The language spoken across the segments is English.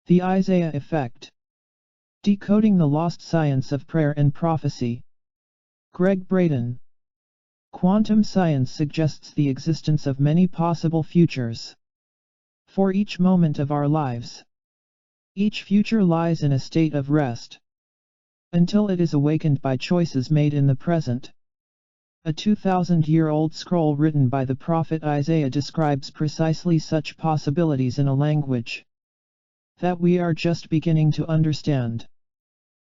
The Isaiah Effect. Decoding the Lost Science of Prayer and Prophecy. Braden. Quantum science suggests the existence of many possible futures for each moment of our lives. Each future lies in a state of rest until it is awakened by choices made in the present. A 2,000-year-old scroll written by the prophet Isaiah describes precisely such possibilities in a language that we are just beginning to understand.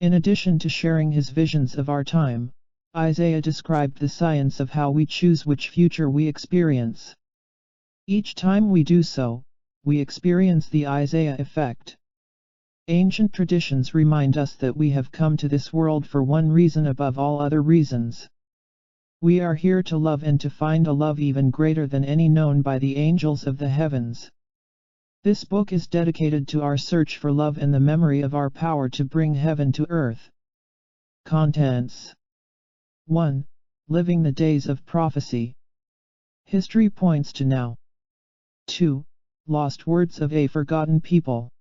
In addition to sharing his visions of our time, Isaiah described the science of how we choose which future we experience. Each time we do so, we experience the Isaiah effect. Ancient traditions remind us that we have come to this world for one reason above all other reasons. We are here to love and to find a love even greater than any known by the angels of the heavens. This book is dedicated to our search for love and the memory of our power to bring heaven to earth. Contents. 1. Living the days of prophecy. History points to now. 2. Lost words of a forgotten people.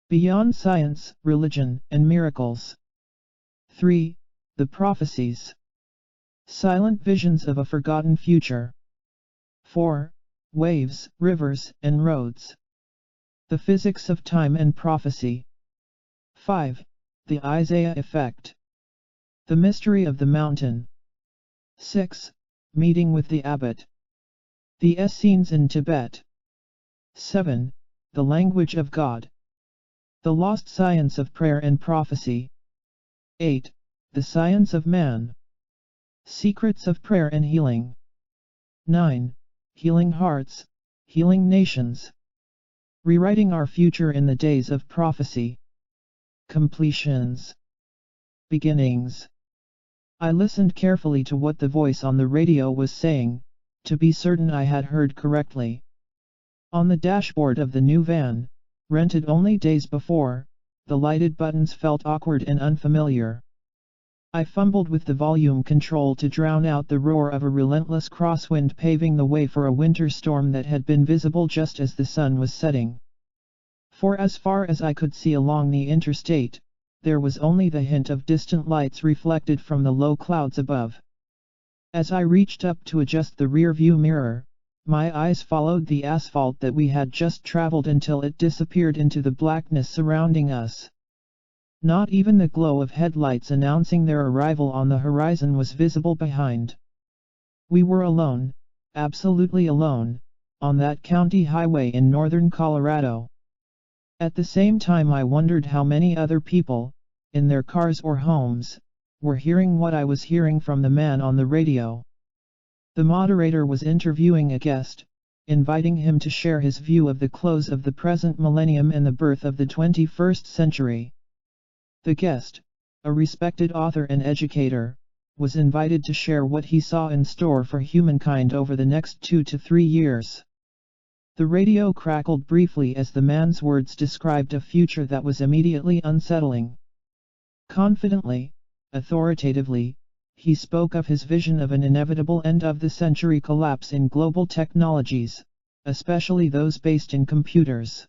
Beyond science, religion, and miracles. 3. The prophecies. Silent visions of a forgotten future. 4. Waves, rivers, and roads. The physics of time and prophecy. 5. The Isaiah effect. The mystery of the mountain. 6. Meeting with the abbot. The Essenes in Tibet. 7. The language of God. The lost science of prayer and prophecy. 8. The science of man. Secrets of prayer and healing. 9. Healing hearts, healing nations. Rewriting our future in the days of prophecy. Completions. Beginnings. I listened carefully to what the voice on the radio was saying, to be certain I had heard correctly. On the dashboard of the new van, rented only days before, the lighted buttons felt awkward and unfamiliar. I fumbled with the volume control to drown out the roar of a relentless crosswind paving the way for a winter storm that had been visible just as the sun was setting. For as far as I could see along the interstate, there was only the hint of distant lights reflected from the low clouds above. As I reached up to adjust the rear-view mirror, my eyes followed the asphalt that we had just traveled until it disappeared into the blackness surrounding us. Not even the glow of headlights announcing their arrival on the horizon was visible behind. We were alone, absolutely alone, on that county highway in northern Colorado. At the same time I wondered how many other people, in their cars or homes, were hearing what I was hearing from the man on the radio. The moderator was interviewing a guest, inviting him to share his view of the close of the present millennium and the birth of the 21st century. The guest, a respected author and educator, was invited to share what he saw in store for humankind over the next 2 to 3 years. The radio crackled briefly as the man's words described a future that was immediately unsettling. Confidently, authoritatively, he spoke of his vision of an inevitable end-of-the-century collapse in global technologies, especially those based in computers.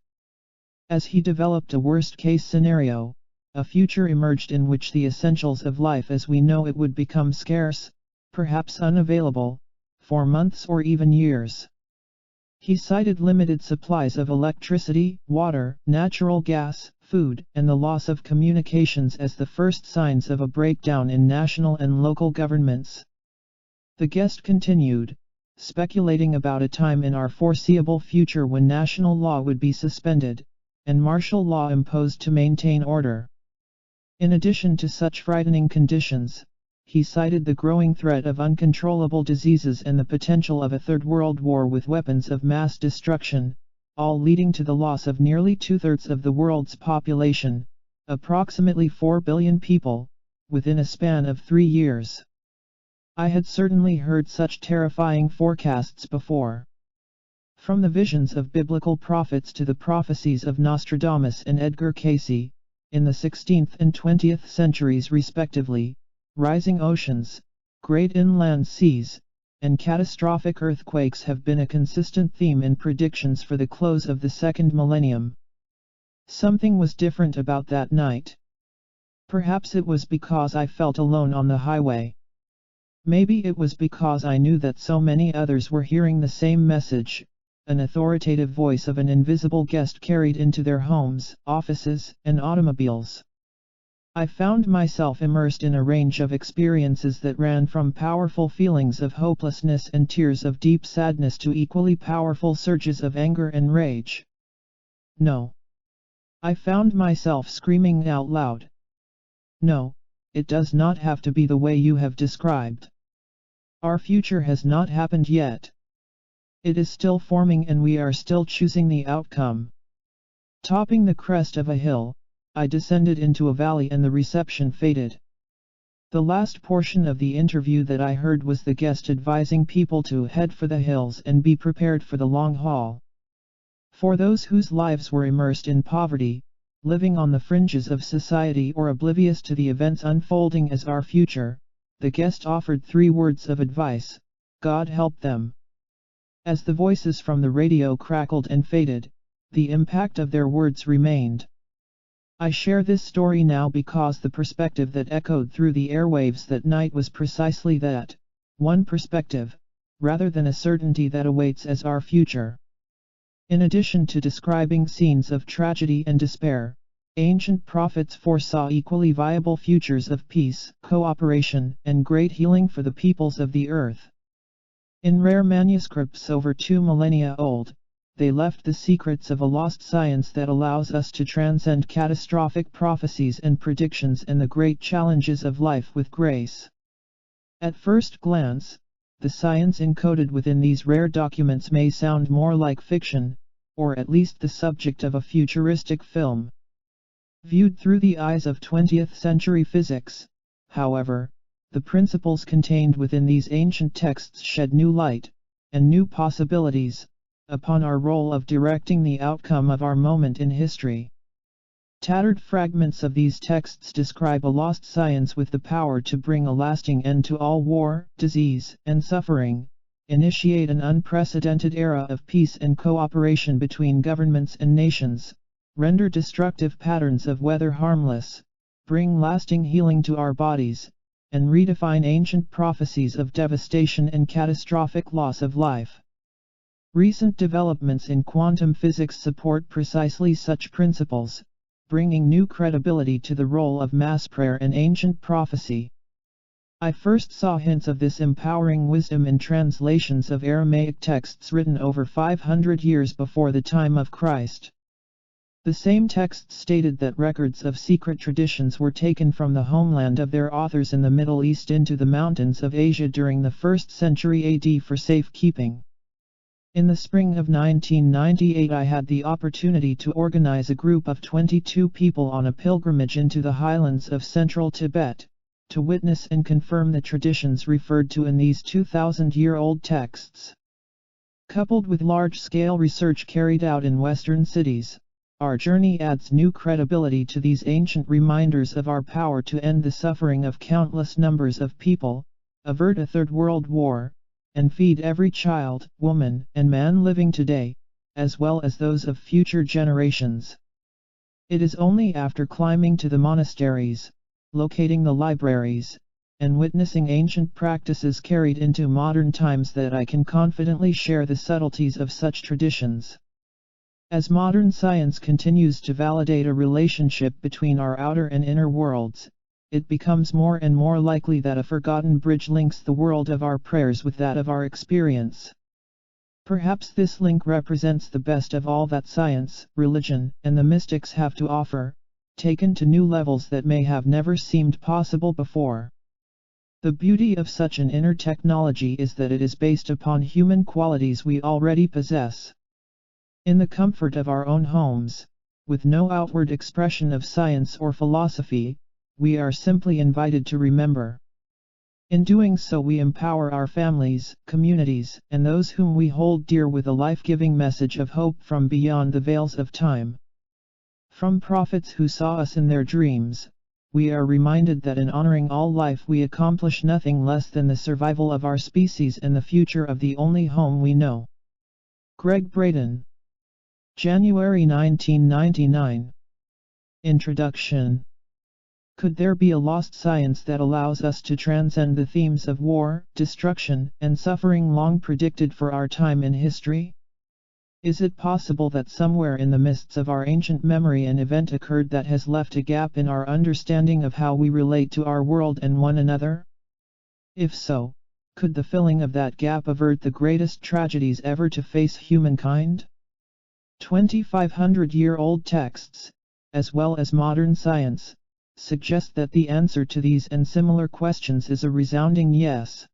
As he developed a worst-case scenario, a future emerged in which the essentials of life as we know it would become scarce, perhaps unavailable, for months or even years. He cited limited supplies of electricity, water, natural gas, food, and the loss of communications as the first signs of a breakdown in national and local governments. The guest continued, speculating about a time in our foreseeable future when national law would be suspended, and martial law imposed to maintain order. In addition to such frightening conditions, he cited the growing threat of uncontrollable diseases and the potential of a third world war with weapons of mass destruction, all leading to the loss of nearly 2/3 of the world's population, approximately 4 billion people, within a span of 3 years. I had certainly heard such terrifying forecasts before. From the visions of biblical prophets to the prophecies of Nostradamus and Edgar Cayce, in the 16th and 20th centuries respectively, rising oceans, great inland seas, and catastrophic earthquakes have been a consistent theme in predictions for the close of the second millennium. Something was different about that night. Perhaps it was because I felt alone on the highway. Maybe it was because I knew that so many others were hearing the same message, an authoritative voice of an invisible guest carried into their homes, offices, and automobiles. I found myself immersed in a range of experiences that ran from powerful feelings of hopelessness and tears of deep sadness to equally powerful surges of anger and rage. No. I found myself screaming out loud. No, it does not have to be the way you have described. Our future has not happened yet. It is still forming and we are still choosing the outcome. Topping the crest of a hill, I descended into a valley and the reception faded. The last portion of the interview that I heard was the guest advising people to head for the hills and be prepared for the long haul. For those whose lives were immersed in poverty, living on the fringes of society or oblivious to the events unfolding as our future, the guest offered 3 words of advice: God help them. As the voices from the radio crackled and faded, the impact of their words remained. I share this story now because the perspective that echoed through the airwaves that night was precisely that, one perspective, rather than a certainty that awaits as our future. In addition to describing scenes of tragedy and despair, ancient prophets foresaw equally viable futures of peace, cooperation, and great healing for the peoples of the earth. In rare manuscripts over 2 millennia old, they left the secrets of a lost science that allows us to transcend catastrophic prophecies and predictions and the great challenges of life with grace. At first glance, the science encoded within these rare documents may sound more like fiction, or at least the subject of a futuristic film. Viewed through the eyes of 20th century physics, however, the principles contained within these ancient texts shed new light, and new possibilities, upon our role of directing the outcome of our moment in history. Tattered fragments of these texts describe a lost science with the power to bring a lasting end to all war, disease, and suffering, initiate an unprecedented era of peace and cooperation between governments and nations, render destructive patterns of weather harmless, bring lasting healing to our bodies, and redefine ancient prophecies of devastation and catastrophic loss of life. Recent developments in quantum physics support precisely such principles, bringing new credibility to the role of mass prayer and ancient prophecy. I first saw hints of this empowering wisdom in translations of Aramaic texts written over 500 years before the time of Christ. The same texts stated that records of secret traditions were taken from the homeland of their authors in the Middle East into the mountains of Asia during the 1st century AD for safekeeping. In the spring of 1998 I had the opportunity to organize a group of 22 people on a pilgrimage into the highlands of central Tibet, to witness and confirm the traditions referred to in these 2,000-year-old texts. Coupled with large-scale research carried out in Western cities, our journey adds new credibility to these ancient reminders of our power to end the suffering of countless numbers of people, avert a Third World War, and feed every child, woman, and man living today, as well as those of future generations. It is only after climbing to the monasteries, locating the libraries, and witnessing ancient practices carried into modern times that I can confidently share the subtleties of such traditions. As modern science continues to validate a relationship between our outer and inner worlds, it becomes more and more likely that a forgotten bridge links the world of our prayers with that of our experience. Perhaps this link represents the best of all that science, religion, and the mystics have to offer, taken to new levels that may have never seemed possible before. The beauty of such an inner technology is that it is based upon human qualities we already possess. In the comfort of our own homes, with no outward expression of science or philosophy, we are simply invited to remember. In doing so we empower our families, communities, and those whom we hold dear with a life-giving message of hope from beyond the veils of time. From prophets who saw us in their dreams, we are reminded that in honoring all life we accomplish nothing less than the survival of our species and the future of the only home we know. Greg Braden. January 1999. Introduction. Could there be a lost science that allows us to transcend the themes of war, destruction, and suffering long predicted for our time in history? Is it possible that somewhere in the mists of our ancient memory an event occurred that has left a gap in our understanding of how we relate to our world and one another? If so, could the filling of that gap avert the greatest tragedies ever to face humankind? 2,500-year-old texts, as well as modern science, suggest that the answer to these and similar questions is a resounding yes.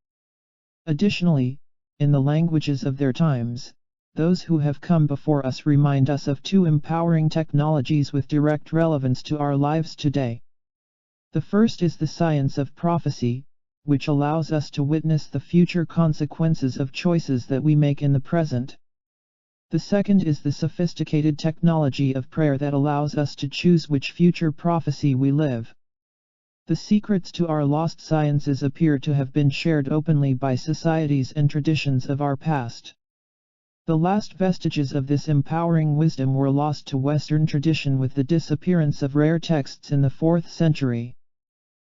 Additionally, in the languages of their times, those who have come before us remind us of two empowering technologies with direct relevance to our lives today. The first is the science of prophecy, which allows us to witness the future consequences of choices that we make in the present. The second is the sophisticated technology of prayer that allows us to choose which future prophecy we live. The secrets to our lost sciences appear to have been shared openly by societies and traditions of our past. The last vestiges of this empowering wisdom were lost to Western tradition with the disappearance of rare texts in the 4th century.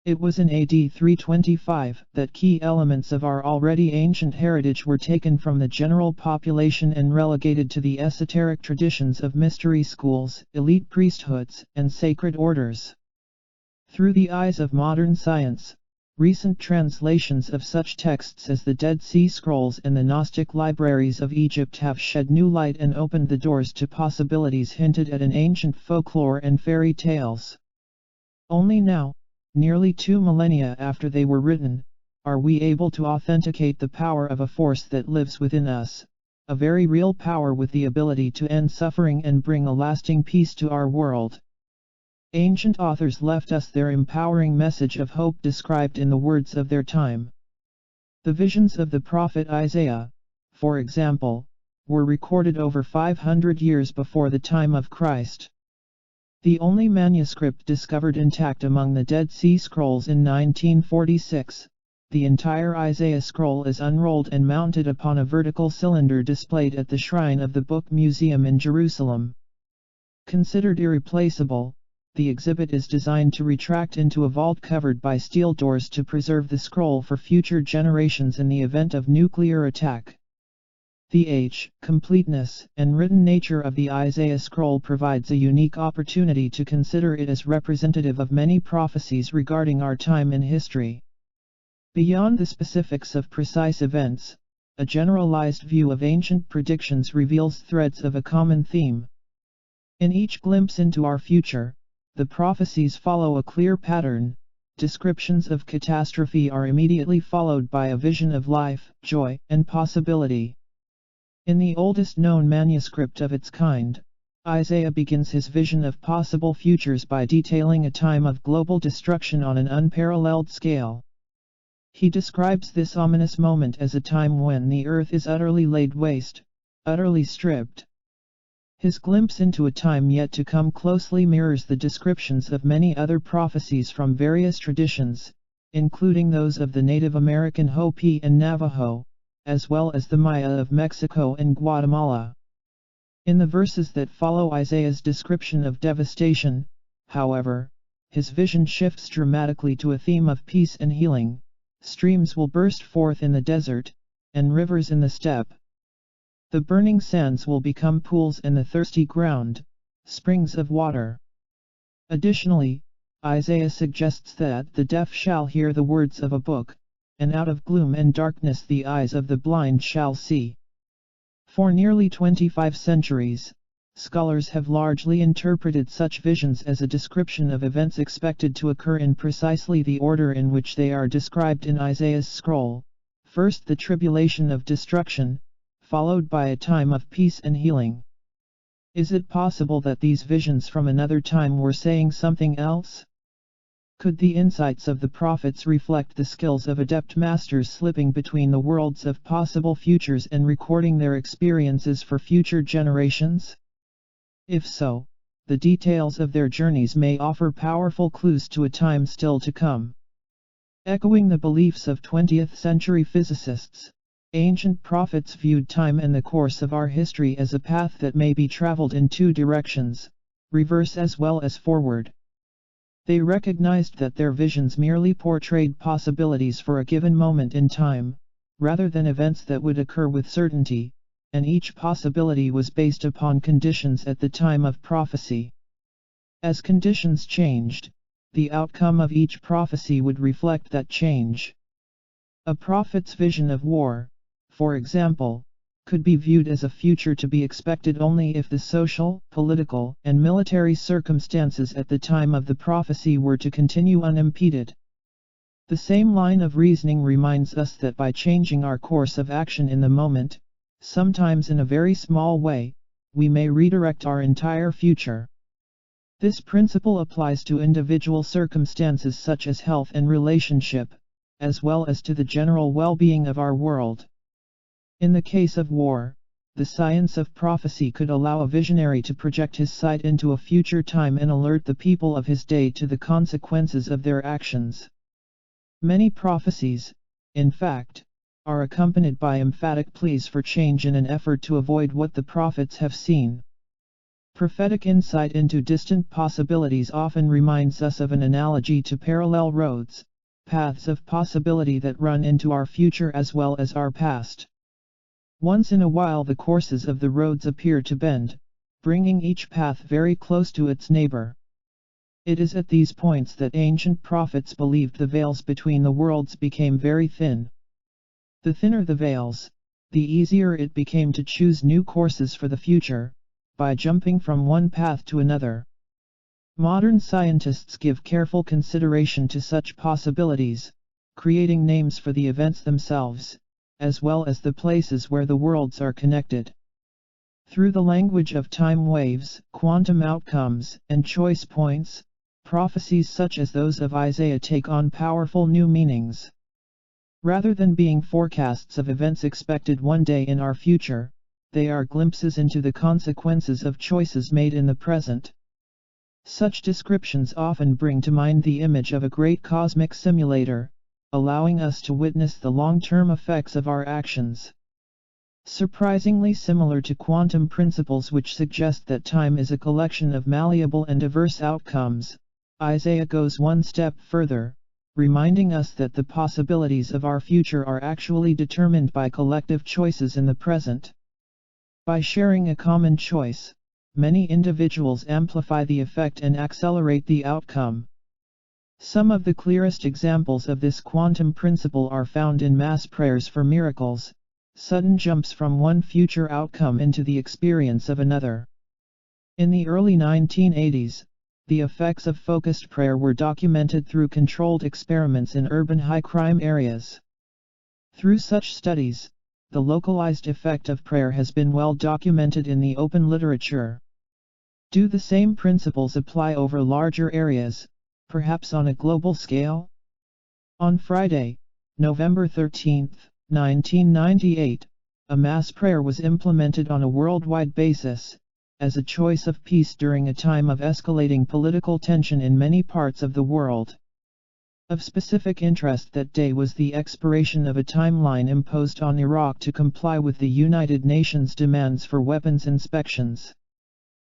It was in AD 325 that key elements of our already ancient heritage were taken from the general population and relegated to the esoteric traditions of mystery schools, elite priesthoods, and sacred orders. Through the eyes of modern science, recent translations of such texts as the Dead Sea Scrolls and the Gnostic libraries of Egypt have shed new light and opened the doors to possibilities hinted at in ancient folklore and fairy tales. Only now, nearly 2 millennia after they were written, are we able to authenticate the power of a force that lives within us, a very real power with the ability to end suffering and bring a lasting peace to our world. Ancient authors left us their empowering message of hope described in the words of their time. The visions of the prophet Isaiah, for example, were recorded over 500 years before the time of Christ. The only manuscript discovered intact among the Dead Sea Scrolls in 1946, the entire Isaiah scroll is unrolled and mounted upon a vertical cylinder displayed at the Shrine of the Book Museum in Jerusalem. Considered irreplaceable, the exhibit is designed to retract into a vault covered by steel doors to preserve the scroll for future generations in the event of nuclear attack. The completeness, and written nature of the Isaiah scroll provides a unique opportunity to consider it as representative of many prophecies regarding our time in history. Beyond the specifics of precise events, a generalized view of ancient predictions reveals threads of a common theme. In each glimpse into our future, the prophecies follow a clear pattern. Descriptions of catastrophe are immediately followed by a vision of life, joy, and possibility. In the oldest known manuscript of its kind, Isaiah begins his vision of possible futures by detailing a time of global destruction on an unparalleled scale. He describes this ominous moment as a time when the earth is utterly laid waste, utterly stripped. His glimpse into a time yet to come closely mirrors the descriptions of many other prophecies from various traditions, including those of the Native American Hopi and Navajo, as well as the Maya of Mexico and Guatemala. In the verses that follow Isaiah's description of devastation, however, his vision shifts dramatically to a theme of peace and healing. Streams will burst forth in the desert, and rivers in the steppe. The burning sands will become pools and the thirsty ground, springs of water. Additionally, Isaiah suggests that the deaf shall hear the words of a book, and out of gloom and darkness the eyes of the blind shall see. For nearly 25 centuries, scholars have largely interpreted such visions as a description of events expected to occur in precisely the order in which they are described in Isaiah's scroll. First the tribulation of destruction, followed by a time of peace and healing. Is it possible that these visions from another time were saying something else? Could the insights of the prophets reflect the skills of adept masters slipping between the worlds of possible futures and recording their experiences for future generations? If so, the details of their journeys may offer powerful clues to a time still to come. Echoing the beliefs of 20th-century physicists, ancient prophets viewed time and the course of our history as a path that may be traveled in two directions, reverse as well as forward. They recognized that their visions merely portrayed possibilities for a given moment in time, rather than events that would occur with certainty, and each possibility was based upon conditions at the time of prophecy. As conditions changed, the outcome of each prophecy would reflect that change. A prophet's vision of war, for example, could be viewed as a future to be expected only if the social, political, and military circumstances at the time of the prophecy were to continue unimpeded. The same line of reasoning reminds us that by changing our course of action in the moment, sometimes in a very small way, we may redirect our entire future. This principle applies to individual circumstances such as health and relationship, as well as to the general well-being of our world. In the case of war, the science of prophecy could allow a visionary to project his sight into a future time and alert the people of his day to the consequences of their actions. Many prophecies, in fact, are accompanied by emphatic pleas for change in an effort to avoid what the prophets have seen. Prophetic insight into distant possibilities often reminds us of an analogy to parallel roads, paths of possibility that run into our future as well as our past. Once in a while the courses of the roads appear to bend, bringing each path very close to its neighbor. It is at these points that ancient prophets believed the veils between the worlds became very thin. The thinner the veils, the easier it became to choose new courses for the future, by jumping from one path to another. Modern scientists give careful consideration to such possibilities, creating names for the events themselves, as well as the places where the worlds are connected. Through the language of time waves, quantum outcomes, and choice points, prophecies such as those of Isaiah take on powerful new meanings. Rather than being forecasts of events expected one day in our future, they are glimpses into the consequences of choices made in the present. Such descriptions often bring to mind the image of a great cosmic simulator, allowing us to witness the long-term effects of our actions. Surprisingly similar to quantum principles which suggest that time is a collection of malleable and diverse outcomes, Isaiah goes one step further, reminding us that the possibilities of our future are actually determined by collective choices in the present. By sharing a common choice, many individuals amplify the effect and accelerate the outcome. Some of the clearest examples of this quantum principle are found in mass prayers for miracles, sudden jumps from one future outcome into the experience of another. In the early 1980s, the effects of focused prayer were documented through controlled experiments in urban high-crime areas. Through such studies, the localized effect of prayer has been well documented in the open literature. Do the same principles apply over larger areas, perhaps on a global scale? On Friday, November 13, 1998, a mass prayer was implemented on a worldwide basis, as a choice of peace during a time of escalating political tension in many parts of the world. Of specific interest that day was the expiration of a timeline imposed on Iraq to comply with the United Nations demands for weapons inspections.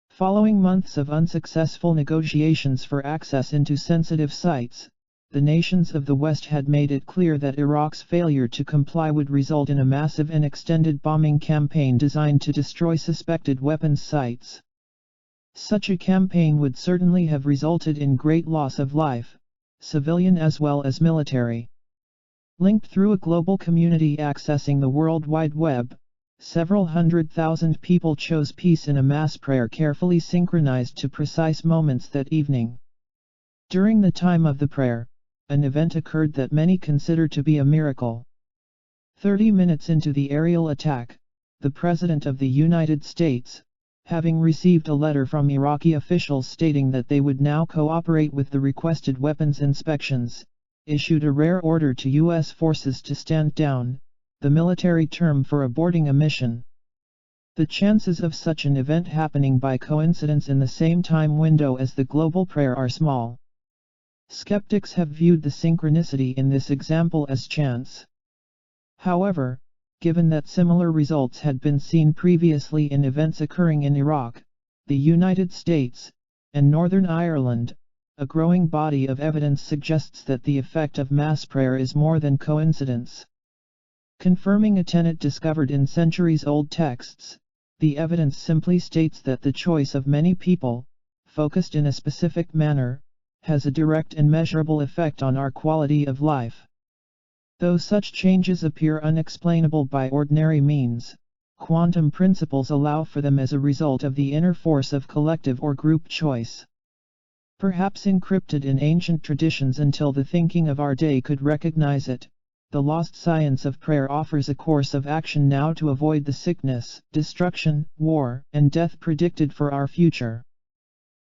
Following months of unsuccessful negotiations for access into sensitive sites, the nations of the West had made it clear that Iraq's failure to comply would result in a massive and extended bombing campaign designed to destroy suspected weapons sites. Such a campaign would certainly have resulted in great loss of life, civilian as well as military. Linked through a global community accessing the World Wide Web, several 100,000 people chose peace in a mass prayer carefully synchronized to precise moments that evening. During the time of the prayer, an event occurred that many consider to be a miracle. 30 minutes into the aerial attack, the President of the United States, having received a letter from Iraqi officials stating that they would now cooperate with the requested weapons inspections, issued a rare order to U.S. forces to stand down, the military term for aborting a mission. The chances of such an event happening by coincidence in the same time window as the global prayer are small. Skeptics have viewed the synchronicity in this example as chance. However, given that similar results had been seen previously in events occurring in Iraq, the United States, and Northern Ireland, a growing body of evidence suggests that the effect of mass prayer is more than coincidence. Confirming a tenet discovered in centuries-old texts, the evidence simply states that the choice of many people, focused in a specific manner, has a direct and measurable effect on our quality of life. Though such changes appear unexplainable by ordinary means, quantum principles allow for them as a result of the inner force of collective or group choice. Perhaps encrypted in ancient traditions until the thinking of our day could recognize it, the lost science of prayer offers a course of action now to avoid the sickness, destruction, war, and death predicted for our future.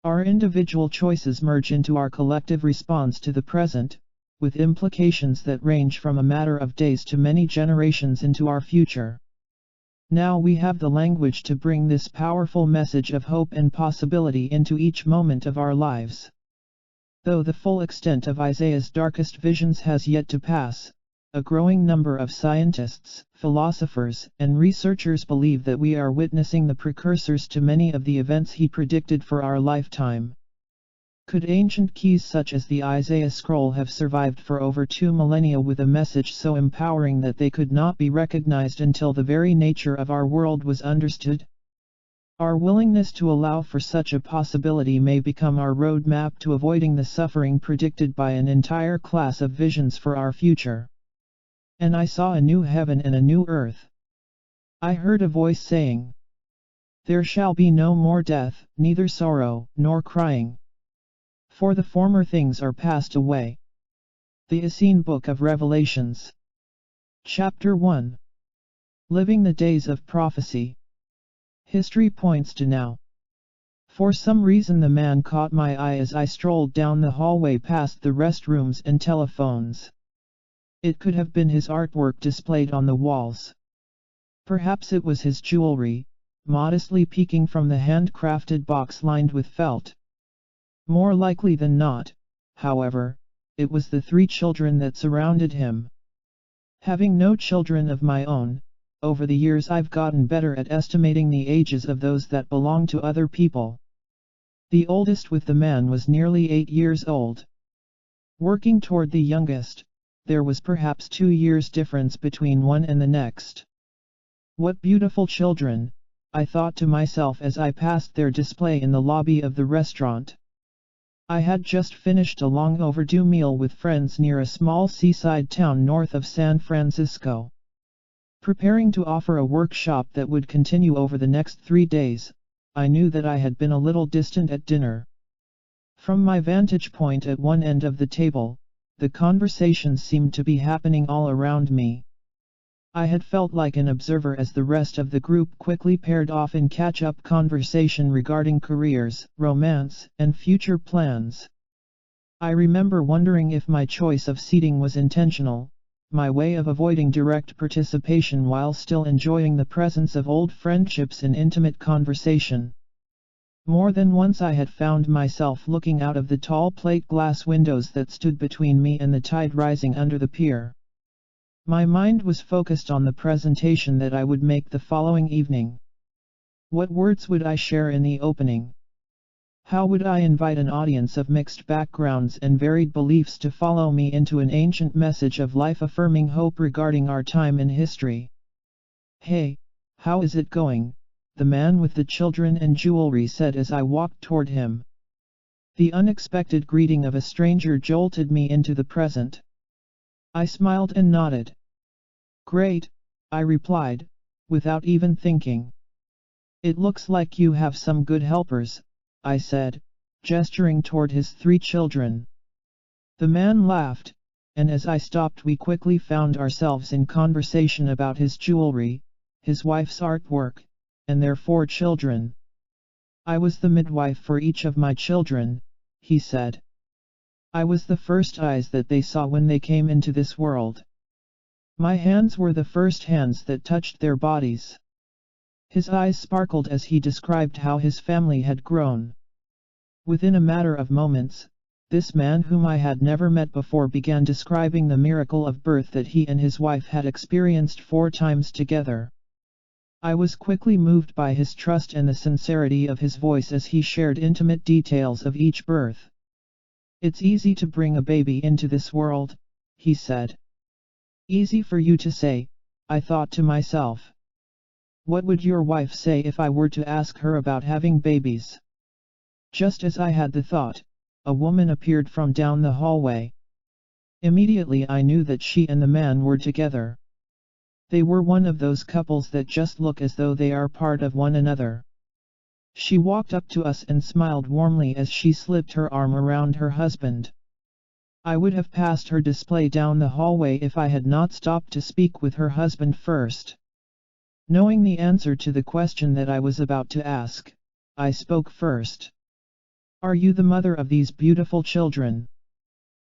Our individual choices merge into our collective response to the present, with implications that range from a matter of days to many generations into our future. Now we have the language to bring this powerful message of hope and possibility into each moment of our lives. Though the full extent of Isaiah's darkest visions has yet to pass, a growing number of scientists, philosophers, and researchers believe that we are witnessing the precursors to many of the events he predicted for our lifetime. Could ancient keys such as the Isaiah scroll have survived for over 2 millennia with a message so empowering that they could not be recognized until the very nature of our world was understood? Our willingness to allow for such a possibility may become our roadmap to avoiding the suffering predicted by an entire class of visions for our future. And I saw a new heaven and a new earth. I heard a voice saying, "There shall be no more death, neither sorrow, nor crying. For the former things are passed away." The Essene Book of Revelations. Chapter 1. Living the Days of Prophecy. History points to now. For some reason the man caught my eye as I strolled down the hallway past the restrooms and telephones. It could have been his artwork displayed on the walls. Perhaps it was his jewelry, modestly peeking from the handcrafted box lined with felt. More likely than not, however, it was the 3 children that surrounded him. Having no children of my own, over the years I've gotten better at estimating the ages of those that belong to other people. The oldest with the man was nearly 8 years old. Working toward the youngest, there was perhaps 2 years difference between one and the next. What beautiful children, I thought to myself as I passed their display in the lobby of the restaurant. I had just finished a long overdue meal with friends near a small seaside town north of San Francisco. Preparing to offer a workshop that would continue over the next 3 days, I knew that I had been a little distant at dinner. From my vantage point at one end of the table, the conversation seemed to be happening all around me. I had felt like an observer as the rest of the group quickly paired off in catch-up conversation regarding careers, romance, and future plans. I remember wondering if my choice of seating was intentional, my way of avoiding direct participation while still enjoying the presence of old friendships and intimate conversation. More than once I had found myself looking out of the tall plate glass windows that stood between me and the tide rising under the pier. My mind was focused on the presentation that I would make the following evening. What words would I share in the opening? How would I invite an audience of mixed backgrounds and varied beliefs to follow me into an ancient message of life-affirming hope regarding our time in history? "Hey, how is it going?" the man with the children and jewelry said as I walked toward him. The unexpected greeting of a stranger jolted me into the present. I smiled and nodded. "Great," I replied, without even thinking. "It looks like you have some good helpers," I said, gesturing toward his 3 children. The man laughed, and as I stopped we quickly found ourselves in conversation about his jewelry, his wife's artwork, and their 4 children. "I was the midwife for each of my children," he said. "I was the first eyes that they saw when they came into this world. My hands were the first hands that touched their bodies." His eyes sparkled as he described how his family had grown. Within a matter of moments, this man whom I had never met before began describing the miracle of birth that he and his wife had experienced 4 times together. I was quickly moved by his trust and the sincerity of his voice as he shared intimate details of each birth. "It's easy to bring a baby into this world," he said. "Easy for you to say," I thought to myself. "What would your wife say if I were to ask her about having babies?" Just as I had the thought, a woman appeared from down the hallway. Immediately I knew that she and the man were together. They were one of those couples that just look as though they are part of one another. She walked up to us and smiled warmly as she slipped her arm around her husband. I would have passed her display down the hallway if I had not stopped to speak with her husband first. Knowing the answer to the question that I was about to ask, I spoke first. "Are you the mother of these beautiful children?"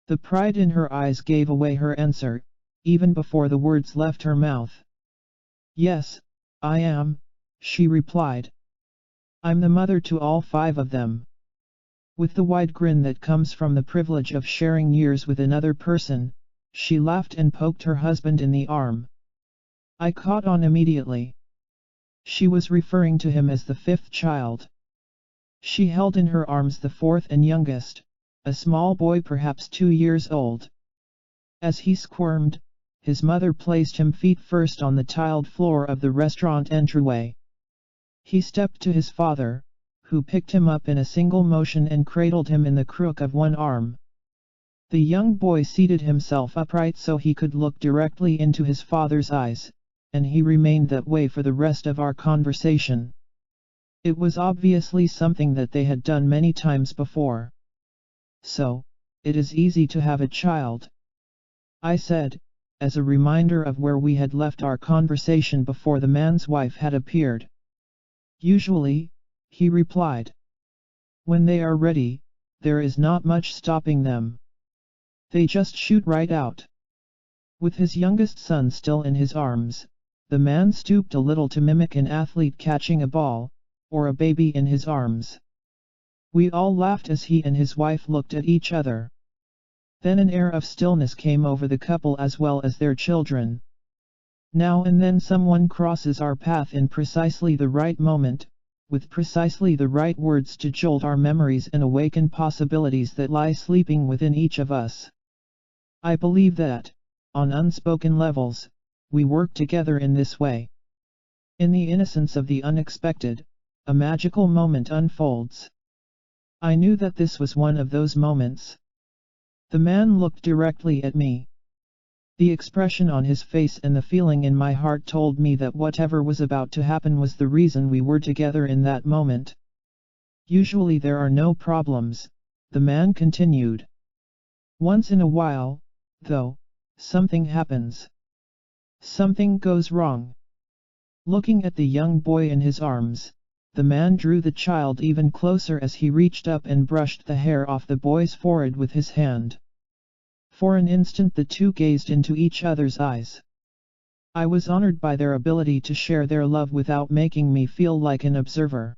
The pride in her eyes gave away her answer, even before the words left her mouth. "Yes, I am," she replied. "I'm the mother to all 5 of them." With the wide grin that comes from the privilege of sharing years with another person, she laughed and poked her husband in the arm. I caught on immediately. She was referring to him as the 5th child. She held in her arms the 4th and youngest, a small boy perhaps 2 years old. As he squirmed, his mother placed him feet first on the tiled floor of the restaurant entryway. He stepped to his father, who picked him up in a single motion and cradled him in the crook of one arm. The young boy seated himself upright so he could look directly into his father's eyes, and he remained that way for the rest of our conversation. It was obviously something that they had done many times before. "So, it is easy to have a child," I said, as a reminder of where we had left our conversation before the man's wife had appeared. "Usually," he replied. "When they are ready, there is not much stopping them. They just shoot right out." With his youngest son still in his arms, the man stooped a little to mimic an athlete catching a ball, or a baby in his arms. We all laughed as he and his wife looked at each other. Then an air of stillness came over the couple as well as their children. Now and then someone crosses our path in precisely the right moment, with precisely the right words to jolt our memories and awaken possibilities that lie sleeping within each of us. I believe that, on unspoken levels, we work together in this way. In the innocence of the unexpected, a magical moment unfolds. I knew that this was one of those moments. The man looked directly at me. The expression on his face and the feeling in my heart told me that whatever was about to happen was the reason we were together in that moment. "Usually there are no problems," the man continued. "Once in a while, though, something happens. Something goes wrong." Looking at the young boy in his arms, the man drew the child even closer as he reached up and brushed the hair off the boy's forehead with his hand. For an instant the two gazed into each other's eyes. I was honored by their ability to share their love without making me feel like an observer.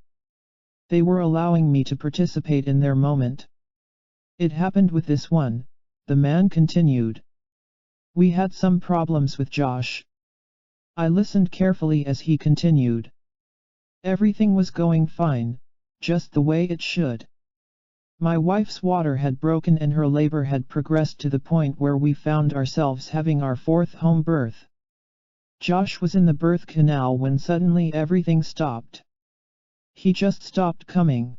They were allowing me to participate in their moment. "It happened with this one," the man continued. "We had some problems with Josh." I listened carefully as he continued. "Everything was going fine, just the way it should. My wife's water had broken and her labor had progressed to the point where we found ourselves having our 4th home birth. Josh was in the birth canal when suddenly everything stopped. He just stopped coming.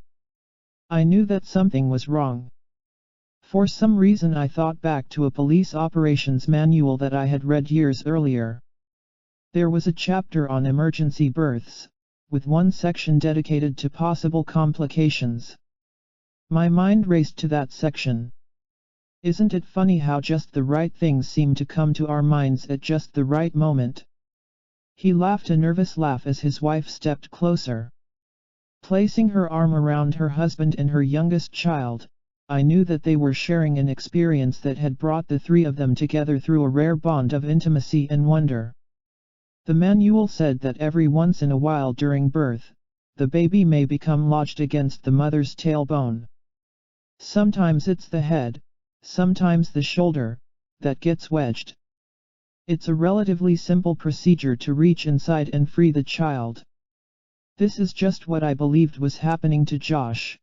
I knew that something was wrong. For some reason I thought back to a police operations manual that I had read years earlier. There was a chapter on emergency births, with one section dedicated to possible complications. My mind raced to that section. Isn't it funny how just the right things seem to come to our minds at just the right moment? He laughed a nervous laugh as his wife stepped closer. Placing her arm around her husband and her youngest child, I knew that they were sharing an experience that had brought the 3 of them together through a rare bond of intimacy and wonder. The manual said that every once in a while during birth, the baby may become lodged against the mother's tailbone. Sometimes it's the head, sometimes the shoulder, that gets wedged. It's a relatively simple procedure to reach inside and free the child. This is just what I believed was happening to Josh.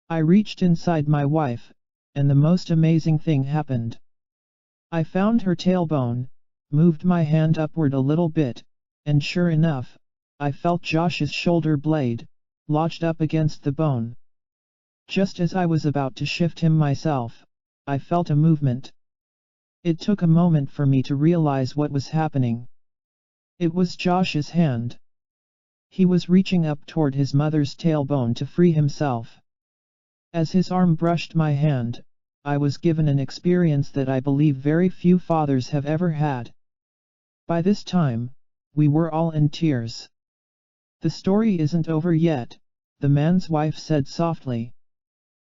I reached inside my wife, and the most amazing thing happened. I found her tailbone, moved my hand upward a little bit, and sure enough, I felt Josh's shoulder blade, lodged up against the bone. Just as I was about to shift him myself, I felt a movement. It took a moment for me to realize what was happening. It was Josh's hand. He was reaching up toward his mother's tailbone to free himself. As his arm brushed my hand, I was given an experience that I believe very few fathers have ever had. By this time, we were all in tears. "The story isn't over yet," the man's wife said softly.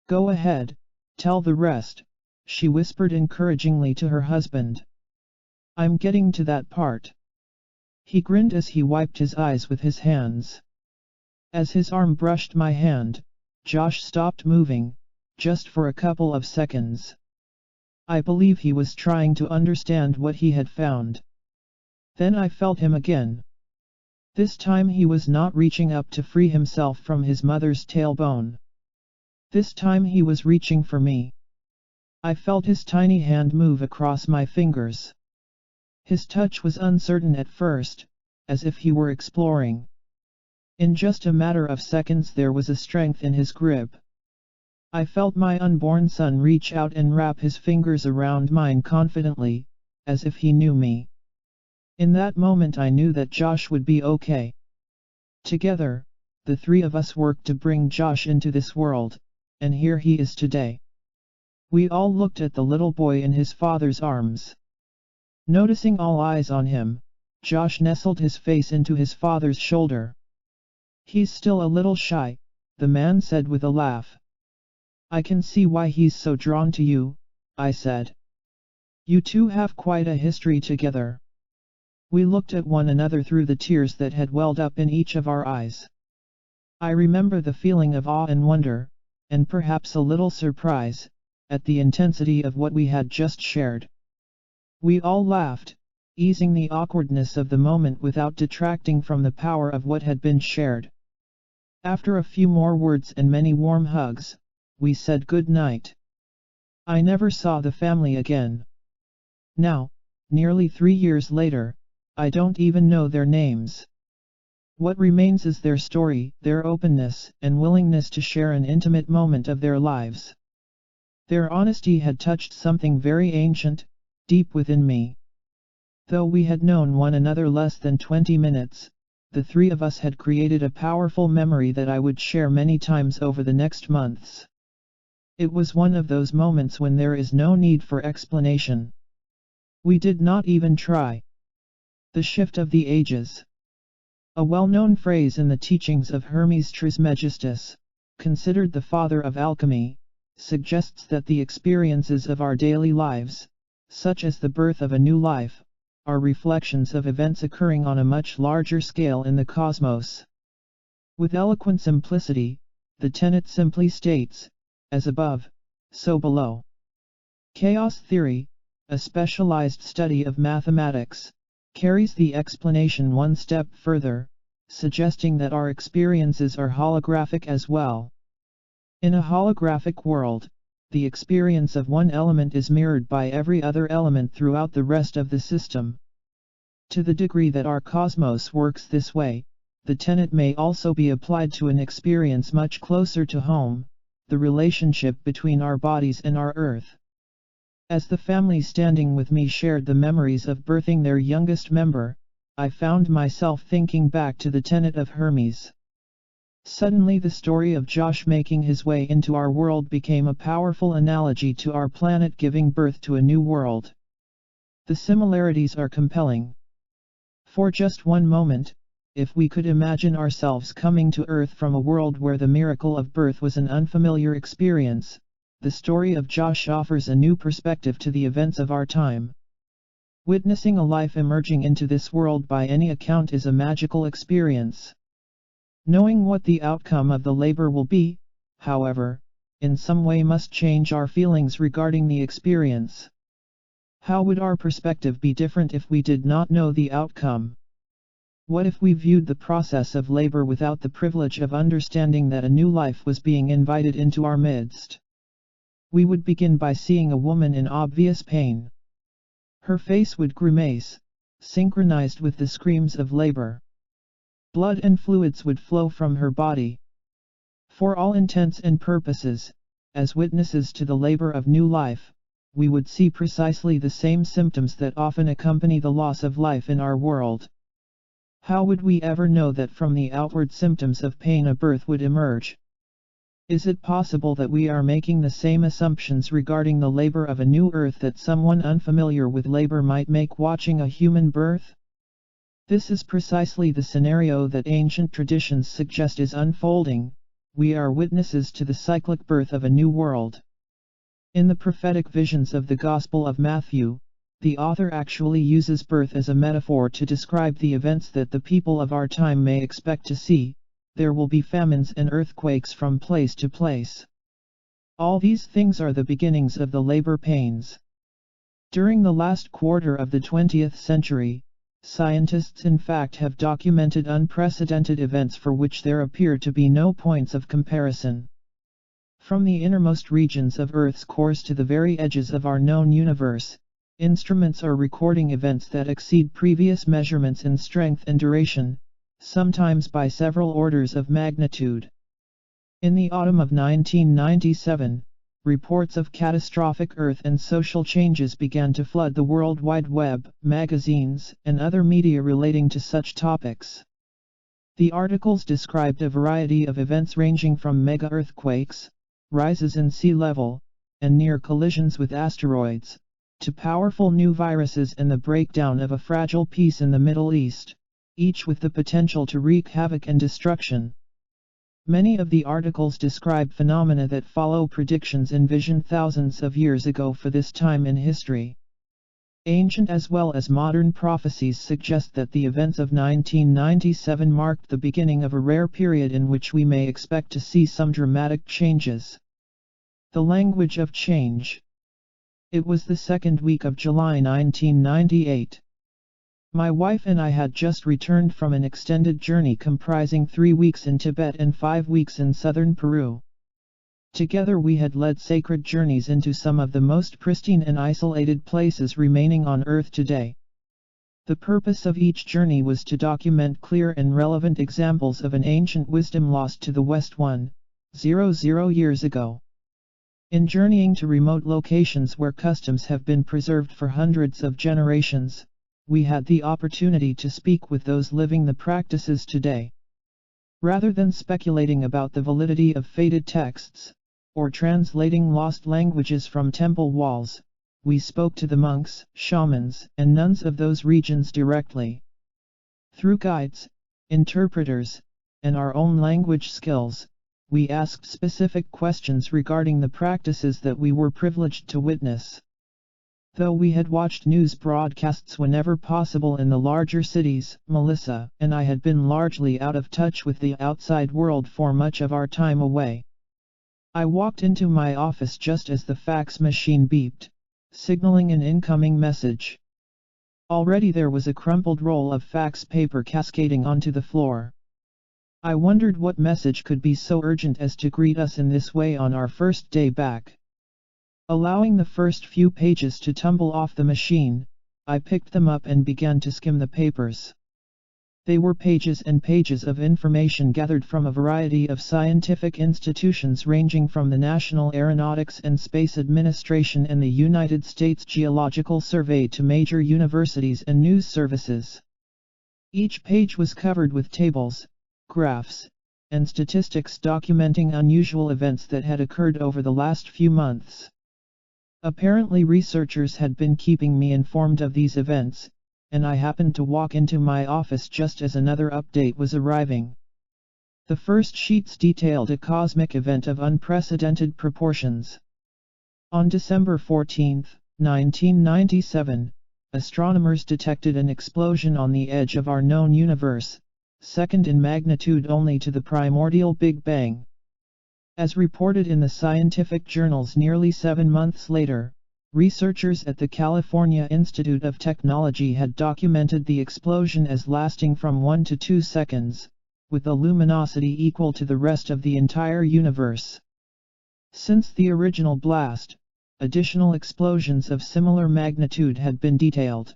"Go ahead, tell the rest," she whispered encouragingly to her husband. "I'm getting to that part." He grinned as he wiped his eyes with his hands. As his arm brushed my hand, Josh stopped moving, just for a couple of seconds. I believe he was trying to understand what he had found. Then I felt him again. This time he was not reaching up to free himself from his mother's tailbone. This time he was reaching for me. I felt his tiny hand move across my fingers. His touch was uncertain at first, as if he were exploring. In just a matter of seconds there was a strength in his grip. I felt my unborn son reach out and wrap his fingers around mine confidently, as if he knew me. In that moment I knew that Josh would be okay. Together, the three of us worked to bring Josh into this world, and here he is today. We all looked at the little boy in his father's arms. Noticing all eyes on him, Josh nestled his face into his father's shoulder. "He's still a little shy," the man said with a laugh. "I can see why he's so drawn to you," I said. "You two have quite a history together." We looked at one another through the tears that had welled up in each of our eyes. I remember the feeling of awe and wonder, and perhaps a little surprise, at the intensity of what we had just shared. We all laughed, easing the awkwardness of the moment without detracting from the power of what had been shared. After a few more words and many warm hugs, we said good night. I never saw the family again. Now, nearly 3 years later, I don't even know their names. What remains is their story, their openness, and willingness to share an intimate moment of their lives. Their honesty had touched something very ancient, deep within me. Though we had known one another less than 20 minutes, the three of us had created a powerful memory that I would share many times over the next months. It was one of those moments when there is no need for explanation. We did not even try. The shift of the ages. A well-known phrase in the teachings of Hermes Trismegistus, considered the father of alchemy, suggests that the experiences of our daily lives, such as the birth of a new life, are reflections of events occurring on a much larger scale in the cosmos. With eloquent simplicity, the tenet simply states, "As above, so below." Chaos theory, a specialized study of mathematics, carries the explanation one step further, suggesting that our experiences are holographic as well. In a holographic world, the experience of one element is mirrored by every other element throughout the rest of the system. To the degree that our cosmos works this way, the tenet may also be applied to an experience much closer to home, the relationship between our bodies and our earth. As the family standing with me shared the memories of birthing their youngest member, I found myself thinking back to the tenet of Hermes. Suddenly the story of Josh making his way into our world became a powerful analogy to our planet giving birth to a new world. The similarities are compelling. For just one moment, if we could imagine ourselves coming to Earth from a world where the miracle of birth was an unfamiliar experience, the story of Josh offers a new perspective to the events of our time. Witnessing a life emerging into this world by any account is a magical experience. Knowing what the outcome of the labor will be, however, in some way must change our feelings regarding the experience. How would our perspective be different if we did not know the outcome? What if we viewed the process of labor without the privilege of understanding that a new life was being invited into our midst? We would begin by seeing a woman in obvious pain. Her face would grimace, synchronized with the screams of labor. Blood and fluids would flow from her body. For all intents and purposes, as witnesses to the labor of new life, we would see precisely the same symptoms that often accompany the loss of life in our world. How would we ever know that from the outward symptoms of pain a birth would emerge? Is it possible that we are making the same assumptions regarding the labor of a new earth that someone unfamiliar with labor might make watching a human birth? This is precisely the scenario that ancient traditions suggest is unfolding. We are witnesses to the cyclic birth of a new world. In the prophetic visions of the Gospel of Matthew, the author actually uses birth as a metaphor to describe the events that the people of our time may expect to see. There will be famines and earthquakes from place to place. All these things are the beginnings of the labor pains. During the last quarter of the 20th century, scientists in fact have documented unprecedented events for which there appear to be no points of comparison. From the innermost regions of Earth's cores to the very edges of our known universe, instruments are recording events that exceed previous measurements in strength and duration, sometimes by several orders of magnitude. In the autumn of 1997, reports of catastrophic earth and social changes began to flood the World Wide Web, magazines, and other media relating to such topics. The articles described a variety of events ranging from mega-earthquakes, rises in sea level, and near collisions with asteroids, to powerful new viruses and the breakdown of a fragile peace in the Middle East, each with the potential to wreak havoc and destruction. Many of the articles describe phenomena that follow predictions envisioned thousands of years ago for this time in history. Ancient as well as modern prophecies suggest that the events of 1997 marked the beginning of a rare period in which we may expect to see some dramatic changes. The language of change. It was the second week of July 1998. My wife and I had just returned from an extended journey comprising 3 weeks in Tibet and 5 weeks in southern Peru. Together we had led sacred journeys into some of the most pristine and isolated places remaining on Earth today. The purpose of each journey was to document clear and relevant examples of an ancient wisdom lost to the West 100 years ago. In journeying to remote locations where customs have been preserved for hundreds of generations, we had the opportunity to speak with those living the practices today. Rather than speculating about the validity of faded texts, or translating lost languages from temple walls, we spoke to the monks, shamans, and nuns of those regions directly. Through guides, interpreters, and our own language skills, we asked specific questions regarding the practices that we were privileged to witness. Though we had watched news broadcasts whenever possible in the larger cities, Melissa and I had been largely out of touch with the outside world for much of our time away. I walked into my office just as the fax machine beeped, signaling an incoming message. Already there was a crumpled roll of fax paper cascading onto the floor. I wondered what message could be so urgent as to greet us in this way on our first day back. Allowing the first few pages to tumble off the machine, I picked them up and began to skim the papers. They were pages and pages of information gathered from a variety of scientific institutions ranging from the National Aeronautics and Space Administration and the United States Geological Survey to major universities and news services. Each page was covered with tables, graphs, and statistics documenting unusual events that had occurred over the last few months. Apparently researchers had been keeping me informed of these events, and I happened to walk into my office just as another update was arriving. The first sheets detailed a cosmic event of unprecedented proportions. On December 14, 1997, astronomers detected an explosion on the edge of our known universe, second in magnitude only to the primordial Big Bang. As reported in the scientific journals nearly 7 months later, researchers at the California Institute of Technology had documented the explosion as lasting from 1 to 2 seconds, with a luminosity equal to the rest of the entire universe. Since the original blast, additional explosions of similar magnitude had been detailed.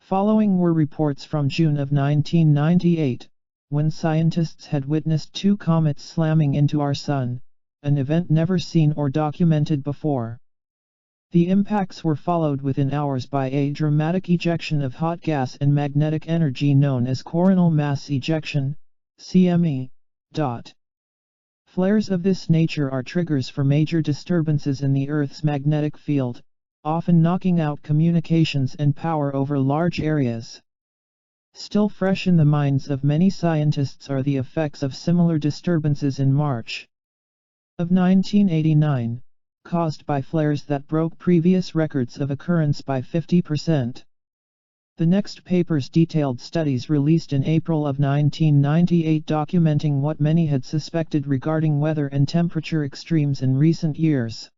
Following were reports from June of 1998, when scientists had witnessed 2 comets slamming into our Sun, an event never seen or documented before. The impacts were followed within hours by a dramatic ejection of hot gas and magnetic energy known as coronal mass ejection, CME. Flares of this nature are triggers for major disturbances in the Earth's magnetic field, often knocking out communications and power over large areas. Still fresh in the minds of many scientists are the effects of similar disturbances in March of 1989, caused by flares that broke previous records of occurrence by 50%. The next papers detailed studies released in April of 1998 documenting what many had suspected regarding weather and temperature extremes in recent years.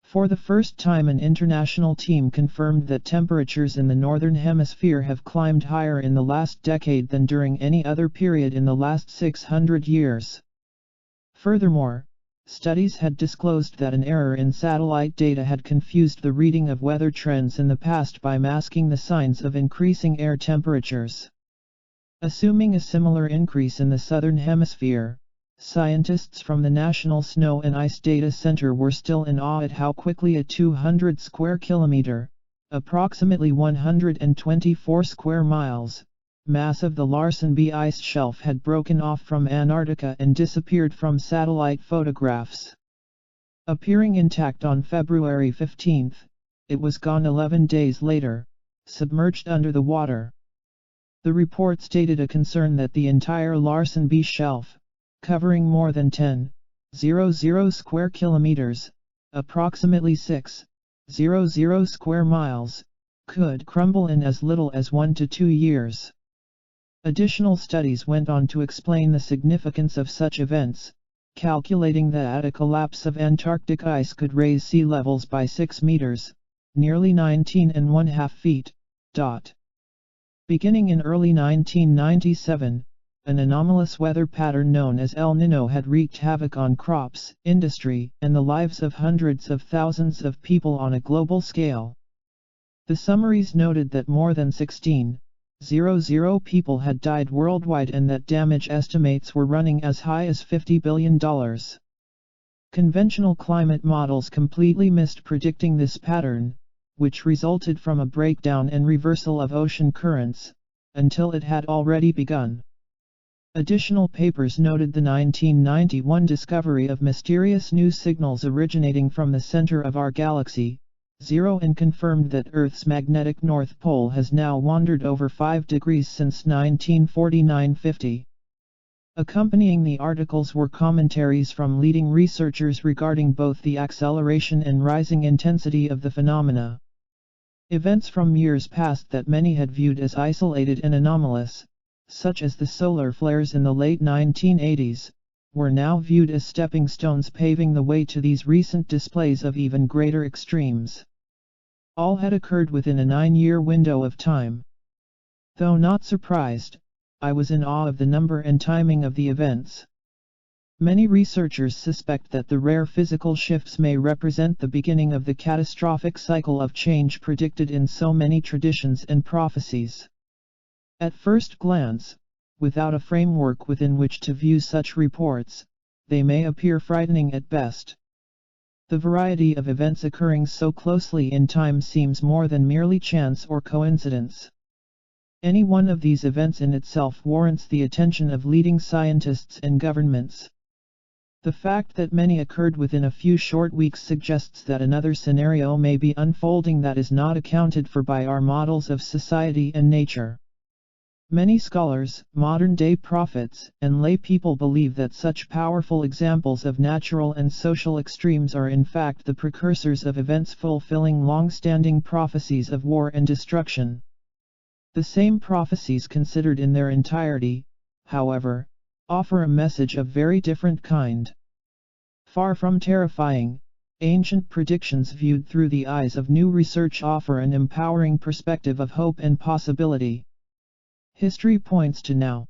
For the first time, an international team confirmed that temperatures in the Northern Hemisphere have climbed higher in the last decade than during any other period in the last 600 years. Furthermore, studies had disclosed that an error in satellite data had confused the reading of weather trends in the past by masking the signs of increasing air temperatures. Assuming a similar increase in the Southern Hemisphere, scientists from the National Snow and Ice Data Center were still in awe at how quickly a 200 square kilometer, approximately 124 square miles, mass of the Larsen B ice shelf had broken off from Antarctica and disappeared from satellite photographs. Appearing intact on February 15, it was gone 11 days later, submerged under the water. The report stated a concern that the entire Larsen B shelf, covering more than 10,000 square kilometers, approximately 6,000 square miles, could crumble in as little as 1 to 2 years. Additional studies went on to explain the significance of such events, calculating that a collapse of Antarctic ice could raise sea levels by 6 meters, nearly 19.5 feet. Beginning in early 1997, an anomalous weather pattern known as El Niño had wreaked havoc on crops, industry, and the lives of hundreds of thousands of people on a global scale. The summaries noted that more than 16,000 people had died worldwide and that damage estimates were running as high as $50 billion. Conventional climate models completely missed predicting this pattern, which resulted from a breakdown and reversal of ocean currents, until it had already begun. Additional papers noted the 1991 discovery of mysterious new signals originating from the center of our galaxy, Zero, and confirmed that Earth's magnetic North Pole has now wandered over 5 degrees since 1949-50. Accompanying the articles were commentaries from leading researchers regarding both the acceleration and rising intensity of the phenomena. Events from years past that many had viewed as isolated and anomalous, such as the solar flares in the late 1980s, were now viewed as stepping stones paving the way to these recent displays of even greater extremes. All had occurred within a 9-year window of time. Though not surprised, I was in awe of the number and timing of the events. Many researchers suspect that the rare physical shifts may represent the beginning of the catastrophic cycle of change predicted in so many traditions and prophecies. At first glance, without a framework within which to view such reports, they may appear frightening at best. The variety of events occurring so closely in time seems more than merely chance or coincidence. Any one of these events in itself warrants the attention of leading scientists and governments. The fact that many occurred within a few short weeks suggests that another scenario may be unfolding that is not accounted for by our models of society and nature. Many scholars, modern-day prophets, and lay people believe that such powerful examples of natural and social extremes are in fact the precursors of events fulfilling long-standing prophecies of war and destruction. The same prophecies considered in their entirety, however, offer a message of very different kind. Far from terrifying, ancient predictions viewed through the eyes of new research offer an empowering perspective of hope and possibility. History points to now.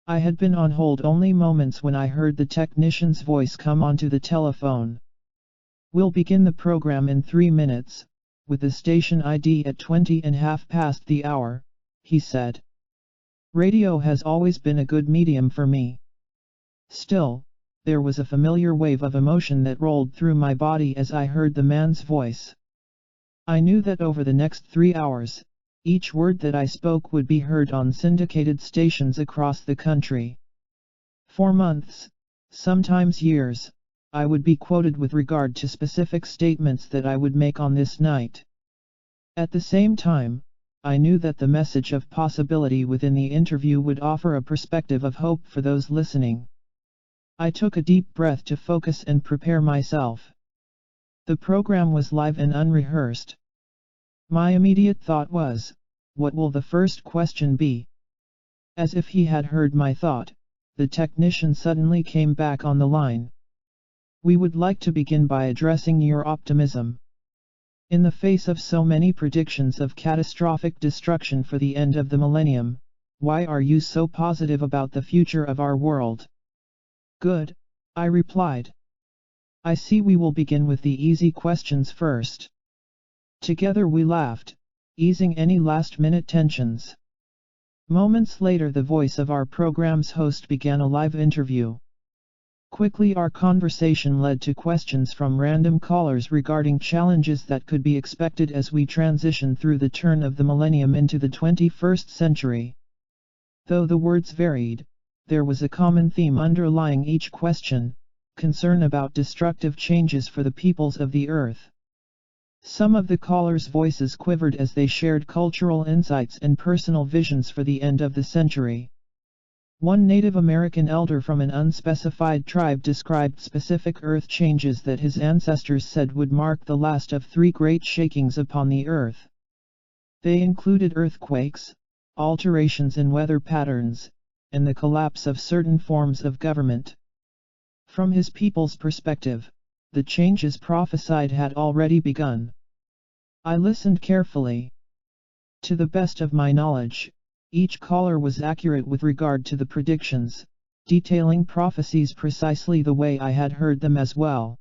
I had been on hold only moments when I heard the technician's voice come onto the telephone. "We'll begin the program in 3 minutes, with the station ID at 20:30 the hour," he said. Radio has always been a good medium for me. Still, there was a familiar wave of emotion that rolled through my body as I heard the man's voice. I knew that over the next 3 hours, each word that I spoke would be heard on syndicated stations across the country. For months, sometimes years, I would be quoted with regard to specific statements that I would make on this night. At the same time, I knew that the message of possibility within the interview would offer a perspective of hope for those listening. I took a deep breath to focus and prepare myself. The program was live and unrehearsed. My immediate thought was, what will the first question be? As if he had heard my thought, the technician suddenly came back on the line. "We would like to begin by addressing your optimism. In the face of so many predictions of catastrophic destruction for the end of the millennium, why are you so positive about the future of our world?" "Good," I replied. "I see we will begin with the easy questions first." Together we laughed, easing any last-minute tensions. Moments later the voice of our program's host began a live interview. Quickly our conversation led to questions from random callers regarding challenges that could be expected as we transition through the turn of the millennium into the 21st century. Though the words varied, there was a common theme underlying each question: concern about destructive changes for the peoples of the earth. Some of the callers' voices quivered as they shared cultural insights and personal visions for the end of the century. One Native American elder from an unspecified tribe described specific earth changes that his ancestors said would mark the last of 3 great shakings upon the earth. They included earthquakes, alterations in weather patterns, and the collapse of certain forms of government. From his people's perspective, the changes prophesied had already begun. I listened carefully. To the best of my knowledge, each caller was accurate with regard to the predictions, detailing prophecies precisely the way I had heard them as well.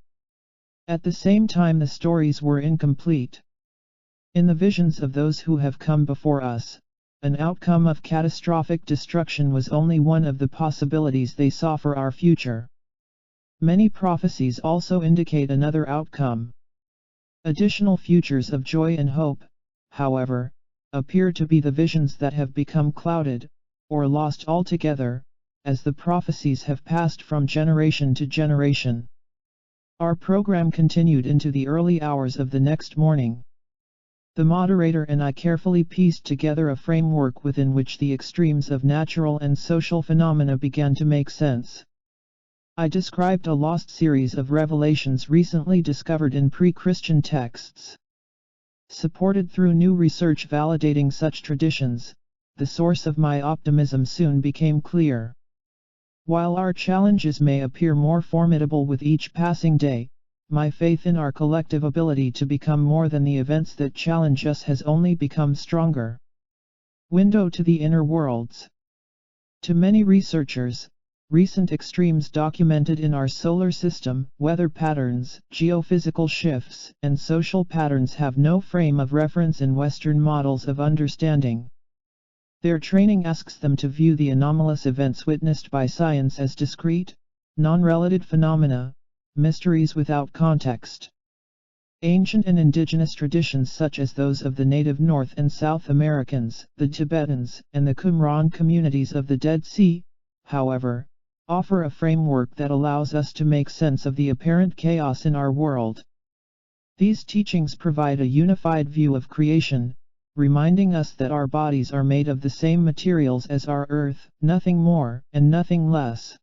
At the same time the stories were incomplete. In the visions of those who have come before us, an outcome of catastrophic destruction was only one of the possibilities they saw for our future. Many prophecies also indicate another outcome. Additional futures of joy and hope, however, appear to be the visions that have become clouded, or lost altogether, as the prophecies have passed from generation to generation. Our program continued into the early hours of the next morning. The moderator and I carefully pieced together a framework within which the extremes of natural and social phenomena began to make sense. I described a lost series of revelations recently discovered in pre-Christian texts. Supported through new research validating such traditions, the source of my optimism soon became clear. While our challenges may appear more formidable with each passing day, my faith in our collective ability to become more than the events that challenge us has only become stronger. Window to the inner worlds. To many researchers, recent extremes documented in our solar system, weather patterns, geophysical shifts, and social patterns have no frame of reference in Western models of understanding. Their training asks them to view the anomalous events witnessed by science as discrete, non-related phenomena, mysteries without context. Ancient and indigenous traditions such as those of the native North and South Americans, the Tibetans, and the Qumran communities of the Dead Sea, however, offer a framework that allows us to make sense of the apparent chaos in our world. These teachings provide a unified view of creation, reminding us that our bodies are made of the same materials as our earth, nothing more and nothing less.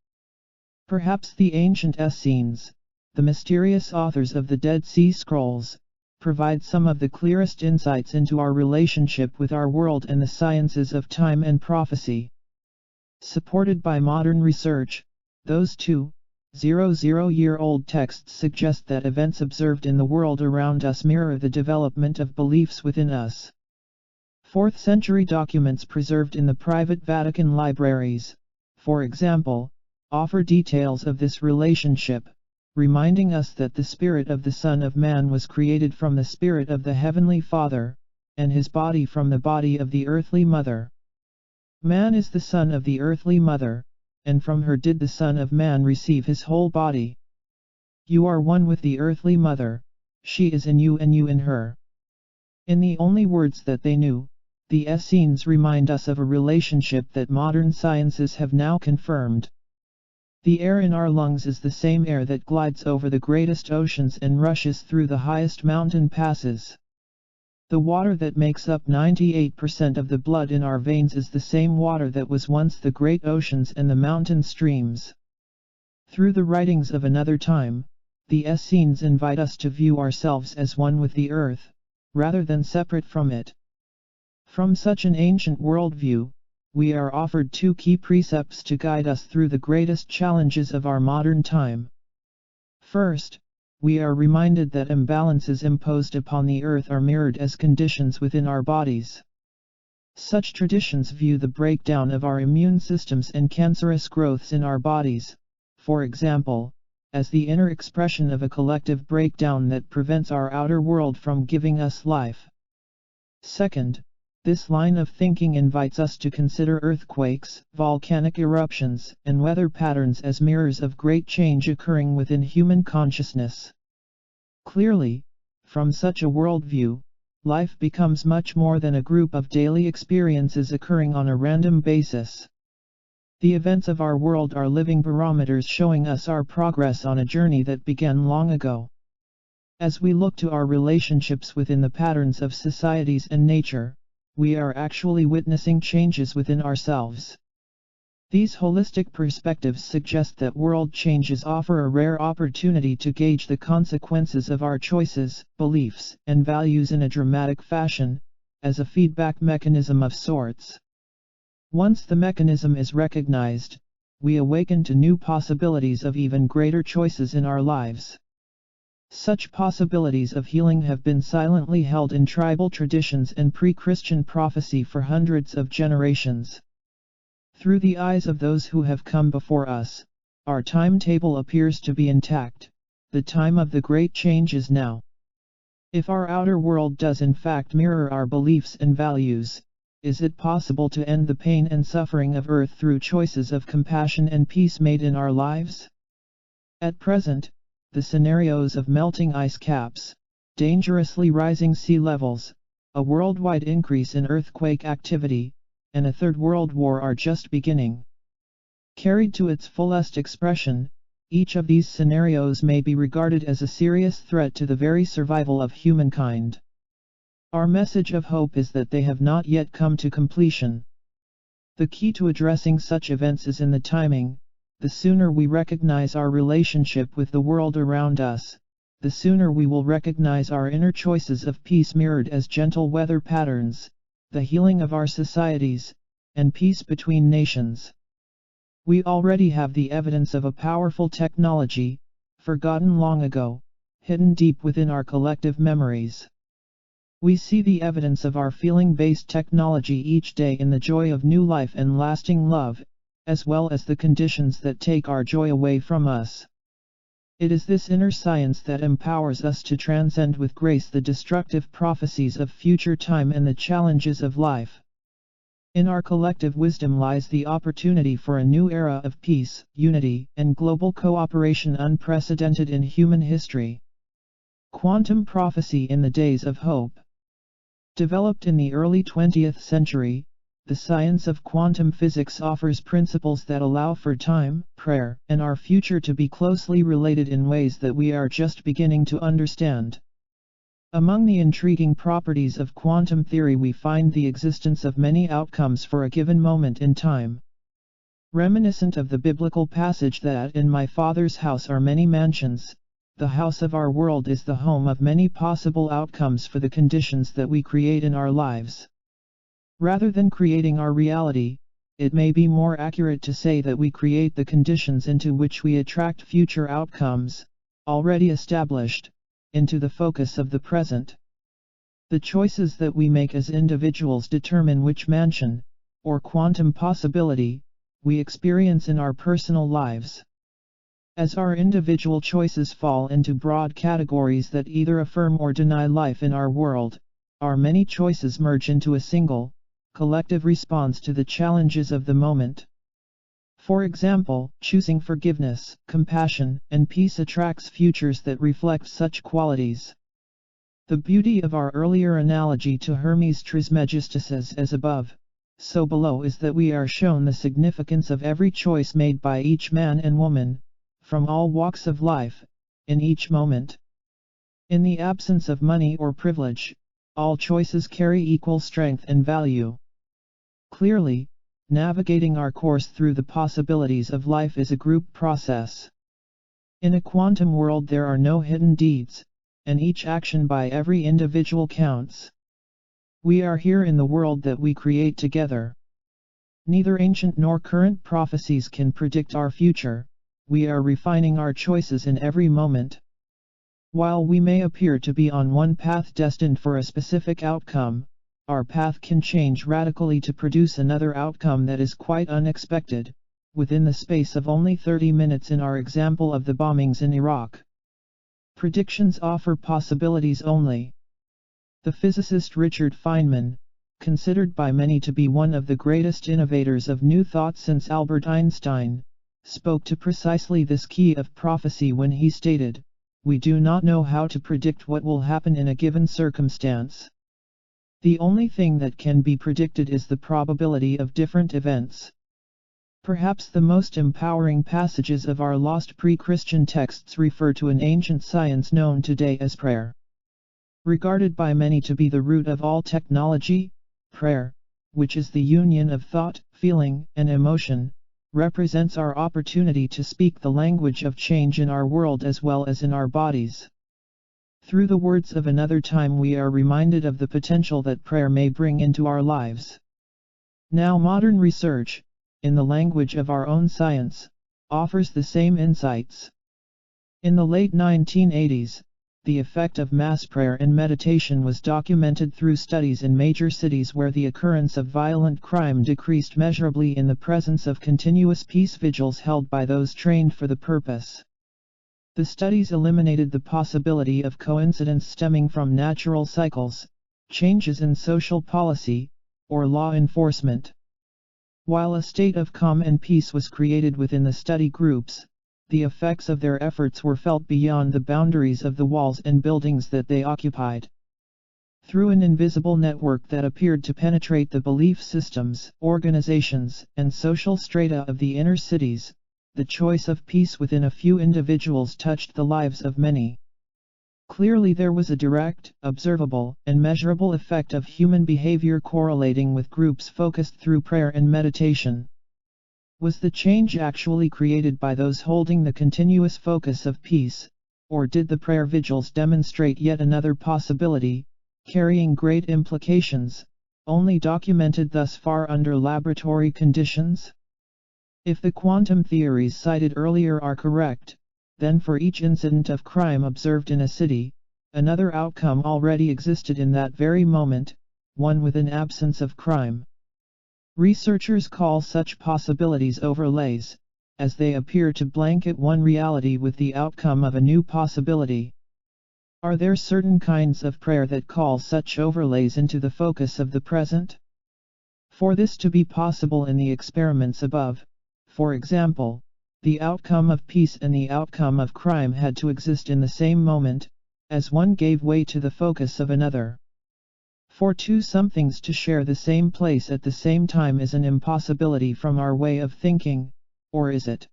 Perhaps the ancient Essenes, the mysterious authors of the Dead Sea Scrolls, provide some of the clearest insights into our relationship with our world and the sciences of time and prophecy. Supported by modern research, those two, 000-year-old texts suggest that events observed in the world around us mirror the development of beliefs within us. 4th century documents preserved in the private Vatican libraries, for example, offer details of this relationship, reminding us that the spirit of the Son of Man was created from the spirit of the Heavenly Father, and his body from the body of the earthly mother. Man is the son of the earthly mother, and from her did the Son of Man receive his whole body. You are one with the earthly mother, she is in you and you in her. In the only words that they knew, the Essenes remind us of a relationship that modern sciences have now confirmed. The air in our lungs is the same air that glides over the greatest oceans and rushes through the highest mountain passes. The water that makes up 98% of the blood in our veins is the same water that was once the great oceans and the mountain streams. Through the writings of another time, the Essenes invite us to view ourselves as one with the earth, rather than separate from it. From such an ancient worldview, we are offered two key precepts to guide us through the greatest challenges of our modern time. First, we are reminded that imbalances imposed upon the earth are mirrored as conditions within our bodies. Such traditions view the breakdown of our immune systems and cancerous growths in our bodies, for example, as the inner expression of a collective breakdown that prevents our outer world from giving us life. Second, this line of thinking invites us to consider earthquakes, volcanic eruptions, and weather patterns as mirrors of great change occurring within human consciousness. Clearly, from such a worldview, life becomes much more than a group of daily experiences occurring on a random basis. The events of our world are living barometers showing us our progress on a journey that began long ago. As we look to our relationships within the patterns of societies and nature, we are actually witnessing changes within ourselves. These holistic perspectives suggest that world changes offer a rare opportunity to gauge the consequences of our choices, beliefs, and values in a dramatic fashion, as a feedback mechanism of sorts. Once the mechanism is recognized, we awaken to new possibilities of even greater choices in our lives. Such possibilities of healing have been silently held in tribal traditions and pre-Christian prophecy for hundreds of generations. Through the eyes of those who have come before us, our timetable appears to be intact. The time of the great change is now. If our outer world does in fact mirror our beliefs and values, is it possible to end the pain and suffering of earth through choices of compassion and peace made in our lives? At present, the scenarios of melting ice caps, dangerously rising sea levels, a worldwide increase in earthquake activity, and a third world war are just beginning. Carried to its fullest expression, each of these scenarios may be regarded as a serious threat to the very survival of humankind. Our message of hope is that they have not yet come to completion. The key to addressing such events is in the timing. The sooner we recognize our relationship with the world around us, the sooner we will recognize our inner choices of peace mirrored as gentle weather patterns, the healing of our societies, and peace between nations. We already have the evidence of a powerful technology, forgotten long ago, hidden deep within our collective memories. We see the evidence of our feeling-based technology each day in the joy of new life and lasting love, as well as the conditions that take our joy away from us. It is this inner science that empowers us to transcend with grace the destructive prophecies of future time and the challenges of life. In our collective wisdom lies the opportunity for a new era of peace, unity, and global cooperation unprecedented in human history. Quantum prophecy in the days of hope. Developed in the early 20th century, the science of quantum physics offers principles that allow for time, prayer, and our future to be closely related in ways that we are just beginning to understand. Among the intriguing properties of quantum theory we find the existence of many outcomes for a given moment in time. Reminiscent of the biblical passage that "In my Father's house are many mansions," the house of our world is the home of many possible outcomes for the conditions that we create in our lives. Rather than creating our reality, it may be more accurate to say that we create the conditions into which we attract future outcomes, already established, into the focus of the present. The choices that we make as individuals determine which mansion, or quantum possibility, we experience in our personal lives. As our individual choices fall into broad categories that either affirm or deny life in our world, our many choices merge into a single, collective response to the challenges of the moment. For example, choosing forgiveness, compassion, and peace attracts futures that reflect such qualities. The beauty of our earlier analogy to Hermes Trismegistus as above, so below is that we are shown the significance of every choice made by each man and woman, from all walks of life, in each moment. In the absence of money or privilege, all choices carry equal strength and value. Clearly, navigating our course through the possibilities of life is a group process. In a quantum world there are no hidden deeds, and each action by every individual counts. We are here in the world that we create together. Neither ancient nor current prophecies can predict our future, we are refining our choices in every moment. While we may appear to be on one path destined for a specific outcome, our path can change radically to produce another outcome that is quite unexpected, within the space of only 30 minutes in our example of the bombings in Iraq. Predictions offer possibilities only. The physicist Richard Feynman, considered by many to be one of the greatest innovators of new thought since Albert Einstein, spoke to precisely this key of prophecy when he stated, "We do not know how to predict what will happen in a given circumstance. The only thing that can be predicted is the probability of different events." Perhaps the most empowering passages of our lost pre-Christian texts refer to an ancient science known today as prayer. Regarded by many to be the root of all technology, prayer, which is the union of thought, feeling, and emotion, represents our opportunity to speak the language of change in our world as well as in our bodies. Through the words of another time we are reminded of the potential that prayer may bring into our lives. Now modern research, in the language of our own science, offers the same insights. In the late 1980s, the effect of mass prayer and meditation was documented through studies in major cities where the occurrence of violent crime decreased measurably in the presence of continuous peace vigils held by those trained for the purpose. The studies eliminated the possibility of coincidence stemming from natural cycles, changes in social policy, or law enforcement. While a state of calm and peace was created within the study groups, the effects of their efforts were felt beyond the boundaries of the walls and buildings that they occupied. Through an invisible network that appeared to penetrate the belief systems, organizations, and social strata of the inner cities, the choice of peace within a few individuals touched the lives of many. Clearly there was a direct, observable, and measurable effect of human behavior correlating with groups focused through prayer and meditation. Was the change actually created by those holding the continuous focus of peace, or did the prayer vigils demonstrate yet another possibility, carrying great implications, only documented thus far under laboratory conditions? If the quantum theories cited earlier are correct, then for each incident of crime observed in a city, another outcome already existed in that very moment, one with an absence of crime. Researchers call such possibilities overlays, as they appear to blanket one reality with the outcome of a new possibility. Are there certain kinds of prayer that call such overlays into the focus of the present? For this to be possible in the experiments above, for example, the outcome of peace and the outcome of crime had to exist in the same moment, as one gave way to the focus of another. For two somethings to share the same place at the same time is an impossibility from our way of thinking, or is it?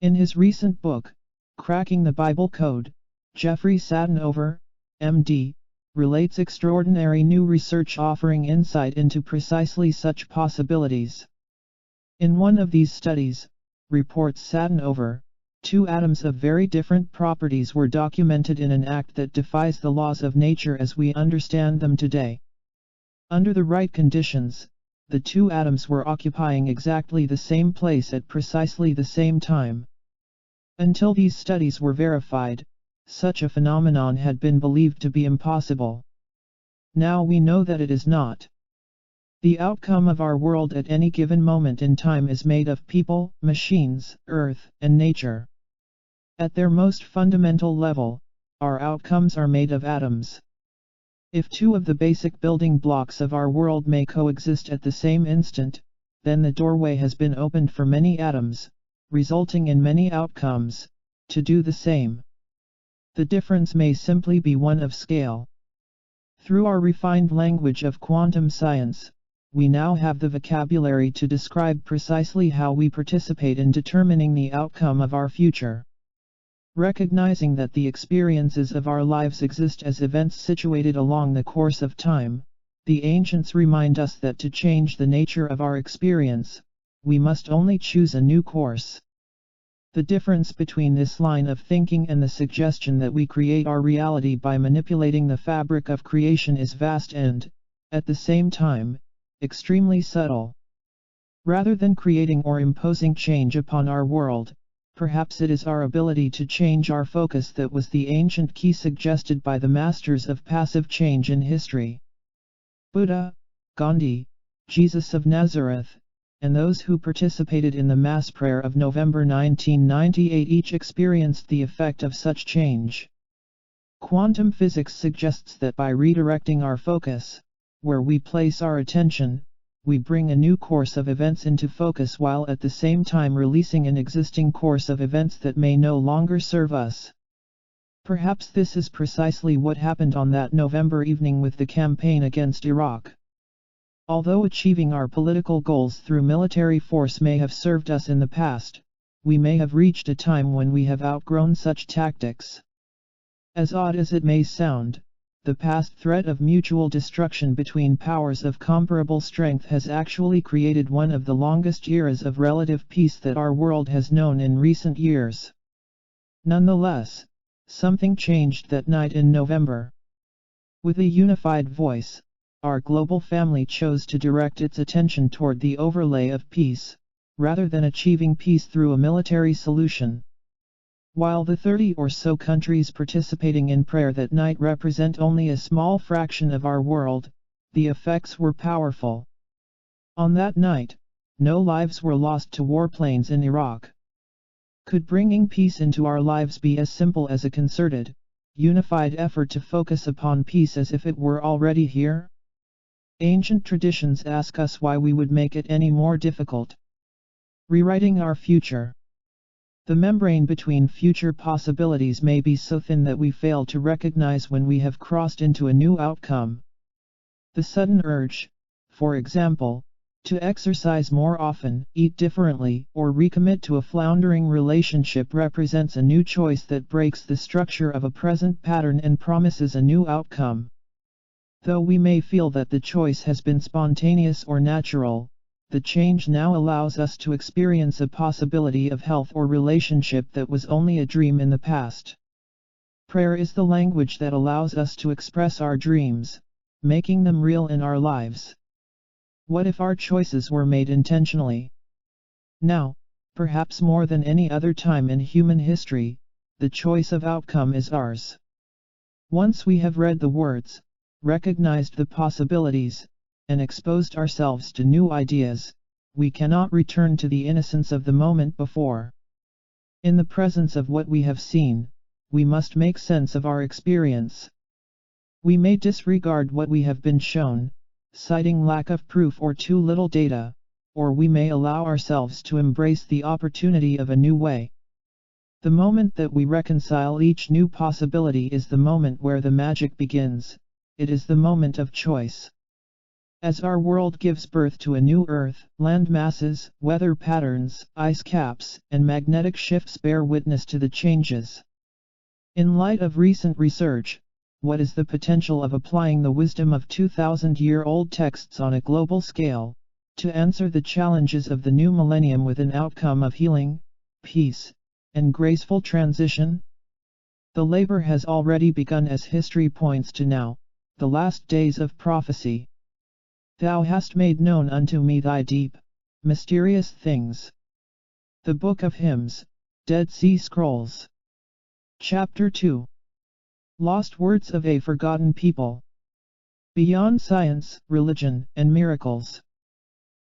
In his recent book, Cracking the Bible Code, Jeffrey Satinover, M.D., relates extraordinary new research offering insight into precisely such possibilities. In one of these studies, reports Satinover, two atoms of very different properties were documented in an act that defies the laws of nature as we understand them today. Under the right conditions, the two atoms were occupying exactly the same place at precisely the same time. Until these studies were verified, such a phenomenon had been believed to be impossible. Now we know that it is not. The outcome of our world at any given moment in time is made of people, machines, earth, and nature. At their most fundamental level, our outcomes are made of atoms. If two of the basic building blocks of our world may coexist at the same instant, then the doorway has been opened for many atoms, resulting in many outcomes, to do the same. The difference may simply be one of scale. Through our refined language of quantum science, we now have the vocabulary to describe precisely how we participate in determining the outcome of our future. Recognizing that the experiences of our lives exist as events situated along the course of time, the ancients remind us that to change the nature of our experience, we must only choose a new course. The difference between this line of thinking and the suggestion that we create our reality by manipulating the fabric of creation is vast and, at the same time, extremely subtle. Rather than creating or imposing change upon our world, perhaps it is our ability to change our focus that was the ancient key suggested by the masters of passive change in history. Buddha, Gandhi, Jesus of Nazareth, and those who participated in the mass prayer of November 1998 each experienced the effect of such change. Quantum physics suggests that by redirecting our focus, where we place our attention, we bring a new course of events into focus while at the same time releasing an existing course of events that may no longer serve us. Perhaps this is precisely what happened on that November evening with the campaign against Iraq. Although achieving our political goals through military force may have served us in the past, we may have reached a time when we have outgrown such tactics. As odd as it may sound, the past threat of mutual destruction between powers of comparable strength has actually created one of the longest eras of relative peace that our world has known in recent years. Nonetheless, something changed that night in November. With a unified voice, our global family chose to direct its attention toward the overlay of peace, rather than achieving peace through a military solution. While the 30 or so countries participating in prayer that night represent only a small fraction of our world, the effects were powerful. On that night, no lives were lost to warplanes in Iraq. Could bringing peace into our lives be as simple as a concerted, unified effort to focus upon peace as if it were already here? Ancient traditions ask us why we would make it any more difficult. Rewriting our future. The membrane between future possibilities may be so thin that we fail to recognize when we have crossed into a new outcome. The sudden urge, for example, to exercise more often, eat differently, or recommit to a floundering relationship represents a new choice that breaks the structure of a present pattern and promises a new outcome. Though we may feel that the choice has been spontaneous or natural, the change now allows us to experience a possibility of health or relationship that was only a dream in the past. Prayer is the language that allows us to express our dreams, making them real in our lives. What if our choices were made intentionally? Now, perhaps more than any other time in human history, the choice of outcome is ours. Once we have read the words, recognized the possibilities, and exposed ourselves to new ideas, we cannot return to the innocence of the moment before. In the presence of what we have seen, we must make sense of our experience. We may disregard what we have been shown, citing lack of proof or too little data, or we may allow ourselves to embrace the opportunity of a new way. The moment that we reconcile each new possibility is the moment where the magic begins. It is the moment of choice. As our world gives birth to a new Earth, land masses, weather patterns, ice caps, and magnetic shifts bear witness to the changes. In light of recent research, what is the potential of applying the wisdom of 2,000-year-old texts on a global scale, to answer the challenges of the new millennium with an outcome of healing, peace, and graceful transition? The labor has already begun as history points to now, the last days of prophecy. Thou hast made known unto me thy deep, mysterious things. The Book of Hymns, Dead Sea Scrolls. Chapter 2. Lost Words of a Forgotten People. Beyond science, religion, and miracles.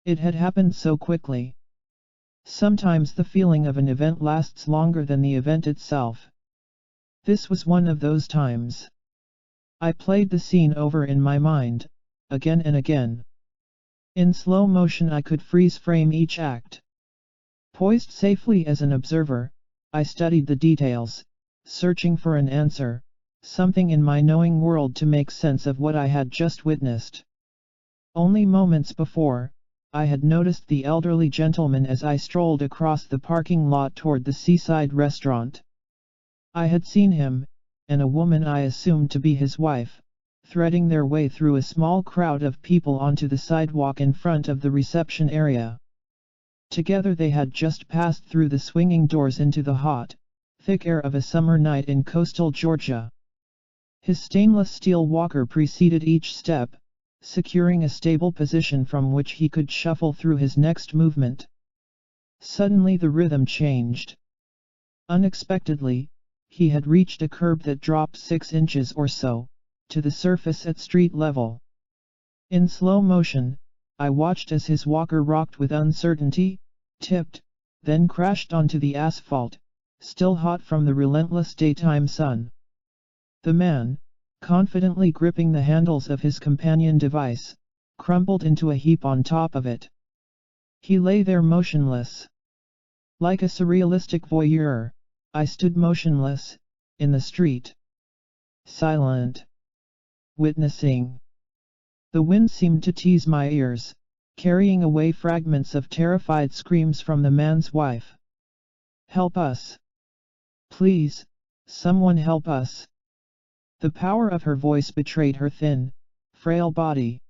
It had happened so quickly. Sometimes the feeling of an event lasts longer than the event itself. This was one of those times. I played the scene over in my mind, again and again. In slow motion I could freeze frame each act. Poised safely as an observer, I studied the details, searching for an answer, something in my knowing world to make sense of what I had just witnessed. Only moments before, I had noticed the elderly gentleman as I strolled across the parking lot toward the seaside restaurant. I had seen him, and a woman I assumed to be his wife, threading their way through a small crowd of people onto the sidewalk in front of the reception area. Together they had just passed through the swinging doors into the hot, thick air of a summer night in coastal Georgia. His stainless steel walker preceded each step, securing a stable position from which he could shuffle through his next movement. Suddenly the rhythm changed. Unexpectedly, he had reached a curb that dropped 6 inches or so, to the surface at street level. In slow motion, I watched as his walker rocked with uncertainty, tipped, then crashed onto the asphalt, still hot from the relentless daytime sun. The man, confidently gripping the handles of his companion device, crumpled into a heap on top of it. He lay there motionless. Like a surrealistic voyeur, I stood motionless, in the street. Silent. Witnessing. The wind seemed to tease my ears, carrying away fragments of terrified screams from the man's wife. Help us. Please, someone help us. The power of her voice betrayed her thin, frail body.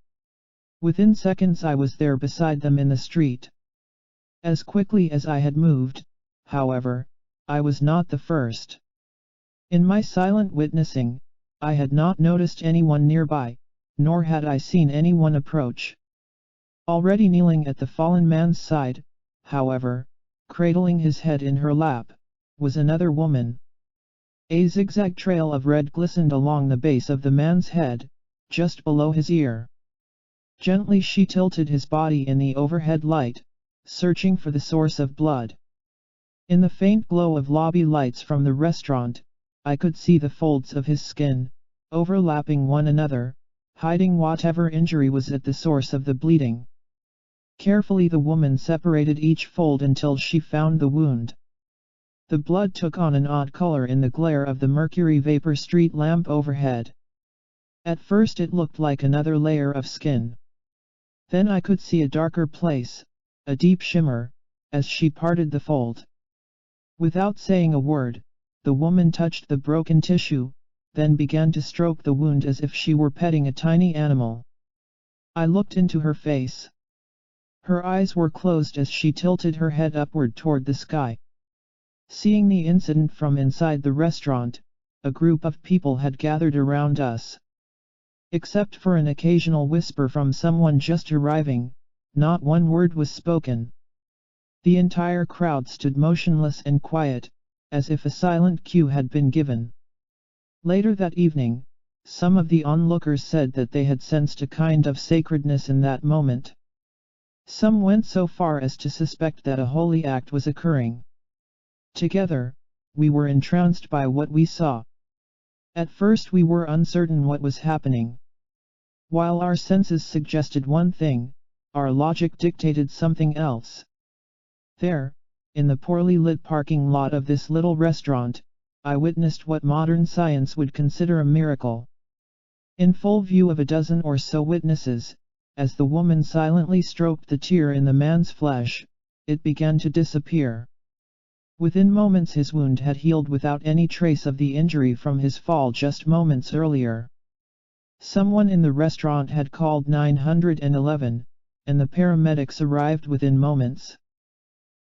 Within seconds I was there beside them in the street. As quickly as I had moved, however, I was not the first. In my silent witnessing, I had not noticed anyone nearby, nor had I seen anyone approach. Already kneeling at the fallen man's side, however, cradling his head in her lap, was another woman. A zigzag trail of red glistened along the base of the man's head, just below his ear. Gently she tilted his body in the overhead light, searching for the source of blood. In the faint glow of lobby lights from the restaurant, I could see the folds of his skin, overlapping one another, hiding whatever injury was at the source of the bleeding. Carefully the woman separated each fold until she found the wound. The blood took on an odd color in the glare of the mercury vapor street lamp overhead. At first it looked like another layer of skin. Then I could see a darker place, a deep shimmer, as she parted the fold. Without saying a word, the woman touched the broken tissue, then began to stroke the wound as if she were petting a tiny animal. I looked into her face. Her eyes were closed as she tilted her head upward toward the sky. Seeing the incident from inside the restaurant, a group of people had gathered around us. Except for an occasional whisper from someone just arriving, not one word was spoken. The entire crowd stood motionless and quiet, as if a silent cue had been given. Later that evening, some of the onlookers said that they had sensed a kind of sacredness in that moment. Some went so far as to suspect that a holy act was occurring. Together, we were entranced by what we saw. At first we were uncertain what was happening. While our senses suggested one thing, our logic dictated something else. There, in the poorly lit parking lot of this little restaurant, I witnessed what modern science would consider a miracle. In full view of a dozen or so witnesses, as the woman silently stroked the tear in the man's flesh, it began to disappear. Within moments his wound had healed without any trace of the injury from his fall just moments earlier. Someone in the restaurant had called 911, and the paramedics arrived within moments.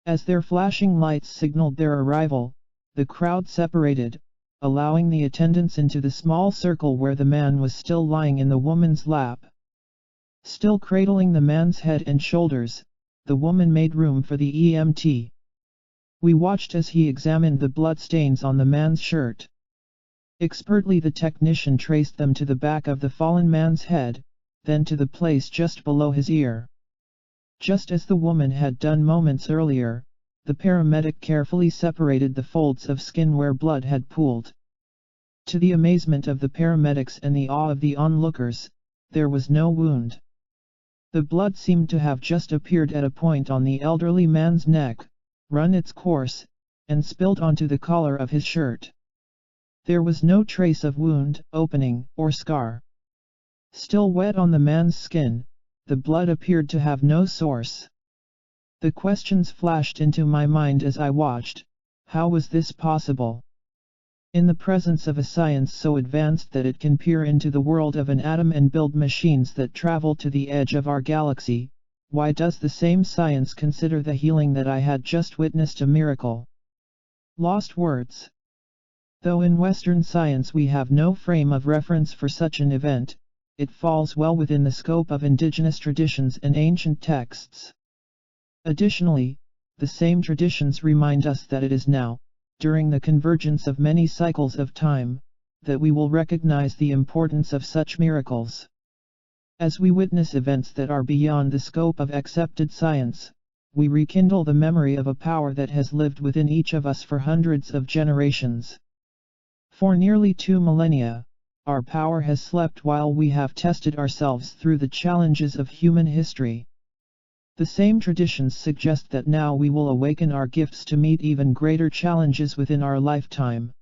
As their flashing lights signaled their arrival, the crowd separated, allowing the attendants into the small circle where the man was still lying in the woman's lap. Still cradling the man's head and shoulders, the woman made room for the EMT. We watched as he examined the bloodstains on the man's shirt. Expertly the technician traced them to the back of the fallen man's head, then to the place just below his ear. Just as the woman had done moments earlier, the paramedic carefully separated the folds of skin where blood had pooled. To the amazement of the paramedics and the awe of the onlookers, there was no wound. The blood seemed to have just appeared at a point on the elderly man's neck, run its course, and spilled onto the collar of his shirt. There was no trace of wound, opening, or scar. Still wet on the man's skin, the blood appeared to have no source. The questions flashed into my mind as I watched. How was this possible? In the presence of a science so advanced that it can peer into the world of an atom and build machines that travel to the edge of our galaxy, why does the same science consider the healing that I had just witnessed a miracle? Lost words. Though in Western science we have no frame of reference for such an event, it falls well within the scope of indigenous traditions and ancient texts. Additionally, the same traditions remind us that it is now, during the convergence of many cycles of time, that we will recognize the importance of such miracles. As we witness events that are beyond the scope of accepted science, we rekindle the memory of a power that has lived within each of us for hundreds of generations. For nearly 2 millennia, our power has slept while we have tested ourselves through the challenges of human history. The same traditions suggest that now we will awaken our gifts to meet even greater challenges within our lifetime.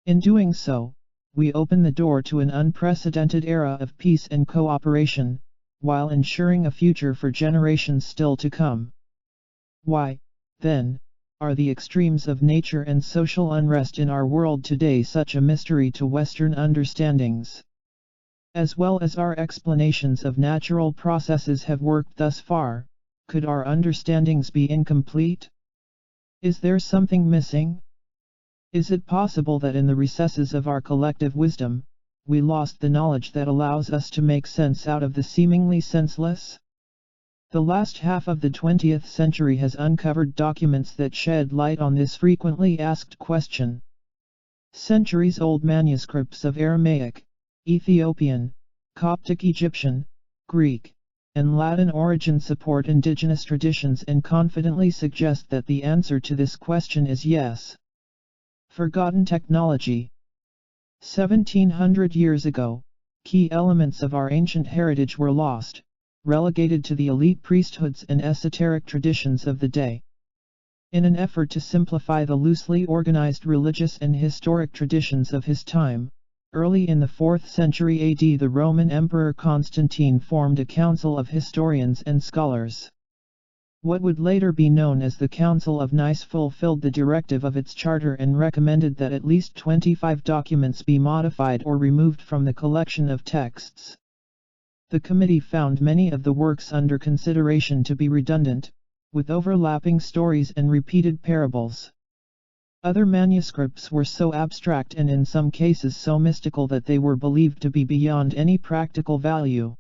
In doing so, we open the door to an unprecedented era of peace and cooperation, while ensuring a future for generations still to come. Why, then, are the extremes of nature and social unrest in our world today such a mystery to Western understandings? As well as our explanations of natural processes have worked thus far, could our understandings be incomplete? Is there something missing? Is it possible that in the recesses of our collective wisdom, we lost the knowledge that allows us to make sense out of the seemingly senseless? The last half of the 20th century has uncovered documents that shed light on this frequently asked question. Centuries-old manuscripts of Aramaic, Ethiopian, Coptic Egyptian, Greek, and Latin origin support indigenous traditions and confidently suggest that the answer to this question is yes. Forgotten technology. 1700 years ago, key elements of our ancient heritage were lost, relegated to the elite priesthoods and esoteric traditions of the day. In an effort to simplify the loosely organized religious and historic traditions of his time, early in the 4th century AD the Roman Emperor Constantine formed a council of historians and scholars. What would later be known as the Council of Nice fulfilled the directive of its charter and recommended that at least 25 documents be modified or removed from the collection of texts. The committee found many of the works under consideration to be redundant, with overlapping stories and repeated parables. Other manuscripts were so abstract and in some cases so mystical that they were believed to be beyond any practical value.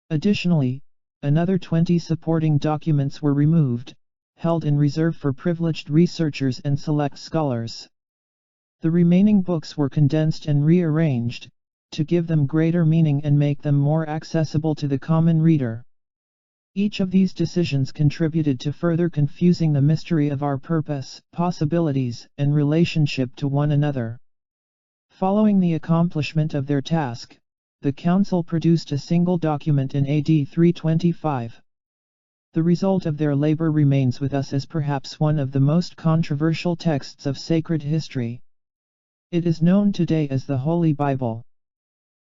Additionally, another 20 supporting documents were removed, held in reserve for privileged researchers and select scholars. The remaining books were condensed and rearranged, to give them greater meaning and make them more accessible to the common reader. Each of these decisions contributed to further confusing the mystery of our purpose, possibilities, and relationship to one another. Following the accomplishment of their task, the Council produced a single document in AD 325. The result of their labor remains with us as perhaps one of the most controversial texts of sacred history. It is known today as the Holy Bible.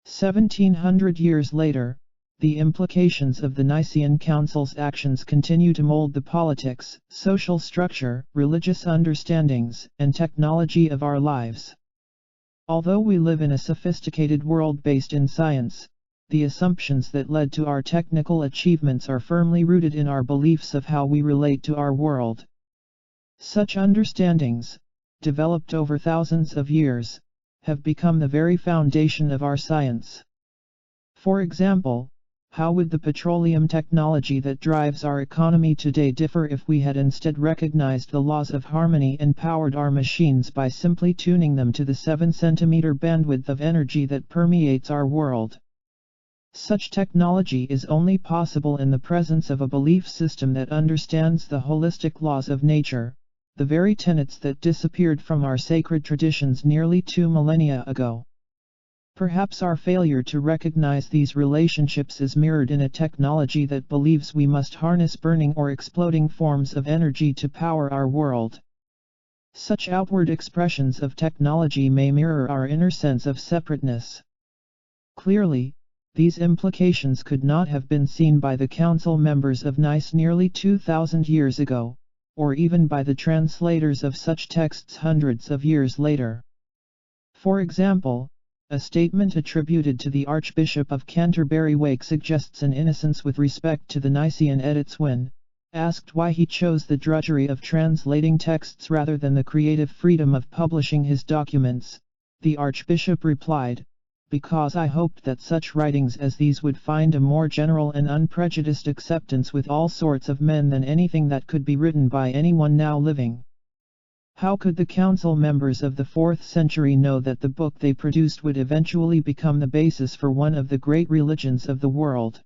1700 years later, the implications of the Nicene Council's actions continue to mold the politics, social structure, religious understandings, and technology of our lives. Although we live in a sophisticated world based in science, the assumptions that led to our technical achievements are firmly rooted in our beliefs of how we relate to our world. Such understandings, developed over thousands of years, have become the very foundation of our science. For example, How would the petroleum technology that drives our economy today differ if we had instead recognized the laws of harmony and powered our machines by simply tuning them to the 7 cm bandwidth of energy that permeates our world? Such technology is only possible in the presence of a belief system that understands the holistic laws of nature, the very tenets that disappeared from our sacred traditions nearly 2 millennia ago. Perhaps our failure to recognize these relationships is mirrored in a technology that believes we must harness burning or exploding forms of energy to power our world. Such outward expressions of technology may mirror our inner sense of separateness. Clearly, these implications could not have been seen by the council members of Nice nearly 2,000 years ago, or even by the translators of such texts hundreds of years later. For example, a statement attributed to the Archbishop of Canterbury Wake suggests an innocence with respect to the Nicene edits when, asked why he chose the drudgery of translating texts rather than the creative freedom of publishing his documents, the Archbishop replied, "Because I hoped that such writings as these would find a more general and unprejudiced acceptance with all sorts of men than anything that could be written by anyone now living." How could the council members of the 4th century know that the book they produced would eventually become the basis for one of the great religions of the world?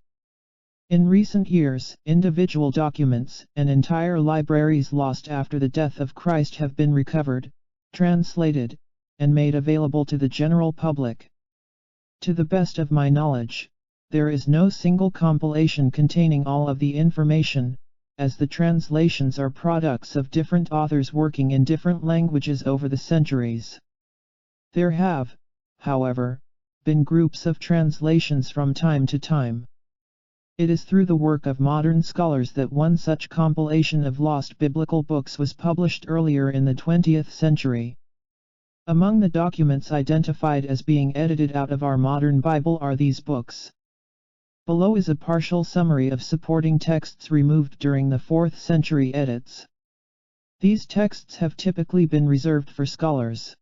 In recent years, individual documents and entire libraries lost after the death of Christ have been recovered, translated, and made available to the general public. To the best of my knowledge, there is no single compilation containing all of the information, as the translations are products of different authors working in different languages over the centuries. There have, however, been groups of translations from time to time. It is through the work of modern scholars that one such compilation of lost biblical books was published earlier in the 20th century. Among the documents identified as being edited out of our modern Bible are these books. Below is a partial summary of supporting texts removed during the 4th century edits. These texts have typically been reserved for scholars.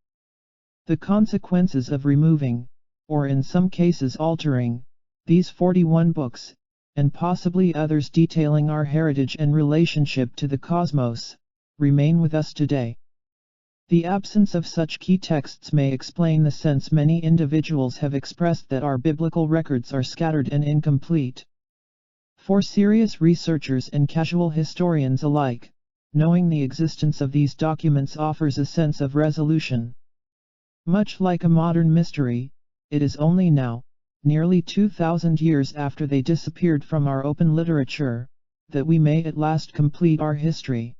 The consequences of removing, or in some cases altering, these 41 books, and possibly others detailing our heritage and relationship to the cosmos, remain with us today. The absence of such key texts may explain the sense many individuals have expressed that our biblical records are scattered and incomplete. For serious researchers and casual historians alike, knowing the existence of these documents offers a sense of resolution. Much like a modern mystery, it is only now, nearly 2,000 years after they disappeared from our open literature, that we may at last complete our history.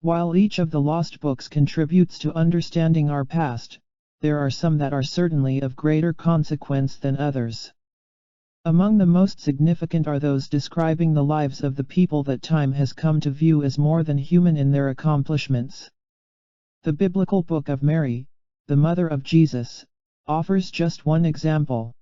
While each of the lost books contributes to understanding our past, there are some that are certainly of greater consequence than others. Among the most significant are those describing the lives of the people that time has come to view as more than human in their accomplishments. The biblical book of Mary, the mother of Jesus, offers just one example.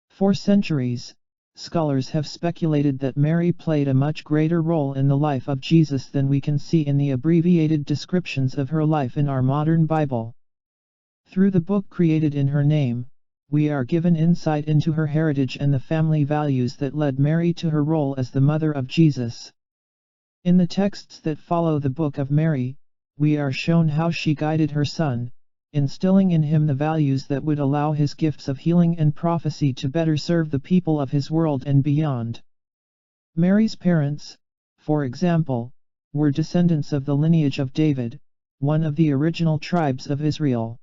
For centuries, scholars have speculated that Mary played a much greater role in the life of Jesus than we can see in the abbreviated descriptions of her life in our modern Bible. Through the book created in her name, we are given insight into her heritage and the family values that led Mary to her role as the mother of Jesus. In the texts that follow the book of Mary, we are shown how she guided her son, instilling in him the values that would allow his gifts of healing and prophecy to better serve the people of his world and beyond. Mary's parents, for example, were descendants of the lineage of David, one of the original tribes of Israel.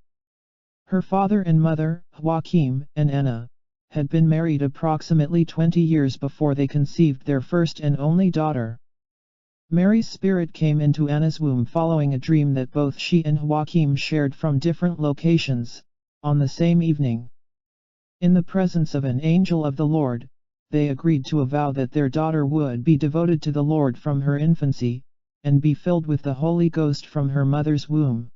Her father and mother, Joachim and Anna, had been married approximately 20 years before they conceived their first and only daughter. Mary's spirit came into Anna's womb following a dream that both she and Joachim shared from different locations, on the same evening. In the presence of an angel of the Lord, they agreed to a vow that their daughter would be devoted to the Lord from her infancy, and be filled with the Holy Ghost from her mother's womb.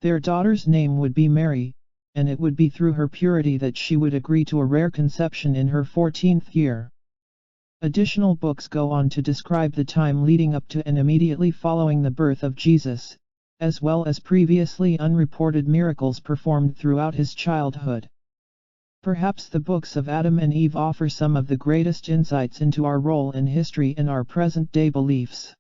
Their daughter's name would be Mary, and it would be through her purity that she would agree to a rare conception in her 14th year. Additional books go on to describe the time leading up to and immediately following the birth of Jesus, as well as previously unreported miracles performed throughout his childhood. Perhaps the books of Adam and Eve offer some of the greatest insights into our role in history and our present-day beliefs.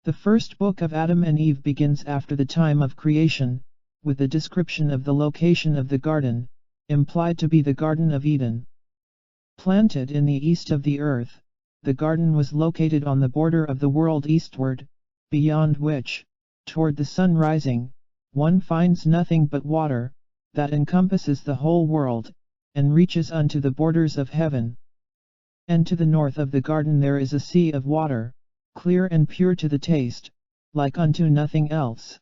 The first book of Adam and Eve begins after the time of creation, with a description of the location of the garden, implied to be the Garden of Eden. Planted in the east of the earth, the garden was located on the border of the world eastward, beyond which, toward the sun rising, one finds nothing but water, that encompasses the whole world, and reaches unto the borders of heaven. And to the north of the garden there is a sea of water, clear and pure to the taste, like unto nothing else.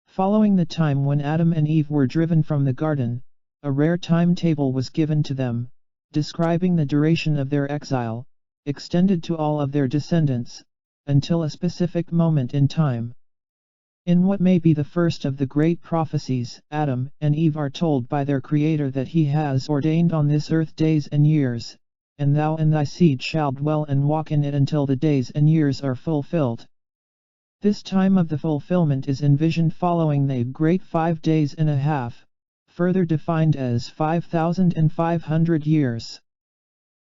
Following the time when Adam and Eve were driven from the garden, a rare timetable was given to them, describing the duration of their exile, extended to all of their descendants, until a specific moment in time. In what may be the first of the great prophecies, Adam and Eve are told by their Creator that He has ordained on this earth days and years, and thou and thy seed shall dwell and walk in it until the days and years are fulfilled. This time of the fulfillment is envisioned following the great 5 days and a half, further defined as 5,500 years.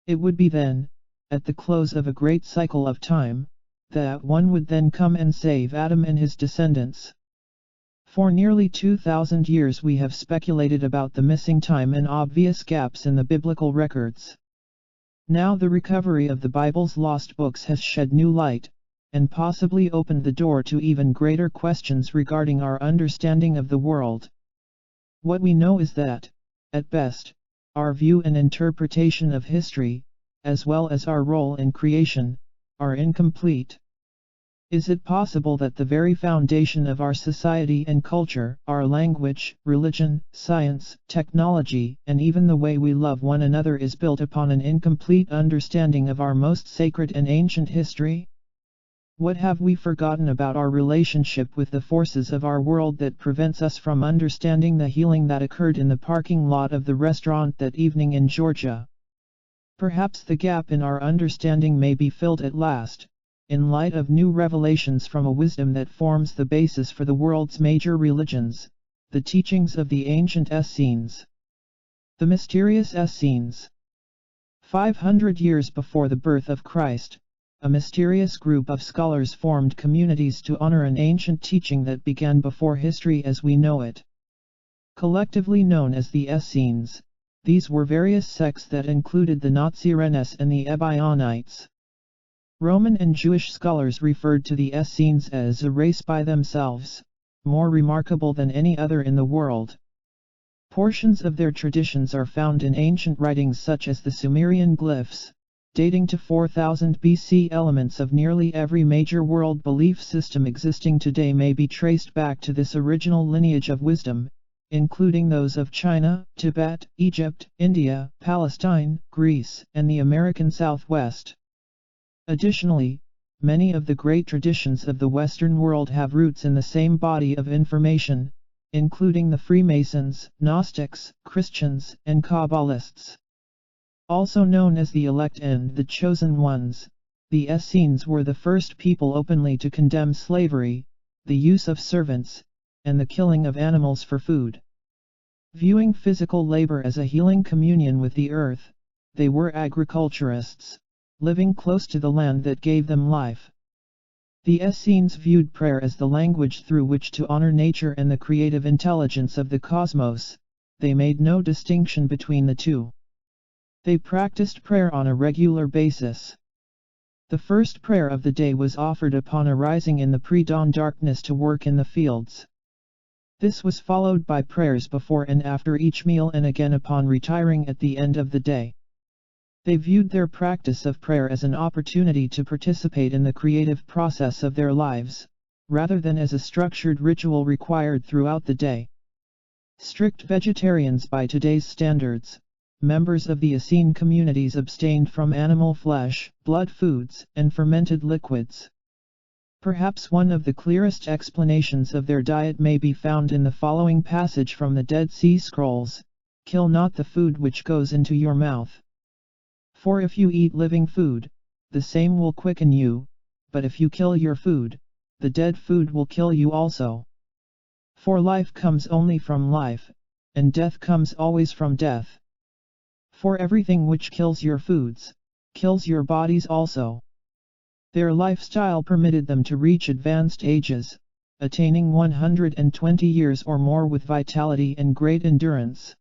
It would be then, at the close of a great cycle of time, that one would then come and save Adam and his descendants. For nearly 2,000 years we have speculated about the missing time and obvious gaps in the biblical records. Now the recovery of the Bible's lost books has shed new light, and possibly opened the door to even greater questions regarding our understanding of the world. What we know is that, at best, our view and interpretation of history, as well as our role in creation, are incomplete. Is it possible that the very foundation of our society and culture, our language, religion, science, technology, and even the way we love one another is built upon an incomplete understanding of our most sacred and ancient history? What have we forgotten about our relationship with the forces of our world that prevents us from understanding the healing that occurred in the parking lot of the restaurant that evening in Georgia? Perhaps the gap in our understanding may be filled at last, in light of new revelations from a wisdom that forms the basis for the world's major religions, the teachings of the ancient Essenes. The mysterious Essenes. 500 years before the birth of Christ, a mysterious group of scholars formed communities to honor an ancient teaching that began before history as we know it. Collectively known as the Essenes, these were various sects that included the Nazarenes and the Ebionites. Roman and Jewish scholars referred to the Essenes as a race by themselves, more remarkable than any other in the world. Portions of their traditions are found in ancient writings such as the Sumerian glyphs, dating to 4000 BC. Elements of nearly every major world belief system existing today may be traced back to this original lineage of wisdom, including those of China, Tibet, Egypt, India, Palestine, Greece, and the American Southwest. Additionally, many of the great traditions of the Western world have roots in the same body of information, including the Freemasons, Gnostics, Christians, and Kabbalists. Also known as the elect and the chosen ones, the Essenes were the first people openly to condemn slavery, the use of servants, and the killing of animals for food. Viewing physical labor as a healing communion with the earth, they were agriculturists, living close to the land that gave them life. The Essenes viewed prayer as the language through which to honor nature and the creative intelligence of the cosmos. They made no distinction between the two. They practiced prayer on a regular basis. The first prayer of the day was offered upon arising in the pre-dawn darkness to work in the fields. This was followed by prayers before and after each meal and again upon retiring at the end of the day. They viewed their practice of prayer as an opportunity to participate in the creative process of their lives, rather than as a structured ritual required throughout the day. Strict vegetarians by today's standards, members of the Essene communities abstained from animal flesh, blood foods, and fermented liquids. Perhaps one of the clearest explanations of their diet may be found in the following passage from the Dead Sea Scrolls: "Kill not the food which goes into your mouth. For if you eat living food, the same will quicken you, but if you kill your food, the dead food will kill you also. For life comes only from life, and death comes always from death. For everything which kills your foods, kills your bodies also. Their lifestyle permitted them to reach advanced ages, attaining 120 years or more with vitality and great endurance.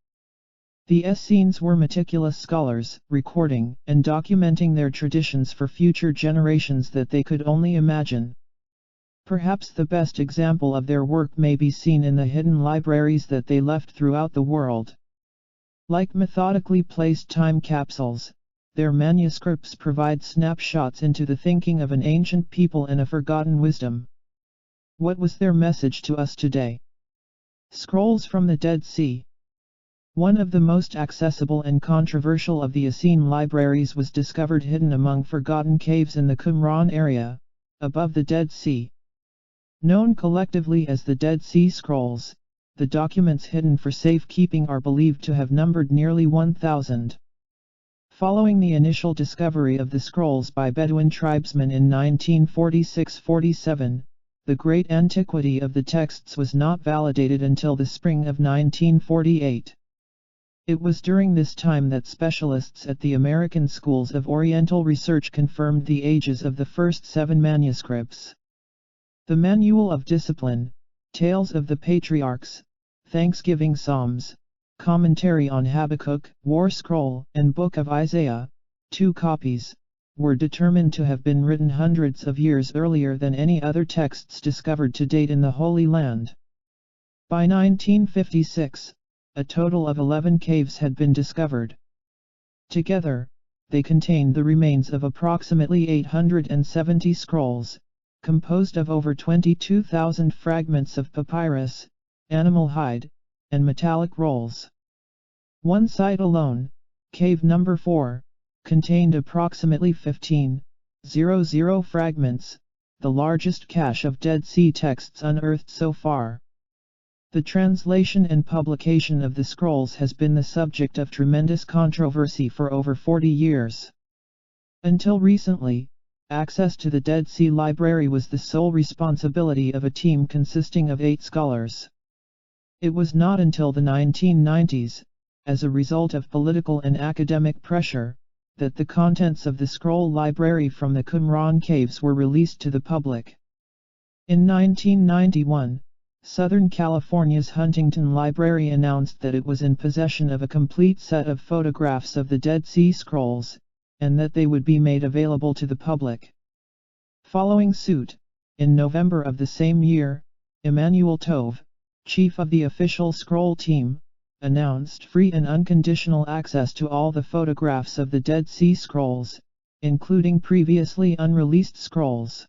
The Essenes were meticulous scholars, recording and documenting their traditions for future generations that they could only imagine. Perhaps the best example of their work may be seen in the hidden libraries that they left throughout the world. Like methodically placed time capsules, their manuscripts provide snapshots into the thinking of an ancient people and a forgotten wisdom. What was their message to us today? Scrolls from the Dead Sea. One of the most accessible and controversial of the Essene libraries was discovered hidden among forgotten caves in the Qumran area, above the Dead Sea. Known collectively as the Dead Sea Scrolls, the documents hidden for safekeeping are believed to have numbered nearly 1,000. Following the initial discovery of the scrolls by Bedouin tribesmen in 1946-47, the great antiquity of the texts was not validated until the spring of 1948. It was during this time that specialists at the American Schools of Oriental Research confirmed the ages of the first 7 manuscripts. The Manual of Discipline, Tales of the Patriarchs, Thanksgiving Psalms, Commentary on Habakkuk, War Scroll, and Book of Isaiah, 2 copies, were determined to have been written hundreds of years earlier than any other texts discovered to date in the Holy Land. By 1956, a total of 11 caves had been discovered. Together, they contained the remains of approximately 870 scrolls, composed of over 22,000 fragments of papyrus, animal hide, and metallic rolls. One site alone, cave number 4, contained approximately 1,500 fragments, the largest cache of Dead Sea texts unearthed so far. The translation and publication of the scrolls has been the subject of tremendous controversy for over 40 years. Until recently, access to the Dead Sea Library was the sole responsibility of a team consisting of 8 scholars. It was not until the 1990s, as a result of political and academic pressure, that the contents of the scroll library from the Qumran caves were released to the public. In 1991, Southern California's Huntington Library announced that it was in possession of a complete set of photographs of the Dead Sea Scrolls, and that they would be made available to the public. Following suit, in November of the same year, Emmanuel Tove, chief of the official scroll team, announced free and unconditional access to all the photographs of the Dead Sea Scrolls, including previously unreleased scrolls.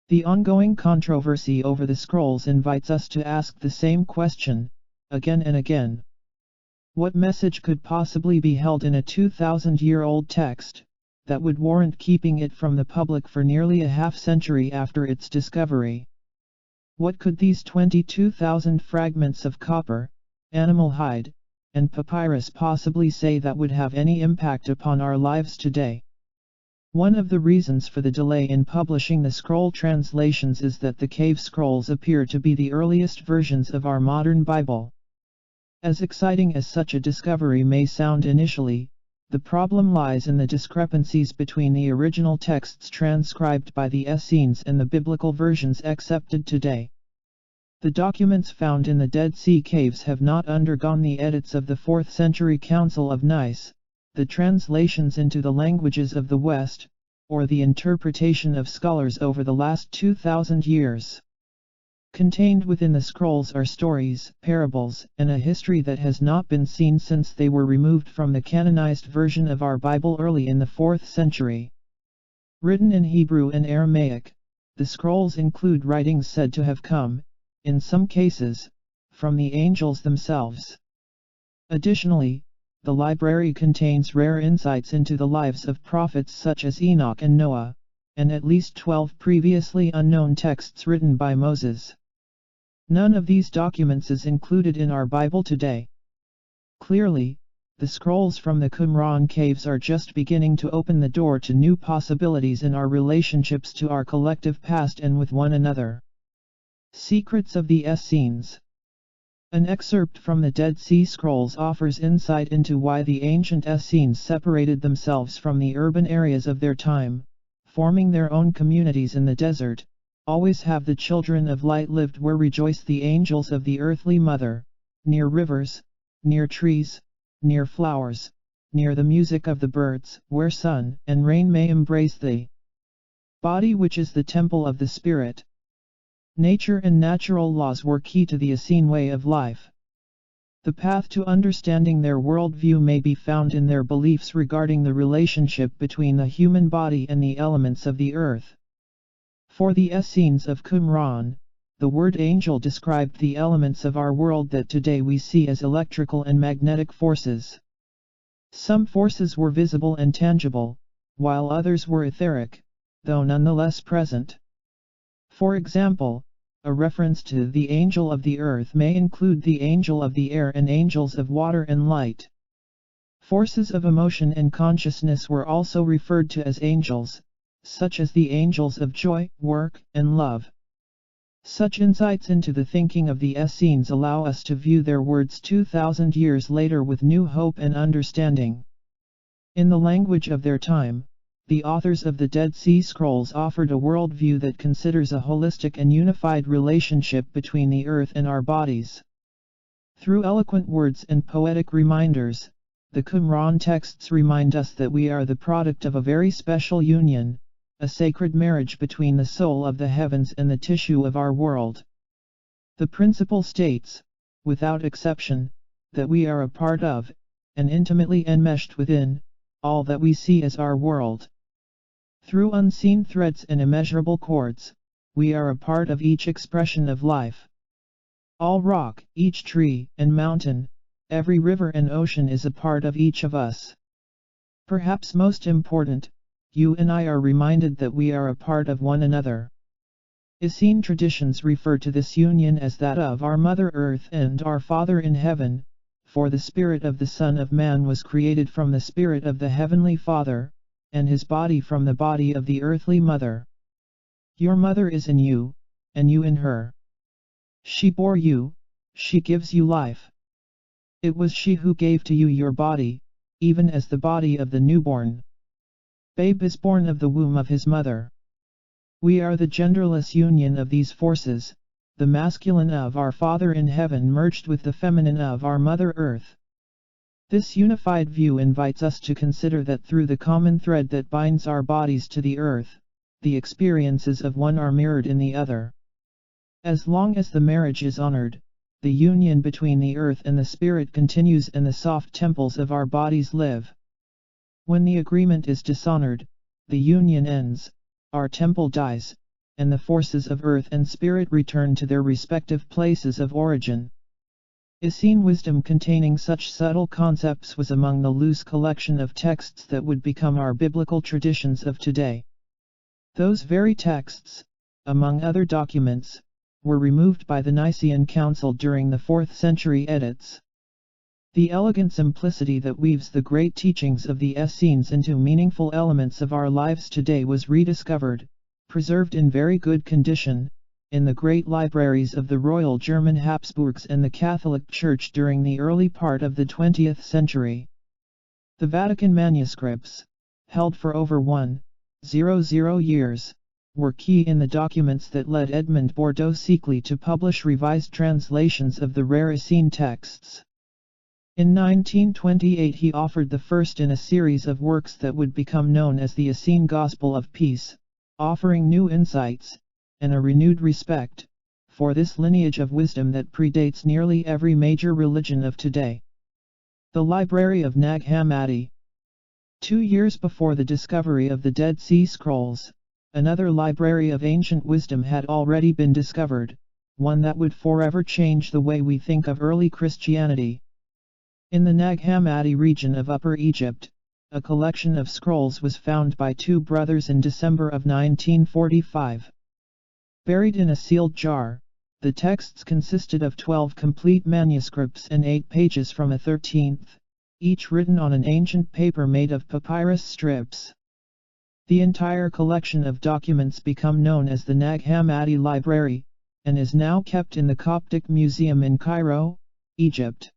The ongoing controversy over the scrolls invites us to ask the same question, again and again. What message could possibly be held in a 2,000-year-old text, that would warrant keeping it from the public for nearly a half-century after its discovery? What could these 22,000 fragments of copper, animal hide, and papyrus possibly say that would have any impact upon our lives today? One of the reasons for the delay in publishing the scroll translations is that the cave scrolls appear to be the earliest versions of our modern Bible. As exciting as such a discovery may sound initially, the problem lies in the discrepancies between the original texts transcribed by the Essenes and the biblical versions accepted today. The documents found in the Dead Sea caves have not undergone the edits of the 4th century Council of Nice, the translations into the languages of the West, or the interpretation of scholars over the last 2,000 years. Contained within the scrolls are stories, parables, and a history that has not been seen since they were removed from the canonized version of our Bible early in the 4th century. Written in Hebrew and Aramaic, the scrolls include writings said to have come, in some cases, from the angels themselves. Additionally, the library contains rare insights into the lives of prophets such as Enoch and Noah, and at least 12 previously unknown texts written by Moses. None of these documents is included in our Bible today. Clearly, the scrolls from the Qumran caves are just beginning to open the door to new possibilities in our relationships to our collective past and with one another. Secrets of the Essenes. An excerpt from the Dead Sea Scrolls offers insight into why the ancient Essenes separated themselves from the urban areas of their time, forming their own communities in the desert. Always have the children of light lived where rejoice the angels of the earthly mother, near rivers, near trees, near flowers, near the music of the birds, where sun and rain may embrace thee. Body which is the temple of the spirit. Nature and natural laws were key to the Essene way of life. The path to understanding their worldview may be found in their beliefs regarding the relationship between the human body and the elements of the earth. For the Essenes of Qumran, the word angel described the elements of our world that today we see as electrical and magnetic forces. Some forces were visible and tangible, while others were etheric, though nonetheless present. For example, a reference to the angel of the earth may include the angel of the air and angels of water and light. Forces of emotion and consciousness were also referred to as angels, such as the angels of joy, work, and love. Such insights into the thinking of the Essenes allow us to view their words 2,000 years later with new hope and understanding. In the language of their time, the authors of the Dead Sea Scrolls offered a worldview that considers a holistic and unified relationship between the earth and our bodies. Through eloquent words and poetic reminders, the Qumran texts remind us that we are the product of a very special union, a sacred marriage between the soul of the heavens and the tissue of our world. The principle states, without exception, that we are a part of, and intimately enmeshed within, all that we see as our world. Through unseen threads and immeasurable cords, we are a part of each expression of life. All rock, each tree and mountain, every river and ocean is a part of each of us. Perhaps most important, you and I are reminded that we are a part of one another. Essene traditions refer to this union as that of our Mother Earth and our Father in Heaven, for the spirit of the Son of Man was created from the spirit of the Heavenly Father, and his body from the body of the earthly mother. Your mother is in you, and you in her. She bore you, she gives you life. It was she who gave to you your body, even as the body of the newborn babe is born of the womb of his mother. We are the genderless union of these forces, the masculine of our Father in Heaven merged with the feminine of our Mother Earth. This unified view invites us to consider that through the common thread that binds our bodies to the earth, the experiences of one are mirrored in the other. As long as the marriage is honored, the union between the earth and the spirit continues and the soft temples of our bodies live. When the agreement is dishonored, the union ends, our temple dies, and the forces of earth and spirit return to their respective places of origin. Essene wisdom containing such subtle concepts was among the loose collection of texts that would become our biblical traditions of today. Those very texts, among other documents, were removed by the Nicene Council during the 4th century edits. The elegant simplicity that weaves the great teachings of the Essenes into meaningful elements of our lives today was rediscovered, preserved in very good condition, in the great libraries of the Royal German Habsburgs and the Catholic Church during the early part of the 20th century. The Vatican manuscripts, held for over 100 years, were key in the documents that led Edmond Bordeaux-Secley to publish revised translations of the rare Essene texts. In 1928 he offered the first in a series of works that would become known as the Essene Gospel of Peace, offering new insights, and a renewed respect, for this lineage of wisdom that predates nearly every major religion of today. The Library of Nag Hammadi. 2 years before the discovery of the Dead Sea Scrolls, another library of ancient wisdom had already been discovered, one that would forever change the way we think of early Christianity. In the Nag Hammadi region of Upper Egypt, a collection of scrolls was found by 2 brothers in December of 1945. Buried in a sealed jar, the texts consisted of 12 complete manuscripts and 8 pages from a 13th, each written on an ancient paper made of papyrus strips. The entire collection of documents become known as the Nag Hammadi Library, and is now kept in the Coptic Museum in Cairo, Egypt.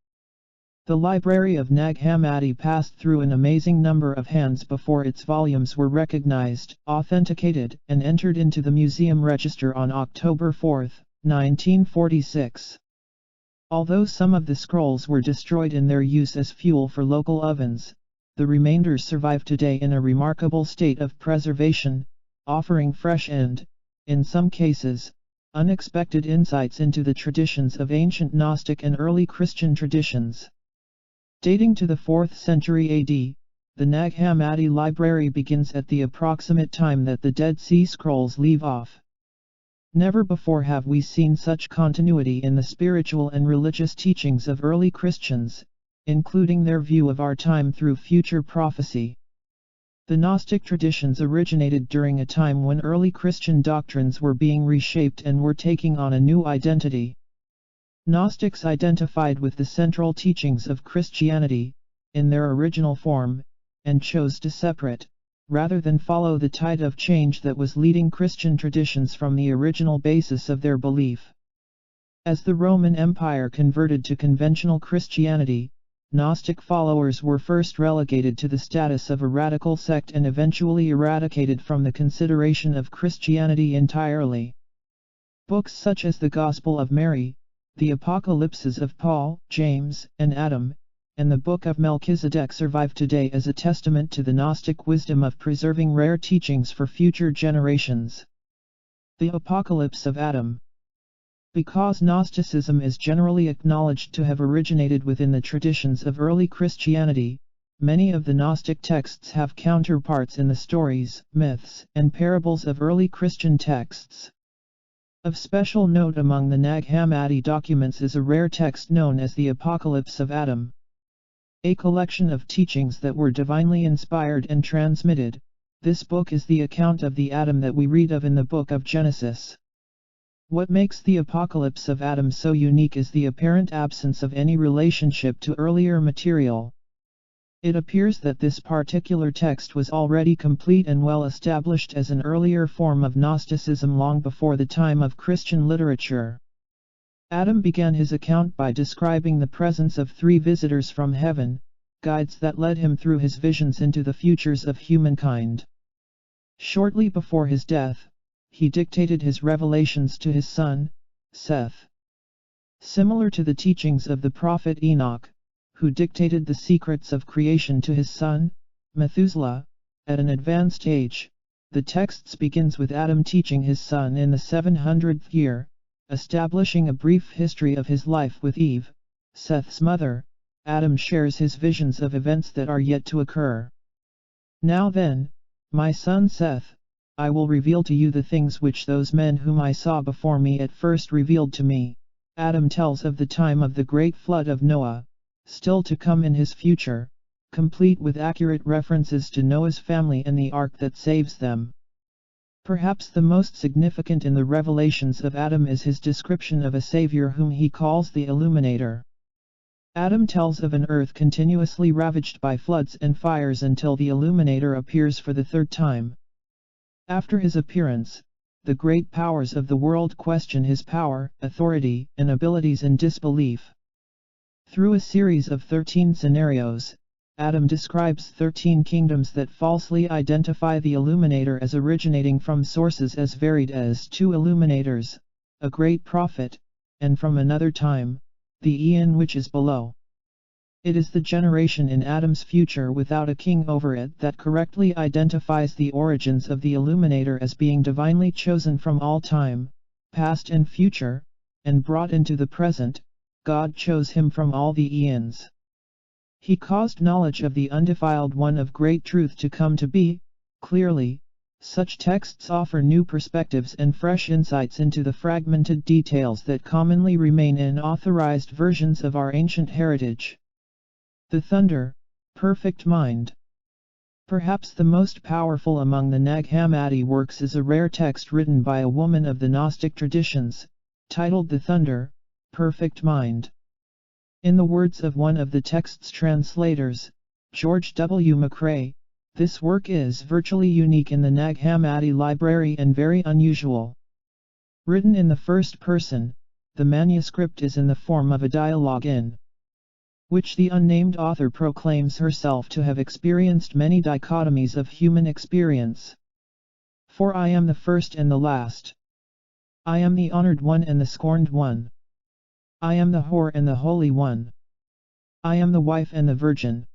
The library of Nag Hammadi passed through an amazing number of hands before its volumes were recognized, authenticated, and entered into the museum register on October 4, 1946. Although some of the scrolls were destroyed in their use as fuel for local ovens, the remainders survive today in a remarkable state of preservation, offering fresh and, in some cases, unexpected insights into the traditions of ancient Gnostic and early Christian traditions. Dating to the 4th century AD, the Nag Hammadi library begins at the approximate time that the Dead Sea Scrolls leave off. Never before have we seen such continuity in the spiritual and religious teachings of early Christians, including their view of our time through future prophecy. The Gnostic traditions originated during a time when early Christian doctrines were being reshaped and were taking on a new identity. Gnostics identified with the central teachings of Christianity, in their original form, and chose to separate, rather than follow the tide of change that was leading Christian traditions from the original basis of their belief. As the Roman Empire converted to conventional Christianity, Gnostic followers were first relegated to the status of a radical sect and eventually eradicated from the consideration of Christianity entirely. Books such as the Gospel of Mary, the Apocalypses of Paul, James, and Adam, and the Book of Melchizedek survive today as a testament to the Gnostic wisdom of preserving rare teachings for future generations. The Apocalypse of Adam. Because Gnosticism is generally acknowledged to have originated within the traditions of early Christianity, many of the Gnostic texts have counterparts in the stories, myths, and parables of early Christian texts. Of special note among the Nag Hammadi documents is a rare text known as the Apocalypse of Adam. A collection of teachings that were divinely inspired and transmitted, this book is the account of the Adam that we read of in the book of Genesis. What makes the Apocalypse of Adam so unique is the apparent absence of any relationship to earlier material. It appears that this particular text was already complete and well established as an earlier form of Gnosticism long before the time of Christian literature. Adam began his account by describing the presence of 3 visitors from heaven, guides that led him through his visions into the futures of humankind. Shortly before his death, he dictated his revelations to his son, Seth. Similar to the teachings of the prophet Enoch, who dictated the secrets of creation to his son, Methuselah, at an advanced age, the text begins with Adam teaching his son in the 700th year, establishing a brief history of his life with Eve, Seth's mother. Adam shares his visions of events that are yet to occur. Now then, my son Seth, I will reveal to you the things which those men whom I saw before me at first revealed to me. Adam tells of the time of the great flood of Noah, still to come in his future, complete with accurate references to Noah's family and the ark that saves them. Perhaps the most significant in the revelations of Adam is his description of a Savior whom he calls the Illuminator. Adam tells of an earth continuously ravaged by floods and fires until the Illuminator appears for the 3rd time. After his appearance, the great powers of the world question his power, authority, and abilities in disbelief. Through a series of 13 scenarios, Adam describes 13 kingdoms that falsely identify the Illuminator as originating from sources as varied as 2 illuminators, a great prophet, and from another time, the eon which is below. It is the generation in Adam's future without a king over it that correctly identifies the origins of the Illuminator as being divinely chosen from all time, past and future, and brought into the present. God chose him from all the eons. He caused knowledge of the undefiled one of great truth to come to be, clearly. Such texts offer new perspectives and fresh insights into the fragmented details that commonly remain in authorized versions of our ancient heritage. The Thunder, Perfect Mind. Perhaps the most powerful among the Nag Hammadi works is a rare text written by a woman of the Gnostic traditions, titled The Thunder, Perfect Mind. In the words of one of the text's translators, George W. McCrae, this work is virtually unique in the Nag Hammadi library and very unusual. Written in the first person, the manuscript is in the form of a dialogue in which the unnamed author proclaims herself to have experienced many dichotomies of human experience. For I am the first and the last. I am the honored one and the scorned one. I am the whore and the holy one. I am the wife and the virgin.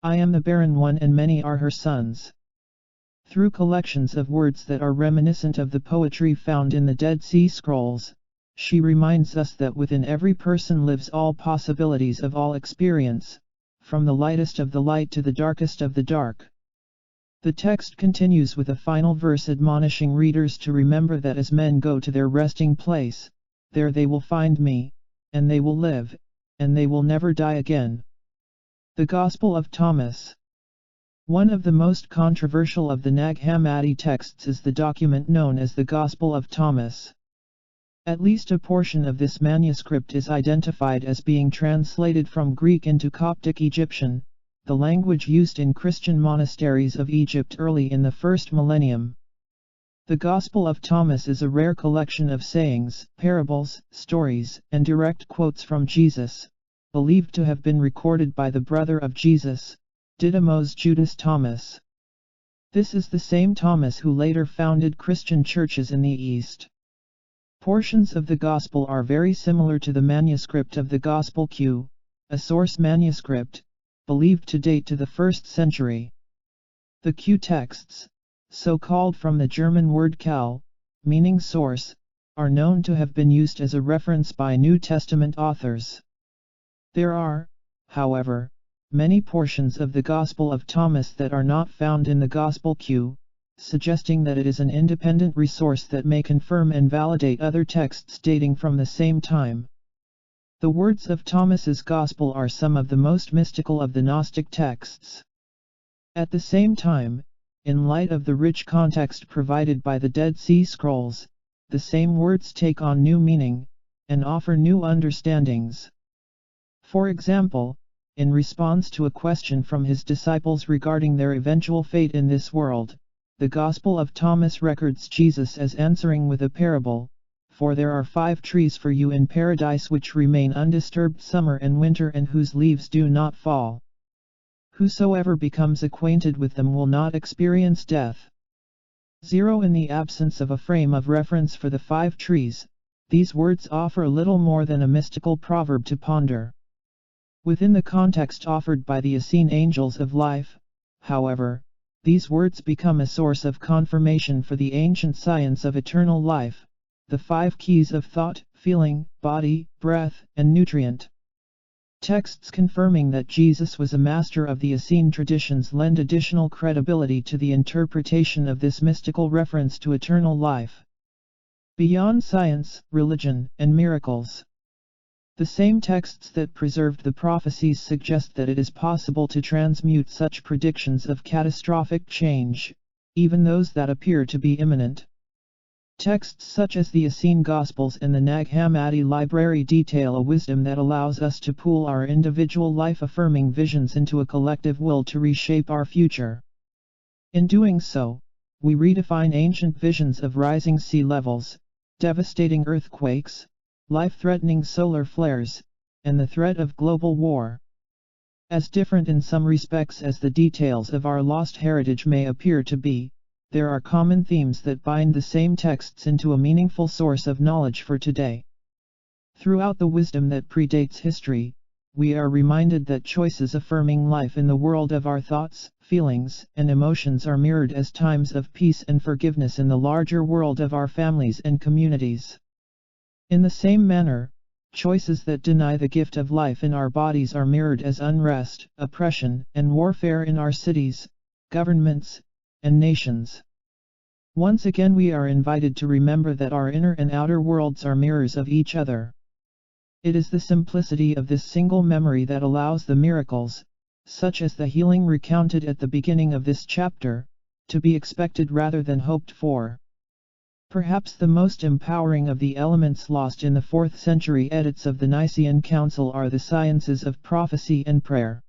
I am the barren one and many are her sons. Through collections of words that are reminiscent of the poetry found in the Dead Sea Scrolls, she reminds us that within every person lives all possibilities of all experience, from the lightest of the light to the darkest of the dark. The text continues with a final verse admonishing readers to remember that as men go to their resting place, there they will find me, and they will live, and they will never die again. The Gospel of Thomas. One of the most controversial of the Nag Hammadi texts is the document known as the Gospel of Thomas. At least a portion of this manuscript is identified as being translated from Greek into Coptic Egyptian, the language used in Christian monasteries of Egypt early in the first millennium. The Gospel of Thomas is a rare collection of sayings, parables, stories, and direct quotes from Jesus, believed to have been recorded by the brother of Jesus, Didymus Judas Thomas. This is the same Thomas who later founded Christian churches in the East. Portions of the Gospel are very similar to the manuscript of the Gospel Q, a source manuscript, believed to date to the 1st century. The Q texts, so called from the German word Quelle, meaning source, are known to have been used as a reference by New Testament authors. There are, however, many portions of the Gospel of Thomas that are not found in the Gospel Q, suggesting that it is an independent resource that may confirm and validate other texts dating from the same time. The words of Thomas's Gospel are some of the most mystical of the Gnostic texts. At the same time, in light of the rich context provided by the Dead Sea Scrolls, the same words take on new meaning, and offer new understandings. For example, in response to a question from his disciples regarding their eventual fate in this world, the Gospel of Thomas records Jesus as answering with a parable, "For there are 5 trees for you in paradise which remain undisturbed summer and winter and whose leaves do not fall. Whosoever becomes acquainted with them will not experience death." 0 In the absence of a frame of reference for the 5 trees, these words offer a little more than a mystical proverb to ponder. Within the context offered by the Essene angels of life, however, these words become a source of confirmation for the ancient science of eternal life, the 5 keys of thought, feeling, body, breath, and nutrient. Texts confirming that Jesus was a master of the Essene traditions lend additional credibility to the interpretation of this mystical reference to eternal life. Beyond science, religion, and miracles. The same texts that preserved the prophecies suggest that it is possible to transmute such predictions of catastrophic change, even those that appear to be imminent. Texts such as the Essene Gospels and the Nag Hammadi library detail a wisdom that allows us to pool our individual life-affirming visions into a collective will to reshape our future. In doing so, we redefine ancient visions of rising sea levels, devastating earthquakes, life-threatening solar flares, and the threat of global war. As different in some respects as the details of our lost heritage may appear to be, there are common themes that bind the same texts into a meaningful source of knowledge for today. Throughout the wisdom that predates history, we are reminded that choices affirming life in the world of our thoughts, feelings, and emotions are mirrored as times of peace and forgiveness in the larger world of our families and communities. In the same manner, choices that deny the gift of life in our bodies are mirrored as unrest, oppression, and warfare in our cities, governments, and nations. Once again we are invited to remember that our inner and outer worlds are mirrors of each other. It is the simplicity of this single memory that allows the miracles, such as the healing recounted at the beginning of this chapter, to be expected rather than hoped for. Perhaps the most empowering of the elements lost in the 4th century edits of the Nicene Council are the sciences of prophecy and prayer.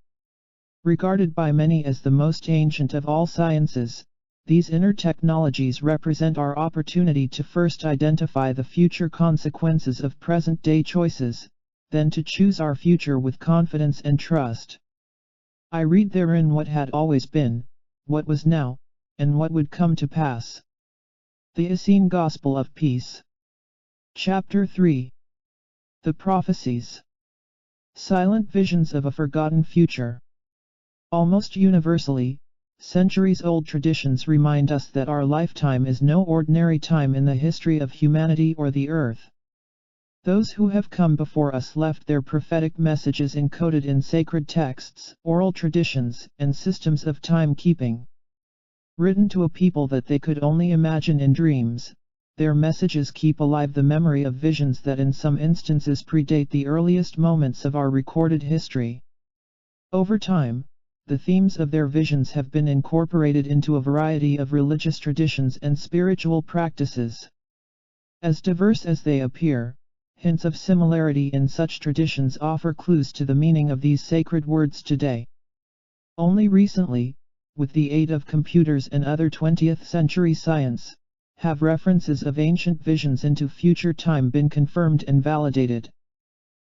Regarded by many as the most ancient of all sciences, These inner technologies represent our opportunity to first identify the future consequences of present-day choices, then to choose our future with confidence and trust. I read therein what had always been, what was now, and what would come to pass. The Essene Gospel of Peace. Chapter 3. The Prophecies. Silent visions of a forgotten future. Almost universally, centuries-old traditions remind us that our lifetime is no ordinary time in the history of humanity or the earth. Those who have come before us left their prophetic messages encoded in sacred texts, oral traditions, and systems of time-keeping. Written to a people that they could only imagine in dreams, their messages keep alive the memory of visions that in some instances predate the earliest moments of our recorded history. Over time, the themes of their visions have been incorporated into a variety of religious traditions and spiritual practices. As diverse as they appear, hints of similarity in such traditions offer clues to the meaning of these sacred words today. Only recently, with the aid of computers and other 20th century science, have references of ancient visions into future time been confirmed and validated.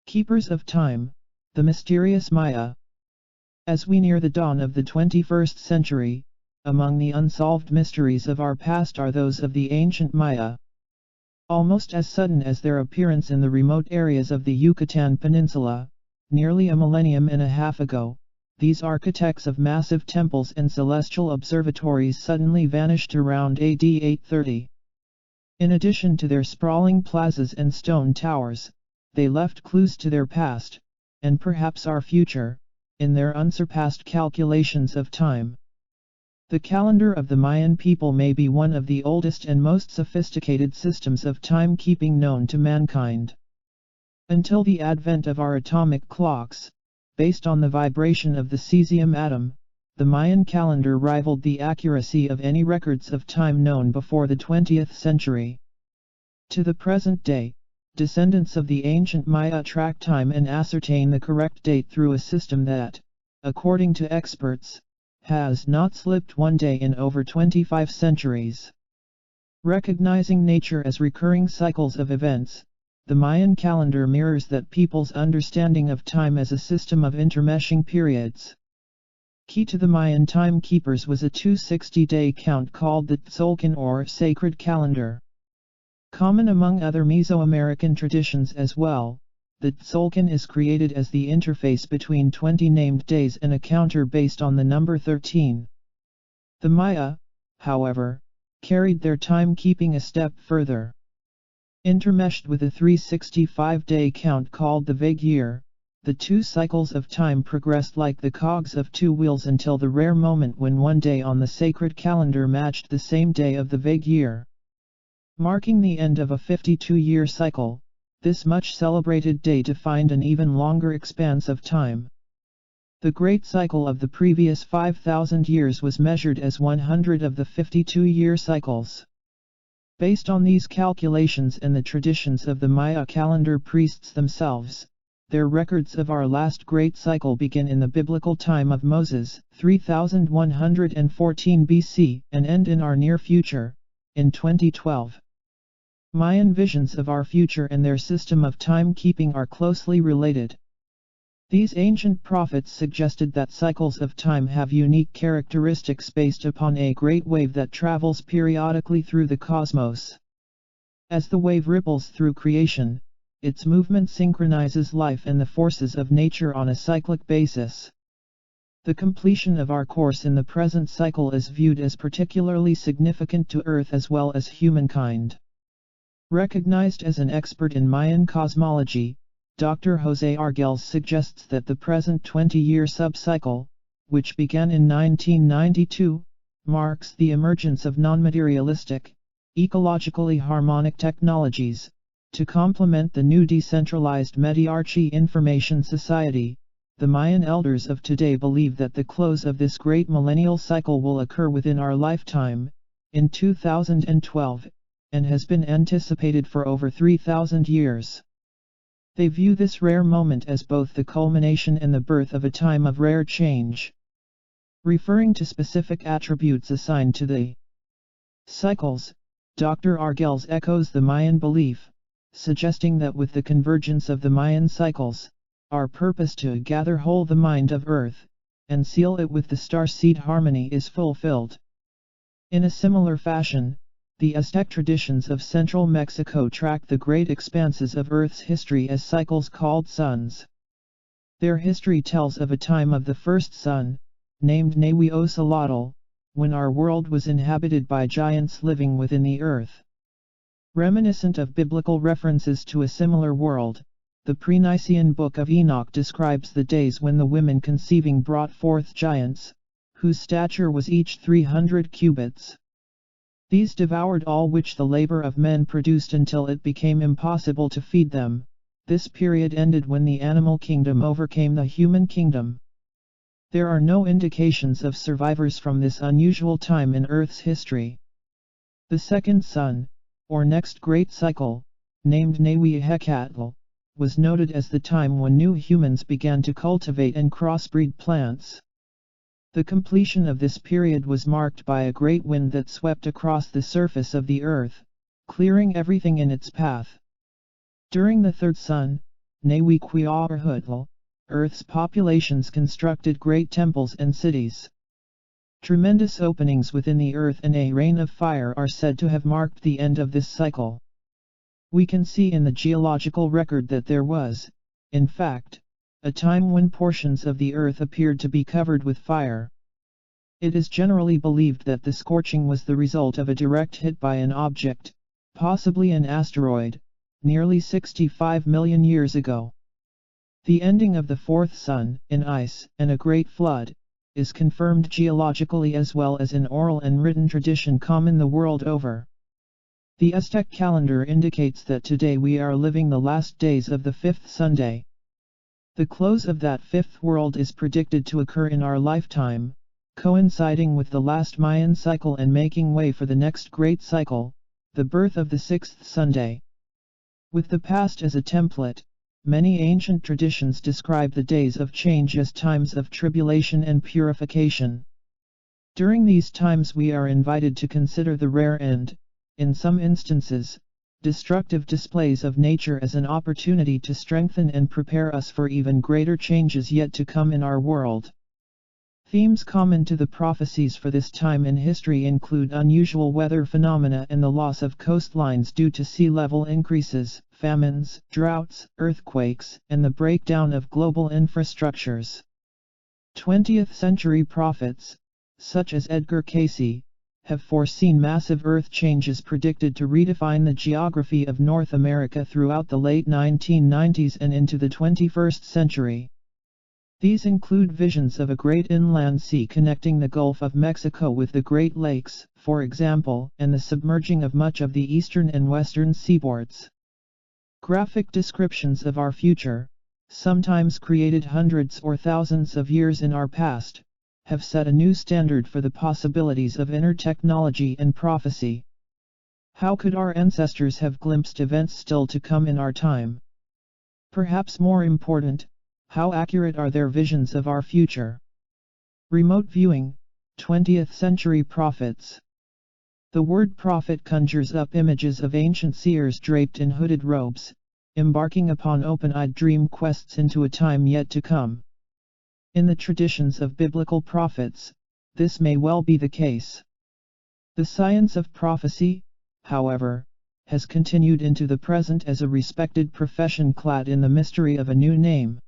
Keepers of time, the mysterious Maya. As we near the dawn of the 21st century, among the unsolved mysteries of our past are those of the ancient Maya. Almost as sudden as their appearance in the remote areas of the Yucatan Peninsula, nearly a millennium and a half ago, these architects of massive temples and celestial observatories suddenly vanished around AD 830. In addition to their sprawling plazas and stone towers, they left clues to their past, and perhaps our future, in their unsurpassed calculations of time. The calendar of the Mayan people may be one of the oldest and most sophisticated systems of timekeeping known to mankind. Until the advent of our atomic clocks, based on the vibration of the cesium atom, the Mayan calendar rivaled the accuracy of any records of time known before the 20th century. To the present day, descendants of the ancient Maya track time and ascertain the correct date through a system that, according to experts, has not slipped one day in over 25 centuries. Recognizing nature as recurring cycles of events, the Mayan calendar mirrors that people's understanding of time as a system of intermeshing periods. Key to the Mayan timekeepers was a 260-day count called the Tzolk'in or sacred calendar. Common among other Mesoamerican traditions as well, the Tzolk'in is created as the interface between 20 named days and a counter based on the number 13. The Maya, however, carried their timekeeping a step further. Intermeshed with a 365-day count called the vague year, the two cycles of time progressed like the cogs of two wheels until the rare moment when one day on the sacred calendar matched the same day of the vague year. Marking the end of a 52-year cycle, this much celebrated day defined an even longer expanse of time. The great cycle of the previous 5,000 years was measured as 100 of the 52-year cycles. Based on these calculations and the traditions of the Maya calendar priests themselves, their records of our last great cycle begin in the biblical time of Moses, 3114 BC, and end in our near future, in 2012. Mayan visions of our future and their system of timekeeping are closely related. These ancient prophets suggested that cycles of time have unique characteristics based upon a great wave that travels periodically through the cosmos. As the wave ripples through creation, its movement synchronizes life and the forces of nature on a cyclic basis. The completion of our course in the present cycle is viewed as particularly significant to Earth as well as humankind. Recognized as an expert in Mayan cosmology, Dr. Jose Arguelles suggests that the present 20-year subcycle, which began in 1992, marks the emergence of non-materialistic, ecologically harmonic technologies, to complement the new decentralized Mediarchy Information Society. The Mayan elders of today believe that the close of this great millennial cycle will occur within our lifetime, in 2012, and has been anticipated for over 3,000 years. They view this rare moment as both the culmination and the birth of a time of rare change. Referring to specific attributes assigned to the Cycles. Dr. Argels echoes the Mayan belief, suggesting that with the convergence of the Mayan cycles, our purpose to gather whole the mind of Earth, and seal it with the star-seed harmony is fulfilled. In a similar fashion, the Aztec traditions of central Mexico track the great expanses of Earth's history as cycles called suns. Their history tells of a time of the first sun, named Nahui-Ocelotl, when our world was inhabited by giants living within the earth. Reminiscent of biblical references to a similar world, the pre-Nicene Book of Enoch describes the days when the women conceiving brought forth giants, whose stature was each 300 cubits. These devoured all which the labor of men produced until it became impossible to feed them. This period ended when the animal kingdom overcame the human kingdom. There are no indications of survivors from this unusual time in Earth's history. The second sun, or next great cycle, named Nahui-Hecatl, was noted as the time when new humans began to cultivate and crossbreed plants. The completion of this period was marked by a great wind that swept across the surface of the earth, clearing everything in its path. During the third sun, Nahui-Quetzalcoatl, Earth's populations constructed great temples and cities. Tremendous openings within the earth and a rain of fire are said to have marked the end of this cycle. We can see in the geological record that there was, in fact, a time when portions of the earth appeared to be covered with fire. It is generally believed that the scorching was the result of a direct hit by an object, possibly an asteroid, nearly 65 million years ago. The ending of the fourth sun, in ice, and a great flood, is confirmed geologically as well as in oral and written tradition common the world over. The Aztec calendar indicates that today we are living the last days of the fifth Sunday. The close of that fifth world is predicted to occur in our lifetime, coinciding with the last Mayan cycle and making way for the next great cycle, the birth of the sixth Sunday. With the past as a template, many ancient traditions describe the days of change as times of tribulation and purification. During these times we are invited to consider the rare and, in some instances, destructive displays of nature as an opportunity to strengthen and prepare us for even greater changes yet to come in our world. Themes common to the prophecies for this time in history include unusual weather phenomena and the loss of coastlines due to sea level increases, famines, droughts, earthquakes, and the breakdown of global infrastructures. 20th century prophets, such as Edgar Cayce, have foreseen massive earth changes predicted to redefine the geography of North America throughout the late 1990s and into the 21st century. These include visions of a great inland sea connecting the Gulf of Mexico with the Great Lakes, for example, and the submerging of much of the eastern and western seaboards. Graphic descriptions of our future, sometimes created hundreds or thousands of years in our past, have set a new standard for the possibilities of inner technology and prophecy. How could our ancestors have glimpsed events still to come in our time? Perhaps more important, how accurate are their visions of our future? Remote viewing, 20th century prophets. The word prophet conjures up images of ancient seers draped in hooded robes, embarking upon open-eyed dream quests into a time yet to come. In the traditions of biblical prophets, this may well be the case. The science of prophecy, however, has continued into the present as a respected profession clad in the mystery of a new name.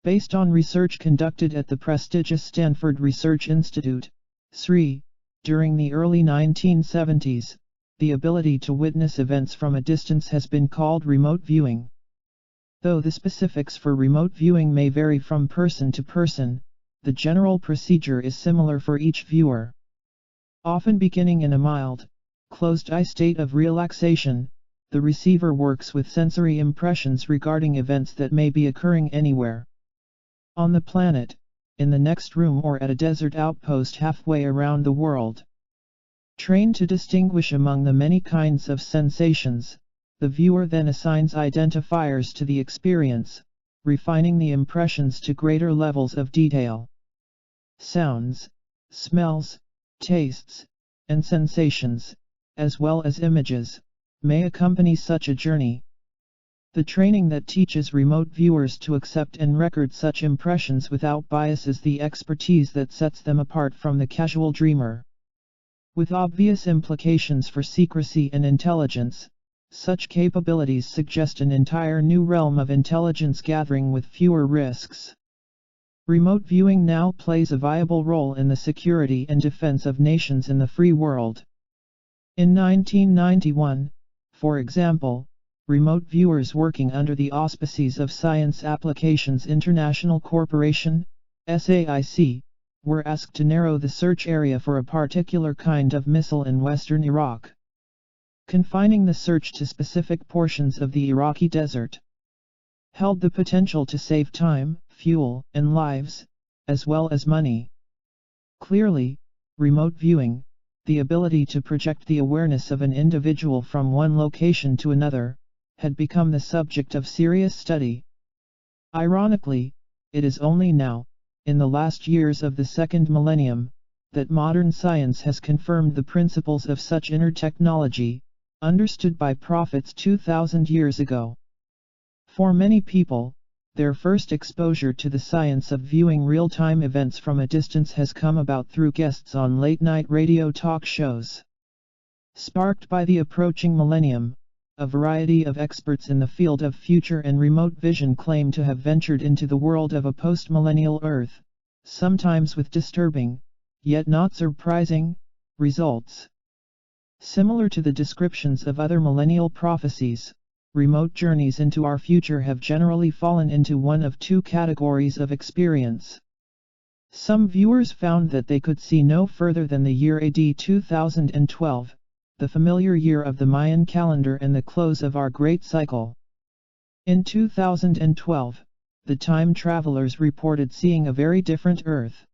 Based on research conducted at the prestigious Stanford Research Institute, SRI, during the early 1970s, the ability to witness events from a distance has been called remote viewing. Though the specifics for remote viewing may vary from person to person, the general procedure is similar for each viewer. Often beginning in a mild, closed-eye state of relaxation, the receiver works with sensory impressions regarding events that may be occurring anywhere on the planet, in the next room or at a desert outpost halfway around the world. Trained to distinguish among the many kinds of sensations, the viewer then assigns identifiers to the experience, refining the impressions to greater levels of detail. Sounds, smells, tastes, and sensations, as well as images, may accompany such a journey. The training that teaches remote viewers to accept and record such impressions without bias is the expertise that sets them apart from the casual dreamer. With obvious implications for secrecy and intelligence, such capabilities suggest an entire new realm of intelligence gathering with fewer risks. Remote viewing now plays a viable role in the security and defense of nations in the free world. In 1991, for example, remote viewers working under the auspices of Science Applications International Corporation, SAIC, were asked to narrow the search area for a particular kind of missile in western Iraq, confining the search to specific portions of the Iraqi desert. Held the potential to save time, fuel, and lives, as well as money. Clearly, remote viewing, the ability to project the awareness of an individual from one location to another, had become the subject of serious study. Ironically, it is only now, in the last years of the second millennium, that modern science has confirmed the principles of such intertechnology, understood by prophets 2,000 years ago. For many people, their first exposure to the science of viewing real-time events from a distance has come about through guests on late-night radio talk shows. Sparked by the approaching millennium, a variety of experts in the field of future and remote vision claim to have ventured into the world of a post-millennial Earth, sometimes with disturbing, yet not surprising, results. Similar to the descriptions of other millennial prophecies, remote journeys into our future have generally fallen into one of two categories of experience. Some viewers found that they could see no further than the year AD 2012, the familiar year of the Mayan calendar and the close of our Great Cycle. In 2012, the time travelers reported seeing a very different Earth.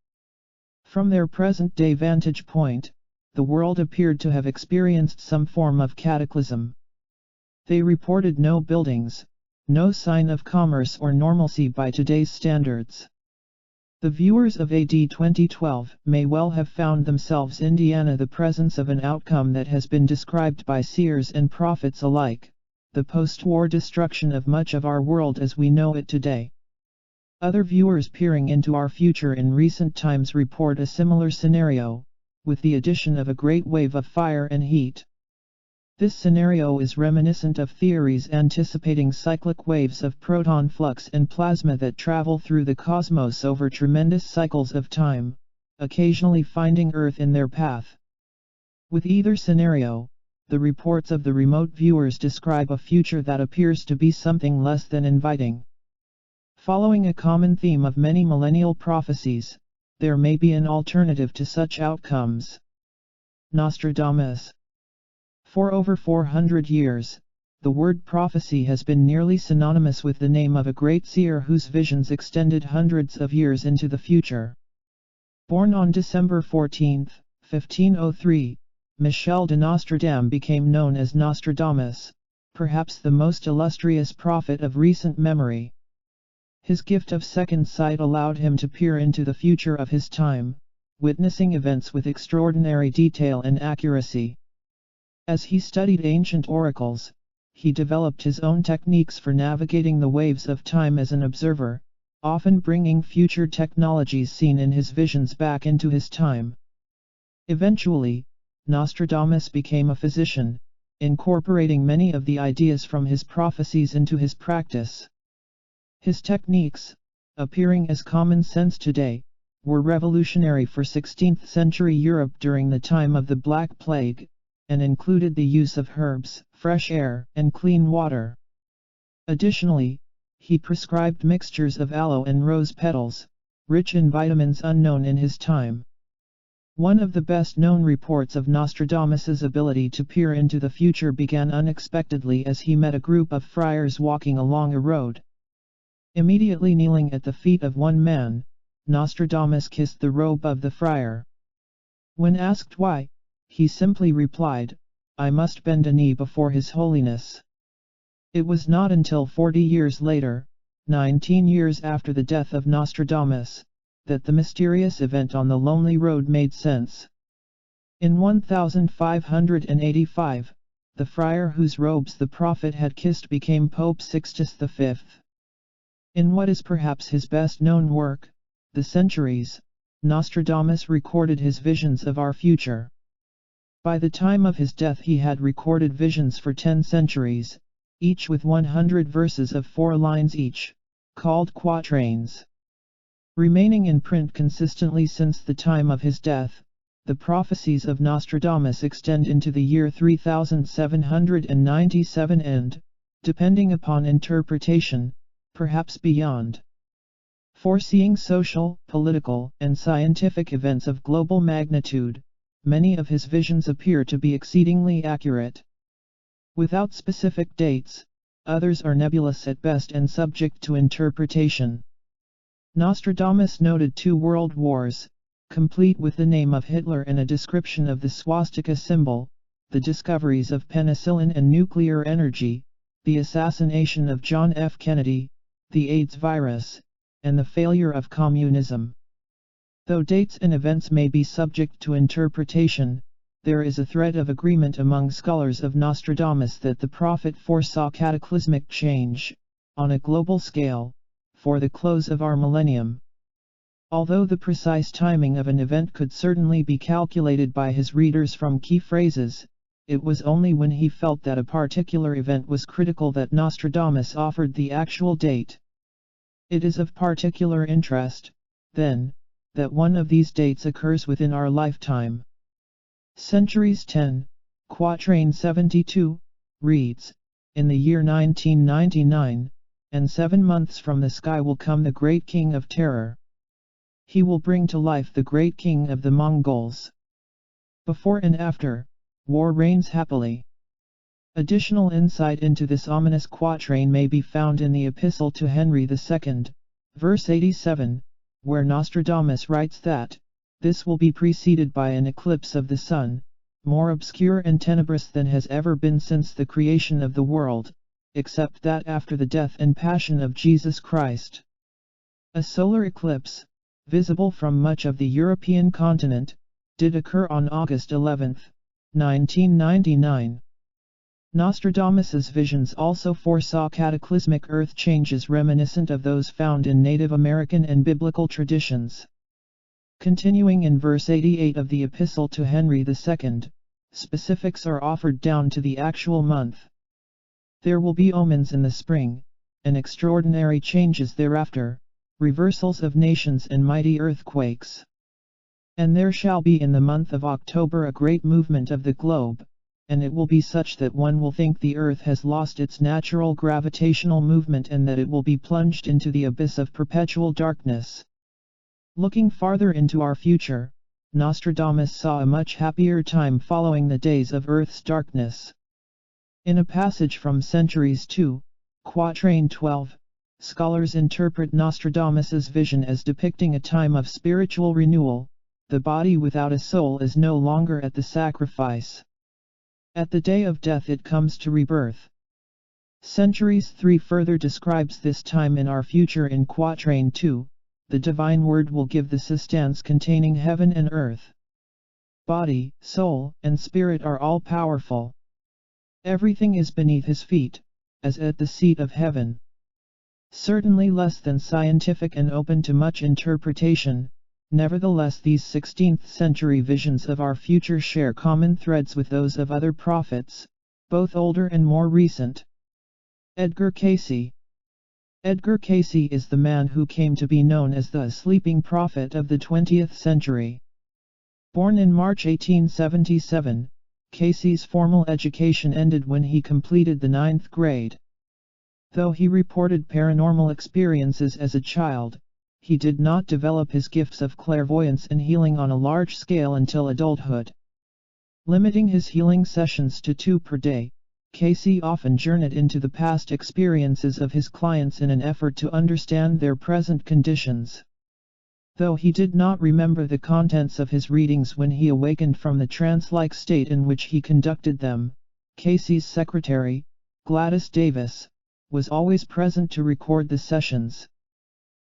From their present-day vantage point, the world appeared to have experienced some form of cataclysm. They reported no buildings, no sign of commerce or normalcy by today's standards. The viewers of AD 2012 may well have found themselves in the presence of an outcome that has been described by seers and prophets alike, the post-war destruction of much of our world as we know it today. Other viewers peering into our future in recent times report a similar scenario, with the addition of a great wave of fire and heat. This scenario is reminiscent of theories anticipating cyclic waves of proton flux and plasma that travel through the cosmos over tremendous cycles of time, occasionally finding Earth in their path. With either scenario, the reports of the remote viewers describe a future that appears to be something less than inviting. Following a common theme of many millennial prophecies, there may be an alternative to such outcomes. Nostradamus. For over 400 years, the word prophecy has been nearly synonymous with the name of a great seer whose visions extended hundreds of years into the future. Born on December 14, 1503, Michel de Nostradam became known as Nostradamus, perhaps the most illustrious prophet of recent memory. His gift of second sight allowed him to peer into the future of his time, witnessing events with extraordinary detail and accuracy. As he studied ancient oracles, he developed his own techniques for navigating the waves of time as an observer, often bringing future technologies seen in his visions back into his time. Eventually, Nostradamus became a physician, incorporating many of the ideas from his prophecies into his practice. His techniques, appearing as common sense today, were revolutionary for 16th century Europe during the time of the Black Plague, and included the use of herbs, fresh air, and clean water. Additionally, he prescribed mixtures of aloe and rose petals, rich in vitamins unknown in his time. One of the best-known reports of Nostradamus's ability to peer into the future began unexpectedly as he met a group of friars walking along a road. Immediately kneeling at the feet of one man, Nostradamus kissed the robe of the friar. When asked why, he simply replied, "I must bend a knee before His Holiness." It was not until 40 years later, 19 years after the death of Nostradamus, that the mysterious event on the lonely road made sense. In 1585, the friar whose robes the prophet had kissed became Pope Sixtus V. In what is perhaps his best-known work, The Centuries, Nostradamus recorded his visions of our future. By the time of his death he had recorded visions for 10 centuries, each with 100 verses of 4 lines each, called quatrains. Remaining in print consistently since the time of his death, the prophecies of Nostradamus extend into the year 3797 and, depending upon interpretation, perhaps beyond. Foreseeing social, political, and scientific events of global magnitude, many of his visions appear to be exceedingly accurate. Without specific dates, others are nebulous at best and subject to interpretation. Nostradamus noted 2 world wars, complete with the name of Hitler and a description of the swastika symbol, the discoveries of penicillin and nuclear energy, the assassination of John F. Kennedy, the AIDS virus, and the failure of communism. Though dates and events may be subject to interpretation, there is a thread of agreement among scholars of Nostradamus that the prophet foresaw cataclysmic change, on a global scale, for the close of our millennium. Although the precise timing of an event could certainly be calculated by his readers from key phrases, it was only when he felt that a particular event was critical that Nostradamus offered the actual date. It is of particular interest, then, that one of these dates occurs within our lifetime. Centuries 10, Quatrain 72, reads, "In the year 1999, and 7 months from the sky will come the great king of terror. He will bring to life the great king of the Mongols. Before and after, war reigns happily." Additional insight into this ominous quatrain may be found in the Epistle to Henry II, verse 87, where Nostradamus writes that, "This will be preceded by an eclipse of the sun, more obscure and tenebrous than has ever been since the creation of the world, except that after the death and passion of Jesus Christ." A solar eclipse, visible from much of the European continent, did occur on August 11, 1999. Nostradamus's visions also foresaw cataclysmic earth changes reminiscent of those found in Native American and biblical traditions. Continuing in verse 88 of the Epistle to Henry II, specifics are offered down to the actual month. "There will be omens in the spring, and extraordinary changes thereafter, reversals of nations and mighty earthquakes. And there shall be in the month of October a great movement of the globe, and it will be such that one will think the earth has lost its natural gravitational movement and that it will be plunged into the abyss of perpetual darkness." Looking farther into our future, Nostradamus saw a much happier time following the days of Earth's darkness. In a passage from Centuries 2, Quatrain 12, scholars interpret Nostradamus's vision as depicting a time of spiritual renewal. The body without a soul is no longer at the sacrifice. At the day of death it comes to rebirth. Centuries 3 further describes this time in our future in Quatrain 2, "The divine word will give the substance containing heaven and earth. Body, soul, and spirit are all powerful. Everything is beneath his feet, as at the seat of heaven." Certainly less than scientific and open to much interpretation, nevertheless these 16th century visions of our future share common threads with those of other prophets, both older and more recent. Edgar Cayce. Edgar Cayce is the man who came to be known as the sleeping prophet of the 20th century. Born in March 1877, Cayce's formal education ended when he completed the 9th grade. Though he reported paranormal experiences as a child, he did not develop his gifts of clairvoyance and healing on a large scale until adulthood. Limiting his healing sessions to 2 per day, Cayce often journeyed into the past experiences of his clients in an effort to understand their present conditions. Though he did not remember the contents of his readings when he awakened from the trance-like state in which he conducted them, Cayce's secretary, Gladys Davis, was always present to record the sessions.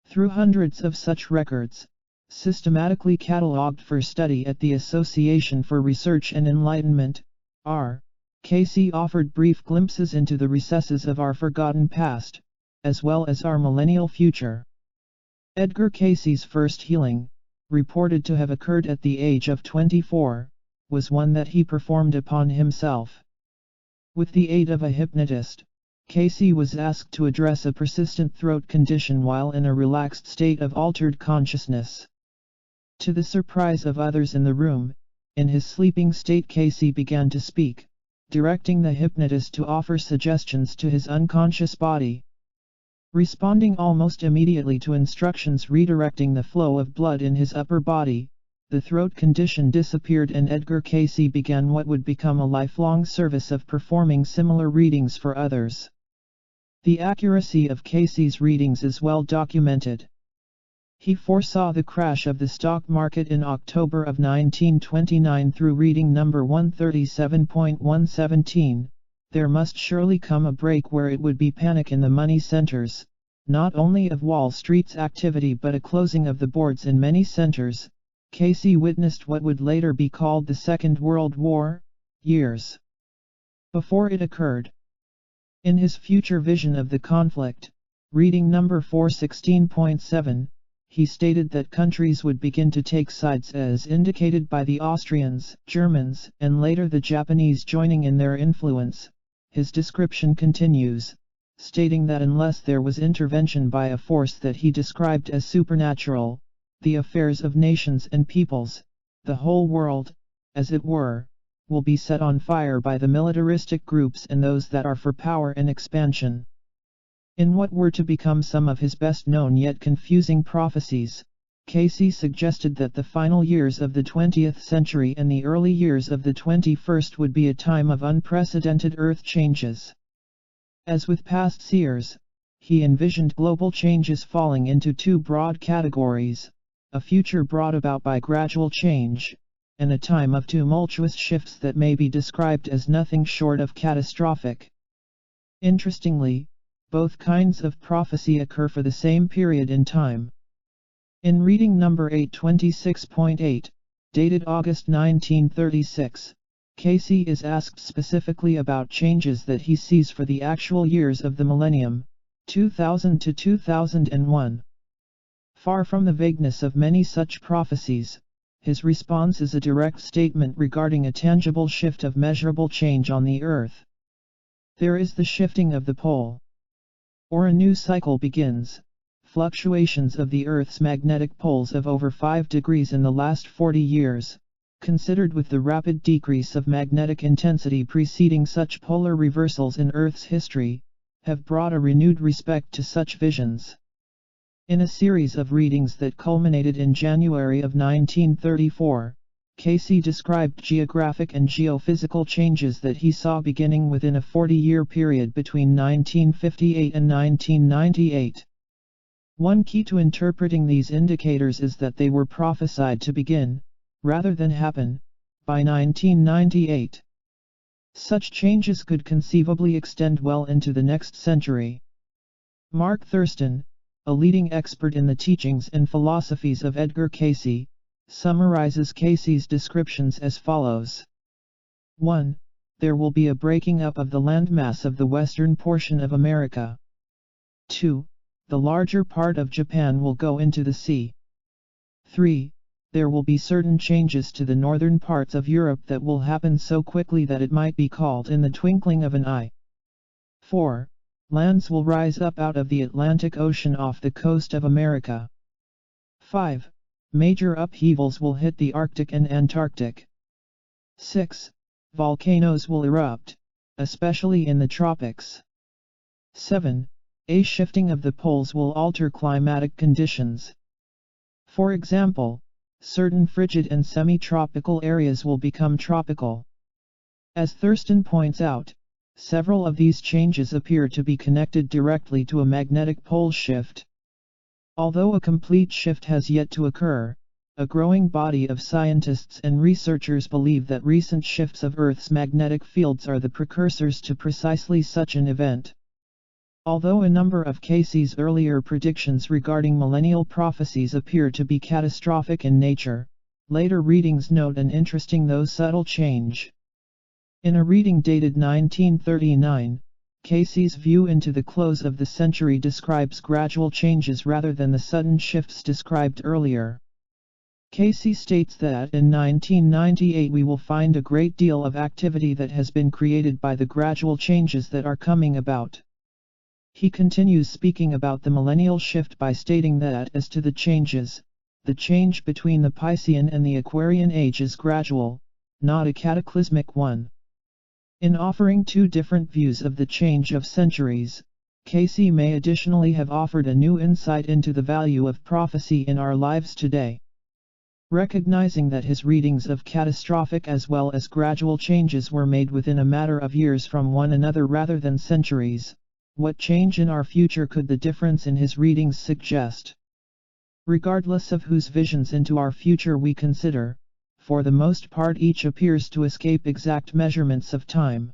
Through hundreds of such records, systematically catalogued for study at the Association for Research and Enlightenment, R.K.C. offered brief glimpses into the recesses of our forgotten past, as well as our millennial future. Edgar Cayce's first healing, reported to have occurred at the age of 24, was one that he performed upon himself. With the aid of a hypnotist, Cayce was asked to address a persistent throat condition while in a relaxed state of altered consciousness. To the surprise of others in the room, in his sleeping state Cayce began to speak, directing the hypnotist to offer suggestions to his unconscious body. Responding almost immediately to instructions redirecting the flow of blood in his upper body, the throat condition disappeared and Edgar Cayce began what would become a lifelong service of performing similar readings for others. The accuracy of Cayce's readings is well documented. He foresaw the crash of the stock market in October of 1929 through reading number 137.117. There must surely come a break where it would be panic in the money centers, not only of Wall Street's activity but a closing of the boards in many centers. Cayce witnessed what would later be called the Second World War, years before it occurred. In his future vision of the conflict, reading number 416.7, he stated that countries would begin to take sides as indicated by the Austrians, Germans, and later the Japanese joining in their influence. His description continues, stating that unless there was intervention by a force that he described as supernatural, the affairs of nations and peoples, the whole world, as it were, will be set on fire by the militaristic groups and those that are for power and expansion. In what were to become some of his best-known yet confusing prophecies, Cayce suggested that the final years of the 20th century and the early years of the 21st would be a time of unprecedented earth changes. As with past seers, he envisioned global changes falling into two broad categories: a future brought about by gradual change, and a time of tumultuous shifts that may be described as nothing short of catastrophic. Interestingly, both kinds of prophecy occur for the same period in time. In reading number 826.8, dated August 1936, Cayce is asked specifically about changes that he sees for the actual years of the millennium, 2000 to 2001. Far from the vagueness of many such prophecies, his response is a direct statement regarding a tangible shift of measurable change on the earth. There is the shifting of the pole, or a new cycle begins. Fluctuations of the Earth's magnetic poles of over 5 degrees in the last 40 years, considered with the rapid decrease of magnetic intensity preceding such polar reversals in Earth's history, have brought a renewed respect to such visions. In a series of readings that culminated in January of 1934, Cayce described geographic and geophysical changes that he saw beginning within a 40-year period between 1958 and 1998. One key to interpreting these indicators is that they were prophesied to begin, rather than happen, by 1998. Such changes could conceivably extend well into the next century. Mark Thurston, a leading expert in the teachings and philosophies of Edgar Cayce, summarizes Cayce's descriptions as follows. 1. There will be a breaking up of the landmass of the western portion of America. 2. The larger part of Japan will go into the sea. 3. There will be certain changes to the northern parts of Europe that will happen so quickly that it might be called in the twinkling of an eye. 4. Lands will rise up out of the Atlantic Ocean off the coast of America. 5. Major upheavals will hit the Arctic and Antarctic. 6. Volcanoes will erupt, especially in the tropics. 7. A shifting of the poles will alter climatic conditions. For example, certain frigid and semi-tropical areas will become tropical. As Thurston points out, several of these changes appear to be connected directly to a magnetic pole shift. Although a complete shift has yet to occur, a growing body of scientists and researchers believe that recent shifts of Earth's magnetic fields are the precursors to precisely such an event. Although a number of Casey's earlier predictions regarding millennial prophecies appear to be catastrophic in nature, later readings note an interesting though subtle change. In a reading dated 1939, Casey's view into the close of the century describes gradual changes rather than the sudden shifts described earlier. Casey states that in 1998 we will find a great deal of activity that has been created by the gradual changes that are coming about. He continues speaking about the millennial shift by stating that as to the changes, the change between the Piscean and the Aquarian age is gradual, not a cataclysmic one. In offering two different views of the change of centuries, Casey may additionally have offered a new insight into the value of prophecy in our lives today. Recognizing that his readings of catastrophic as well as gradual changes were made within a matter of years from one another rather than centuries, what change in our future could the difference in his readings suggest? Regardless of whose visions into our future we consider, for the most part each appears to escape exact measurements of time.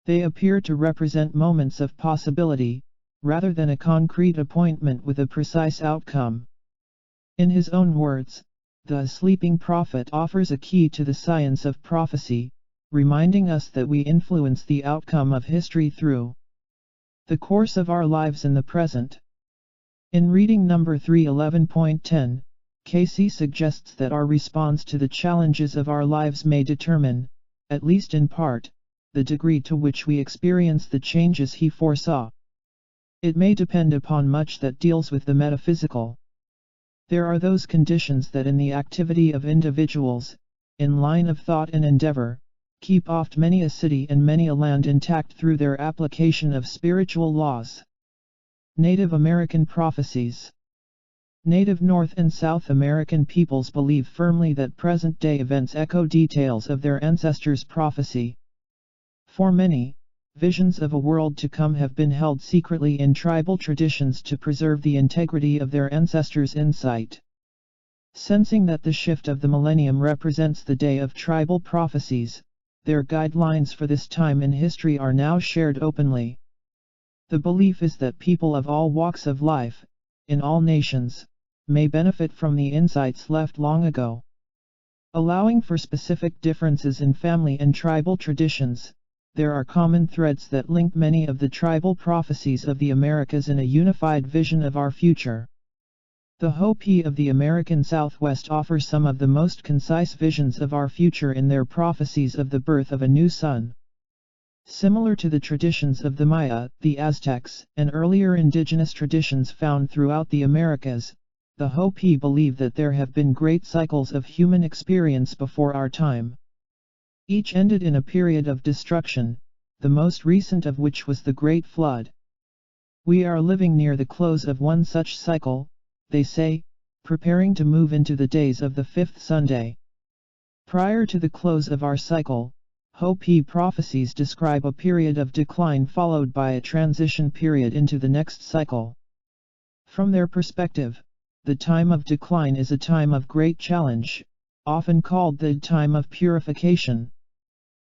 They appear to represent moments of possibility, rather than a concrete appointment with a precise outcome. In his own words, the sleeping prophet offers a key to the science of prophecy, reminding us that we influence the outcome of history through the course of our lives in the present. In reading number 311.10, Casey suggests that our response to the challenges of our lives may determine, at least in part, the degree to which we experience the changes he foresaw. It may depend upon much that deals with the metaphysical. There are those conditions that in the activity of individuals, in line of thought and endeavor, keep oft many a city and many a land intact through their application of spiritual laws. Native American prophecies. Native North and South American peoples believe firmly that present-day events echo details of their ancestors' prophecy. For many, visions of a world to come have been held secretly in tribal traditions to preserve the integrity of their ancestors' insight. Sensing that the shift of the millennium represents the day of tribal prophecies, their guidelines for this time in history are now shared openly. The belief is that people of all walks of life, in all nations, may benefit from the insights left long ago. Allowing for specific differences in family and tribal traditions, there are common threads that link many of the tribal prophecies of the Americas in a unified vision of our future. The Hopi of the American Southwest offer some of the most concise visions of our future in their prophecies of the birth of a new sun. Similar to the traditions of the Maya, the Aztecs, and earlier indigenous traditions found throughout the Americas, the Hopi believe that there have been great cycles of human experience before our time. Each ended in a period of destruction, the most recent of which was the Great Flood. We are living near the close of one such cycle, they say, preparing to move into the days of the fifth Sunday. Prior to the close of our cycle, Hopi prophecies describe a period of decline followed by a transition period into the next cycle. From their perspective, the time of decline is a time of great challenge, often called the time of purification.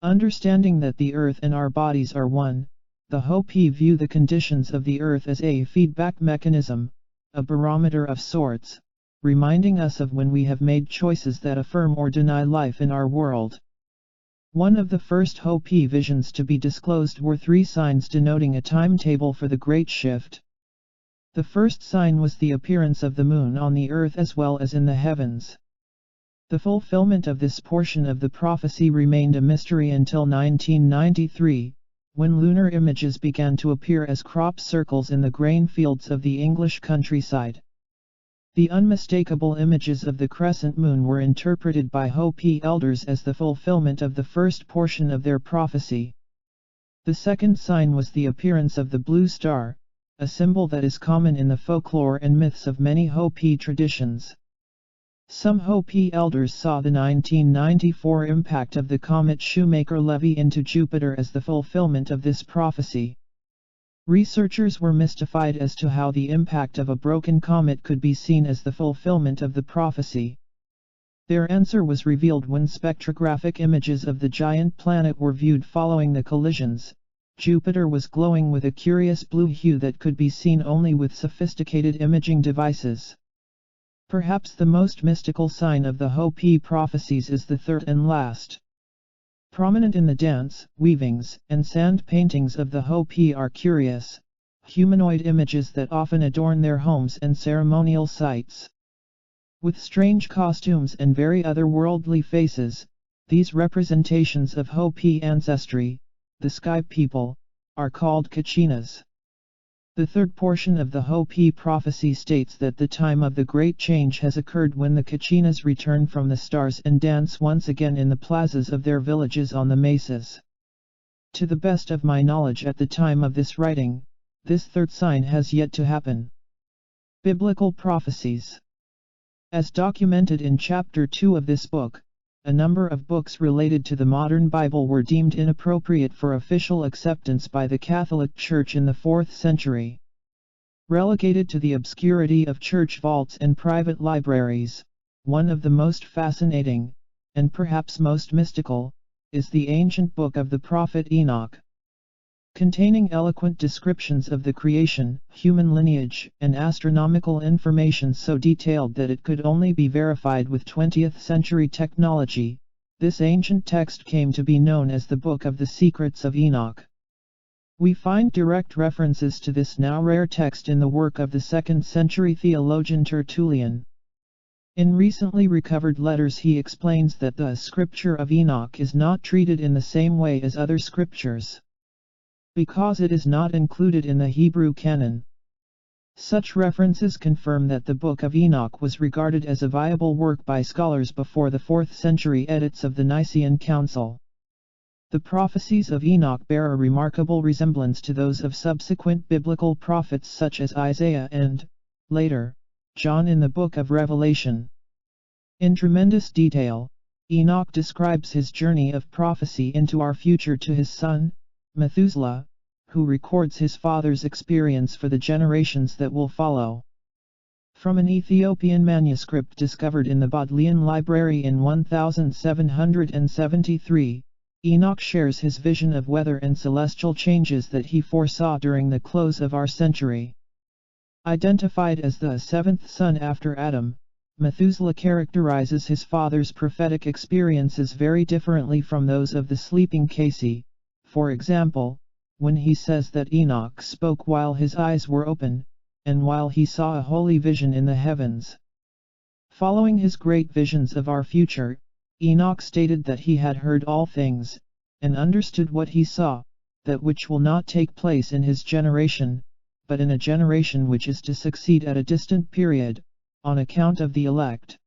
Understanding that the earth and our bodies are one, the Hopi view the conditions of the earth as a feedback mechanism, a barometer of sorts, reminding us of when we have made choices that affirm or deny life in our world. One of the first Hopi visions to be disclosed were three signs denoting a timetable for the Great Shift. The first sign was the appearance of the moon on the earth as well as in the heavens. The fulfillment of this portion of the prophecy remained a mystery until 1993, when lunar images began to appear as crop circles in the grain fields of the English countryside. The unmistakable images of the crescent moon were interpreted by Hopi elders as the fulfillment of the first portion of their prophecy. The second sign was the appearance of the blue star, a symbol that is common in the folklore and myths of many Hopi traditions. Some Hopi elders saw the 1994 impact of the comet Shoemaker-Levy into Jupiter as the fulfillment of this prophecy. Researchers were mystified as to how the impact of a broken comet could be seen as the fulfillment of the prophecy. Their answer was revealed when spectrographic images of the giant planet were viewed following the collisions, Jupiter was glowing with a curious blue hue that could be seen only with sophisticated imaging devices. Perhaps the most mystical sign of the Hopi prophecies is the third and last. Prominent in the dance, weavings, and sand paintings of the Hopi are curious, humanoid images that often adorn their homes and ceremonial sites. With strange costumes and very otherworldly faces, these representations of Hopi ancestry, the sky people, are called Kachinas. The third portion of the Hopi prophecy states that the time of the great change has occurred when the Kachinas return from the stars and dance once again in the plazas of their villages on the mesas. To the best of my knowledge at the time of this writing, this third sign has yet to happen. Biblical Prophecies. As documented in Chapter 2 of this book, a number of books related to the modern Bible were deemed inappropriate for official acceptance by the Catholic Church in the 4th century. Relegated to the obscurity of church vaults and private libraries, one of the most fascinating, and perhaps most mystical, is the ancient book of the prophet Enoch. Containing eloquent descriptions of the creation, human lineage, and astronomical information so detailed that it could only be verified with 20th century technology, this ancient text came to be known as the Book of the Secrets of Enoch. We find direct references to this now rare text in the work of the 2nd century theologian Tertullian. In recently recovered letters he explains that the scripture of Enoch is not treated in the same way as other scriptures, because it is not included in the Hebrew canon. Such references confirm that the Book of Enoch was regarded as a viable work by scholars before the 4th century edits of the Nicene Council. The prophecies of Enoch bear a remarkable resemblance to those of subsequent biblical prophets such as Isaiah and, later, John in the Book of Revelation. In tremendous detail, Enoch describes his journey of prophecy into our future to his son, Methuselah, who records his father's experience for the generations that will follow. From an Ethiopian manuscript discovered in the Bodleian Library in 1773, Enoch shares his vision of weather and celestial changes that he foresaw during the close of our century. Identified as the seventh son after Adam, Methuselah characterizes his father's prophetic experiences very differently from those of the sleeping Casey. For example, when he says that Enoch spoke while his eyes were open, and while he saw a holy vision in the heavens. Following his great visions of our future, Enoch stated that he had heard all things, and understood what he saw, that which will not take place in his generation, but in a generation which is to succeed at a distant period, on account of the elect.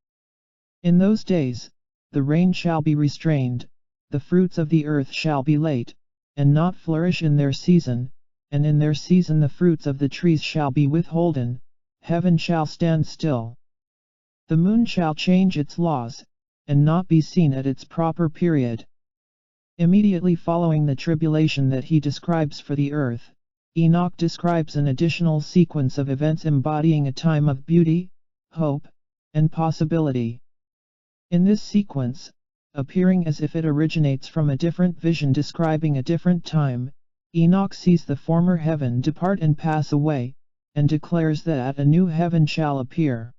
In those days, the rain shall be restrained, the fruits of the earth shall be late, and not flourish in their season, and in their season the fruits of the trees shall be withholden, heaven shall stand still. The moon shall change its laws, and not be seen at its proper period. Immediately following the tribulation that he describes for the earth, Enoch describes an additional sequence of events embodying a time of beauty, hope, and possibility. In this sequence, appearing as if it originates from a different vision describing a different time, Enoch sees the former heaven depart and pass away, and declares that a new heaven shall appear.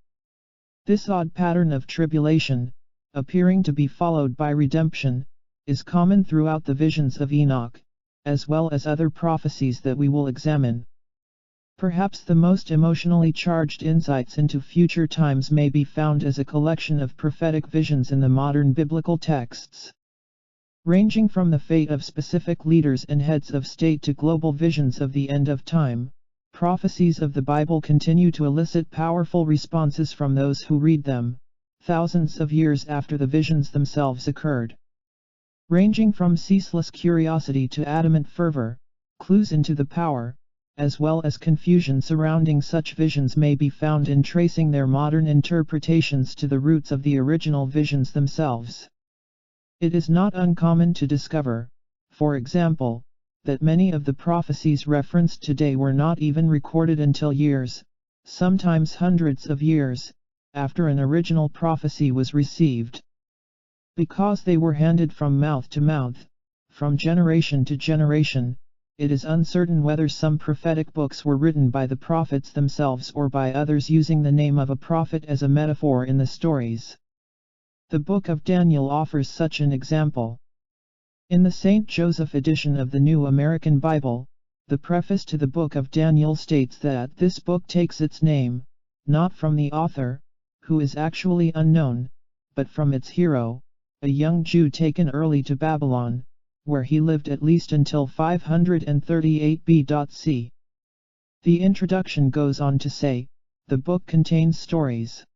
This odd pattern of tribulation, appearing to be followed by redemption, is common throughout the visions of Enoch, as well as other prophecies that we will examine. Perhaps the most emotionally charged insights into future times may be found as a collection of prophetic visions in the modern biblical texts. Ranging from the fate of specific leaders and heads of state to global visions of the end of time, prophecies of the Bible continue to elicit powerful responses from those who read them, thousands of years after the visions themselves occurred. Ranging from ceaseless curiosity to adamant fervor, clues into the power, as well as confusion surrounding such visions may be found in tracing their modern interpretations to the roots of the original visions themselves. It is not uncommon to discover, for example, that many of the prophecies referenced today were not even recorded until years, sometimes hundreds of years, after an original prophecy was received. Because they were handed from mouth to mouth, from generation to generation, it is uncertain whether some prophetic books were written by the prophets themselves or by others using the name of a prophet as a metaphor in the stories. The Book of Daniel offers such an example. In the St. Joseph edition of the New American Bible, the preface to the Book of Daniel states that this book takes its name, not from the author, who is actually unknown, but from its hero, a young Jew taken early to Babylon, where he lived at least until 538 B.C. The introduction goes on to say, the book contains stories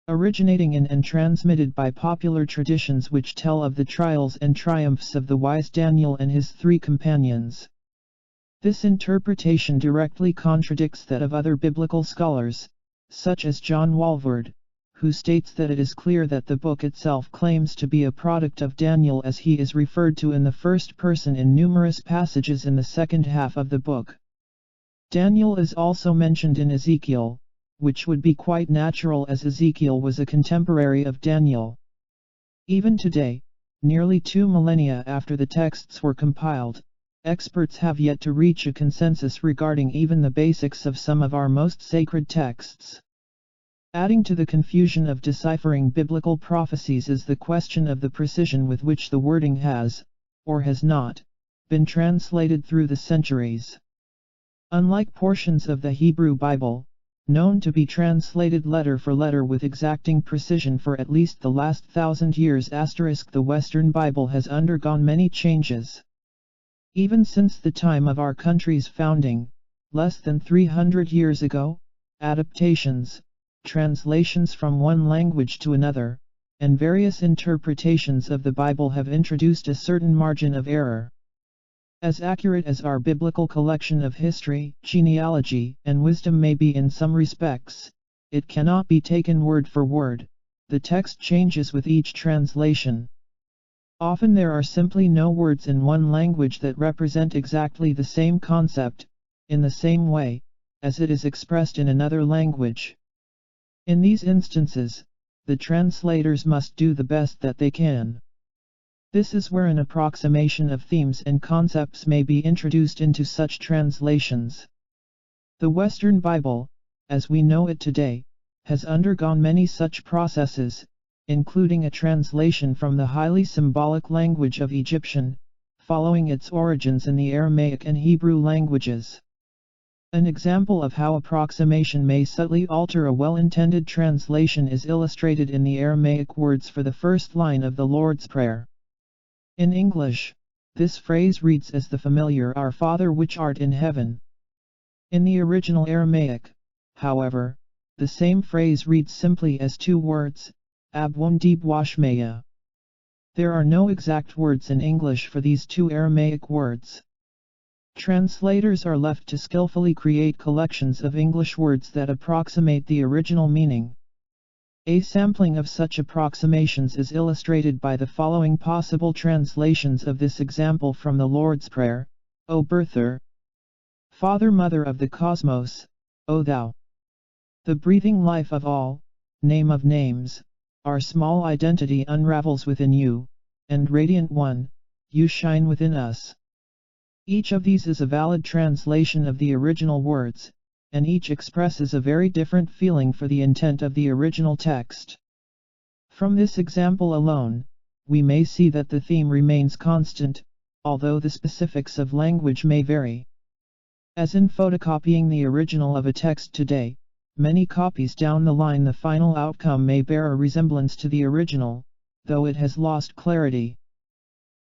originating in and transmitted by popular traditions which tell of the trials and triumphs of the wise Daniel and his 3 companions. This interpretation directly contradicts that of other biblical scholars, such as John Walvoord, who states that it is clear that the book itself claims to be a product of Daniel as he is referred to in the first person in numerous passages in the second half of the book. Daniel is also mentioned in Ezekiel, which would be quite natural as Ezekiel was a contemporary of Daniel. Even today, nearly 2 millennia after the texts were compiled, experts have yet to reach a consensus regarding even the basics of some of our most sacred texts. Adding to the confusion of deciphering biblical prophecies is the question of the precision with which the wording has, or has not, been translated through the centuries. Unlike portions of the Hebrew Bible, known to be translated letter for letter with exacting precision for at least the last 1,000 years, the Western Bible has undergone many changes. Even since the time of our country's founding, less than 300 years ago, adaptations, translations from one language to another, and various interpretations of the Bible have introduced a certain margin of error. As accurate as our biblical collection of history, genealogy, and wisdom may be in some respects, it cannot be taken word for word. The text changes with each translation. Often there are simply no words in one language that represent exactly the same concept, in the same way, as it is expressed in another language. In these instances, the translators must do the best that they can. This is where an approximation of themes and concepts may be introduced into such translations. The Western Bible, as we know it today, has undergone many such processes, including a translation from the highly symbolic language of Egyptian, following its origins in the Aramaic and Hebrew languages. An example of how approximation may subtly alter a well-intended translation is illustrated in the Aramaic words for the first line of the Lord's Prayer. In English, this phrase reads as the familiar "Our Father which art in heaven." In the original Aramaic, however, the same phrase reads simply as 2 words, Abwondib Washmaya. There are no exact words in English for these 2 Aramaic words. Translators are left to skillfully create collections of English words that approximate the original meaning. A sampling of such approximations is illustrated by the following possible translations of this example from the Lord's Prayer: O Birther, Father Mother of the Cosmos, O Thou, the breathing life of all, name of names, our small identity unravels within you, and radiant one, you shine within us. Each of these is a valid translation of the original words, and each expresses a very different feeling for the intent of the original text. From this example alone, we may see that the theme remains constant, although the specifics of language may vary. As in photocopying the original of a text today, many copies down the line the final outcome may bear a resemblance to the original, though it has lost clarity.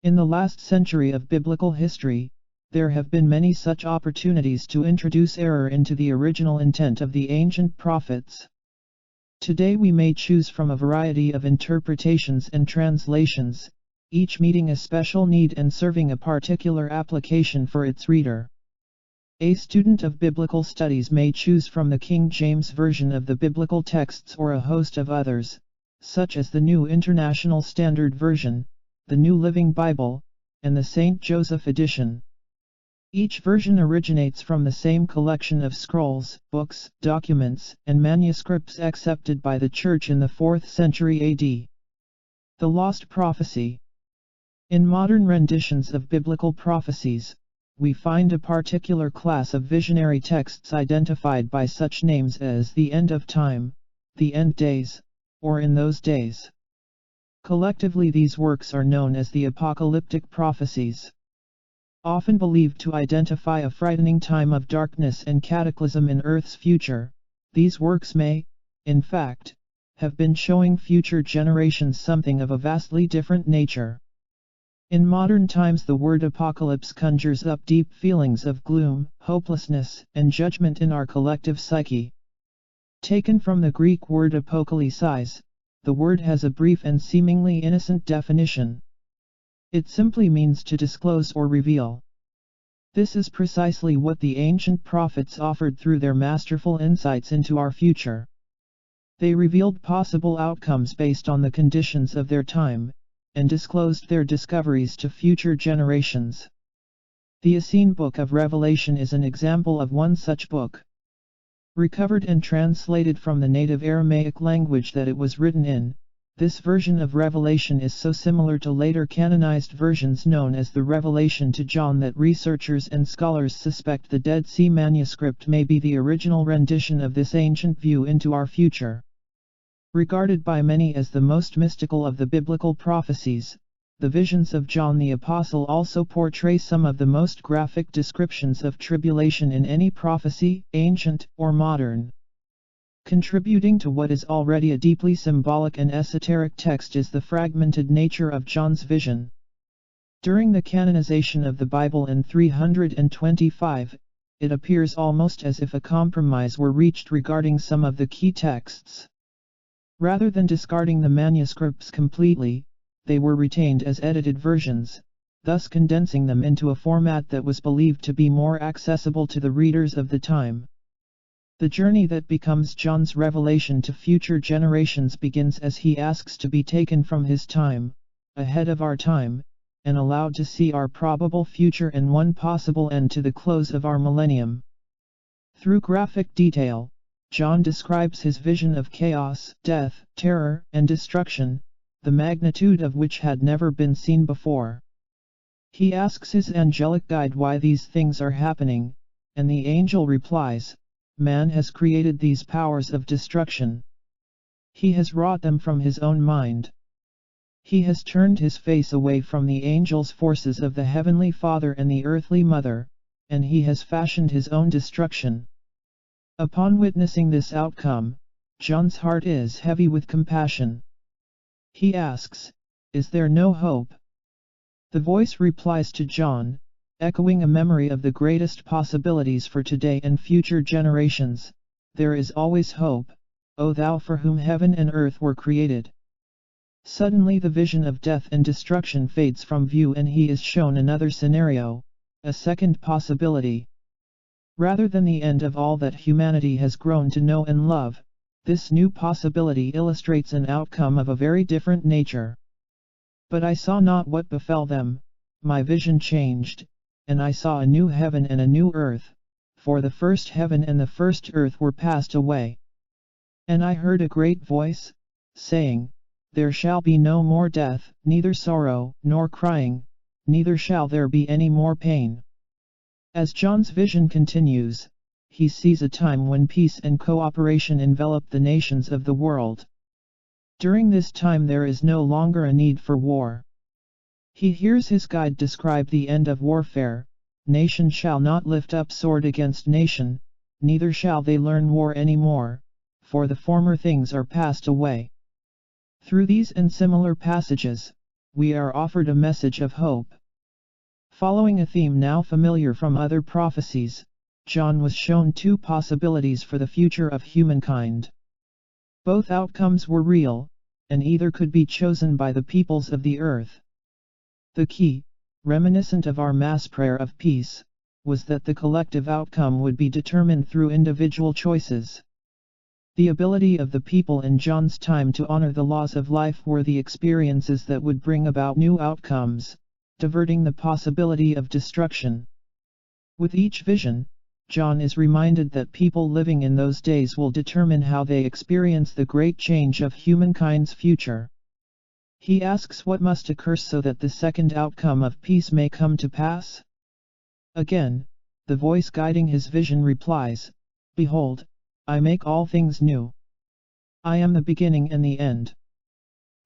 In the last century of biblical history, there have been many such opportunities to introduce error into the original intent of the ancient prophets. Today we may choose from a variety of interpretations and translations, each meeting a special need and serving a particular application for its reader. A student of biblical studies may choose from the King James Version of the biblical texts or a host of others, such as the New International Standard Version, the New Living Bible, and the St. Joseph Edition. Each version originates from the same collection of scrolls, books, documents, and manuscripts accepted by the Church in the 4th century AD. The Lost Prophecy. In modern renditions of biblical prophecies, we find a particular class of visionary texts identified by such names as the end of time, the end days, or in those days. Collectively, these works are known as the apocalyptic prophecies. Often believed to identify a frightening time of darkness and cataclysm in Earth's future, these works may, in fact, have been showing future generations something of a vastly different nature. In modern times, the word apocalypse conjures up deep feelings of gloom, hopelessness, and judgment in our collective psyche. Taken from the Greek word apokalypsis, the word has a brief and seemingly innocent definition. It simply means to disclose or reveal. This is precisely what the ancient prophets offered through their masterful insights into our future. They revealed possible outcomes based on the conditions of their time, and disclosed their discoveries to future generations. The Essene Book of Revelation is an example of one such book. Recovered and translated from the native Aramaic language that it was written in, this version of Revelation is so similar to later canonized versions known as the Revelation to John that researchers and scholars suspect the Dead Sea manuscript may be the original rendition of this ancient view into our future. Regarded by many as the most mystical of the biblical prophecies, the visions of John the Apostle also portray some of the most graphic descriptions of tribulation in any prophecy, ancient or modern. Contributing to what is already a deeply symbolic and esoteric text is the fragmented nature of John's vision. During the canonization of the Bible in 325, it appears almost as if a compromise were reached regarding some of the key texts. Rather than discarding the manuscripts completely, they were retained as edited versions, thus condensing them into a format that was believed to be more accessible to the readers of the time. The journey that becomes John's revelation to future generations begins as he asks to be taken from his time, ahead of our time, and allowed to see our probable future and one possible end to the close of our millennium. Through graphic detail, John describes his vision of chaos, death, terror, and destruction, the magnitude of which had never been seen before. He asks his angelic guide why these things are happening, and the angel replies, "Man has created these powers of destruction. He has wrought them from his own mind. He has turned his face away from the angels' forces of the heavenly Father and the earthly Mother, and he has fashioned his own destruction." Upon witnessing this outcome, John's heart is heavy with compassion. He asks, "Is there no hope?" The voice replies to John, echoing a memory of the greatest possibilities for today and future generations, "There is always hope, O thou for whom heaven and earth were created." Suddenly the vision of death and destruction fades from view and he is shown another scenario, a second possibility. Rather than the end of all that humanity has grown to know and love, this new possibility illustrates an outcome of a very different nature. "But I saw not what befell them, my vision changed, and I saw a new heaven and a new earth, for the first heaven and the first earth were passed away. And I heard a great voice, saying, There shall be no more death, neither sorrow, nor crying, neither shall there be any more pain." As John's vision continues, he sees a time when peace and cooperation envelop the nations of the world. During this time there is no longer a need for war. He hears his guide describe the end of warfare: "Nation shall not lift up sword against nation, neither shall they learn war any more, for the former things are passed away." Through these and similar passages, we are offered a message of hope. Following a theme now familiar from other prophecies, John was shown two possibilities for the future of humankind. Both outcomes were real, and either could be chosen by the peoples of the earth. The key, reminiscent of our Mass prayer of peace, was that the collective outcome would be determined through individual choices. The ability of the people in John's time to honor the laws of life were the experiences that would bring about new outcomes, diverting the possibility of destruction. With each vision, John is reminded that people living in those days will determine how they experience the great change of humankind's future. He asks what must occur so that the second outcome of peace may come to pass. Again, the voice guiding his vision replies, "Behold, I make all things new. I am the beginning and the end.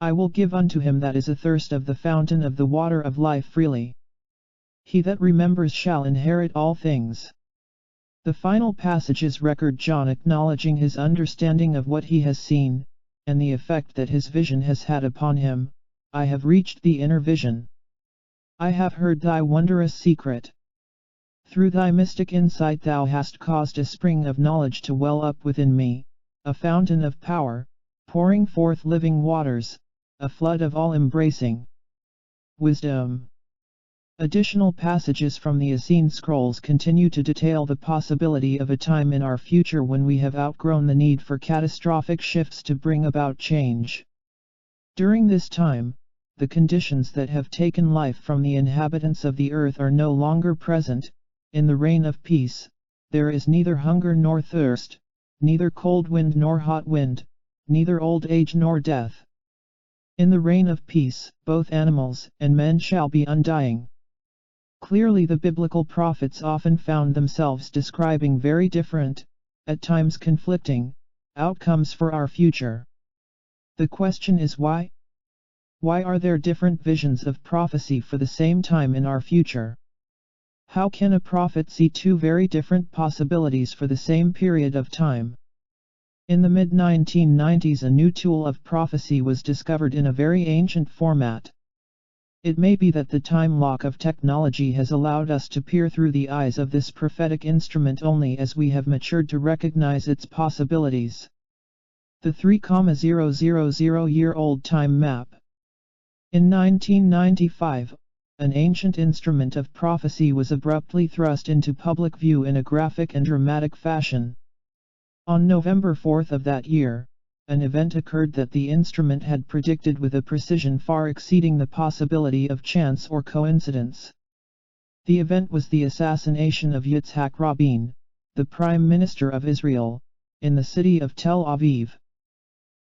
I will give unto him that is athirst of the fountain of the water of life freely. He that remembers shall inherit all things." The final passages record John acknowledging his understanding of what he has seen, and the effect that his vision has had upon him. "I have reached the inner vision. I have heard thy wondrous secret. Through thy mystic insight thou hast caused a spring of knowledge to well up within me, a fountain of power, pouring forth living waters, a flood of all-embracing wisdom." Additional passages from the Essene Scrolls continue to detail the possibility of a time in our future when we have outgrown the need for catastrophic shifts to bring about change. During this time, the conditions that have taken life from the inhabitants of the earth are no longer present. In the reign of peace, there is neither hunger nor thirst, neither cold wind nor hot wind, neither old age nor death. In the reign of peace, both animals and men shall be undying. Clearly, the biblical prophets often found themselves describing very different, at times conflicting, outcomes for our future. The question is why? Why are there different visions of prophecy for the same time in our future? How can a prophet see two very different possibilities for the same period of time? In the mid-1990s, a new tool of prophecy was discovered in a very ancient format. It may be that the time lock of technology has allowed us to peer through the eyes of this prophetic instrument only as we have matured to recognize its possibilities. The 3,000-year-old time map. In 1995, an ancient instrument of prophecy was abruptly thrust into public view in a graphic and dramatic fashion. On November 4 of that year, an event occurred that the instrument had predicted with a precision far exceeding the possibility of chance or coincidence. The event was the assassination of Yitzhak Rabin, the Prime Minister of Israel, in the city of Tel Aviv.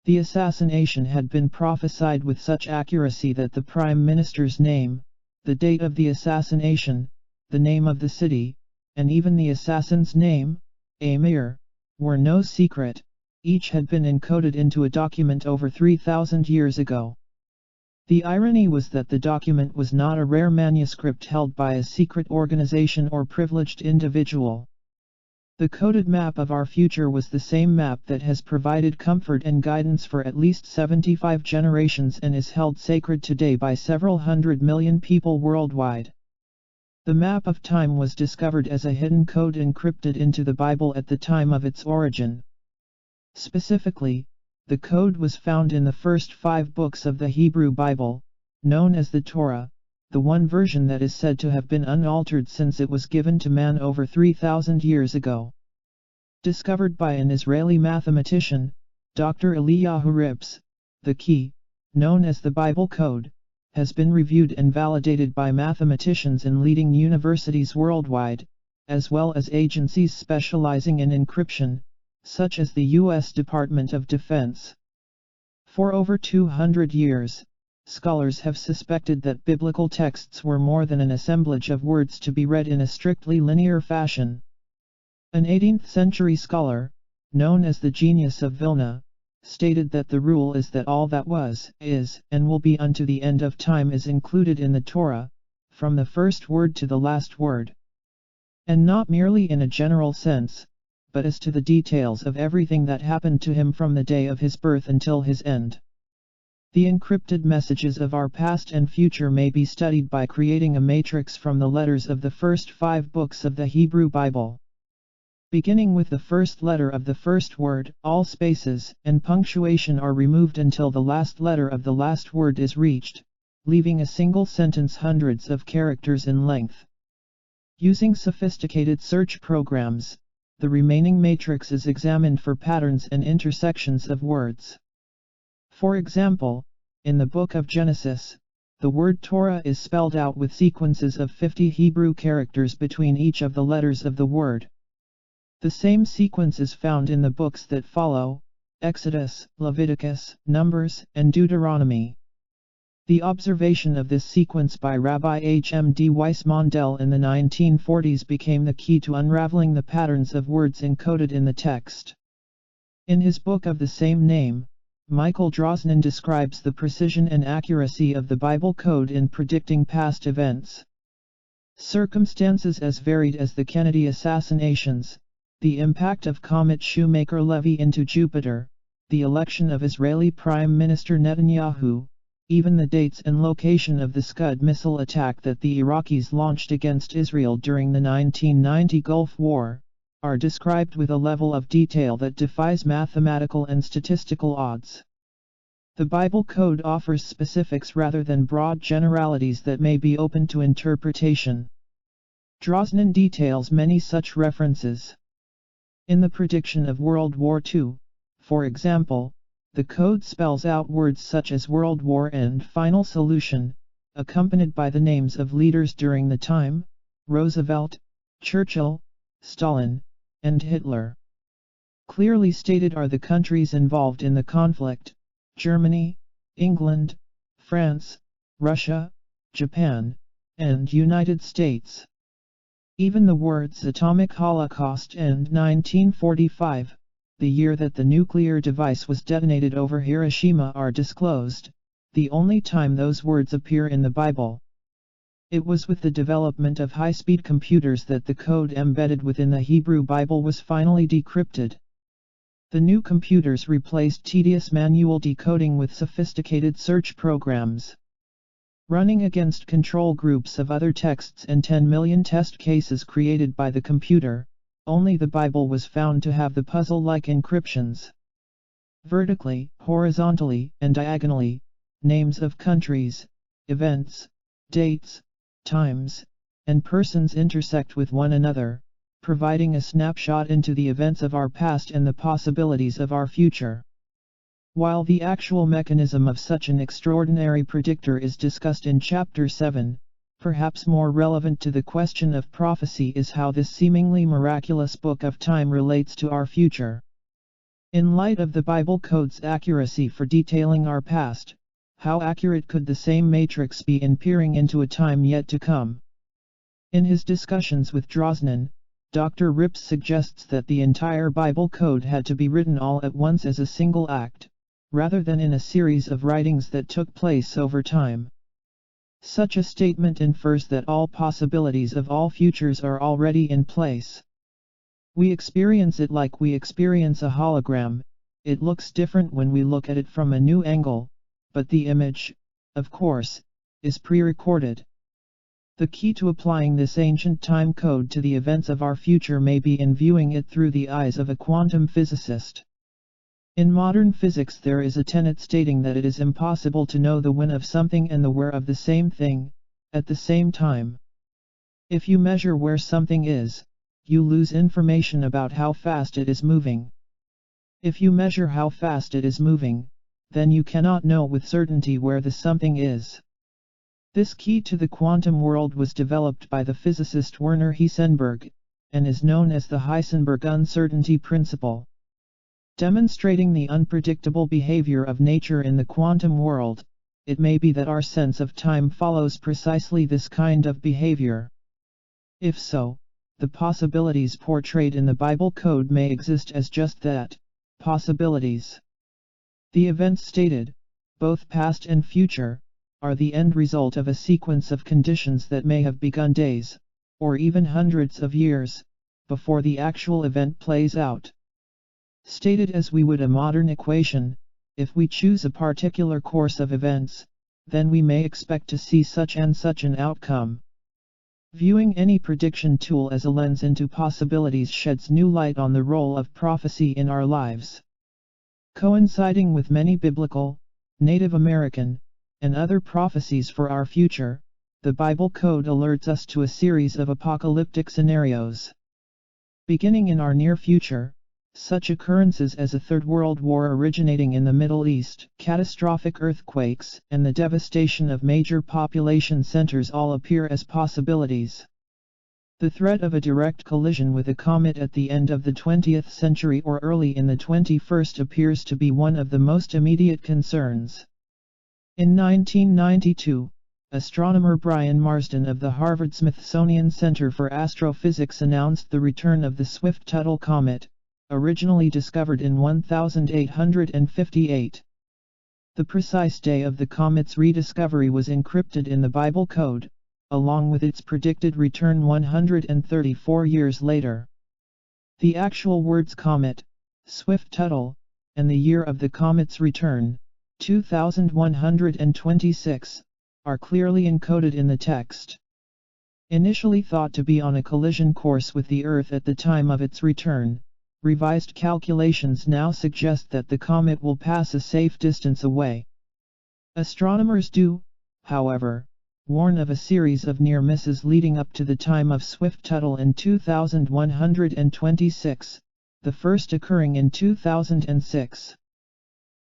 The assassination had been prophesied with such accuracy that the Prime Minister's name, the date of the assassination, the name of the city, and even the assassin's name, Amir, were no secret. Each had been encoded into a document over 3,000 years ago. The irony was that the document was not a rare manuscript held by a secret organization or privileged individual. The coded map of our future was the same map that has provided comfort and guidance for at least 75 generations and is held sacred today by several hundred million people worldwide. The map of time was discovered as a hidden code encrypted into the Bible at the time of its origin. Specifically, the code was found in the first 5 books of the Hebrew Bible, known as the Torah, the one version that is said to have been unaltered since it was given to man over 3,000 years ago. Discovered by an Israeli mathematician, Dr. Eliyahu Rips, the key, known as the Bible Code, has been reviewed and validated by mathematicians in leading universities worldwide, as well as agencies specializing in encryption, such as the U.S. Department of Defense. For over 200 years, scholars have suspected that biblical texts were more than an assemblage of words to be read in a strictly linear fashion. An 18th-century scholar, known as the Genius of Vilna, stated that the rule is that all that was, is, and will be unto the end of time is included in the Torah, from the first word to the last word. And not merely in a general sense, but as to the details of everything that happened to him from the day of his birth until his end. The encrypted messages of our past and future may be studied by creating a matrix from the letters of the first 5 books of the Hebrew Bible. Beginning with the first letter of the first word, all spaces and punctuation are removed until the last letter of the last word is reached, leaving a single sentence hundreds of characters in length. Using sophisticated search programs, the remaining matrix is examined for patterns and intersections of words. For example, in the book of Genesis, the word Torah is spelled out with sequences of 50 Hebrew characters between each of the letters of the word. The same sequence is found in the books that follow, Exodus, Leviticus, Numbers, and Deuteronomy. The observation of this sequence by Rabbi H. M. D. Weiss-Mondel in the 1940s became the key to unraveling the patterns of words encoded in the text. In his book of the same name, Michael Drosnin describes the precision and accuracy of the Bible code in predicting past events. Circumstances as varied as the Kennedy assassinations, the impact of comet Shoemaker-Levy into Jupiter, the election of Israeli Prime Minister Netanyahu, even the dates and location of the Scud missile attack that the Iraqis launched against Israel during the 1990 Gulf War, are described with a level of detail that defies mathematical and statistical odds. The Bible code offers specifics rather than broad generalities that may be open to interpretation. Drosnin details many such references. In the prediction of World War II, for example, the code spells out words such as World War End Final Solution, accompanied by the names of leaders during the time: Roosevelt, Churchill, Stalin, and Hitler. Clearly stated are the countries involved in the conflict: Germany, England, France, Russia, Japan, and United States. Even the words Atomic Holocaust and 1945, the year that the nuclear device was detonated over Hiroshima, are disclosed, the only time those words appear in the Bible. It was with the development of high-speed computers that the code embedded within the Hebrew Bible was finally decrypted. The new computers replaced tedious manual decoding with sophisticated search programs. Running against control groups of other texts and 10 million test cases created by the computer, only the Bible was found to have the puzzle-like encryptions. Vertically, horizontally, and diagonally, names of countries, events, dates, times, and persons intersect with one another, providing a snapshot into the events of our past and the possibilities of our future. While the actual mechanism of such an extraordinary predictor is discussed in Chapter 7, perhaps more relevant to the question of prophecy is how this seemingly miraculous book of time relates to our future. In light of the Bible code's accuracy for detailing our past, how accurate could the same matrix be in peering into a time yet to come? In his discussions with Drosnin, Dr. Rips suggests that the entire Bible code had to be written all at once as a single act, rather than in a series of writings that took place over time. Such a statement infers that all possibilities of all futures are already in place. We experience it like we experience a hologram. It looks different when we look at it from a new angle, but the image, of course, is pre-recorded. The key to applying this ancient time code to the events of our future may be in viewing it through the eyes of a quantum physicist. In modern physics there is a tenet stating that it is impossible to know the when of something and the where of the same thing, at the same time. If you measure where something is, you lose information about how fast it is moving. If you measure how fast it is moving, then you cannot know with certainty where the something is. This key to the quantum world was developed by the physicist Werner Heisenberg, and is known as the Heisenberg uncertainty principle. Demonstrating the unpredictable behavior of nature in the quantum world, it may be that our sense of time follows precisely this kind of behavior. If so, the possibilities portrayed in the Bible code may exist as just that, possibilities. The events stated, both past and future, are the end result of a sequence of conditions that may have begun days, or even hundreds of years, before the actual event plays out. Stated as we would a modern equation, if we choose a particular course of events, then we may expect to see such and such an outcome. Viewing any prediction tool as a lens into possibilities sheds new light on the role of prophecy in our lives. Coinciding with many biblical, Native American, and other prophecies for our future, the Bible code alerts us to a series of apocalyptic scenarios. Beginning in our near future, such occurrences as a Third World War originating in the Middle East, catastrophic earthquakes, and the devastation of major population centers all appear as possibilities. The threat of a direct collision with a comet at the end of the 20th century or early in the 21st appears to be one of the most immediate concerns. In 1992, astronomer Brian Marsden of the Harvard-Smithsonian Center for Astrophysics announced the return of the Swift-Tuttle comet, originally discovered in 1858. The precise day of the comet's rediscovery was encrypted in the Bible code, along with its predicted return 134 years later. The actual words comet, Swift-Tuttle, and the year of the comet's return, 2126, are clearly encoded in the text. Initially thought to be on a collision course with the Earth at the time of its return, revised calculations now suggest that the comet will pass a safe distance away. Astronomers do, however, warn of a series of near misses leading up to the time of Swift-Tuttle in 2126, the first occurring in 2006.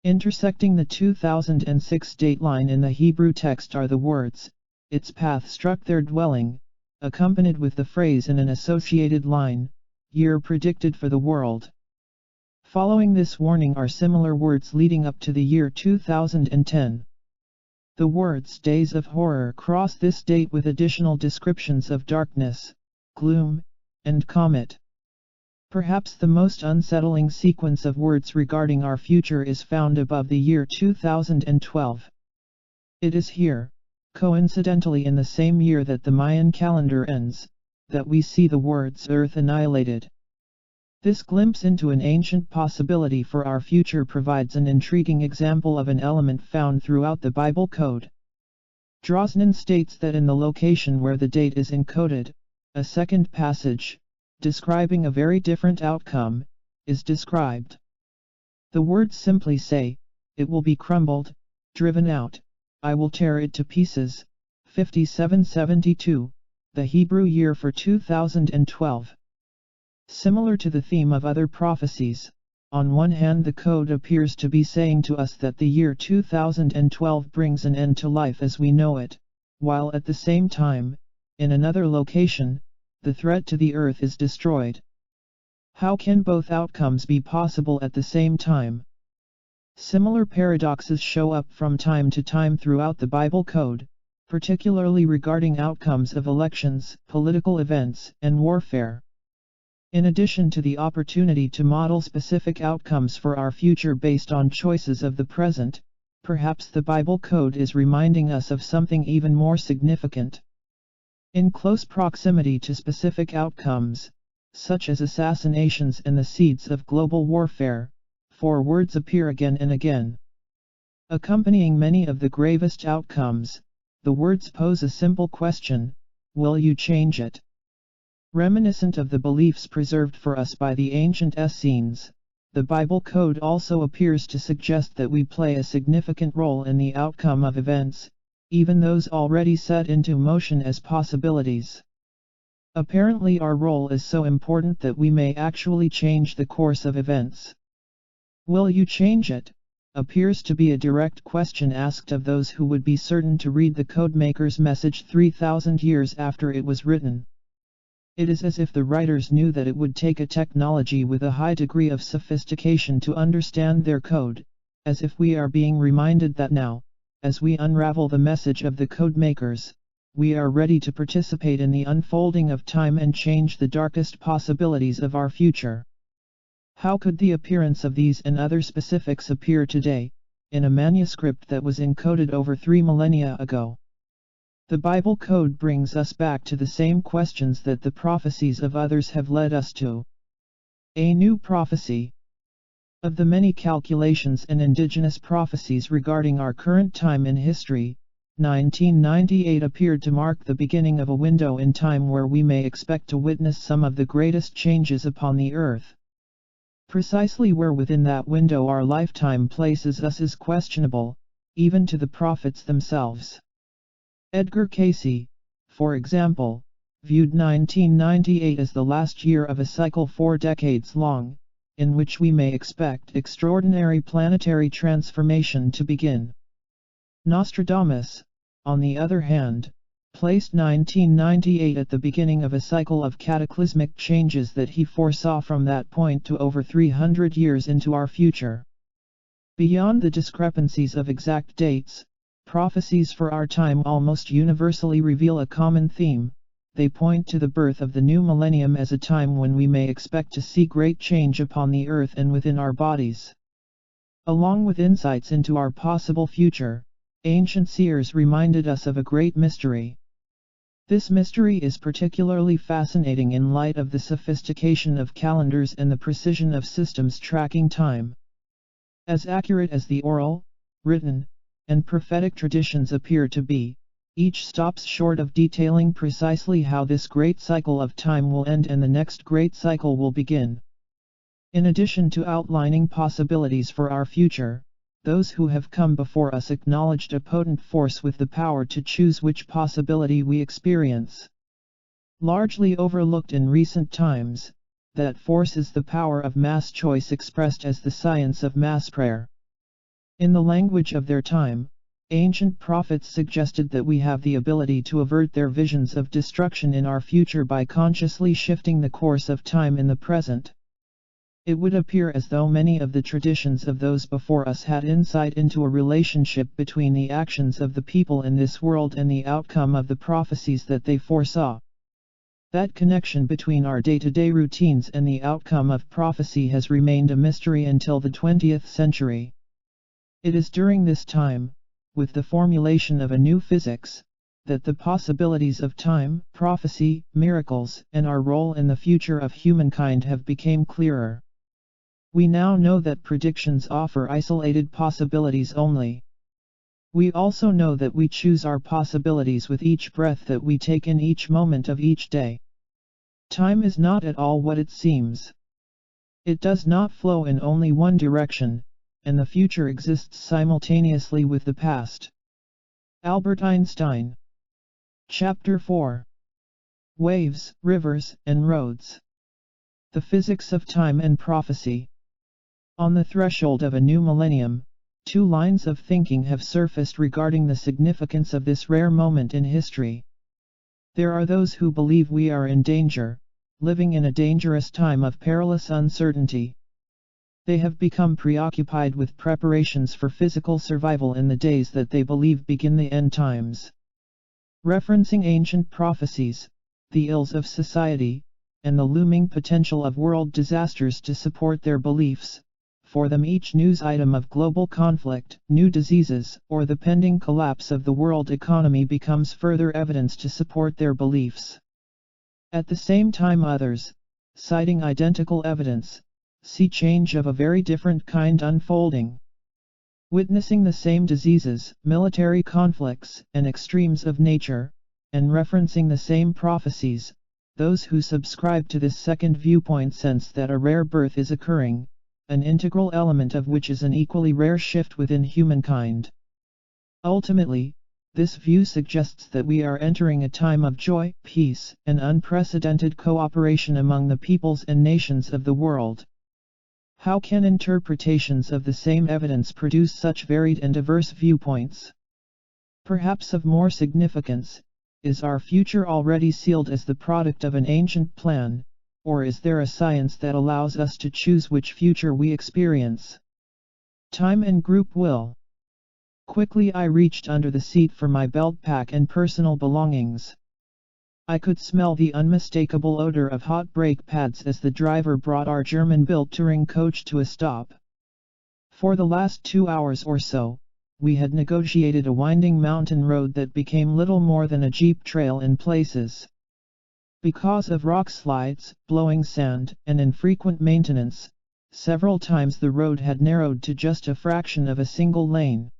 Intersecting the 2006 dateline in the Hebrew text are the words, "Its path struck their dwelling," accompanied with the phrase in an associated line, "Year predicted for the world." Following this warning are similar words leading up to the year 2010. The words "Days of Horror" cross this date with additional descriptions of darkness, gloom, and comet. Perhaps the most unsettling sequence of words regarding our future is found above the year 2012. It is here, coincidentally in the same year that the Mayan calendar ends, that we see the words "Earth annihilated." This glimpse into an ancient possibility for our future provides an intriguing example of an element found throughout the Bible code. Drosnin states that in the location where the date is encoded, a second passage, describing a very different outcome, is described. The words simply say, "It will be crumbled, driven out, I will tear it to pieces." 5772, the Hebrew year for 2012. Similar to the theme of other prophecies, on one hand the code appears to be saying to us that the year 2012 brings an end to life as we know it, while at the same time, in another location, the threat to the earth is destroyed. How can both outcomes be possible at the same time? Similar paradoxes show up from time to time throughout the Bible code, particularly regarding outcomes of elections, political events, and warfare. In addition to the opportunity to model specific outcomes for our future based on choices of the present, perhaps the Bible code is reminding us of something even more significant. In close proximity to specific outcomes, such as assassinations and the seeds of global warfare, four words appear again and again. Accompanying many of the gravest outcomes, the words pose a simple question: will you change it? Reminiscent of the beliefs preserved for us by the ancient Essenes, the Bible code also appears to suggest that we play a significant role in the outcome of events, even those already set into motion as possibilities. Apparently our role is so important that we may actually change the course of events. Will you change it? Appears to be a direct question asked of those who would be certain to read the codemaker's message 3,000 years after it was written. It is as if the writers knew that it would take a technology with a high degree of sophistication to understand their code, as if we are being reminded that now, as we unravel the message of the codemakers, we are ready to participate in the unfolding of time and change the darkest possibilities of our future. How could the appearance of these and other specifics appear today, in a manuscript that was encoded over 3 millennia ago? The Bible code brings us back to the same questions that the prophecies of others have led us to. A new prophecy. Of the many calculations and indigenous prophecies regarding our current time in history, 1998 appeared to mark the beginning of a window in time where we may expect to witness some of the greatest changes upon the earth. Precisely where within that window our lifetime places us is questionable, even to the prophets themselves. Edgar Cayce, for example, viewed 1998 as the last year of a cycle 4 decades long, in which we may expect extraordinary planetary transformation to begin. Nostradamus, on the other hand, placed 1998 at the beginning of a cycle of cataclysmic changes that he foresaw from that point to over 300 years into our future. Beyond the discrepancies of exact dates, Prophecies for our time almost universally reveal a common theme. They point to the birth of the new millennium as a time when we may expect to see great change upon the earth and within our bodies. Along with insights into our possible future, ancient seers reminded us of a great mystery. This mystery is particularly fascinating in light of the sophistication of calendars and the precision of systems tracking time. As accurate as the oral, written, and prophetic traditions appear to be, each stops short of detailing precisely how this great cycle of time will end and the next great cycle will begin. In addition to outlining possibilities for our future, those who have come before us acknowledged a potent force with the power to choose which possibility we experience. Largely overlooked in recent times, that force is the power of mass choice expressed as the science of mass prayer. In the language of their time, ancient prophets suggested that we have the ability to avert their visions of destruction in our future by consciously shifting the course of time in the present. It would appear as though many of the traditions of those before us had insight into a relationship between the actions of the people in this world and the outcome of the prophecies that they foresaw. That connection between our day-to-day routines and the outcome of prophecy has remained a mystery until the 20th century. It is during this time, with the formulation of a new physics, that the possibilities of time, prophecy, miracles, and our role in the future of humankind have become clearer. We now know that predictions offer isolated possibilities only. We also know that we choose our possibilities with each breath that we take in each moment of each day. Time is not at all what it seems. It does not flow in only one direction, and the future exists simultaneously with the past. Albert Einstein. Chapter 4. Waves, Rivers, and Roads. The Physics of Time and Prophecy. On the threshold of a new millennium, two lines of thinking have surfaced regarding the significance of this rare moment in history. There are those who believe we are in danger, living in a dangerous time of perilous uncertainty. They have become preoccupied with preparations for physical survival in the days that they believe begin the end times. Referencing ancient prophecies, the ills of society, and the looming potential of world disasters to support their beliefs, for them each news item of global conflict, new diseases, or the pending collapse of the world economy becomes further evidence to support their beliefs. At the same time others, citing identical evidence, see change of a very different kind unfolding. Witnessing the same diseases, military conflicts, and extremes of nature, and referencing the same prophecies, those who subscribe to this second viewpoint sense that a rare birth is occurring, an integral element of which is an equally rare shift within humankind. Ultimately, this view suggests that we are entering a time of joy, peace, and unprecedented cooperation among the peoples and nations of the world. How can interpretations of the same evidence produce such varied and diverse viewpoints? Perhaps of more significance, is our future already sealed as the product of an ancient plan, or is there a science that allows us to choose which future we experience? Time and group will. Quickly I reached under the seat for my belt pack and personal belongings. I could smell the unmistakable odor of hot brake pads as the driver brought our German-built touring coach to a stop. For the last 2 hours or so, we had negotiated a winding mountain road that became little more than a jeep trail in places. Because of rock slides, blowing sand, and infrequent maintenance, several times the road had narrowed to just a fraction of a single lane.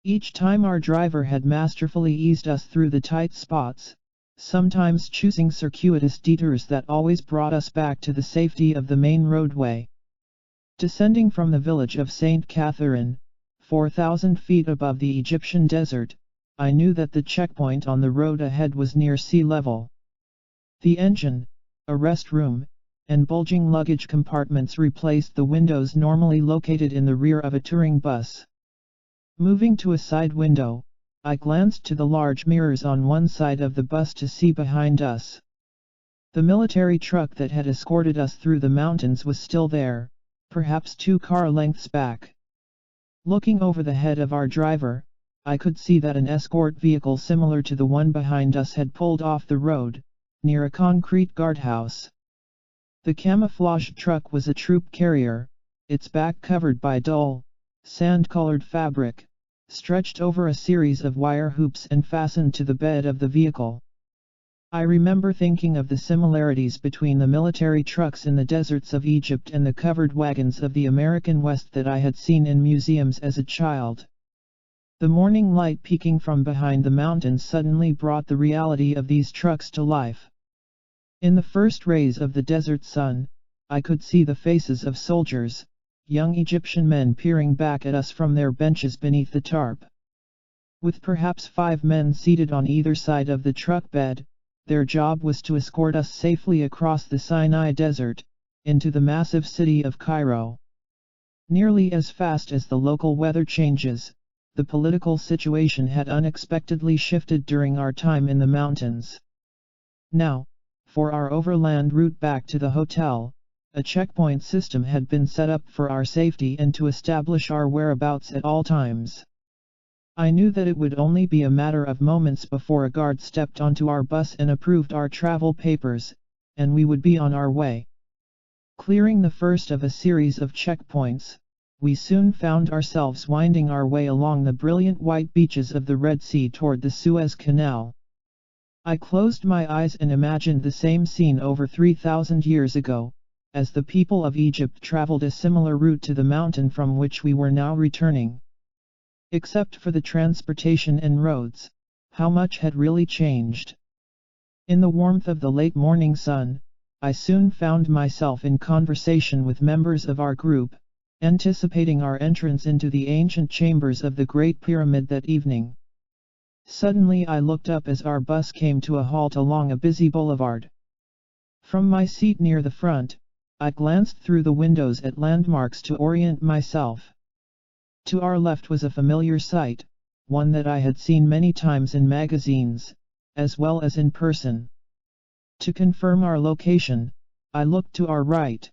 Each time our driver had masterfully eased us through the tight spots, sometimes choosing circuitous detours that always brought us back to the safety of the main roadway. Descending from the village of St. Catherine, 4,000 feet above the Egyptian desert, I knew that the checkpoint on the road ahead was near sea level. The engine, a rest room, and bulging luggage compartments replaced the windows normally located in the rear of a touring bus. Moving to a side window, I glanced to the large mirrors on one side of the bus to see behind us. The military truck that had escorted us through the mountains was still there, perhaps 2 car lengths back. Looking over the head of our driver, I could see that an escort vehicle similar to the one behind us had pulled off the road, near a concrete guardhouse. The camouflaged truck was a troop carrier, its back covered by dull, sand-colored fabric, stretched over a series of wire hoops and fastened to the bed of the vehicle. I remember thinking of the similarities between the military trucks in the deserts of Egypt and the covered wagons of the American West that I had seen in museums as a child. The morning light peeking from behind the mountains suddenly brought the reality of these trucks to life. In the first rays of the desert sun, I could see the faces of soldiers, young Egyptian men peering back at us from their benches beneath the tarp. With perhaps 5 men seated on either side of the truck bed, their job was to escort us safely across the Sinai Desert, into the massive city of Cairo. Nearly as fast as the local weather changes, the political situation had unexpectedly shifted during our time in the mountains. Now, for our overland route back to the hotel, a checkpoint system had been set up for our safety and to establish our whereabouts at all times. I knew that it would only be a matter of moments before a guard stepped onto our bus and approved our travel papers, and we would be on our way. Clearing the first of a series of checkpoints, we soon found ourselves winding our way along the brilliant white beaches of the Red Sea toward the Suez Canal. I closed my eyes and imagined the same scene over 3,000 years ago, as the people of Egypt traveled a similar route to the mountain from which we were now returning. Except for the transportation and roads, how much had really changed? In the warmth of the late morning sun, I soon found myself in conversation with members of our group, anticipating our entrance into the ancient chambers of the Great Pyramid that evening. Suddenly I looked up as our bus came to a halt along a busy boulevard. From my seat near the front, I glanced through the windows at landmarks to orient myself. To our left was a familiar sight, one that I had seen many times in magazines, as well as in person. To confirm our location, I looked to our right.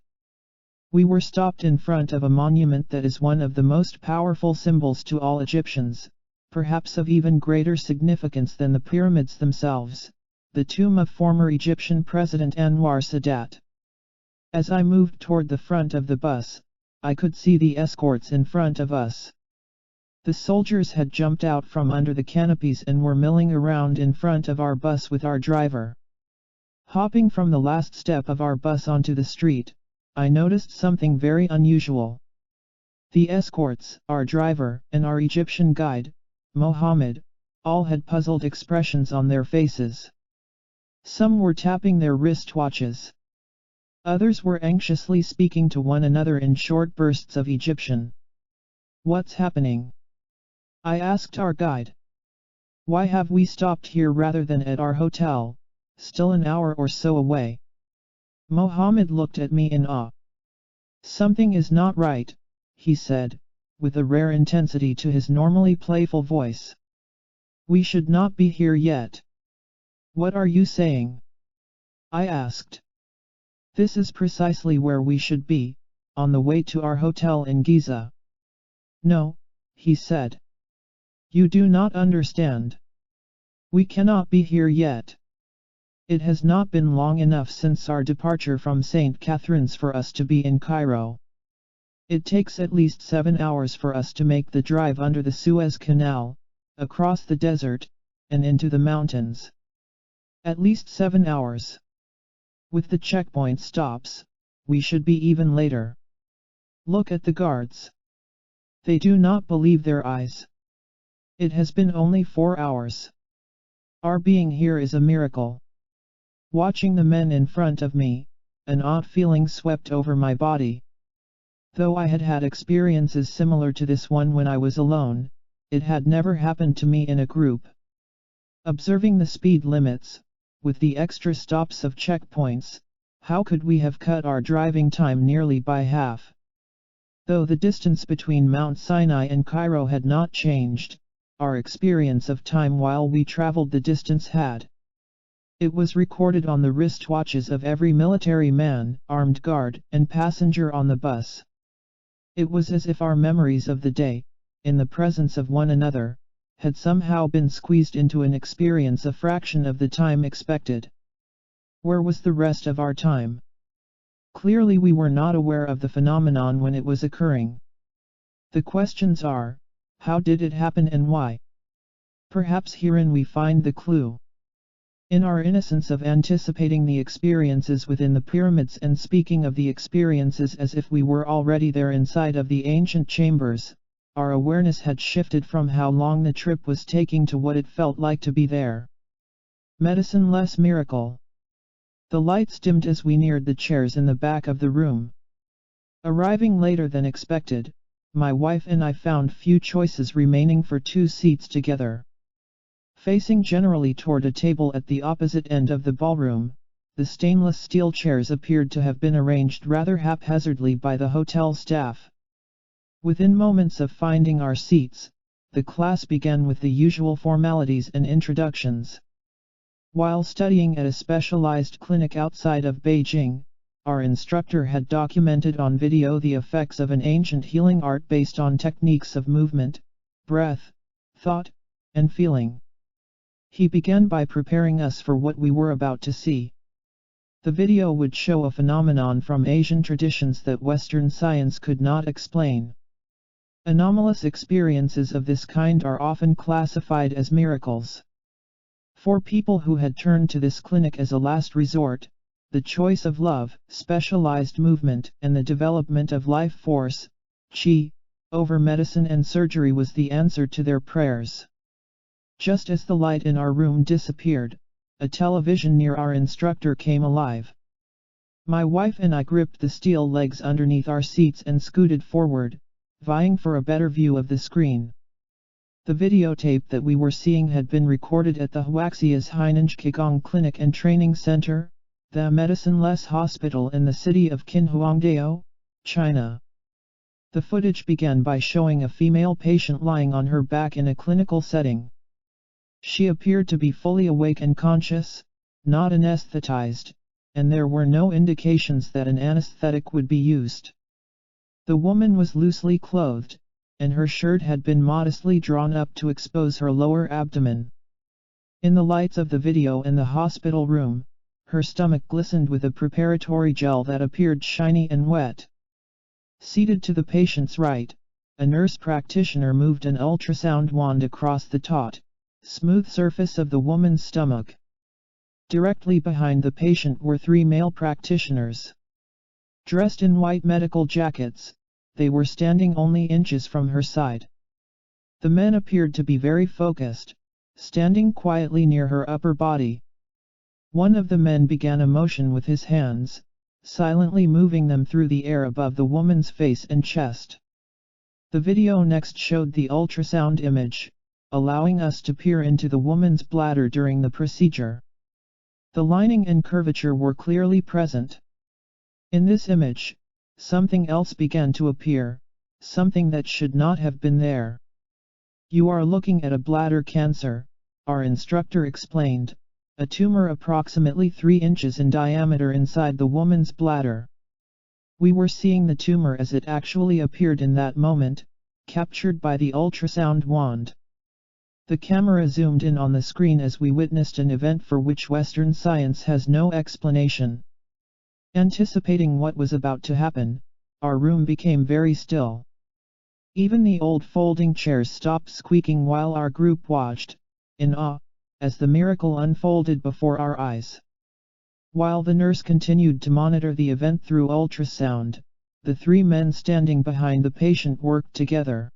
We were stopped in front of a monument that is one of the most powerful symbols to all Egyptians, perhaps of even greater significance than the pyramids themselves, the tomb of former Egyptian President Anwar Sadat. As I moved toward the front of the bus, I could see the escorts in front of us. The soldiers had jumped out from under the canopies and were milling around in front of our bus with our driver. Hopping from the last step of our bus onto the street, I noticed something very unusual. The escorts, our driver, and our Egyptian guide, Mohammed, all had puzzled expressions on their faces. Some were tapping their wristwatches. Others were anxiously speaking to one another in short bursts of Egyptian. "What's happening?" I asked our guide. "Why have we stopped here rather than at our hotel, still an hour or so away?" Mohammed looked at me in awe. "Something is not right," he said, with a rare intensity to his normally playful voice. "We should not be here yet." "What are you saying?" I asked. "This is precisely where we should be, on the way to our hotel in Giza." "No," he said. "You do not understand. We cannot be here yet. It has not been long enough since our departure from St. Catherine's for us to be in Cairo. It takes at least 7 hours for us to make the drive under the Suez Canal, across the desert, and into the mountains. At least 7 hours. With the checkpoint stops, we should be even later. Look at the guards. They do not believe their eyes. It has been only 4 hours. Our being here is a miracle." Watching the men in front of me, an odd feeling swept over my body. Though I had had experiences similar to this one when I was alone, it had never happened to me in a group. Observing the speed limits, with the extra stops of checkpoints, how could we have cut our driving time nearly by half? Though the distance between Mount Sinai and Cairo had not changed, our experience of time while we traveled the distance had. It was recorded on the wristwatches of every military man, armed guard, and passenger on the bus. It was as if our memories of the day, in the presence of one another, had somehow been squeezed into an experience a fraction of the time expected. Where was the rest of our time? Clearly we were not aware of the phenomenon when it was occurring. The questions are, how did it happen and why? Perhaps herein we find the clue. In our innocence of anticipating the experiences within the pyramids and speaking of the experiences as if we were already there inside of the ancient chambers, our awareness had shifted from how long the trip was taking to what it felt like to be there. Medicine-less miracle. The lights dimmed as we neared the chairs in the back of the room. Arriving later than expected, my wife and I found few choices remaining for 2 seats together. Facing generally toward a table at the opposite end of the ballroom, the stainless steel chairs appeared to have been arranged rather haphazardly by the hotel staff. Within moments of finding our seats, the class began with the usual formalities and introductions. While studying at a specialized clinic outside of Beijing, our instructor had documented on video the effects of an ancient healing art based on techniques of movement, breath, thought, and feeling. He began by preparing us for what we were about to see. The video would show a phenomenon from Asian traditions that Western science could not explain. Anomalous experiences of this kind are often classified as miracles. For people who had turned to this clinic as a last resort, the choice of love, specialized movement, and the development of life force, qi, over medicine and surgery was the answer to their prayers. Just as the light in our room disappeared, a television near our instructor came alive. My wife and I gripped the steel legs underneath our seats and scooted forward, vying for a better view of the screen. The videotape that we were seeing had been recorded at the Huaxia's Hainan Qigong Clinic and Training Center, the medicine-less hospital in the city of Qinhuangdao, China. The footage began by showing a female patient lying on her back in a clinical setting. She appeared to be fully awake and conscious, not anesthetized, and there were no indications that an anesthetic would be used. The woman was loosely clothed, and her shirt had been modestly drawn up to expose her lower abdomen. In the lights of the video in the hospital room, her stomach glistened with a preparatory gel that appeared shiny and wet. Seated to the patient's right, a nurse practitioner moved an ultrasound wand across the taut, smooth surface of the woman's stomach. Directly behind the patient were 3 male practitioners. Dressed in white medical jackets, they were standing only inches from her side. The men appeared to be very focused, standing quietly near her upper body. One of the men began a motion with his hands, silently moving them through the air above the woman's face and chest. The video next showed the ultrasound image, allowing us to peer into the woman's bladder during the procedure. The lining and curvature were clearly present. In this image, something else began to appear, something that should not have been there. "You are looking at a bladder cancer," our instructor explained, a tumor approximately 3 inches in diameter inside the woman's bladder. We were seeing the tumor as it actually appeared in that moment, captured by the ultrasound wand. The camera zoomed in on the screen as we witnessed an event for which Western science has no explanation. Anticipating what was about to happen, our room became very still. Even the old folding chairs stopped squeaking while our group watched, in awe, as the miracle unfolded before our eyes. While the nurse continued to monitor the event through ultrasound, the 3 men standing behind the patient worked together.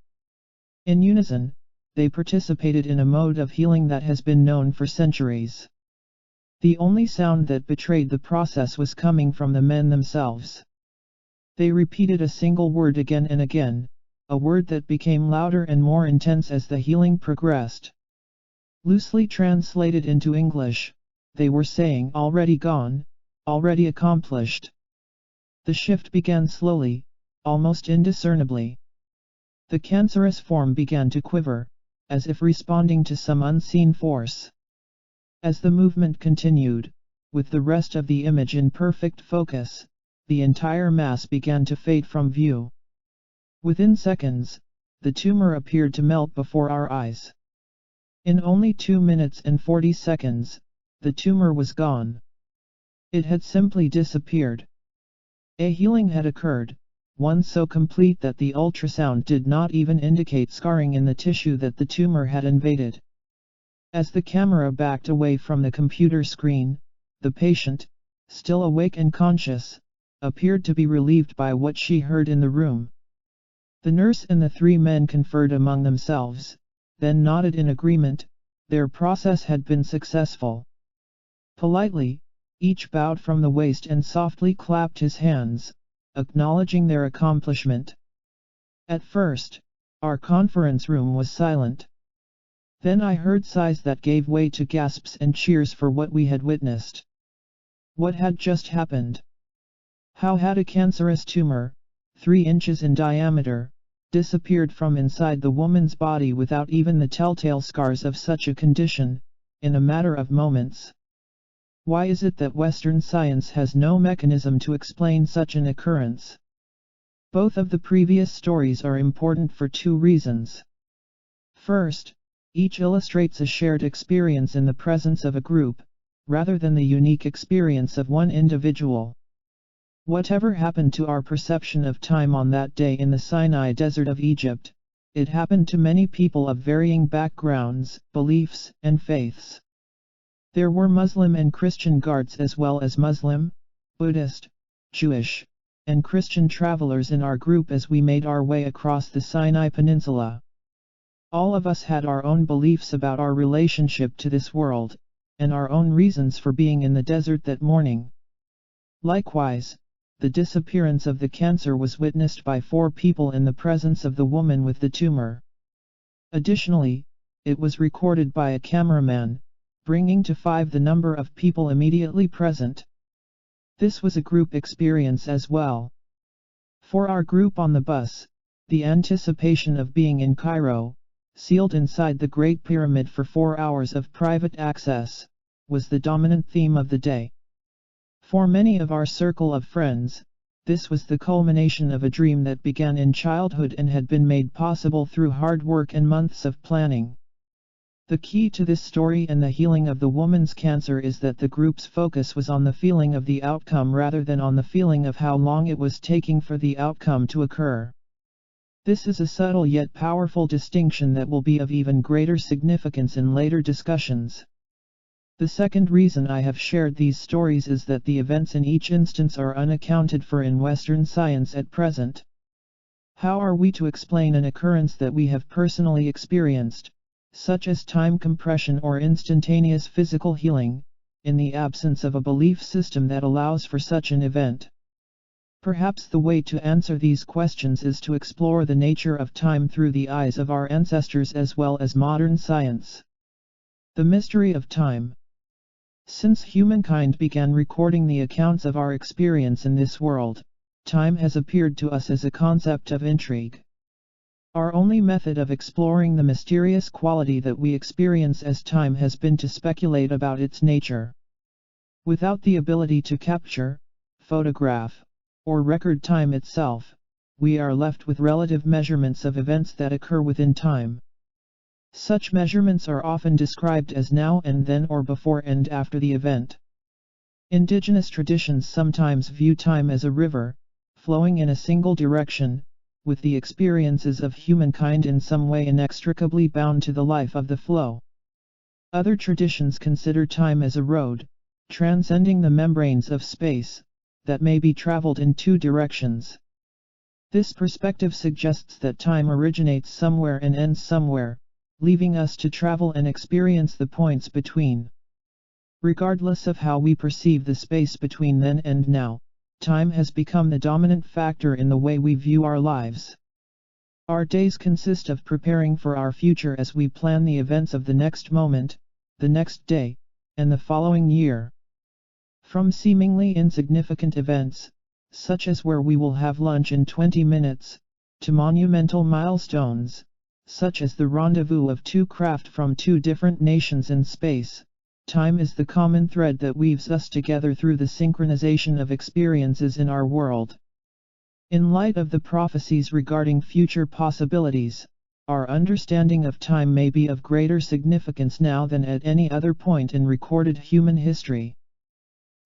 In unison, they participated in a mode of healing that has been known for centuries. The only sound that betrayed the process was coming from the men themselves. They repeated a single word again and again, a word that became louder and more intense as the healing progressed. Loosely translated into English, they were saying already gone, already accomplished. The shift began slowly, almost indiscernibly. The cancerous form began to quiver, as if responding to some unseen force. As the movement continued, with the rest of the image in perfect focus, the entire mass began to fade from view. Within seconds, the tumor appeared to melt before our eyes. In only 2 minutes and 40 seconds, the tumor was gone. It had simply disappeared. A healing had occurred, one so complete that the ultrasound did not even indicate scarring in the tissue that the tumor had invaded. As the camera backed away from the computer screen, the patient, still awake and conscious, appeared to be relieved by what she heard in the room. The nurse and the 3 men conferred among themselves, then nodded in agreement. Their process had been successful. Politely, each bowed from the waist and softly clapped his hands, acknowledging their accomplishment. At first, our conference room was silent. Then I heard sighs that gave way to gasps and cheers for what we had witnessed. What had just happened? How had a cancerous tumor, 3 inches in diameter, disappeared from inside the woman's body without even the telltale scars of such a condition, in a matter of moments? Why is it that Western science has no mechanism to explain such an occurrence? Both of the previous stories are important for 2 reasons. First, each illustrates a shared experience in the presence of a group, rather than the unique experience of one individual. Whatever happened to our perception of time on that day in the Sinai Desert of Egypt, it happened to many people of varying backgrounds, beliefs, and faiths. There were Muslim and Christian guards as well as Muslim, Buddhist, Jewish, and Christian travelers in our group as we made our way across the Sinai Peninsula. All of us had our own beliefs about our relationship to this world, and our own reasons for being in the desert that morning. Likewise, the disappearance of the cancer was witnessed by 4 people in the presence of the woman with the tumor. Additionally, it was recorded by a cameraman, bringing to 5 the number of people immediately present. This was a group experience as well. For our group on the bus, the anticipation of being in Cairo, sealed inside the Great Pyramid for 4 hours of private access, was the dominant theme of the day. For many of our circle of friends, this was the culmination of a dream that began in childhood and had been made possible through hard work and months of planning. The key to this story and the healing of the woman's cancer is that the group's focus was on the feeling of the outcome rather than on the feeling of how long it was taking for the outcome to occur. This is a subtle yet powerful distinction that will be of even greater significance in later discussions. The second reason I have shared these stories is that the events in each instance are unaccounted for in Western science at present. How are we to explain an occurrence that we have personally experienced, such as time compression or instantaneous physical healing, in the absence of a belief system that allows for such an event? Perhaps the way to answer these questions is to explore the nature of time through the eyes of our ancestors as well as modern science. The mystery of time. Since humankind began recording the accounts of our experience in this world, time has appeared to us as a concept of intrigue. Our only method of exploring the mysterious quality that we experience as time has been to speculate about its nature. Without the ability to capture, photograph, or record time itself, we are left with relative measurements of events that occur within time. Such measurements are often described as now and then or before and after the event. Indigenous traditions sometimes view time as a river, flowing in a single direction, with the experiences of humankind in some way inextricably bound to the life of the flow. Other traditions consider time as a road, transcending the membranes of space, that may be traveled in 2 directions. This perspective suggests that time originates somewhere and ends somewhere, leaving us to travel and experience the points between. Regardless of how we perceive the space between then and now, time has become the dominant factor in the way we view our lives. Our days consist of preparing for our future as we plan the events of the next moment, the next day, and the following year. From seemingly insignificant events, such as where we will have lunch in 20 minutes, to monumental milestones, such as the rendezvous of 2 craft from 2 different nations in space, time is the common thread that weaves us together through the synchronization of experiences in our world. In light of the prophecies regarding future possibilities, our understanding of time may be of greater significance now than at any other point in recorded human history.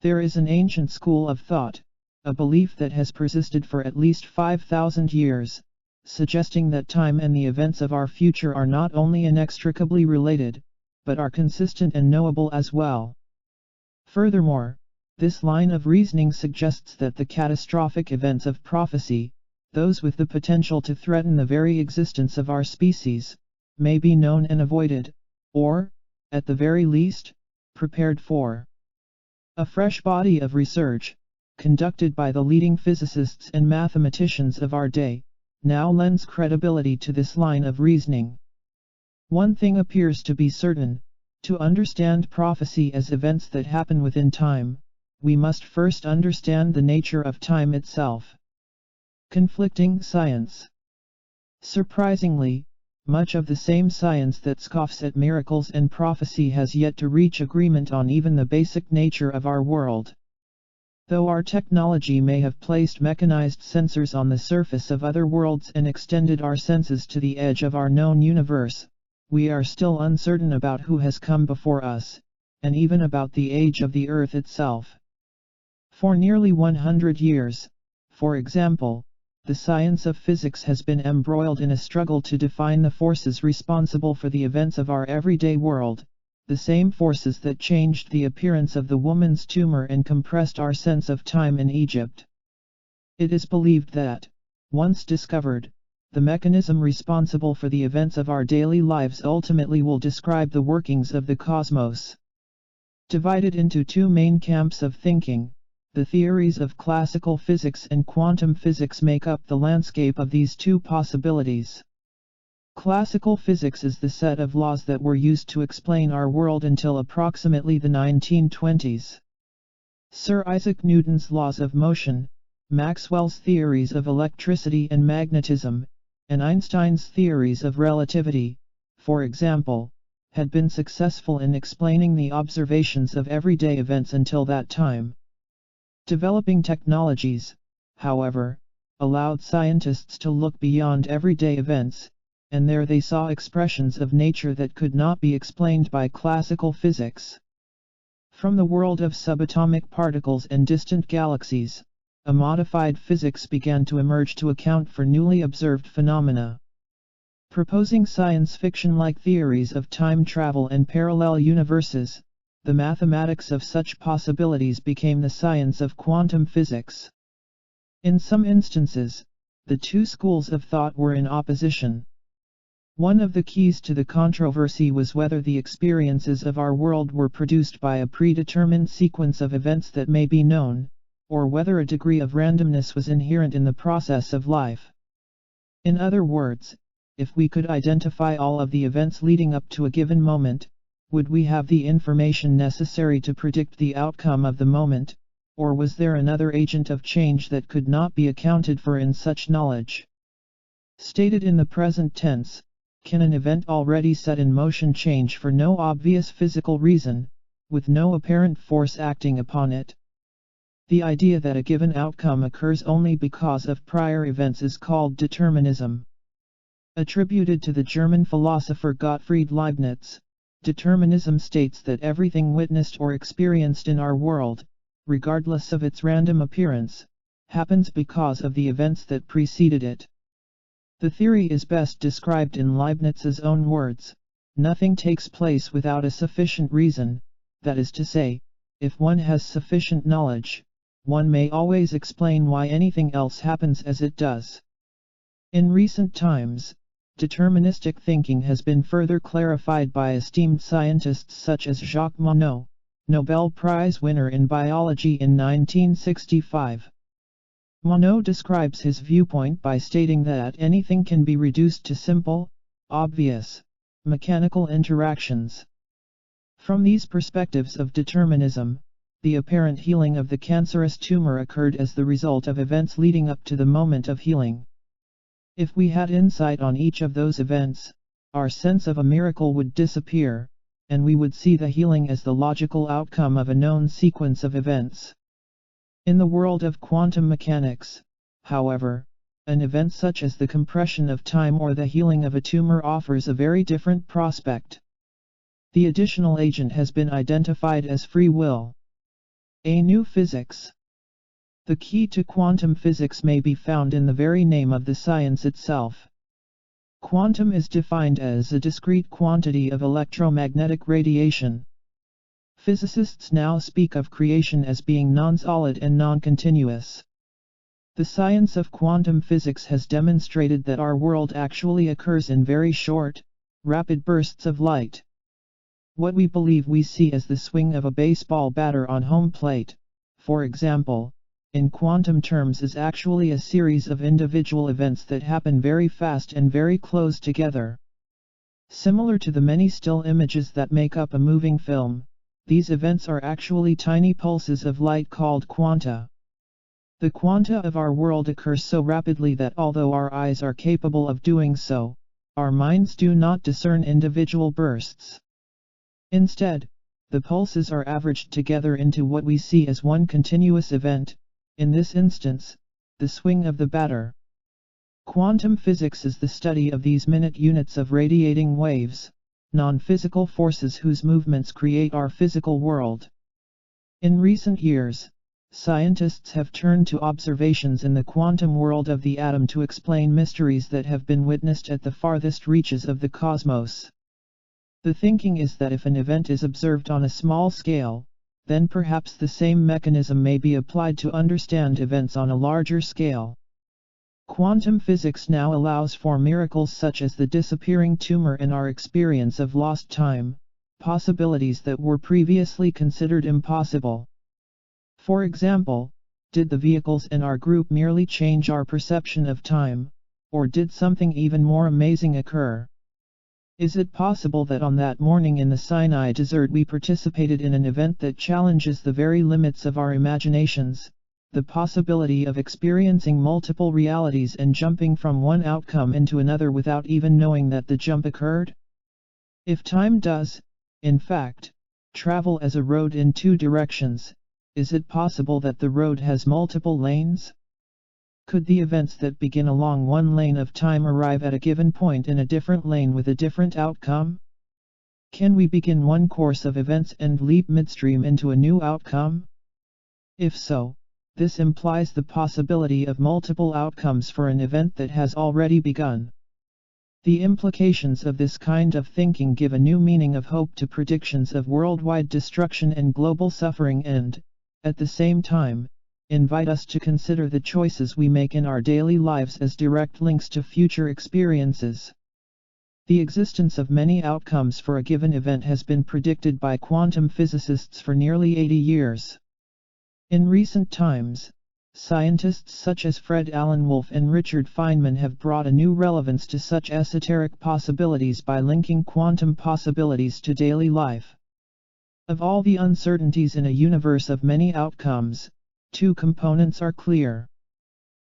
There is an ancient school of thought, a belief that has persisted for at least 5,000 years, suggesting that time and the events of our future are not only inextricably related, but are consistent and knowable as well. Furthermore, this line of reasoning suggests that the catastrophic events of prophecy, those with the potential to threaten the very existence of our species, may be known and avoided, or, at the very least, prepared for. A fresh body of research, conducted by the leading physicists and mathematicians of our day, now lends credibility to this line of reasoning. One thing appears to be certain: to understand prophecy as events that happen within time, we must first understand the nature of time itself. Conflicting science. Surprisingly, much of the same science that scoffs at miracles and prophecy has yet to reach agreement on even the basic nature of our world. Though our technology may have placed mechanized sensors on the surface of other worlds and extended our senses to the edge of our known universe, we are still uncertain about who has come before us, and even about the age of the Earth itself. For nearly 100 years, for example, the science of physics has been embroiled in a struggle to define the forces responsible for the events of our everyday world, the same forces that changed the appearance of the woman's tumor and compressed our sense of time in Egypt. It is believed that, once discovered, the mechanism responsible for the events of our daily lives ultimately will describe the workings of the cosmos. Divided into two main camps of thinking, the theories of classical physics and quantum physics make up the landscape of these two possibilities. Classical physics is the set of laws that were used to explain our world until approximately the 1920s. Sir Isaac Newton's laws of motion, Maxwell's theories of electricity and magnetism, and Einstein's theories of relativity, for example, had been successful in explaining the observations of everyday events until that time. Developing technologies, however, allowed scientists to look beyond everyday events, and there they saw expressions of nature that could not be explained by classical physics. From the world of subatomic particles and distant galaxies, a modified physics began to emerge to account for newly observed phenomena. Proposing science fiction-like theories of time travel and parallel universes, the mathematics of such possibilities became the science of quantum physics. In some instances, the two schools of thought were in opposition. One of the keys to the controversy was whether the experiences of our world were produced by a predetermined sequence of events that may be known, or whether a degree of randomness was inherent in the process of life. In other words, if we could identify all of the events leading up to a given moment, would we have the information necessary to predict the outcome of the moment, or was there another agent of change that could not be accounted for in such knowledge? Stated in the present tense, can an event already set in motion change for no obvious physical reason, with no apparent force acting upon it? The idea that a given outcome occurs only because of prior events is called determinism. Attributed to the German philosopher Gottfried Leibniz, determinism states that everything witnessed or experienced in our world, regardless of its random appearance, happens because of the events that preceded it. The theory is best described in Leibniz's own words: nothing takes place without a sufficient reason, that is to say, if one has sufficient knowledge, one may always explain why anything else happens as it does. In recent times, deterministic thinking has been further clarified by esteemed scientists such as Jacques Monod, Nobel Prize winner in biology in 1965. Monod describes his viewpoint by stating that anything can be reduced to simple, obvious, mechanical interactions. From these perspectives of determinism, the apparent healing of the cancerous tumor occurred as the result of events leading up to the moment of healing. If we had insight on each of those events, our sense of a miracle would disappear, and we would see the healing as the logical outcome of a known sequence of events. In the world of quantum mechanics, however, an event such as the compression of time or the healing of a tumor offers a very different prospect. The additional agent has been identified as free will. A new physics. The key to quantum physics may be found in the very name of the science itself. Quantum is defined as a discrete quantity of electromagnetic radiation. Physicists now speak of creation as being non-solid and non-continuous. The science of quantum physics has demonstrated that our world actually occurs in very short, rapid bursts of light. What we believe we see as the swing of a baseball batter on home plate, for example, in quantum terms is actually a series of individual events that happen very fast and very close together. Similar to the many still images that make up a moving film, these events are actually tiny pulses of light called quanta. The quanta of our world occur so rapidly that although our eyes are capable of doing so, our minds do not discern individual bursts. Instead, the pulses are averaged together into what we see as one continuous event, in this instance, the swing of the batter. Quantum physics is the study of these minute units of radiating waves, non-physical forces whose movements create our physical world. In recent years, scientists have turned to observations in the quantum world of the atom to explain mysteries that have been witnessed at the farthest reaches of the cosmos. The thinking is that if an event is observed on a small scale, then perhaps the same mechanism may be applied to understand events on a larger scale. Quantum physics now allows for miracles such as the disappearing tumor in our experience of lost time, possibilities that were previously considered impossible. For example, did the vehicles in our group merely change our perception of time, or did something even more amazing occur? Is it possible that on that morning in the Sinai Desert we participated in an event that challenges the very limits of our imaginations, the possibility of experiencing multiple realities and jumping from one outcome into another without even knowing that the jump occurred? If time does, in fact, travel as a road in two directions, is it possible that the road has multiple lanes? Could the events that begin along one lane of time arrive at a given point in a different lane with a different outcome? Can we begin one course of events and leap midstream into a new outcome? If so, this implies the possibility of multiple outcomes for an event that has already begun. The implications of this kind of thinking give a new meaning of hope to predictions of worldwide destruction and global suffering and, at the same time, invite us to consider the choices we make in our daily lives as direct links to future experiences. The existence of many outcomes for a given event has been predicted by quantum physicists for nearly 80 years. In recent times, scientists such as Fred Alan Wolf and Richard Feynman have brought a new relevance to such esoteric possibilities by linking quantum possibilities to daily life. Of all the uncertainties in a universe of many outcomes, two components are clear.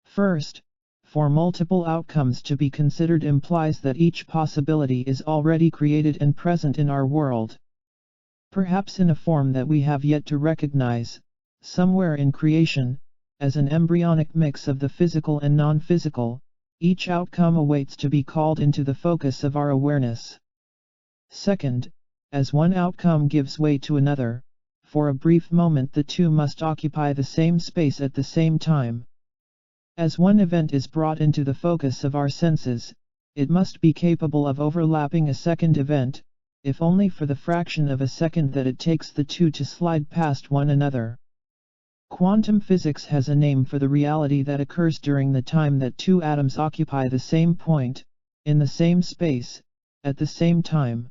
First, for multiple outcomes to be considered implies that each possibility is already created and present in our world. Perhaps in a form that we have yet to recognize, somewhere in creation, as an embryonic mix of the physical and non-physical, each outcome awaits to be called into the focus of our awareness. Second, as one outcome gives way to another, for a brief moment the two must occupy the same space at the same time. As one event is brought into the focus of our senses, it must be capable of overlapping a second event, if only for the fraction of a second that it takes the two to slide past one another. Quantum physics has a name for the reality that occurs during the time that two atoms occupy the same point, in the same space, at the same time.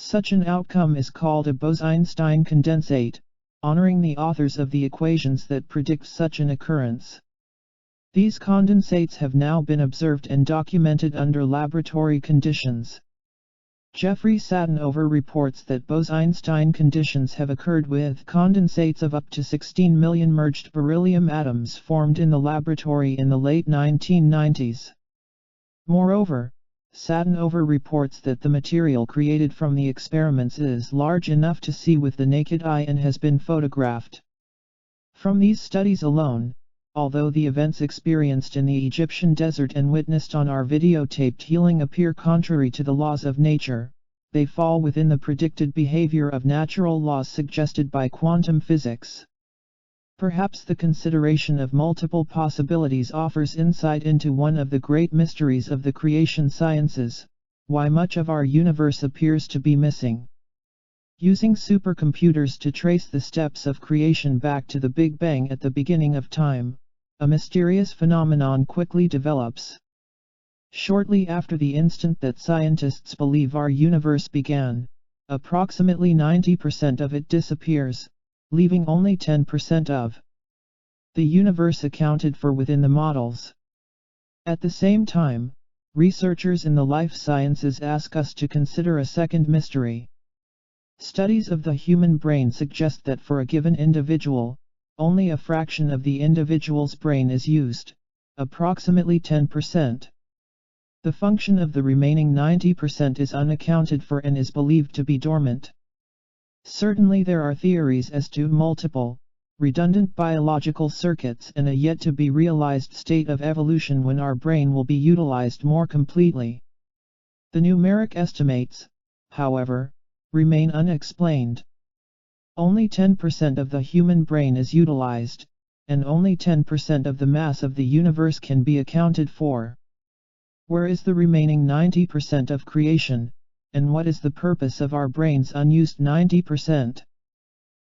Such an outcome is called a Bose-Einstein condensate, honoring the authors of the equations that predict such an occurrence. These condensates have now been observed and documented under laboratory conditions. Jeffrey Satinover reports that Bose-Einstein conditions have occurred with condensates of up to 16 million merged beryllium atoms formed in the laboratory in the late 1990s. Moreover, Satinover reports that the material created from the experiments is large enough to see with the naked eye and has been photographed. From these studies alone, although the events experienced in the Egyptian desert and witnessed on our videotaped healing appear contrary to the laws of nature, they fall within the predicted behavior of natural laws suggested by quantum physics. Perhaps the consideration of multiple possibilities offers insight into one of the great mysteries of the creation sciences, why much of our universe appears to be missing. Using supercomputers to trace the steps of creation back to the Big Bang at the beginning of time, a mysterious phenomenon quickly develops. Shortly after the instant that scientists believe our universe began, approximately 90% of it disappears, leaving only 10% of the universe accounted for within the models. At the same time, researchers in the life sciences ask us to consider a second mystery. Studies of the human brain suggest that for a given individual, only a fraction of the individual's brain is used, approximately 10%. The function of the remaining 90% is unaccounted for and is believed to be dormant. Certainly there are theories as to multiple, redundant biological circuits and a yet-to-be-realized state of evolution when our brain will be utilized more completely. The numeric estimates, however, remain unexplained. Only 10% of the human brain is utilized, and only 10% of the mass of the universe can be accounted for. Where is the remaining 90% of creation? And what is the purpose of our brain's unused 90%?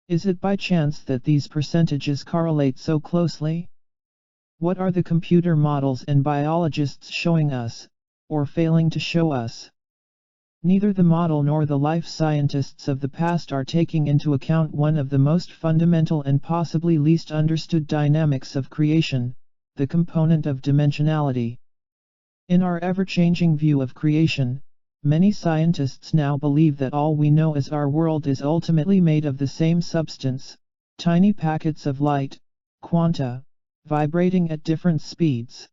Is it by chance that these percentages correlate so closely? What are the computer models and biologists showing us, or failing to show us? Neither the model nor the life scientists of the past are taking into account one of the most fundamental and possibly least understood dynamics of creation, the component of dimensionality. In our ever-changing view of creation, many scientists now believe that all we know as our world is ultimately made of the same substance, tiny packets of light, quanta, vibrating at different speeds.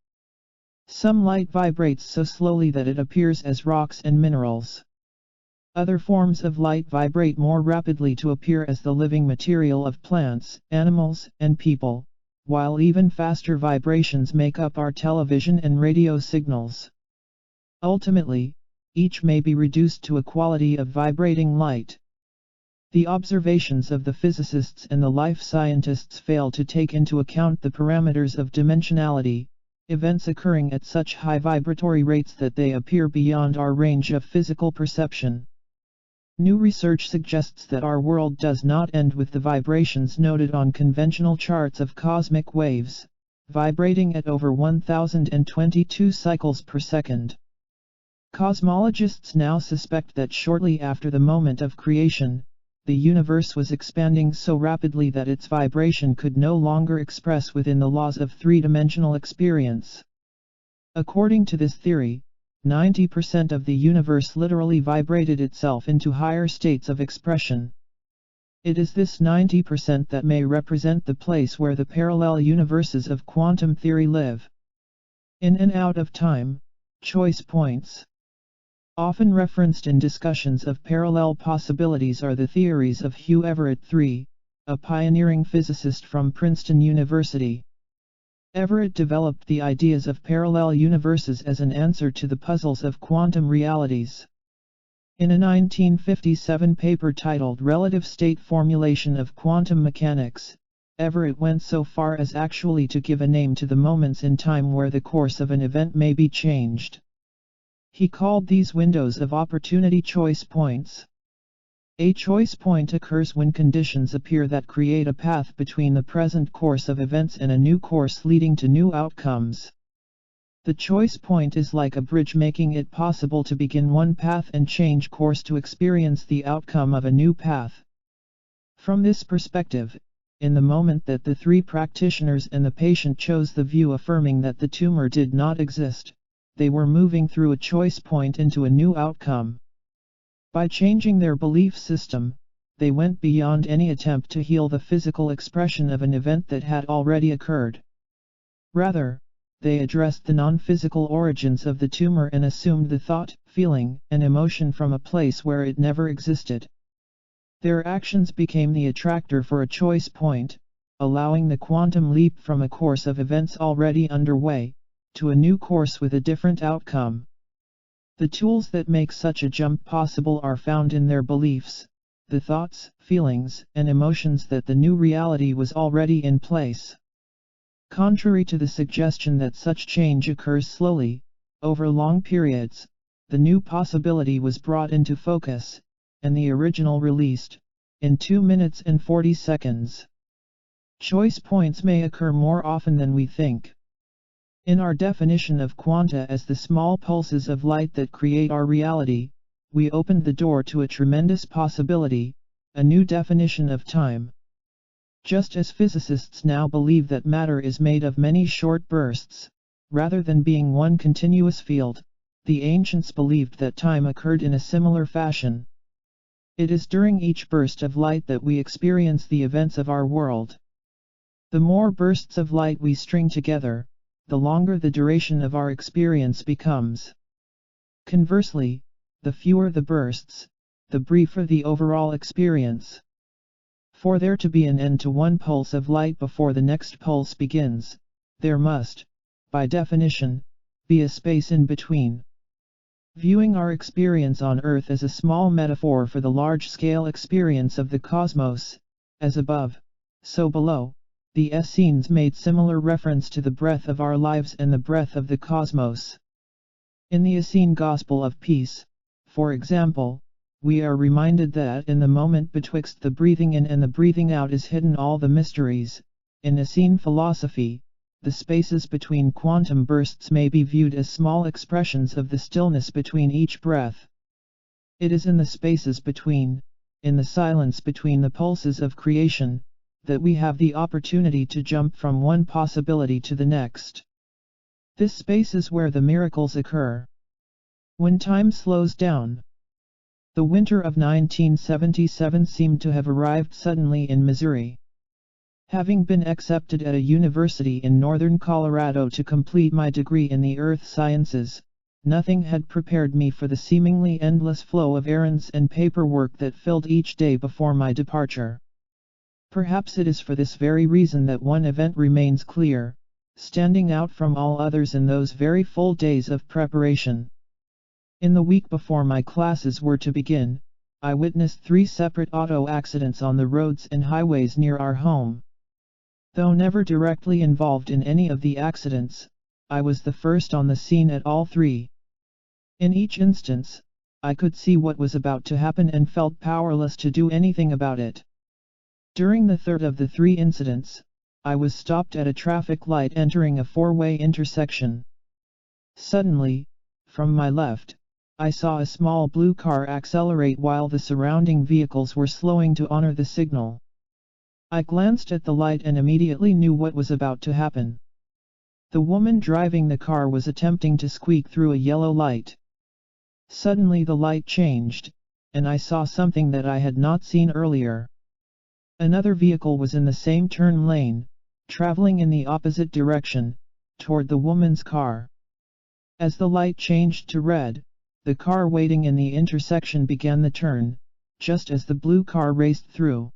Some light vibrates so slowly that it appears as rocks and minerals. Other forms of light vibrate more rapidly to appear as the living material of plants, animals, and people, while even faster vibrations make up our television and radio signals. Ultimately, each may be reduced to a quality of vibrating light. The observations of the physicists and the life scientists fail to take into account the parameters of dimensionality, events occurring at such high vibratory rates that they appear beyond our range of physical perception. New research suggests that our world does not end with the vibrations noted on conventional charts of cosmic waves, vibrating at over 1022 cycles per second. Cosmologists now suspect that shortly after the moment of creation, the universe was expanding so rapidly that its vibration could no longer express within the laws of three-dimensional experience. According to this theory, 90% of the universe literally vibrated itself into higher states of expression. It is this 90% that may represent the place where the parallel universes of quantum theory live. In and out of time, choice points. Often referenced in discussions of parallel possibilities are the theories of Hugh Everett III, a pioneering physicist from Princeton University. Everett developed the ideas of parallel universes as an answer to the puzzles of quantum realities. In a 1957 paper titled Relative State Formulation of Quantum Mechanics, Everett went so far as actually to give a name to the moments in time where the course of an event may be changed. He called these windows of opportunity choice points. A choice point occurs when conditions appear that create a path between the present course of events and a new course leading to new outcomes. The choice point is like a bridge, making it possible to begin one path and change course to experience the outcome of a new path. From this perspective, in the moment that the three practitioners and the patient chose the view affirming that the tumor did not exist, they were moving through a choice point into a new outcome. By changing their belief system, they went beyond any attempt to heal the physical expression of an event that had already occurred. Rather, they addressed the non-physical origins of the tumor and assumed the thought, feeling, and emotion from a place where it never existed. Their actions became the attractor for a choice point, allowing the quantum leap from a course of events already underway, to a new course with a different outcome. The tools that make such a jump possible are found in their beliefs, the thoughts, feelings, and emotions that the new reality was already in place. Contrary to the suggestion that such change occurs slowly, over long periods, the new possibility was brought into focus, and the original released, in 2 minutes and 40 seconds. Choice points may occur more often than we think. In our definition of quanta as the small pulses of light that create our reality, we opened the door to a tremendous possibility, a new definition of time. Just as physicists now believe that matter is made of many short bursts, rather than being one continuous field, the ancients believed that time occurred in a similar fashion. It is during each burst of light that we experience the events of our world. The more bursts of light we string together, the longer the duration of our experience becomes. Conversely, the fewer the bursts, the briefer the overall experience. For there to be an end to one pulse of light before the next pulse begins, there must, by definition, be a space in between. Viewing our experience on Earth as a small metaphor for the large-scale experience of the cosmos, as above, so below, the Essenes made similar reference to the breath of our lives and the breath of the cosmos. In the Essene Gospel of Peace, for example, we are reminded that in the moment betwixt the breathing in and the breathing out is hidden all the mysteries. In Essene philosophy, the spaces between quantum bursts may be viewed as small expressions of the stillness between each breath. It is in the spaces between, in the silence between the pulses of creation, that we have the opportunity to jump from one possibility to the next. This space is where the miracles occur. When time slows down. The winter of 1977 seemed to have arrived suddenly in Missouri. Having been accepted at a university in northern Colorado to complete my degree in the earth sciences, nothing had prepared me for the seemingly endless flow of errands and paperwork that filled each day before my departure. Perhaps it is for this very reason that one event remains clear, standing out from all others in those very full days of preparation. In the week before my classes were to begin, I witnessed 3 separate auto accidents on the roads and highways near our home. Though never directly involved in any of the accidents, I was the first on the scene at all 3. In each instance, I could see what was about to happen and felt powerless to do anything about it. During the third of the 3 incidents, I was stopped at a traffic light entering a 4-way intersection. Suddenly, from my left, I saw a small blue car accelerate while the surrounding vehicles were slowing to honor the signal. I glanced at the light and immediately knew what was about to happen. The woman driving the car was attempting to squeak through a yellow light. Suddenly the light changed, and I saw something that I had not seen earlier. Another vehicle was in the same turn lane, traveling in the opposite direction, toward the woman's car. As the light changed to red, the car waiting in the intersection began the turn, just as the blue car raced through.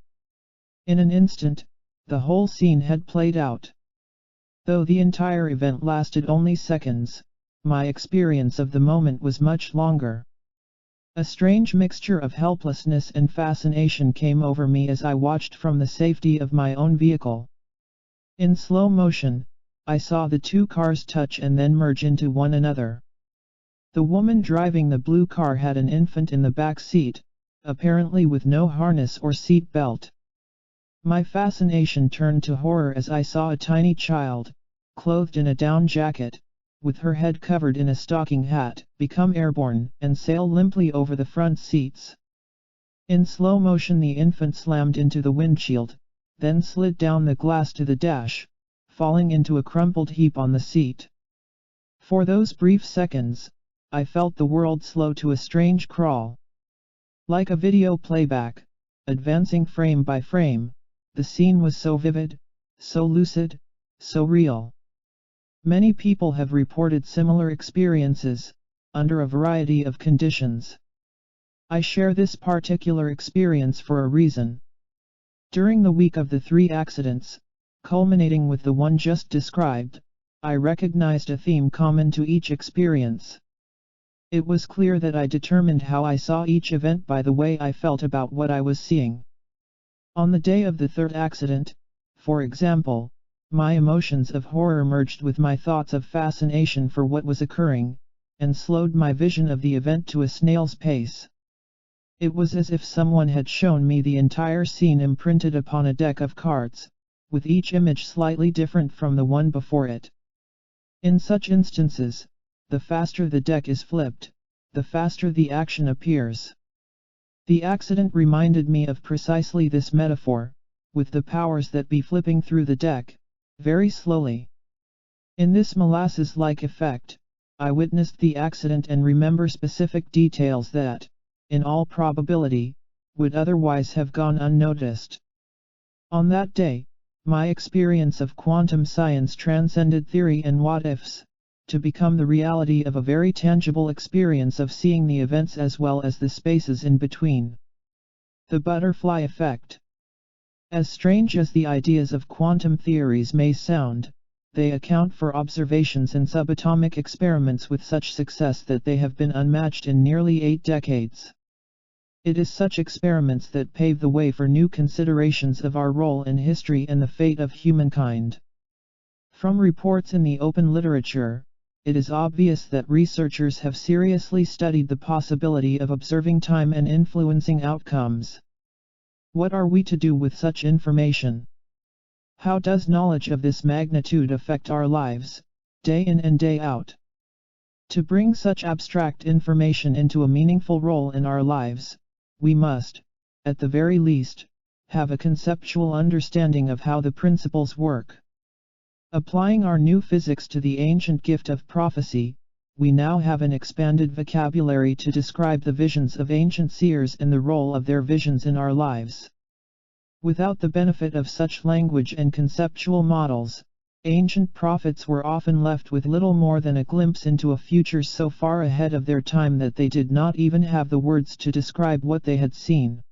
In an instant, the whole scene had played out. Though the entire event lasted only seconds, my experience of the moment was much longer. A strange mixture of helplessness and fascination came over me as I watched from the safety of my own vehicle. In slow motion, I saw the 2 cars touch and then merge into one another. The woman driving the blue car had an infant in the back seat, apparently with no harness or seat belt. My fascination turned to horror as I saw a tiny child, clothed in a down jacket, with her head covered in a stocking hat, become airborne and sail limply over the front seats. In slow motion the infant slammed into the windshield, then slid down the glass to the dash, falling into a crumpled heap on the seat. For those brief seconds, I felt the world slow to a strange crawl. Like a video playback, advancing frame by frame, the scene was so vivid, so lucid, so real. Many people have reported similar experiences, under a variety of conditions. I share this particular experience for a reason. During the week of the 3 accidents, Culminating with the one just described, I recognized a theme common to each experience. It was clear that I determined how I saw each event by the way I felt about what I was seeing. On the day of the third accident, for example, my emotions of horror merged with my thoughts of fascination for what was occurring, and slowed my vision of the event to a snail's pace. It was as if someone had shown me the entire scene imprinted upon a deck of cards, with each image slightly different from the one before it. In such instances, the faster the deck is flipped, the faster the action appears. The accident reminded me of precisely this metaphor, with the powers that be flipping through the deck, very slowly. In this molasses-like effect, I witnessed the accident and remember specific details that, in all probability, would otherwise have gone unnoticed. On that day, my experience of quantum science transcended theory and what-ifs, to become the reality of a very tangible experience of seeing the events as well as the spaces in between. The butterfly effect. As strange as the ideas of quantum theories may sound, they account for observations in subatomic experiments with such success that they have been unmatched in nearly 8 decades. It is such experiments that pave the way for new considerations of our role in history and the fate of humankind. From reports in the open literature, it is obvious that researchers have seriously studied the possibility of observing time and influencing outcomes. What are we to do with such information? How does knowledge of this magnitude affect our lives, day in and day out? To bring such abstract information into a meaningful role in our lives, we must, at the very least, have a conceptual understanding of how the principles work. Applying our new physics to the ancient gift of prophecy, we now have an expanded vocabulary to describe the visions of ancient seers and the role of their visions in our lives. Without the benefit of such language and conceptual models, ancient prophets were often left with little more than a glimpse into a future so far ahead of their time that they did not even have the words to describe what they had seen.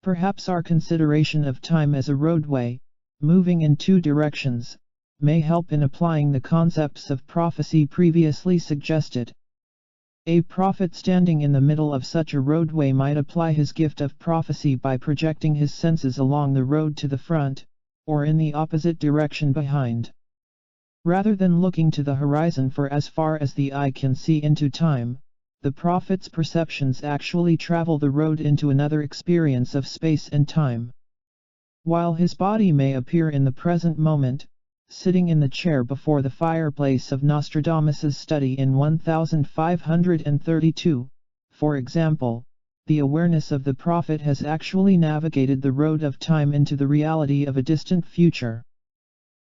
Perhaps our consideration of time as a roadway, moving in 2 directions, may help in applying the concepts of prophecy previously suggested. A prophet standing in the middle of such a roadway might apply his gift of prophecy by projecting his senses along the road to the front, or in the opposite direction behind. Rather than looking to the horizon for as far as the eye can see into time, the prophet's perceptions actually travel the road into another experience of space and time. While his body may appear in the present moment, sitting in the chair before the fireplace of Nostradamus's study in 1532, for example, the awareness of the prophet has actually navigated the road of time into the reality of a distant future.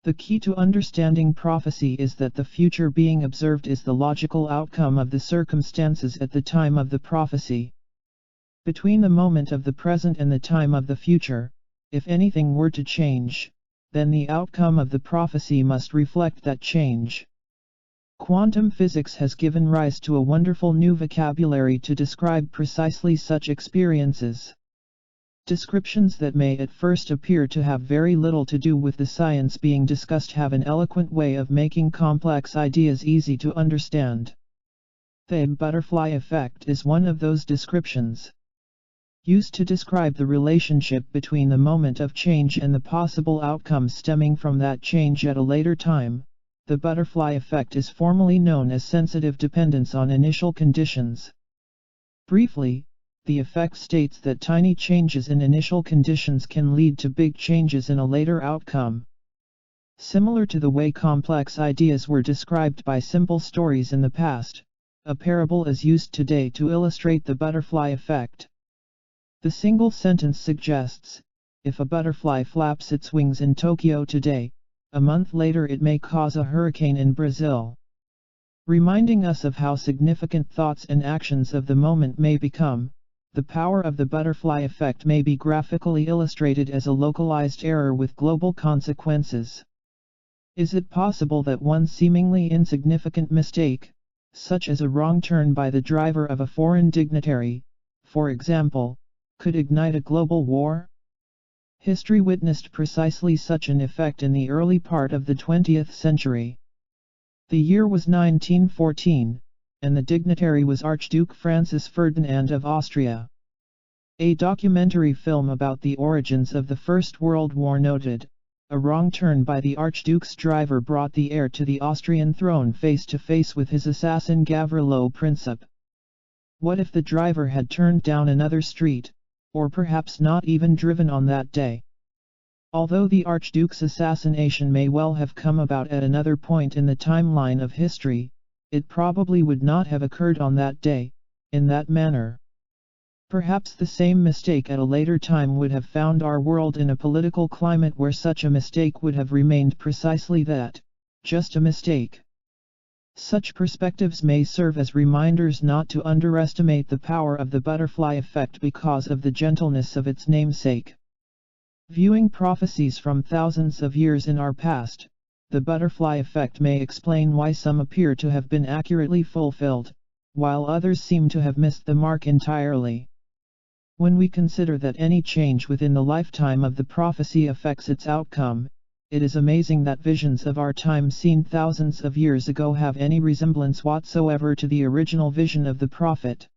The key to understanding prophecy is that the future being observed is the logical outcome of the circumstances at the time of the prophecy. Between the moment of the present and the time of the future, if anything were to change, then the outcome of the prophecy must reflect that change. Quantum physics has given rise to a wonderful new vocabulary to describe precisely such experiences. Descriptions that may at first appear to have very little to do with the science being discussed have an eloquent way of making complex ideas easy to understand. The butterfly effect is one of those descriptions. Used to describe the relationship between the moment of change and the possible outcomes stemming from that change at a later time, the butterfly effect is formally known as sensitive dependence on initial conditions. Briefly, the effect states that tiny changes in initial conditions can lead to big changes in a later outcome. Similar to the way complex ideas were described by simple stories in the past, a parable is used today to illustrate the butterfly effect. The single sentence suggests, if a butterfly flaps its wings in Tokyo today, a month later it may cause a hurricane in Brazil. Reminding us of how significant thoughts and actions of the moment may become, the power of the butterfly effect may be graphically illustrated as a localized error with global consequences. Is it possible that one seemingly insignificant mistake, such as a wrong turn by the driver of a foreign dignitary, for example, could ignite a global war? History witnessed precisely such an effect in the early part of the 20th century. The year was 1914, and the dignitary was Archduke Francis Ferdinand of Austria. A documentary film about the origins of the First World War noted, a wrong turn by the Archduke's driver brought the heir to the Austrian throne face to face with his assassin Gavrilo Princip. What if the driver had turned down another street, or perhaps not even driven on that day? Although the Archduke's assassination may well have come about at another point in the timeline of history, it probably would not have occurred on that day, in that manner. Perhaps the same mistake at a later time would have found our world in a political climate where such a mistake would have remained precisely that, just a mistake. Such perspectives may serve as reminders not to underestimate the power of the butterfly effect because of the gentleness of its namesake. Viewing prophecies from thousands of years in our past, the butterfly effect may explain why some appear to have been accurately fulfilled, while others seem to have missed the mark entirely. When we consider that any change within the lifetime of the prophecy affects its outcome, it is amazing that visions of our time seen thousands of years ago have any resemblance whatsoever to the original vision of the prophet.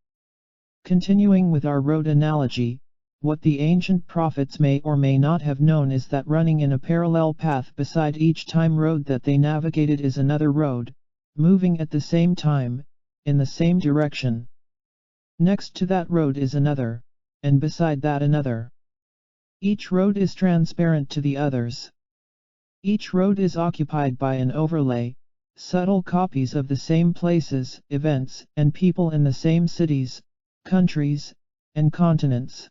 Continuing with our road analogy, what the ancient prophets may or may not have known is that running in a parallel path beside each time road that they navigated is another road, moving at the same time, in the same direction. Next to that road is another, and beside that another. Each road is transparent to the others. Each road is occupied by an overlay, subtle copies of the same places, events, and people in the same cities, countries, and continents.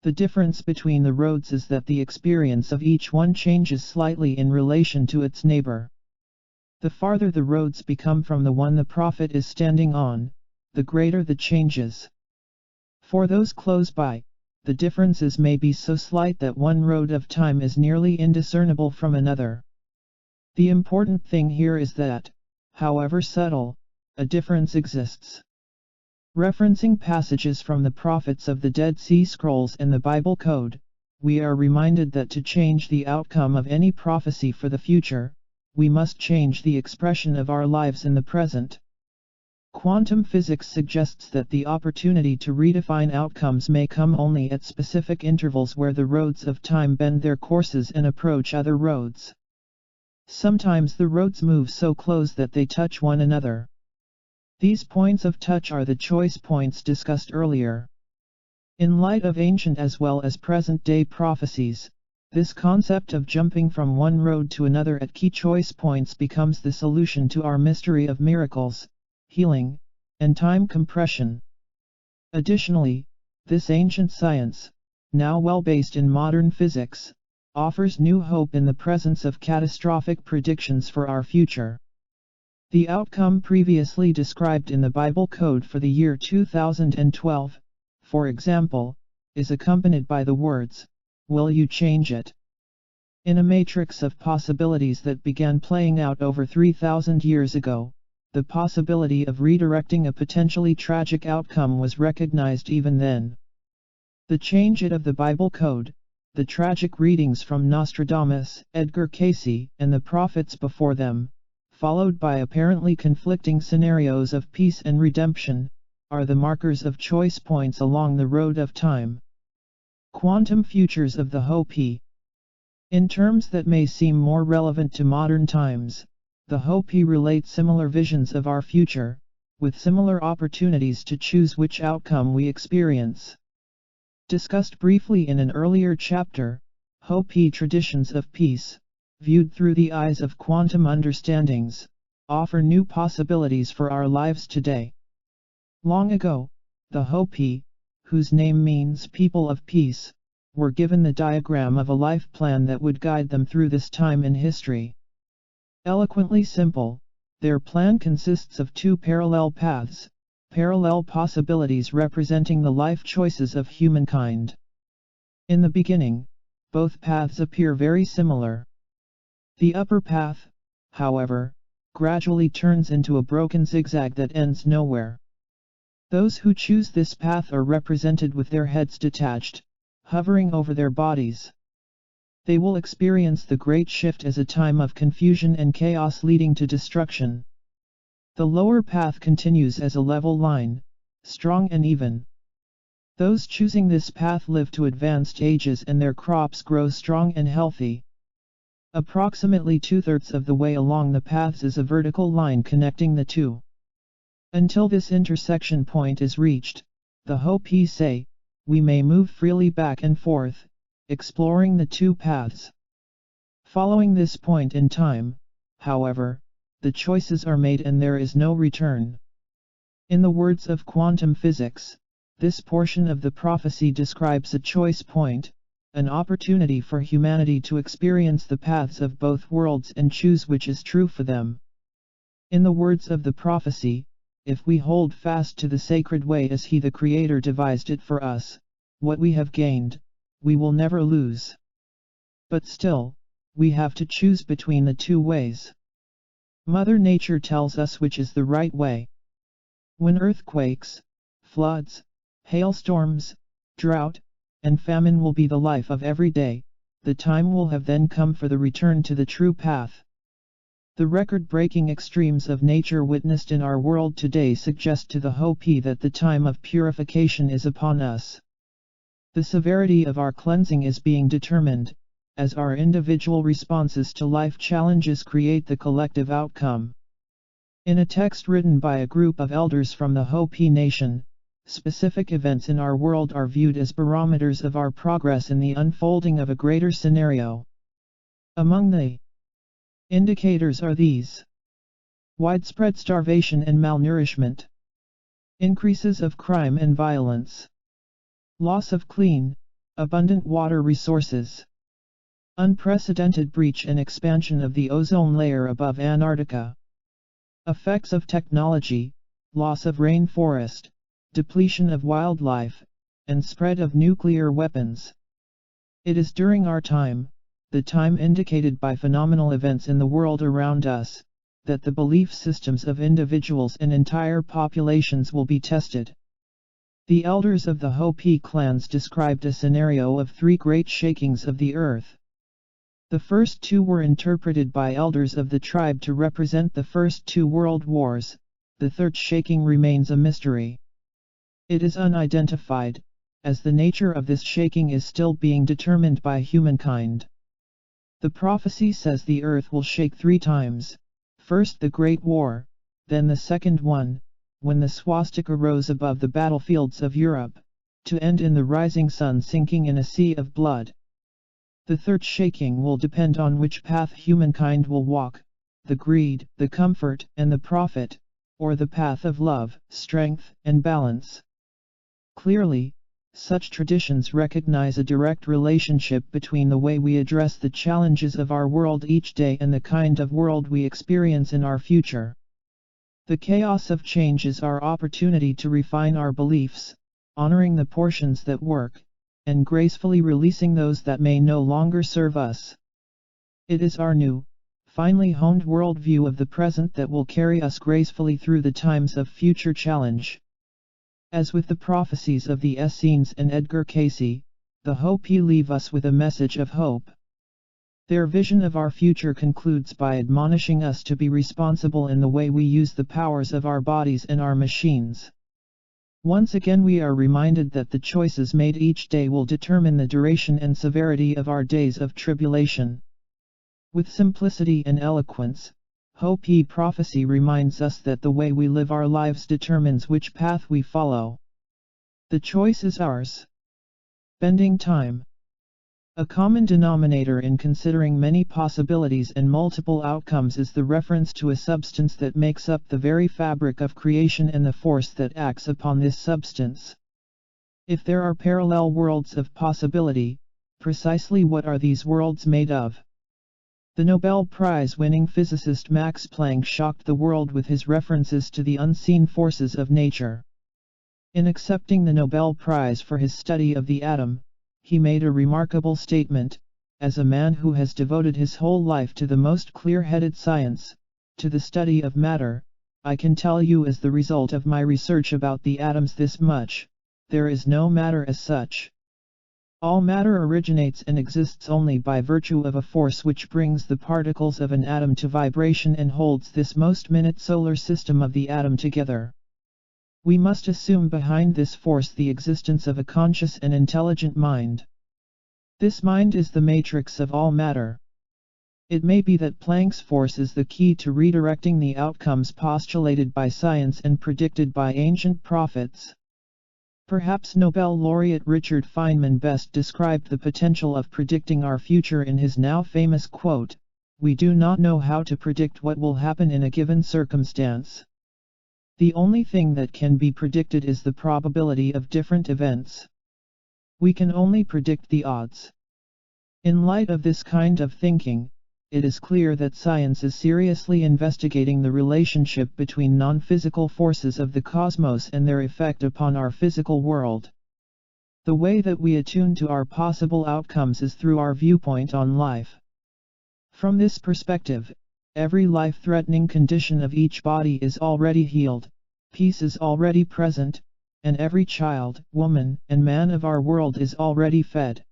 The difference between the roads is that the experience of each one changes slightly in relation to its neighbor. The farther the roads become from the one the prophet is standing on, the greater the changes. For those close by, the differences may be so slight that one road of time is nearly indiscernible from another. The important thing here is that, however subtle, a difference exists. Referencing passages from the prophets of the Dead Sea Scrolls and the Bible Code, we are reminded that to change the outcome of any prophecy for the future, we must change the expression of our lives in the present. Quantum physics suggests that the opportunity to redefine outcomes may come only at specific intervals where the roads of time bend their courses and approach other roads. Sometimes the roads move so close that they touch one another. These points of touch are the choice points discussed earlier. In light of ancient as well as present-day prophecies, this concept of jumping from one road to another at key choice points becomes the solution to our mystery of miracles, healing, and time compression. Additionally, this ancient science, now well based in modern physics, offers new hope in the presence of catastrophic predictions for our future. The outcome previously described in the Bible Code for the year 2012, for example, is accompanied by the words, "Will you change it?" In a matrix of possibilities that began playing out over 3,000 years ago, the possibility of redirecting a potentially tragic outcome was recognized even then. The change it of the Bible Code, the tragic readings from Nostradamus, Edgar Cayce, and the prophets before them, followed by apparently conflicting scenarios of peace and redemption, are the markers of choice points along the road of time. Quantum futures of the Hope. In terms that may seem more relevant to modern times, the Hope relates similar visions of our future, with similar opportunities to choose which outcome we experience. Discussed briefly in an earlier chapter, Hope traditions of peace, viewed through the eyes of quantum understandings, offer new possibilities for our lives today. Long ago, the Hopi, whose name means people of peace, were given the diagram of a life plan that would guide them through this time in history. Eloquently simple, their plan consists of two parallel paths, parallel possibilities representing the life choices of humankind. In the beginning, both paths appear very similar. The upper path, however, gradually turns into a broken zigzag that ends nowhere. Those who choose this path are represented with their heads detached, hovering over their bodies. They will experience the Great Shift as a time of confusion and chaos leading to destruction. The lower path continues as a level line, strong and even. Those choosing this path live to advanced ages and their crops grow strong and healthy. Approximately 2/3 of the way along the paths is a vertical line connecting the two. Until this intersection point is reached, the Hopi say, we may move freely back and forth, exploring the two paths. Following this point in time, however, the choices are made and there is no return. In the words of quantum physics, this portion of the prophecy describes a choice point, an opportunity for humanity to experience the paths of both worlds and choose which is true for them. In the words of the prophecy, if we hold fast to the sacred way as He the Creator devised it for us, what we have gained, we will never lose. But still, we have to choose between the two ways. Mother Nature tells us which is the right way. When earthquakes, floods, hailstorms, drought, and famine will be the life of every day, the time will have then come for the return to the true path. The record-breaking extremes of nature witnessed in our world today suggest to the Hopi that the time of purification is upon us. The severity of our cleansing is being determined, as our individual responses to life challenges create the collective outcome. In a text written by a group of elders from the Hopi Nation, specific events in our world are viewed as barometers of our progress in the unfolding of a greater scenario. Among the indicators are these: widespread starvation and malnourishment, increases of crime and violence, loss of clean, abundant water resources, unprecedented breach and expansion of the ozone layer above Antarctica, effects of technology, loss of rainforest, depletion of wildlife, and spread of nuclear weapons. It is during our time, the time indicated by phenomenal events in the world around us, that the belief systems of individuals and entire populations will be tested. The elders of the Hopi clans described a scenario of 3 great shakings of the earth. The first 2 were interpreted by elders of the tribe to represent the first 2 world wars, the third shaking remains a mystery. It is unidentified, as the nature of this shaking is still being determined by humankind. The prophecy says the earth will shake 3 times, first the Great War, then the second one, when the swastika rose above the battlefields of Europe, to end in the rising sun sinking in a sea of blood. The third shaking will depend on which path humankind will walk, the greed, the comfort, and the profit, or the path of love, strength, and balance. Clearly, such traditions recognize a direct relationship between the way we address the challenges of our world each day and the kind of world we experience in our future. The chaos of change is our opportunity to refine our beliefs, honoring the portions that work, and gracefully releasing those that may no longer serve us. It is our new, finely honed worldview of the present that will carry us gracefully through the times of future challenge. As with the prophecies of the Essenes and Edgar Cayce, the Hopi leave us with a message of hope. Their vision of our future concludes by admonishing us to be responsible in the way we use the powers of our bodies and our machines. Once again we are reminded that the choices made each day will determine the duration and severity of our days of tribulation. With simplicity and eloquence, Hopi prophecy reminds us that the way we live our lives determines which path we follow. The choice is ours. Bending time. A common denominator in considering many possibilities and multiple outcomes is the reference to a substance that makes up the very fabric of creation and the force that acts upon this substance. If there are parallel worlds of possibility, precisely what are these worlds made of? The Nobel Prize-winning physicist Max Planck shocked the world with his references to the unseen forces of nature. In accepting the Nobel Prize for his study of the atom, he made a remarkable statement: as a man who has devoted his whole life to the most clear-headed science, to the study of matter, I can tell you as the result of my research about the atoms this much: there is no matter as such. All matter originates and exists only by virtue of a force which brings the particles of an atom to vibration and holds this most minute solar system of the atom together. We must assume behind this force the existence of a conscious and intelligent mind. This mind is the matrix of all matter. It may be that Planck's force is the key to redirecting the outcomes postulated by science and predicted by ancient prophets. Perhaps Nobel laureate Richard Feynman best described the potential of predicting our future in his now famous quote, "We do not know how to predict what will happen in a given circumstance. The only thing that can be predicted is the probability of different events. We can only predict the odds." In light of this kind of thinking, it is clear that science is seriously investigating the relationship between non-physical forces of the cosmos and their effect upon our physical world. The way that we attune to our possible outcomes is through our viewpoint on life. From this perspective, every life-threatening condition of each body is already healed, peace is already present, and every child, woman, and man of our world is already fed.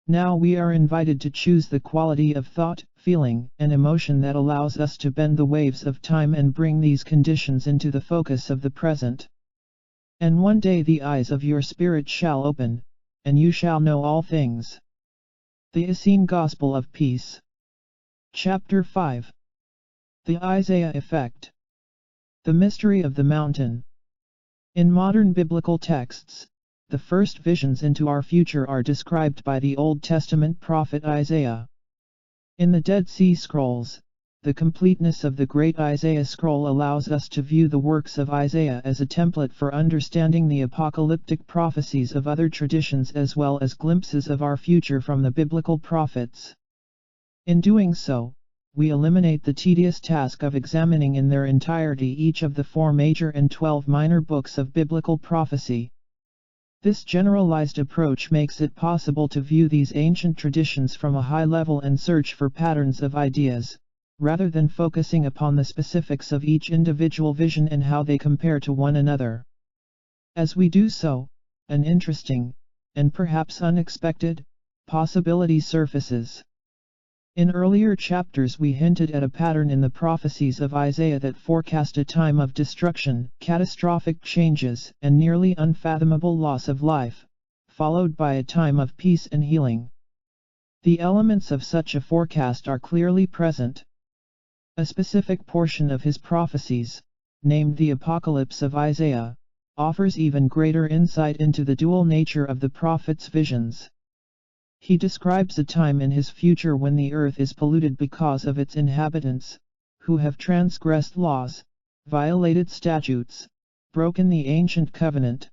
Now we are invited to choose the quality of thought, feeling, and emotion that allows us to bend the waves of time and bring these conditions into the focus of the present. And one day the eyes of your spirit shall open, and you shall know all things. The Essene Gospel of Peace. Chapter 5. The Isaiah Effect. The Mystery of the Mountain. In modern biblical texts, the first visions into our future are described by the Old Testament prophet Isaiah. In the Dead Sea Scrolls, the completeness of the Great Isaiah Scroll allows us to view the works of Isaiah as a template for understanding the apocalyptic prophecies of other traditions as well as glimpses of our future from the biblical prophets. In doing so, we eliminate the tedious task of examining in their entirety each of the 4 major and 12 minor books of biblical prophecy. This generalized approach makes it possible to view these ancient traditions from a high level and search for patterns of ideas, rather than focusing upon the specifics of each individual vision and how they compare to one another. As we do so, an interesting, and perhaps unexpected, possibility surfaces. In earlier chapters we hinted at a pattern in the prophecies of Isaiah that forecast a time of destruction, catastrophic changes, and nearly unfathomable loss of life, followed by a time of peace and healing. The elements of such a forecast are clearly present. A specific portion of his prophecies, named the Apocalypse of Isaiah, offers even greater insight into the dual nature of the prophet's visions. He describes a time in his future when the earth is polluted because of its inhabitants, who have transgressed laws, violated statutes, broken the ancient covenant.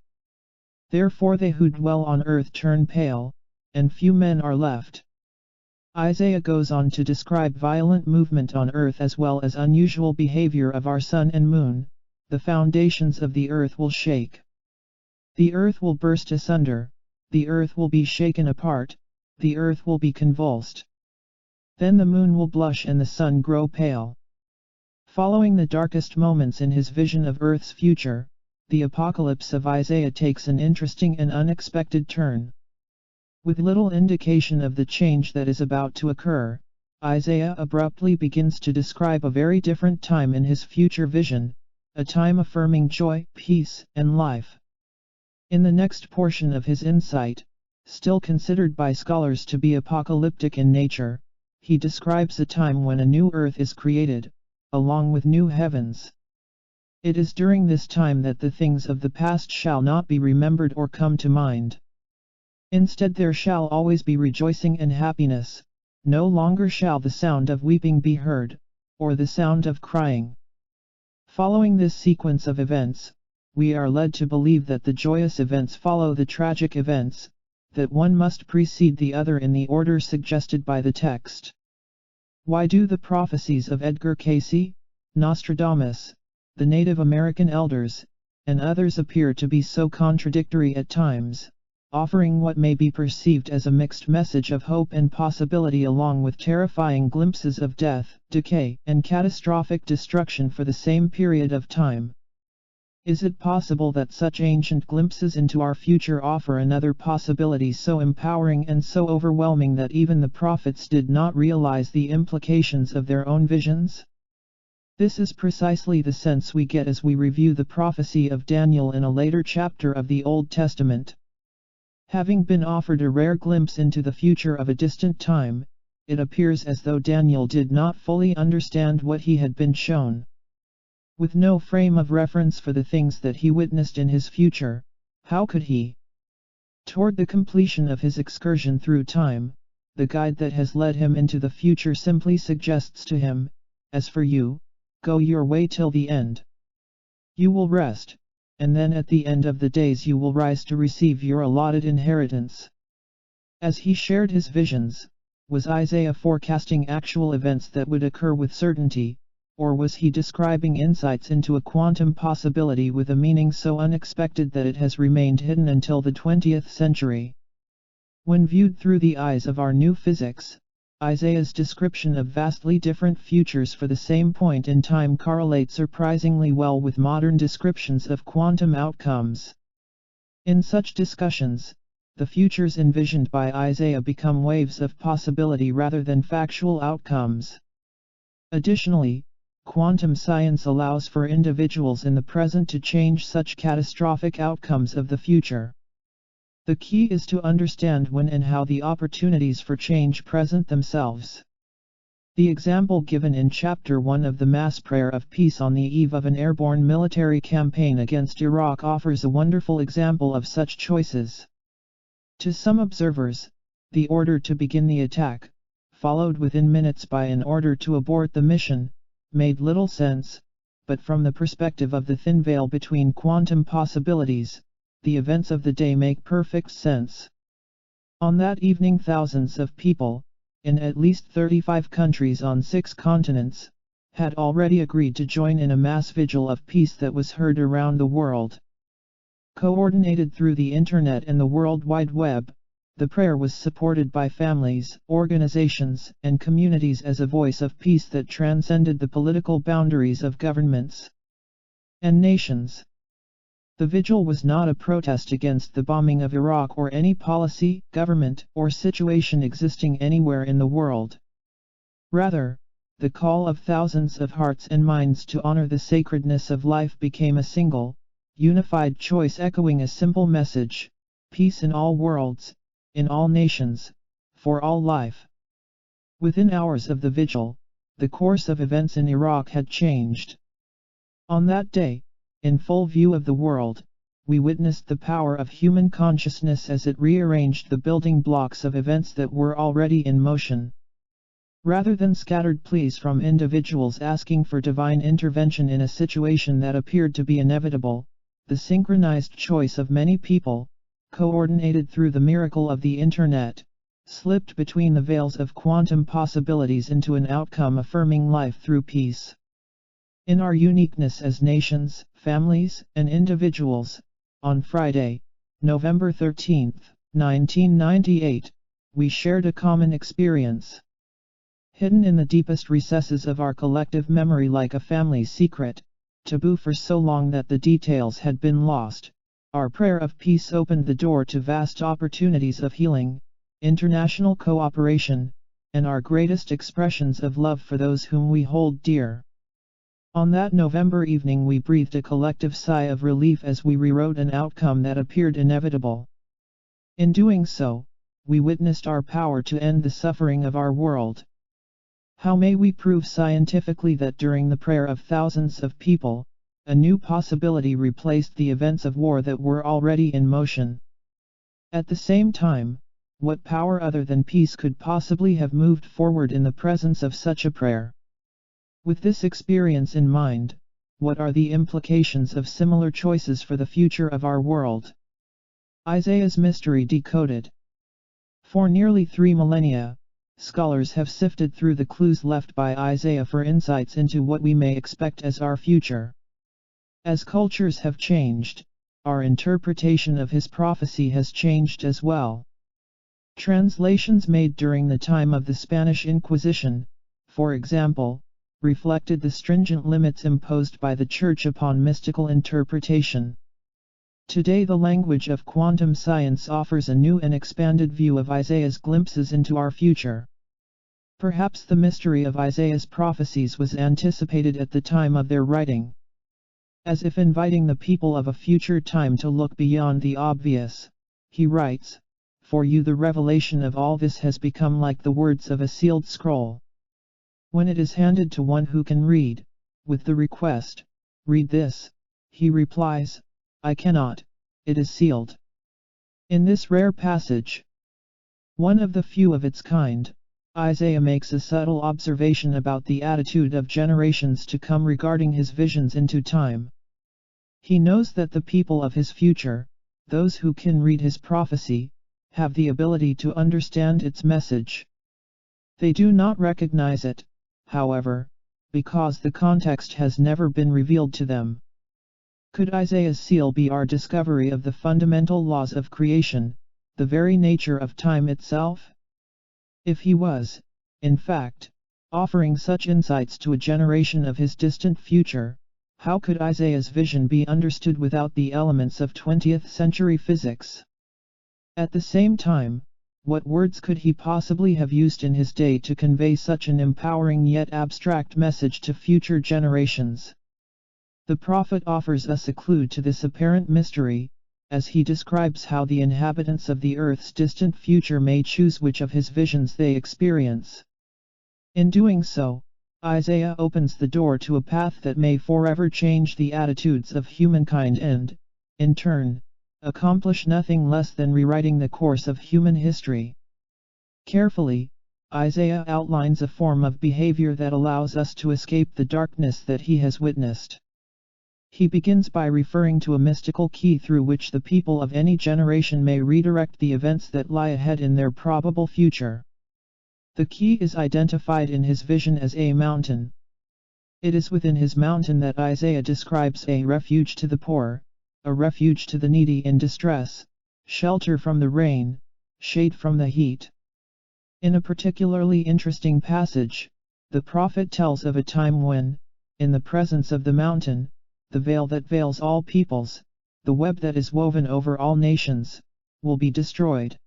Therefore they who dwell on earth turn pale, and few men are left. Isaiah goes on to describe violent movement on earth as well as unusual behavior of our sun and moon. The foundations of the earth will shake. The earth will burst asunder, the earth will be shaken apart, the earth will be convulsed. Then the moon will blush and the sun grow pale. Following the darkest moments in his vision of Earth's future, the Apocalypse of Isaiah takes an interesting and unexpected turn. With little indication of the change that is about to occur, Isaiah abruptly begins to describe a very different time in his future vision, a time affirming joy, peace, and life. In the next portion of his insight, still considered by scholars to be apocalyptic in nature, he describes a time when a new earth is created, along with new heavens. It is during this time that the things of the past shall not be remembered or come to mind. Instead there shall always be rejoicing and happiness, no longer shall the sound of weeping be heard, or the sound of crying. Following this sequence of events, we are led to believe that the joyous events follow the tragic events, that one must precede the other in the order suggested by the text. Why do the prophecies of Edgar Cayce, Nostradamus, the Native American elders, and others appear to be so contradictory at times, offering what may be perceived as a mixed message of hope and possibility along with terrifying glimpses of death, decay, and catastrophic destruction for the same period of time? Is it possible that such ancient glimpses into our future offer another possibility so empowering and so overwhelming that even the prophets did not realize the implications of their own visions? This is precisely the sense we get as we review the prophecy of Daniel in a later chapter of the Old Testament. Having been offered a rare glimpse into the future of a distant time, it appears as though Daniel did not fully understand what he had been shown. With no frame of reference for the things that he witnessed in his future, how could he? Toward the completion of his excursion through time, the guide that has led him into the future simply suggests to him, "As for you, go your way till the end. You will rest, and then at the end of the days you will rise to receive your allotted inheritance." As he shared his visions, was Isaiah forecasting actual events that would occur with certainty, or was he describing insights into a quantum possibility with a meaning so unexpected that it has remained hidden until the 20th century? When viewed through the eyes of our new physics, Isaiah's description of vastly different futures for the same point in time correlate surprisingly well with modern descriptions of quantum outcomes. In such discussions, the futures envisioned by Isaiah become waves of possibility rather than factual outcomes. Additionally, quantum science allows for individuals in the present to change such catastrophic outcomes of the future. The key is to understand when and how the opportunities for change present themselves. The example given in Chapter 1 of the Mass Prayer of Peace on the eve of an airborne military campaign against Iraq offers a wonderful example of such choices. To some observers, the order to begin the attack, followed within minutes by an order to abort the mission, made little sense, but from the perspective of the thin veil between quantum possibilities, the events of the day make perfect sense. On that evening thousands of people, in at least 35 countries on 6 continents, had already agreed to join in a mass vigil of peace that was heard around the world. Coordinated through the Internet and the World Wide Web, the prayer was supported by families, organizations, and communities as a voice of peace that transcended the political boundaries of governments and nations. The vigil was not a protest against the bombing of Iraq or any policy, government, or situation existing anywhere in the world. Rather, the call of thousands of hearts and minds to honor the sacredness of life became a single, unified choice echoing a simple message: peace in all worlds, in all nations, for all life. Within hours of the vigil, the course of events in Iraq had changed. On that day, in full view of the world, we witnessed the power of human consciousness as it rearranged the building blocks of events that were already in motion. Rather than scattered pleas from individuals asking for divine intervention in a situation that appeared to be inevitable, the synchronized choice of many people, coordinated through the miracle of the Internet, slipped between the veils of quantum possibilities into an outcome affirming life through peace. In our uniqueness as nations, families, and individuals, on Friday, November 13, 1998, we shared a common experience. Hidden in the deepest recesses of our collective memory like a family secret, taboo for so long that the details had been lost, our prayer of peace opened the door to vast opportunities of healing, international cooperation, and our greatest expressions of love for those whom we hold dear. On that November evening we breathed a collective sigh of relief as we rewrote an outcome that appeared inevitable. In doing so, we witnessed our power to end the suffering of our world. How may we prove scientifically that during the prayer of thousands of people, a new possibility replaced the events of war that were already in motion? At the same time, what power other than peace could possibly have moved forward in the presence of such a prayer? With this experience in mind, what are the implications of similar choices for the future of our world? Isaiah's mystery decoded. For nearly 3 millennia, scholars have sifted through the clues left by Isaiah for insights into what we may expect as our future. As cultures have changed, our interpretation of his prophecy has changed as well. Translations made during the time of the Spanish Inquisition, for example, reflected the stringent limits imposed by the Church upon mystical interpretation. Today the language of quantum science offers a new and expanded view of Isaiah's glimpses into our future. Perhaps the mystery of Isaiah's prophecies was anticipated at the time of their writing. As if inviting the people of a future time to look beyond the obvious, he writes, "For you the revelation of all this has become like the words of a sealed scroll. When it is handed to one who can read, with the request, 'Read this,' he replies, 'I cannot, it is sealed.'" In this rare passage, one of the few of its kind, Isaiah makes a subtle observation about the attitude of generations to come regarding his visions into time. He knows that the people of his future, those who can read his prophecy, have the ability to understand its message. They do not recognize it, however, because the context has never been revealed to them. Could Isaiah's seal be our discovery of the fundamental laws of creation, the very nature of time itself? If he was, in fact, offering such insights to a generation of his distant future, how could Isaiah's vision be understood without the elements of 20th century physics? At the same time, what words could he possibly have used in his day to convey such an empowering yet abstract message to future generations? The prophet offers us a clue to this apparent mystery, as he describes how the inhabitants of the earth's distant future may choose which of his visions they experience. In doing so, Isaiah opens the door to a path that may forever change the attitudes of humankind and, in turn, accomplish nothing less than rewriting the course of human history. Carefully, Isaiah outlines a form of behavior that allows us to escape the darkness that he has witnessed. He begins by referring to a mystical key through which the people of any generation may redirect the events that lie ahead in their probable future. The key is identified in his vision as a mountain. It is within his mountain that Isaiah describes a refuge to the poor, a refuge to the needy in distress, shelter from the rain, shade from the heat. In a particularly interesting passage, the prophet tells of a time when, in the presence of the mountain, the veil that veils all peoples, the web that is woven over all nations, will be destroyed.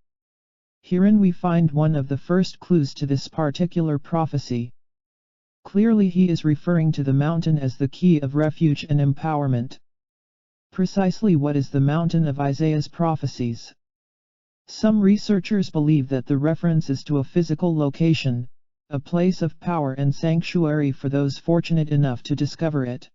Herein we find one of the first clues to this particular prophecy. Clearly he is referring to the mountain as the key of refuge and empowerment. Precisely what is the mountain of Isaiah's prophecies? Some researchers believe that the reference is to a physical location, a place of power and sanctuary for those fortunate enough to discover it.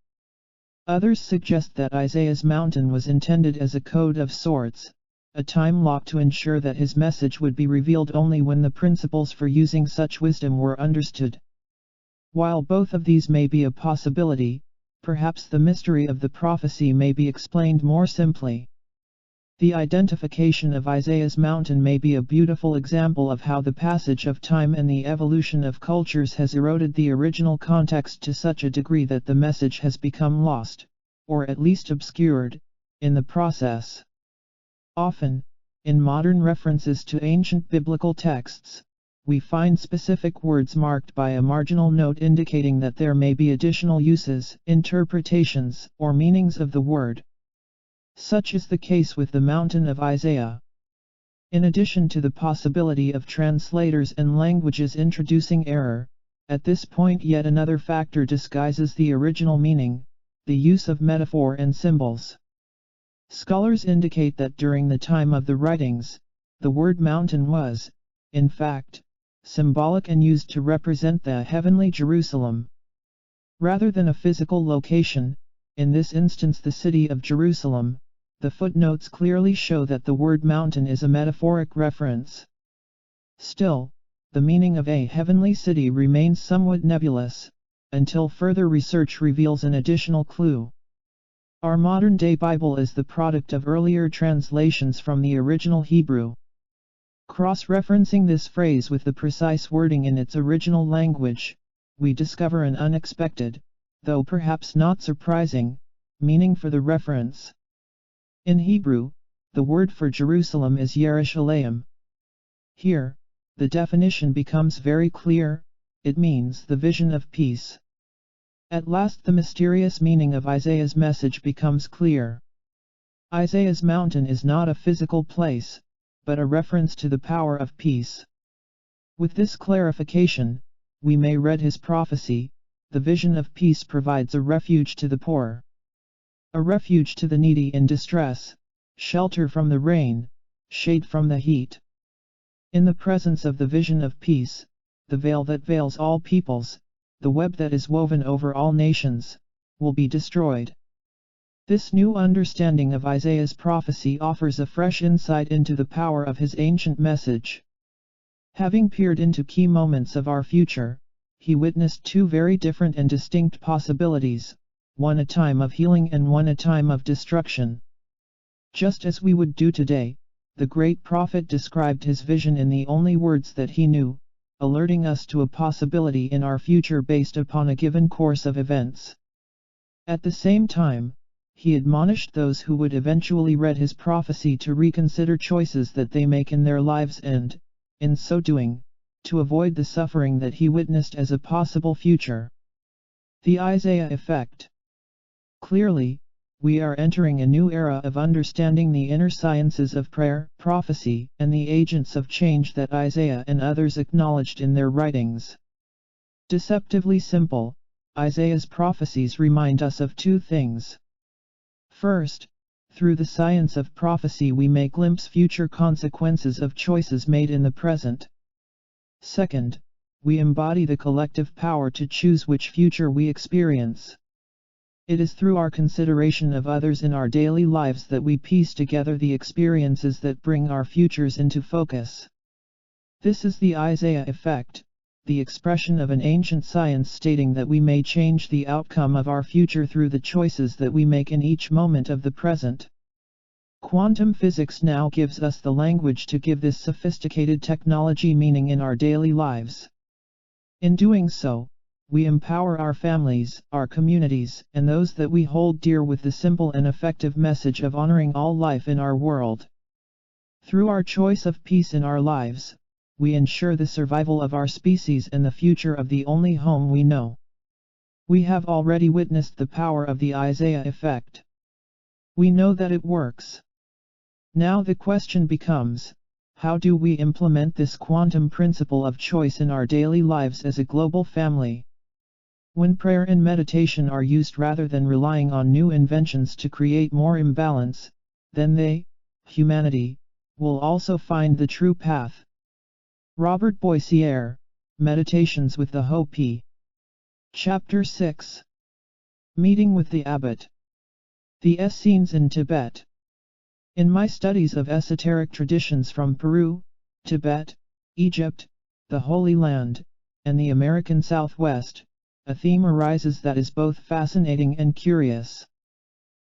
Others suggest that Isaiah's mountain was intended as a code of sorts, a time lock to ensure that his message would be revealed only when the principles for using such wisdom were understood. While both of these may be a possibility, perhaps the mystery of the prophecy may be explained more simply. The identification of Isaiah's mountain may be a beautiful example of how the passage of time and the evolution of cultures has eroded the original context to such a degree that the message has become lost, or at least obscured, in the process. Often, in modern references to ancient biblical texts, we find specific words marked by a marginal note indicating that there may be additional uses, interpretations, or meanings of the word. Such is the case with the mountain of Isaiah. In addition to the possibility of translators and languages introducing error, at this point yet another factor disguises the original meaning, the use of metaphor and symbols. Scholars indicate that during the time of the writings, the word mountain was, in fact, symbolic and used to represent the heavenly Jerusalem. Rather than a physical location, in this instance the city of Jerusalem, the footnotes clearly show that the word mountain is a metaphoric reference. Still, the meaning of a heavenly city remains somewhat nebulous, until further research reveals an additional clue. Our modern-day Bible is the product of earlier translations from the original Hebrew. Cross-referencing this phrase with the precise wording in its original language, we discover an unexpected, though perhaps not surprising, meaning for the reference. In Hebrew, the word for Jerusalem is Yerushalayim. Here, the definition becomes very clear: it means the vision of peace. At last the mysterious meaning of Isaiah's message becomes clear. Isaiah's mountain is not a physical place, but a reference to the power of peace. With this clarification, we may read his prophecy: the vision of peace provides a refuge to the poor, a refuge to the needy in distress, shelter from the rain, shade from the heat. In the presence of the vision of peace, the veil that veils all peoples, the web that is woven over all nations, will be destroyed. This new understanding of Isaiah's prophecy offers a fresh insight into the power of his ancient message. Having peered into key moments of our future, he witnessed two very different and distinct possibilities, one a time of healing and one a time of destruction. Just as we would do today, the great prophet described his vision in the only words that he knew, alerting us to a possibility in our future based upon a given course of events. At the same time, he admonished those who would eventually read his prophecy to reconsider choices that they make in their lives and, in so doing, to avoid the suffering that he witnessed as a possible future. The Isaiah effect. Clearly, we are entering a new era of understanding the inner sciences of prayer, prophecy, and the agents of change that Isaiah and others acknowledged in their writings. Deceptively simple, Isaiah's prophecies remind us of two things. First, through the science of prophecy we may glimpse future consequences of choices made in the present. Second, we embody the collective power to choose which future we experience. It is through our consideration of others in our daily lives that we piece together the experiences that bring our futures into focus. This is the Isaiah effect, the expression of an ancient science stating that we may change the outcome of our future through the choices that we make in each moment of the present. Quantum physics now gives us the language to give this sophisticated technology meaning in our daily lives. In doing so, we empower our families, our communities, and those that we hold dear with the simple and effective message of honoring all life in our world. Through our choice of peace in our lives, we ensure the survival of our species and the future of the only home we know. We have already witnessed the power of the Isaiah effect. We know that it works. Now the question becomes, how do we implement this quantum principle of choice in our daily lives as a global family? When prayer and meditation are used rather than relying on new inventions to create more imbalance, then they, humanity, will also find the true path. Robert Boissier, Meditations with the Hopi. Chapter 6. Meeting with the Abbot. The Essenes in Tibet. In my studies of esoteric traditions from Peru, Tibet, Egypt, the Holy Land, and the American Southwest, a theme arises that is both fascinating and curious.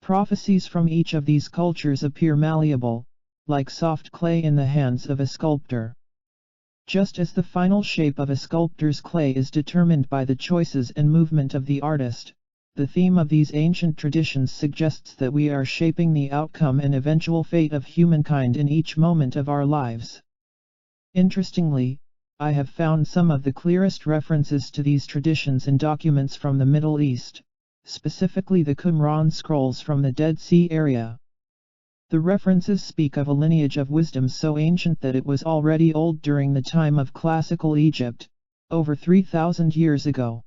Prophecies from each of these cultures appear malleable, like soft clay in the hands of a sculptor. Just as the final shape of a sculptor's clay is determined by the choices and movement of the artist, the theme of these ancient traditions suggests that we are shaping the outcome and eventual fate of humankind in each moment of our lives. Interestingly, I have found some of the clearest references to these traditions in documents from the Middle East, specifically the Qumran scrolls from the Dead Sea area. The references speak of a lineage of wisdom so ancient that it was already old during the time of classical Egypt, over 3,000 years ago.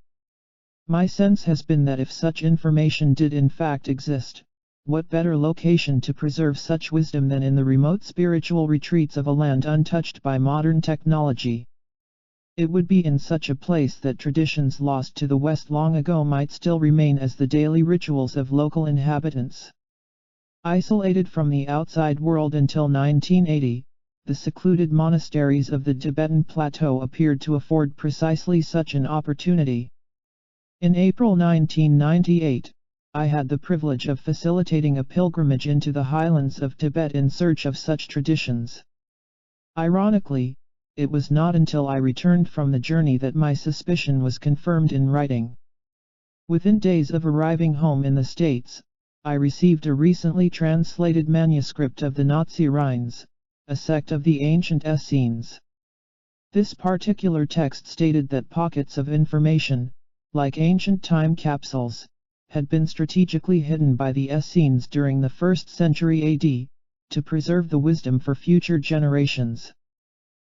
My sense has been that if such information did in fact exist, what better location to preserve such wisdom than in the remote spiritual retreats of a land untouched by modern technology? It would be in such a place that traditions lost to the West long ago might still remain as the daily rituals of local inhabitants. Isolated from the outside world until 1980, the secluded monasteries of the Tibetan plateau appeared to afford precisely such an opportunity. In April 1998, I had the privilege of facilitating a pilgrimage into the highlands of Tibet in search of such traditions. Ironically, it was not until I returned from the journey that my suspicion was confirmed in writing. Within days of arriving home in the States, I received a recently translated manuscript of the Nazi-Rhines, a sect of the ancient Essenes. This particular text stated that pockets of information, like ancient time capsules, had been strategically hidden by the Essenes during the 1st century AD, to preserve the wisdom for future generations.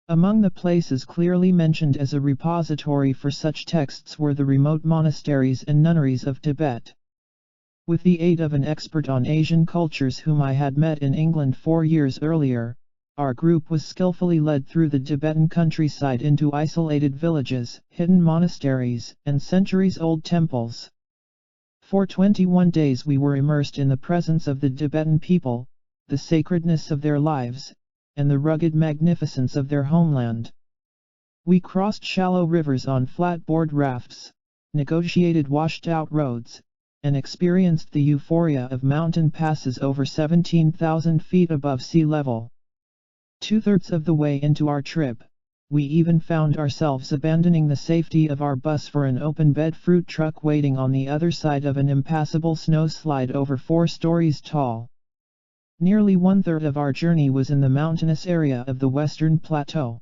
Among the places clearly mentioned as a repository for such texts were the remote monasteries and nunneries of Tibet. With the aid of an expert on Asian cultures whom I had met in England 4 years earlier, our group was skillfully led through the Tibetan countryside into isolated villages, hidden monasteries, and centuries-old temples. For 21 days we were immersed in the presence of the Tibetan people, the sacredness of their lives, and the rugged magnificence of their homeland. We crossed shallow rivers on flat-board rafts, negotiated washed-out roads, and experienced the euphoria of mountain passes over 17,000 feet above sea level. 2/3 of the way into our trip, we even found ourselves abandoning the safety of our bus for an open-bed fruit truck waiting on the other side of an impassable snowslide over 4 stories tall. Nearly 1/3 of our journey was in the mountainous area of the Western Plateau.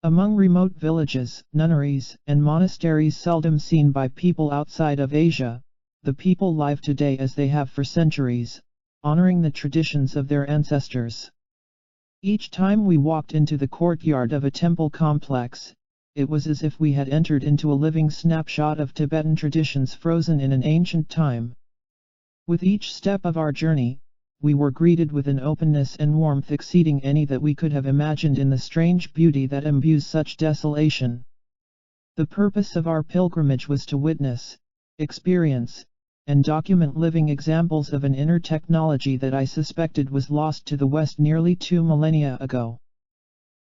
Among remote villages, nunneries, and monasteries seldom seen by people outside of Asia, the people live today as they have for centuries, honoring the traditions of their ancestors. Each time we walked into the courtyard of a temple complex, it was as if we had entered into a living snapshot of Tibetan traditions frozen in an ancient time. With each step of our journey, we were greeted with an openness and warmth exceeding any that we could have imagined in the strange beauty that imbues such desolation. The purpose of our pilgrimage was to witness, experience, and document living examples of an inner technology that I suspected was lost to the West nearly 2 millennia ago.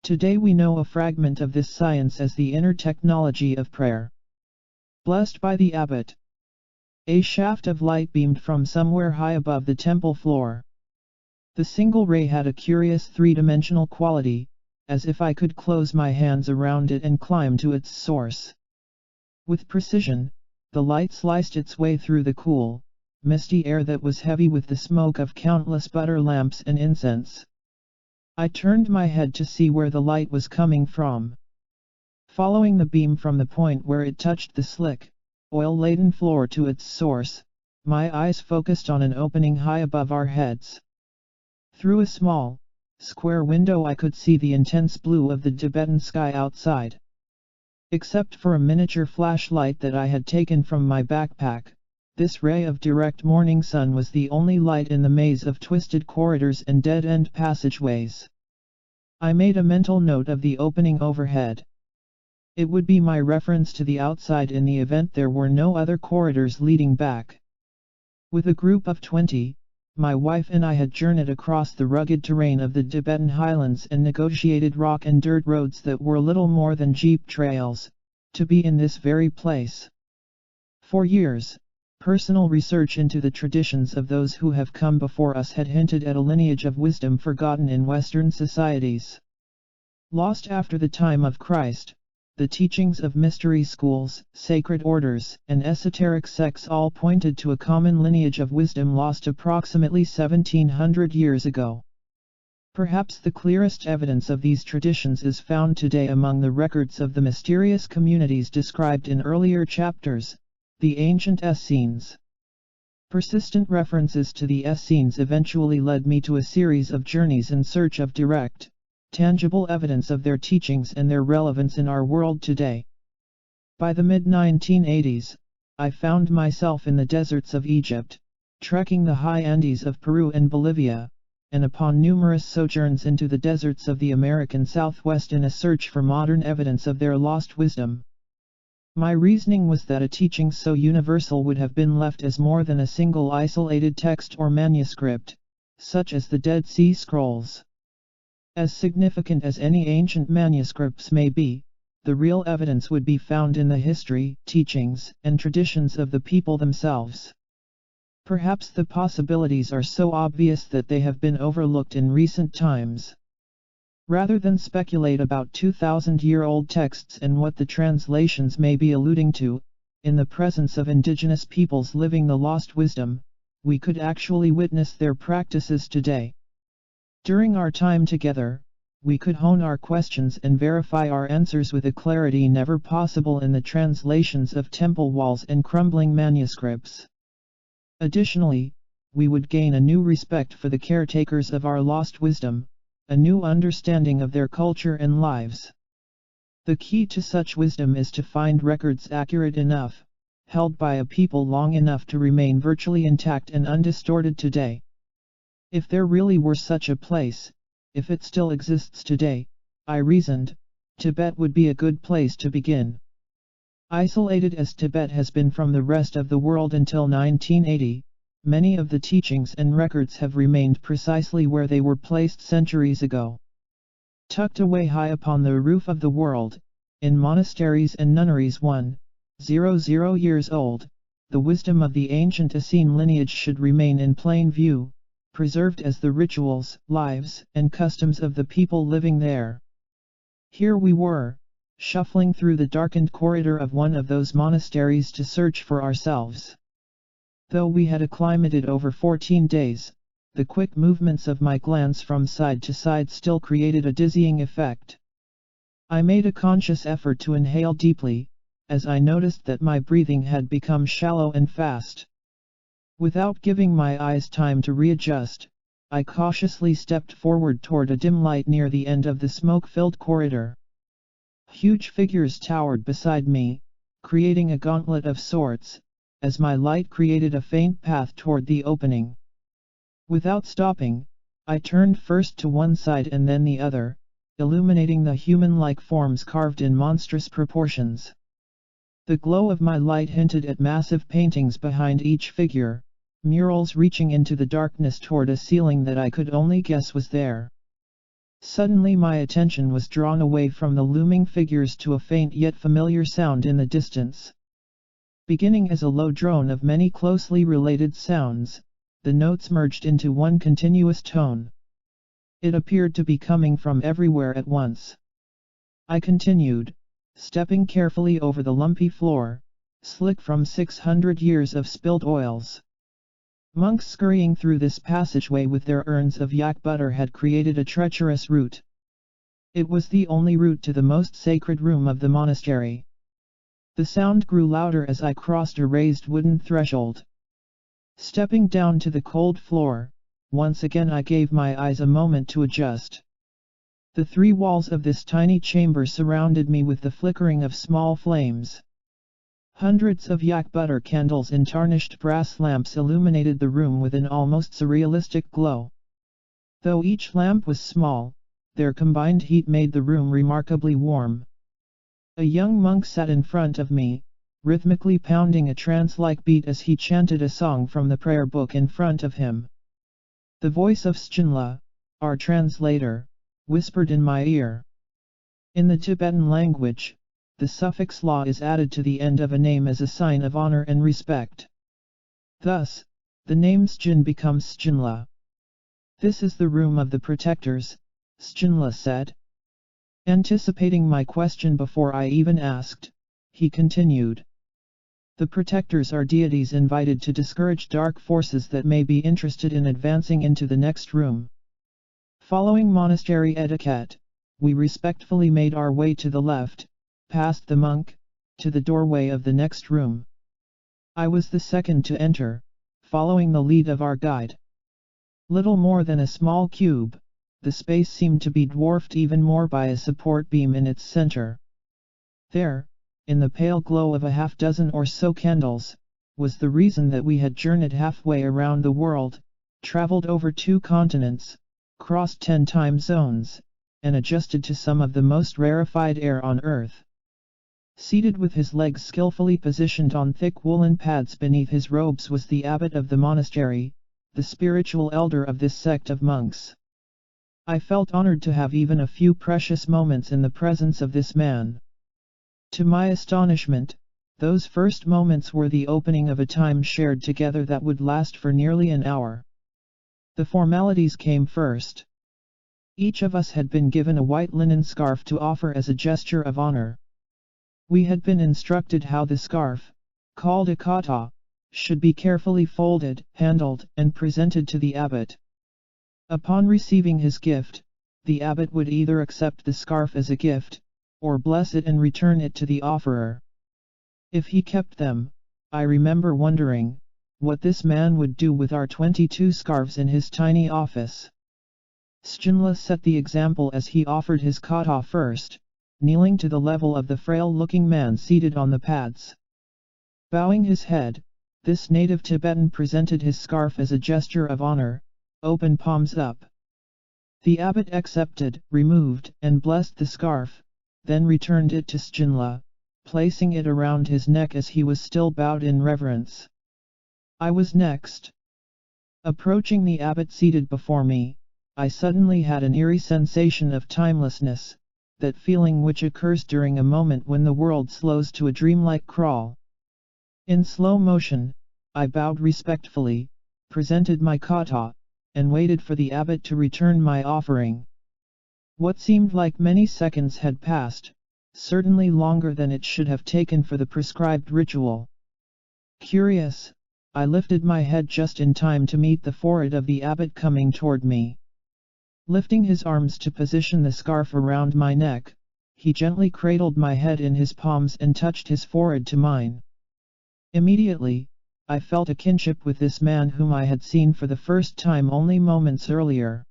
Today we know a fragment of this science as the inner technology of prayer. Blessed by the abbot. A shaft of light beamed from somewhere high above the temple floor. The single ray had a curious three-dimensional quality, as if I could close my hands around it and climb to its source. With precision, the light sliced its way through the cool, misty air that was heavy with the smoke of countless butter lamps and incense. I turned my head to see where the light was coming from. Following the beam from the point where it touched the slick, oil-laden floor to its source, my eyes focused on an opening high above our heads. Through a small, square window I could see the intense blue of the Tibetan sky outside. Except for a miniature flashlight that I had taken from my backpack, this ray of direct morning sun was the only light in the maze of twisted corridors and dead-end passageways. I made a mental note of the opening overhead. It would be my reference to the outside in the event there were no other corridors leading back. With a group of 20, my wife and I had journeyed across the rugged terrain of the Tibetan highlands and negotiated rock and dirt roads that were little more than jeep trails, to be in this very place. For years, personal research into the traditions of those who have come before us had hinted at a lineage of wisdom forgotten in Western societies. Lost after the time of Christ, the teachings of mystery schools, sacred orders, and esoteric sects all pointed to a common lineage of wisdom lost approximately 1700 years ago. Perhaps the clearest evidence of these traditions is found today among the records of the mysterious communities described in earlier chapters, the ancient Essenes. Persistent references to the Essenes eventually led me to a series of journeys in search of direct, tangible evidence of their teachings and their relevance in our world today. By the mid-1980s, I found myself in the deserts of Egypt, trekking the high Andes of Peru and Bolivia, and upon numerous sojourns into the deserts of the American Southwest in a search for modern evidence of their lost wisdom. My reasoning was that a teaching so universal would have been left as more than a single isolated text or manuscript, such as the Dead Sea Scrolls. As significant as any ancient manuscripts may be, the real evidence would be found in the history, teachings, and traditions of the people themselves. Perhaps the possibilities are so obvious that they have been overlooked in recent times. Rather than speculate about 2,000-year-old texts and what the translations may be alluding to, in the presence of indigenous peoples living the lost wisdom, we could actually witness their practices today. During our time together, we could hone our questions and verify our answers with a clarity never possible in the translations of temple walls and crumbling manuscripts. Additionally, we would gain a new respect for the caretakers of our lost wisdom, a new understanding of their culture and lives. The key to such wisdom is to find records accurate enough, held by a people long enough to remain virtually intact and undistorted today. If there really were such a place, if it still exists today, I reasoned, Tibet would be a good place to begin. Isolated as Tibet has been from the rest of the world until 1980, many of the teachings and records have remained precisely where they were placed centuries ago. Tucked away high upon the roof of the world, in monasteries and nunneries 100 years old, the wisdom of the ancient Essene lineage should remain in plain view, preserved as the rituals, lives, and customs of the people living there. Here we were, shuffling through the darkened corridor of one of those monasteries to search for ourselves. Though we had acclimated over 14 days, the quick movements of my glance from side to side still created a dizzying effect. I made a conscious effort to inhale deeply, as I noticed that my breathing had become shallow and fast. Without giving my eyes time to readjust, I cautiously stepped forward toward a dim light near the end of the smoke-filled corridor. Huge figures towered beside me, creating a gauntlet of sorts, as my light created a faint path toward the opening. Without stopping, I turned first to one side and then the other, illuminating the human-like forms carved in monstrous proportions. The glow of my light hinted at massive paintings behind each figure, murals reaching into the darkness toward a ceiling that I could only guess was there. Suddenly my attention was drawn away from the looming figures to a faint yet familiar sound in the distance. Beginning as a low drone of many closely related sounds, the notes merged into one continuous tone. It appeared to be coming from everywhere at once. I continued, stepping carefully over the lumpy floor, slick from 600 years of spilled oils. Monks scurrying through this passageway with their urns of yak butter had created a treacherous route. It was the only route to the most sacred room of the monastery. The sound grew louder as I crossed a raised wooden threshold. Stepping down to the cold floor, once again I gave my eyes a moment to adjust. The three walls of this tiny chamber surrounded me with the flickering of small flames. Hundreds of yak butter candles in tarnished brass lamps illuminated the room with an almost surrealistic glow. Though each lamp was small, their combined heat made the room remarkably warm. A young monk sat in front of me, rhythmically pounding a trance-like beat as he chanted a song from the prayer book in front of him. The voice of Sjinla, our translator, whispered in my ear. In the Tibetan language, the suffix la is added to the end of a name as a sign of honor and respect. Thus, the name Sjin becomes Sjinla. This is the room of the protectors, Sjinla said. Anticipating my question before I even asked, he continued. The protectors are deities invited to discourage dark forces that may be interested in advancing into the next room. Following monastery etiquette, we respectfully made our way to the left, past the monk, to the doorway of the next room. I was the second to enter, following the lead of our guide. Little more than a small cube, the space seemed to be dwarfed even more by a support beam in its center. There, in the pale glow of a half-dozen or so candles, was the reason that we had journeyed halfway around the world, traveled over 2 continents, crossed 10 time zones, and adjusted to some of the most rarefied air on Earth. Seated with his legs skillfully positioned on thick woolen pads beneath his robes was the abbot of the monastery, the spiritual elder of this sect of monks. I felt honored to have even a few precious moments in the presence of this man. To my astonishment, those first moments were the opening of a time shared together that would last for nearly an hour. The formalities came first. Each of us had been given a white linen scarf to offer as a gesture of honor. We had been instructed how the scarf, called a kata, should be carefully folded, handled, and presented to the abbot. Upon receiving his gift, the abbot would either accept the scarf as a gift, or bless it and return it to the offerer. If he kept them, I remember wondering what this man would do with our 22 scarves in his tiny office. Stjnla set the example as he offered his kata first, kneeling to the level of the frail-looking man seated on the pads. Bowing his head, this native Tibetan presented his scarf as a gesture of honor, open palms up. The abbot accepted, removed, and blessed the scarf, then returned it to Stjnla, placing it around his neck as he was still bowed in reverence. I was next. Approaching the abbot seated before me, I suddenly had an eerie sensation of timelessness, that feeling which occurs during a moment when the world slows to a dreamlike crawl. In slow motion, I bowed respectfully, presented my kata, and waited for the abbot to return my offering. What seemed like many seconds had passed, certainly longer than it should have taken for the prescribed ritual. Curious, I lifted my head just in time to meet the forehead of the abbot coming toward me. Lifting his arms to position the scarf around my neck, he gently cradled my head in his palms and touched his forehead to mine. Immediately, I felt a kinship with this man whom I had seen for the first time only moments earlier.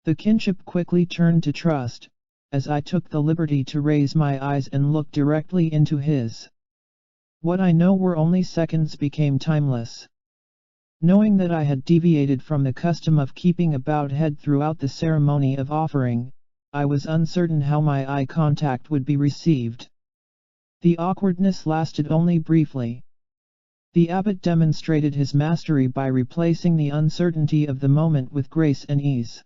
The kinship quickly turned to trust, as I took the liberty to raise my eyes and look directly into his. What I know were only seconds became timeless. Knowing that I had deviated from the custom of keeping a bowed head throughout the ceremony of offering, I was uncertain how my eye contact would be received. The awkwardness lasted only briefly. The abbot demonstrated his mastery by replacing the uncertainty of the moment with grace and ease.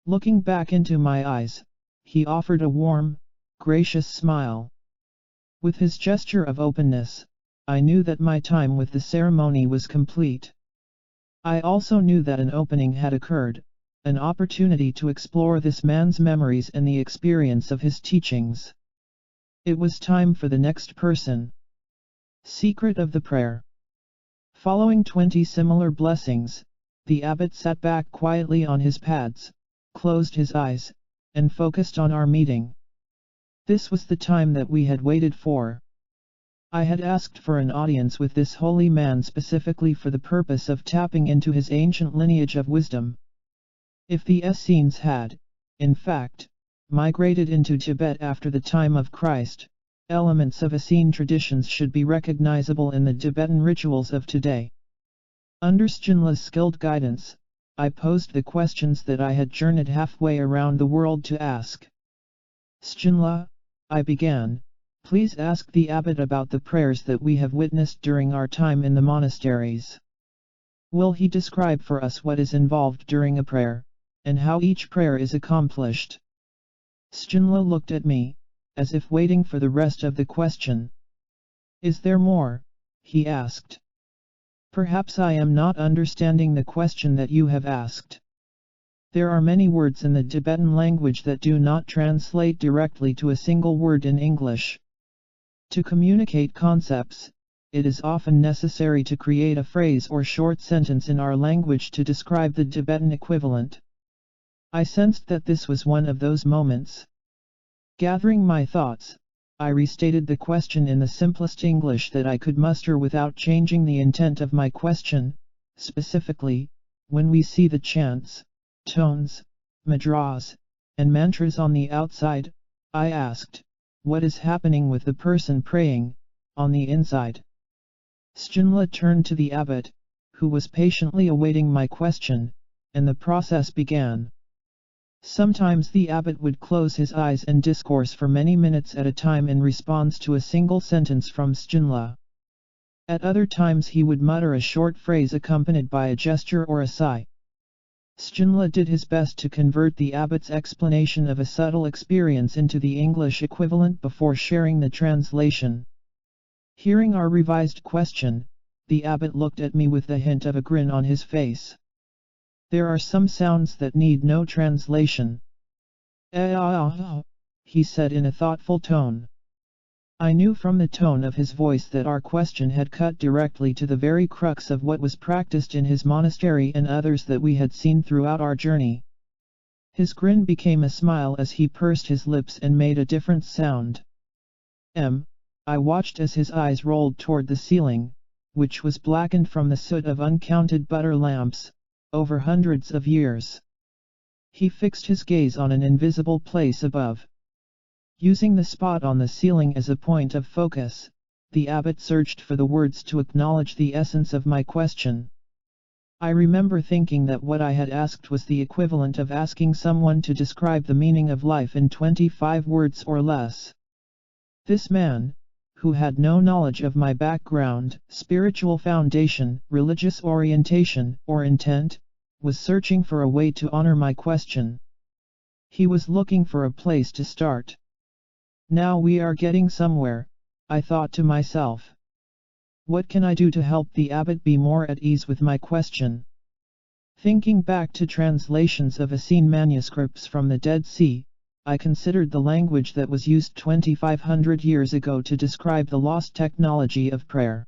Looking back into my eyes, he offered a warm, gracious smile. With his gesture of openness, I knew that my time with the ceremony was complete. I also knew that an opening had occurred, an opportunity to explore this man's memories and the experience of his teachings. It was time for the next person. Secret of the prayer. Following 20 similar blessings, the abbot sat back quietly on his pads, closed his eyes, and focused on our meeting. This was the time that we had waited for. I had asked for an audience with this holy man specifically for the purpose of tapping into his ancient lineage of wisdom. If the Essenes had, in fact, migrated into Tibet after the time of Christ, elements of Essene traditions should be recognizable in the Tibetan rituals of today. Under Stjnla's skilled guidance, I posed the questions that I had journeyed halfway around the world to ask. Stjnla, I began, please ask the abbot about the prayers that we have witnessed during our time in the monasteries. Will he describe for us what is involved during a prayer, and how each prayer is accomplished? Stjnla looked at me, as if waiting for the rest of the question. Is there more? He asked. Perhaps I am not understanding the question that you have asked. There are many words in the Tibetan language that do not translate directly to a single word in English. To communicate concepts, it is often necessary to create a phrase or short sentence in our language to describe the Tibetan equivalent. I sensed that this was one of those moments. Gathering my thoughts, I restated the question in the simplest English that I could muster without changing the intent of my question. Specifically, when we see the chants, tones, mudras, and mantras on the outside, I asked, what is happening with the person praying, on the inside? Stjnla turned to the abbot, who was patiently awaiting my question, and the process began. Sometimes the abbot would close his eyes and discourse for many minutes at a time in response to a single sentence from Stjnla. At other times he would mutter a short phrase accompanied by a gesture or a sigh. Stjnla did his best to convert the abbot's explanation of a subtle experience into the English equivalent before sharing the translation. Hearing our revised question, the abbot looked at me with the hint of a grin on his face. There are some sounds that need no translation. He said in a thoughtful tone. I knew from the tone of his voice that our question had cut directly to the very crux of what was practiced in his monastery and others that we had seen throughout our journey. His grin became a smile as he pursed his lips and made a different sound. I watched as his eyes rolled toward the ceiling, which was blackened from the soot of uncounted butter lamps, over hundreds of years. He fixed his gaze on an invisible place above. Using the spot on the ceiling as a point of focus, the abbot searched for the words to acknowledge the essence of my question. I remember thinking that what I had asked was the equivalent of asking someone to describe the meaning of life in 25 words or less. This man, who had no knowledge of my background, spiritual foundation, religious orientation, or intent, was searching for a way to honor my question. He was looking for a place to start. Now we are getting somewhere, I thought to myself. What can I do to help the abbot be more at ease with my question? Thinking back to translations of Essene manuscripts from the Dead Sea, I considered the language that was used 2,500 years ago to describe the lost technology of prayer.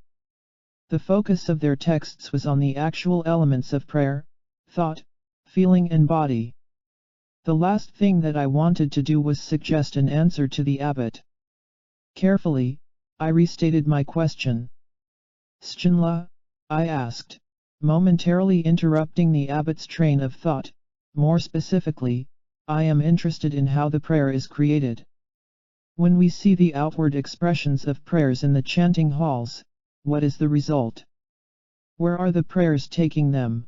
The focus of their texts was on the actual elements of prayer: thought, feeling and body. The last thing that I wanted to do was suggest an answer to the abbot. Carefully, I restated my question. Schinla, I asked, momentarily interrupting the abbot's train of thought. More specifically, I am interested in how the prayer is created. When we see the outward expressions of prayers in the chanting halls, what is the result? Where are the prayers taking them?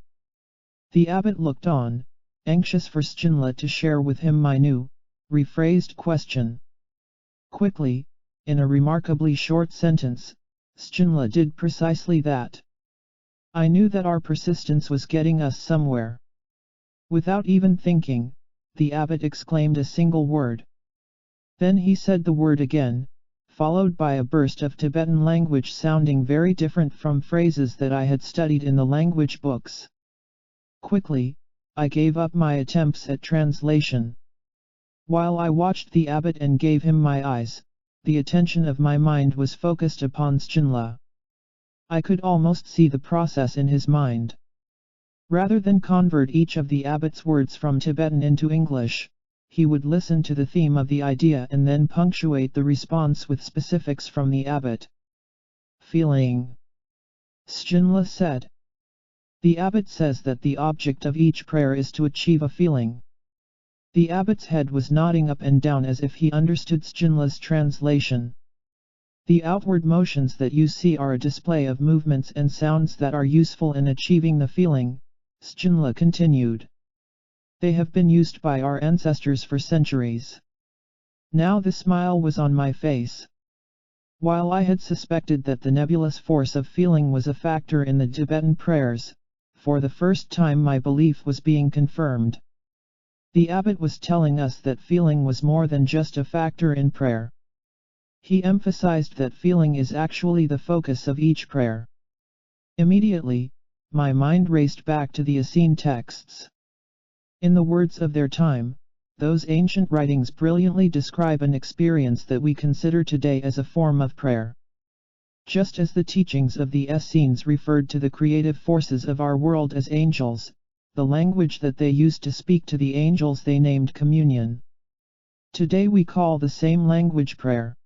The abbot looked on, anxious for Schinla to share with him my new, rephrased question. Quickly, in a remarkably short sentence, Schinla did precisely that. I knew that our persistence was getting us somewhere. Without even thinking, the abbot exclaimed a single word. Then he said the word again, followed by a burst of Tibetan language sounding very different from phrases that I had studied in the language books. Quickly, I gave up my attempts at translation. While I watched the abbot and gave him my eyes, the attention of my mind was focused upon Schinla. I could almost see the process in his mind. Rather than convert each of the abbot's words from Tibetan into English, he would listen to the theme of the idea and then punctuate the response with specifics from the abbot. Feeling. Schinla said. The abbot says that the object of each prayer is to achieve a feeling. The abbot's head was nodding up and down as if he understood Schinla's translation. The outward motions that you see are a display of movements and sounds that are useful in achieving the feeling, Schinla continued. They have been used by our ancestors for centuries. Now the smile was on my face. While I had suspected that the nebulous force of feeling was a factor in the Tibetan prayers, for the first time my belief was being confirmed. The abbot was telling us that feeling was more than just a factor in prayer. He emphasized that feeling is actually the focus of each prayer. Immediately, my mind raced back to the Essene texts. In the words of their time, those ancient writings brilliantly describe an experience that we consider today as a form of prayer. Just as the teachings of the Essenes referred to the creative forces of our world as angels, the language that they used to speak to the angels they named communion. Today we call the same language prayer.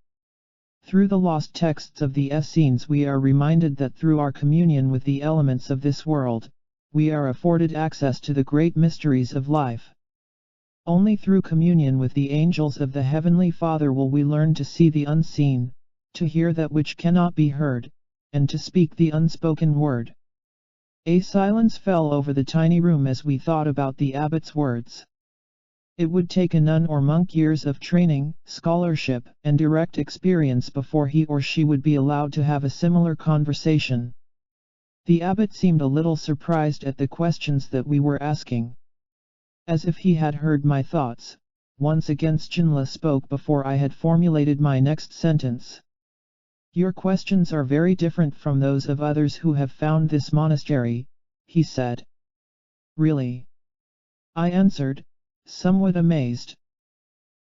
Through the lost texts of the Essenes we are reminded that through our communion with the elements of this world, we are afforded access to the great mysteries of life. Only through communion with the angels of the Heavenly Father will we learn to see the unseen, to hear that which cannot be heard, and to speak the unspoken word. A silence fell over the tiny room as we thought about the abbot's words. It would take a nun or monk years of training, scholarship, and direct experience before he or she would be allowed to have a similar conversation. The abbot seemed a little surprised at the questions that we were asking. As if he had heard my thoughts, once again Schinla spoke before I had formulated my next sentence. Your questions are very different from those of others who have found this monastery, he said. Really? I answered, somewhat amazed.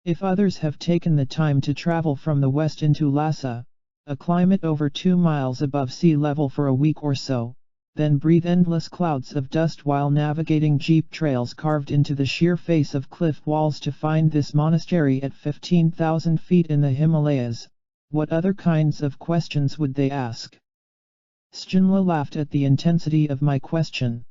If others have taken the time to travel from the west into Lhasa, a climate over 2 miles above sea level for a week or so, then breathe endless clouds of dust while navigating jeep trails carved into the sheer face of cliff walls to find this monastery at 15,000 feet in the Himalayas. What other kinds of questions would they ask? Sjinla laughed at the intensity of my question.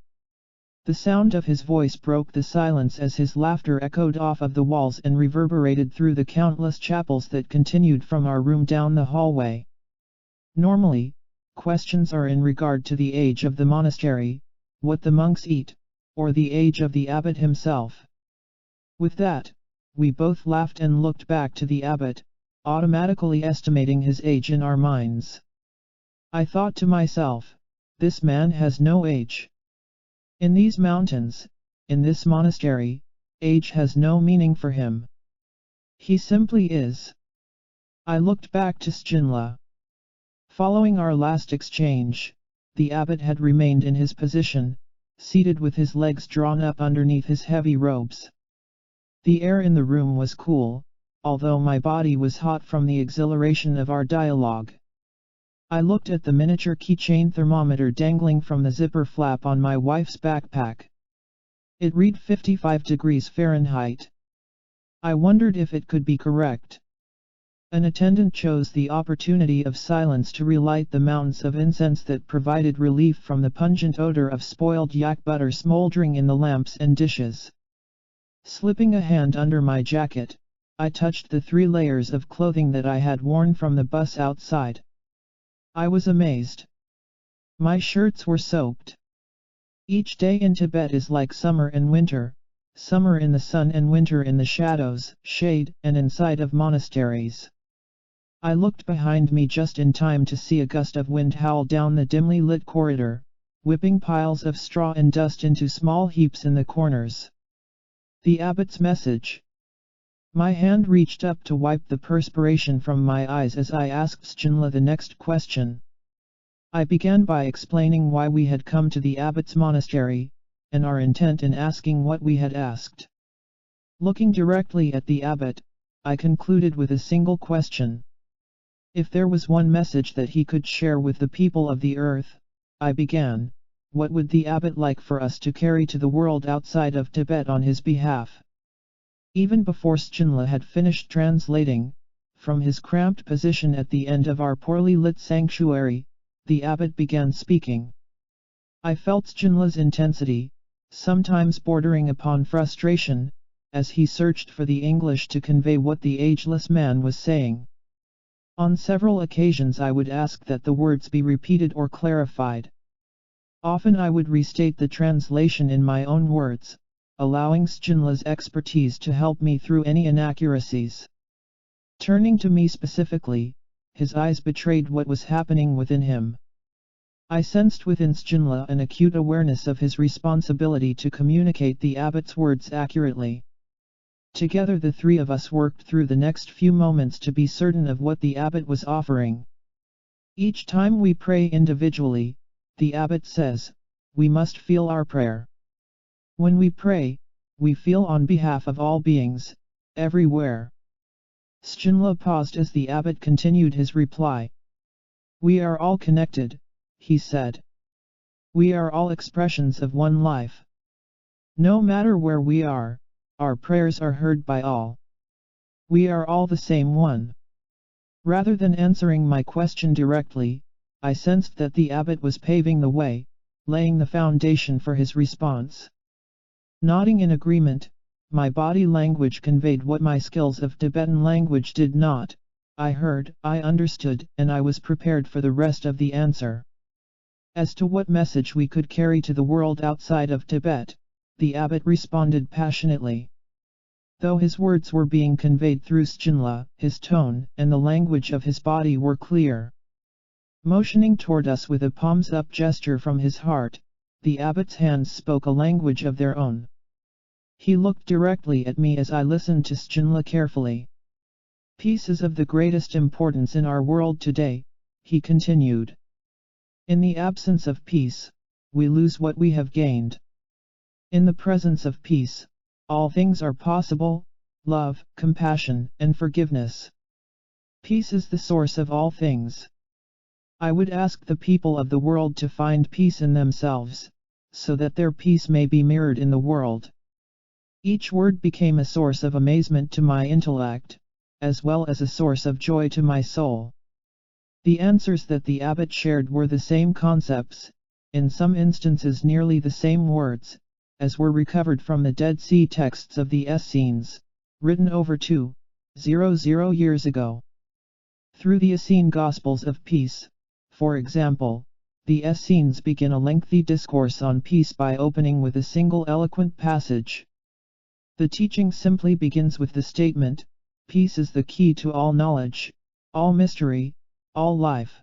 The sound of his voice broke the silence as his laughter echoed off of the walls and reverberated through the countless chapels that continued from our room down the hallway. Normally, questions are in regard to the age of the monastery, what the monks eat, or the age of the abbot himself. With that, we both laughed and looked back to the abbot, automatically estimating his age in our minds. I thought to myself, this man has no age. In these mountains, in this monastery, age has no meaning for him. He simply is. I looked back to Sjinla. Following our last exchange, the abbot had remained in his position, seated with his legs drawn up underneath his heavy robes. The air in the room was cool, although my body was hot from the exhilaration of our dialogue. I looked at the miniature keychain thermometer dangling from the zipper flap on my wife's backpack. It read 55 degrees Fahrenheit. I wondered if it could be correct. An attendant chose the opportunity of silence to relight the mounds of incense that provided relief from the pungent odor of spoiled yak butter smoldering in the lamps and dishes. Slipping a hand under my jacket, I touched the 3 layers of clothing that I had worn from the bus outside. I was amazed. My shirts were soaked. Each day in Tibet is like summer and winter, summer in the sun and winter in the shadows, shade, and inside of monasteries. I looked behind me just in time to see a gust of wind howl down the dimly lit corridor, whipping piles of straw and dust into small heaps in the corners. The abbot's message. My hand reached up to wipe the perspiration from my eyes as I asked Sjinla the next question. I began by explaining why we had come to the abbot's monastery, and our intent in asking what we had asked. Looking directly at the abbot, I concluded with a single question. If there was one message that he could share with the people of the earth, I began, what would the abbot like for us to carry to the world outside of Tibet on his behalf? Even before Sjinla had finished translating, from his cramped position at the end of our poorly lit sanctuary, the abbot began speaking. I felt Sjinla's intensity, sometimes bordering upon frustration, as he searched for the English to convey what the ageless man was saying. On several occasions I would ask that the words be repeated or clarified. Often I would restate the translation in my own words, allowing Sjinla's expertise to help me through any inaccuracies. Turning to me specifically, his eyes betrayed what was happening within him. I sensed within Sjinla an acute awareness of his responsibility to communicate the abbot's words accurately. Together the 3 of us worked through the next few moments to be certain of what the abbot was offering. Each time we pray individually, the abbot says, we must feel our prayer. When we pray, we feel on behalf of all beings, everywhere. Sjinla paused as the abbot continued his reply. We are all connected, he said. We are all expressions of one life. No matter where we are, our prayers are heard by all. We are all the same one. Rather than answering my question directly, I sensed that the abbot was paving the way, laying the foundation for his response. Nodding in agreement, my body language conveyed what my skills of Tibetan language did not. I heard, I understood, and I was prepared for the rest of the answer. As to what message we could carry to the world outside of Tibet, the abbot responded passionately. Though his words were being conveyed through Sjinla, his tone and the language of his body were clear. Motioning toward us with a palms-up gesture from his heart, the abbot's hands spoke a language of their own. He looked directly at me as I listened to Sjinla carefully. Peace is of the greatest importance in our world today, he continued. In the absence of peace, we lose what we have gained. In the presence of peace, all things are possible: love, compassion, and forgiveness. Peace is the source of all things. I would ask the people of the world to find peace in themselves, so that their peace may be mirrored in the world. Each word became a source of amazement to my intellect, as well as a source of joy to my soul. The answers that the abbot shared were the same concepts, in some instances nearly the same words, as were recovered from the Dead Sea texts of the Essenes, written over 2,000 years ago. Through the Essene Gospels of Peace, for example, the Essenes begin a lengthy discourse on peace by opening with a single eloquent passage. The teaching simply begins with the statement, "Peace is the key to all knowledge, all mystery, all life."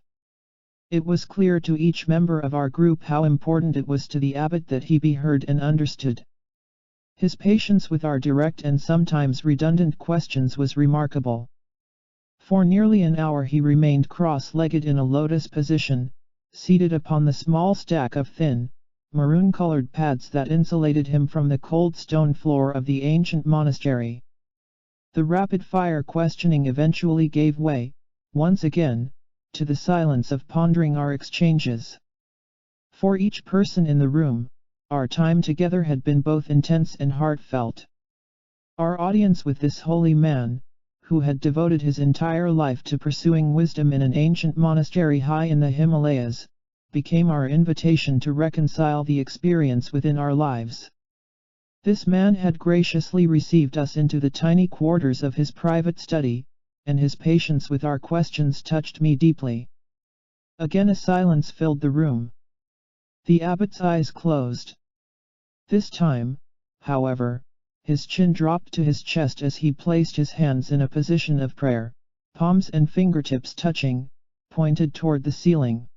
It was clear to each member of our group how important it was to the abbot that he be heard and understood. His patience with our direct and sometimes redundant questions was remarkable. For nearly an hour he remained cross-legged in a lotus position, seated upon the small stack of thin, maroon-colored pads that insulated him from the cold stone floor of the ancient monastery. The rapid-fire questioning eventually gave way, once again, to the silence of pondering our exchanges. For each person in the room, our time together had been both intense and heartfelt. Our audience with this holy man, who had devoted his entire life to pursuing wisdom in an ancient monastery high in the Himalayas, became our invitation to reconcile the experience within our lives. This man had graciously received us into the tiny quarters of his private study, and his patience with our questions touched me deeply. Again a silence filled the room. The abbot's eyes closed. This time, however, his chin dropped to his chest as he placed his hands in a position of prayer, palms and fingertips touching, pointed toward the ceiling.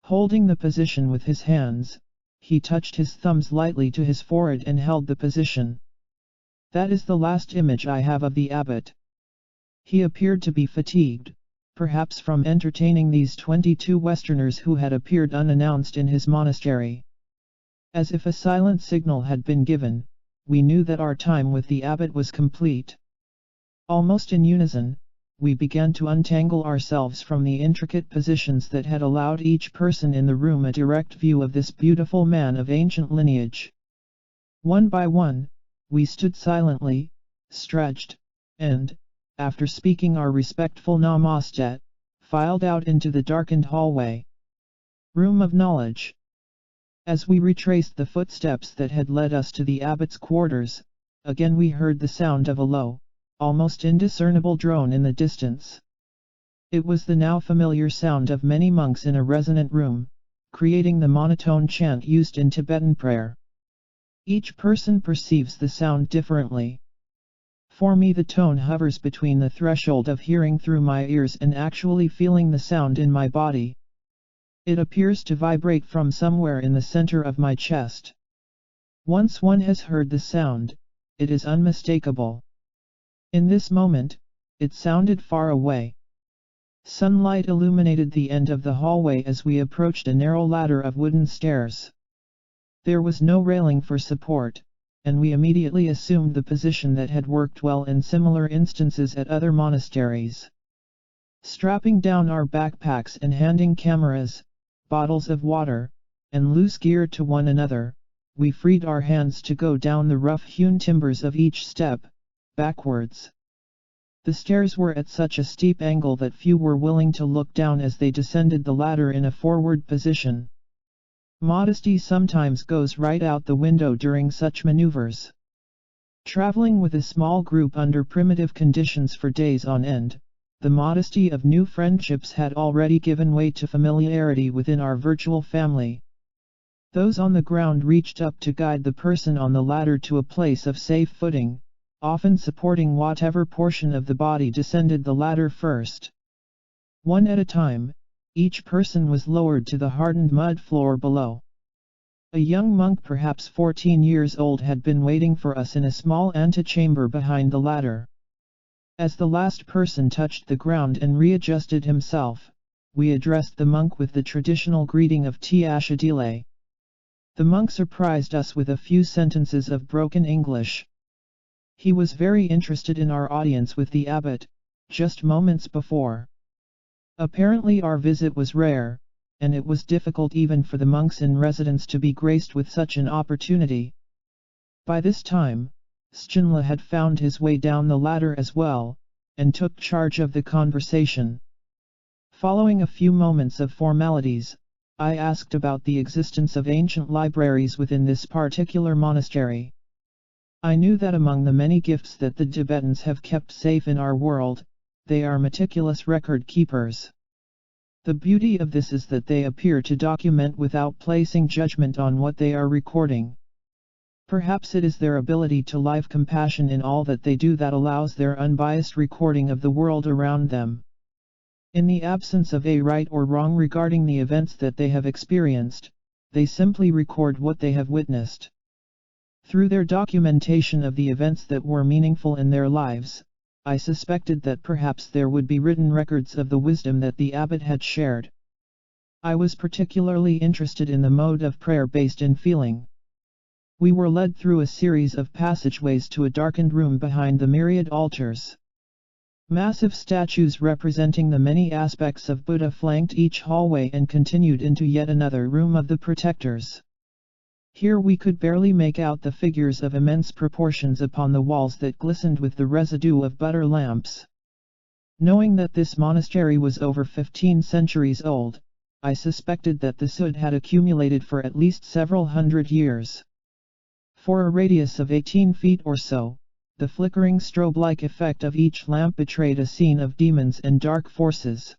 Holding the position with his hands, he touched his thumbs lightly to his forehead and held the position. That is the last image I have of the abbot. He appeared to be fatigued, perhaps from entertaining these 22 Westerners who had appeared unannounced in his monastery. As if a silent signal had been given, we knew that our time with the abbot was complete. Almost in unison, we began to untangle ourselves from the intricate positions that had allowed each person in the room a direct view of this beautiful man of ancient lineage. One by one, we stood silently, stretched, and, after speaking our respectful namaste, filed out into the darkened hallway. Room of knowledge. As we retraced the footsteps that had led us to the abbot's quarters, again we heard the sound of a low, almost indiscernible drone in the distance. It was the now familiar sound of many monks in a resonant room, creating the monotone chant used in Tibetan prayer. Each person perceives the sound differently. For me the tone hovers between the threshold of hearing through my ears and actually feeling the sound in my body. It appears to vibrate from somewhere in the center of my chest. Once one has heard the sound, it is unmistakable. In this moment, it sounded far away. Sunlight illuminated the end of the hallway as we approached a narrow ladder of wooden stairs. There was no railing for support, and we immediately assumed the position that had worked well in similar instances at other monasteries. Strapping down our backpacks and handing cameras, bottles of water, and loose gear to one another, we freed our hands to go down the rough-hewn timbers of each step, backwards. The stairs were at such a steep angle that few were willing to look down as they descended the ladder in a forward position. Modesty sometimes goes right out the window during such maneuvers. Traveling with a small group under primitive conditions for days on end, the modesty of new friendships had already given way to familiarity within our virtual family. Those on the ground reached up to guide the person on the ladder to a place of safe footing, often supporting whatever portion of the body descended the ladder first. One at a time, each person was lowered to the hardened mud floor below. A young monk, perhaps 14 years old, had been waiting for us in a small antechamber behind the ladder. As the last person touched the ground and readjusted himself, we addressed the monk with the traditional greeting of Te Ashadile. The monk surprised us with a few sentences of broken English. He was very interested in our audience with the abbot, just moments before. Apparently our visit was rare, and it was difficult even for the monks in residence to be graced with such an opportunity. By this time, Stjnla had found his way down the ladder as well, and took charge of the conversation. Following a few moments of formalities, I asked about the existence of ancient libraries within this particular monastery. I knew that among the many gifts that the Tibetans have kept safe in our world, they are meticulous record keepers. The beauty of this is that they appear to document without placing judgment on what they are recording. Perhaps it is their ability to live compassion in all that they do that allows their unbiased recording of the world around them. In the absence of a right or wrong regarding the events that they have experienced, they simply record what they have witnessed. Through their documentation of the events that were meaningful in their lives, I suspected that perhaps there would be written records of the wisdom that the abbot had shared. I was particularly interested in the mode of prayer based in feeling. We were led through a series of passageways to a darkened room behind the myriad altars. Massive statues representing the many aspects of Buddha flanked each hallway and continued into yet another room of the protectors. Here we could barely make out the figures of immense proportions upon the walls that glistened with the residue of butter lamps. Knowing that this monastery was over 15 centuries old, I suspected that the soot had accumulated for at least several hundred years. For a radius of 18 feet or so, the flickering strobe-like effect of each lamp betrayed a scene of demons and dark forces.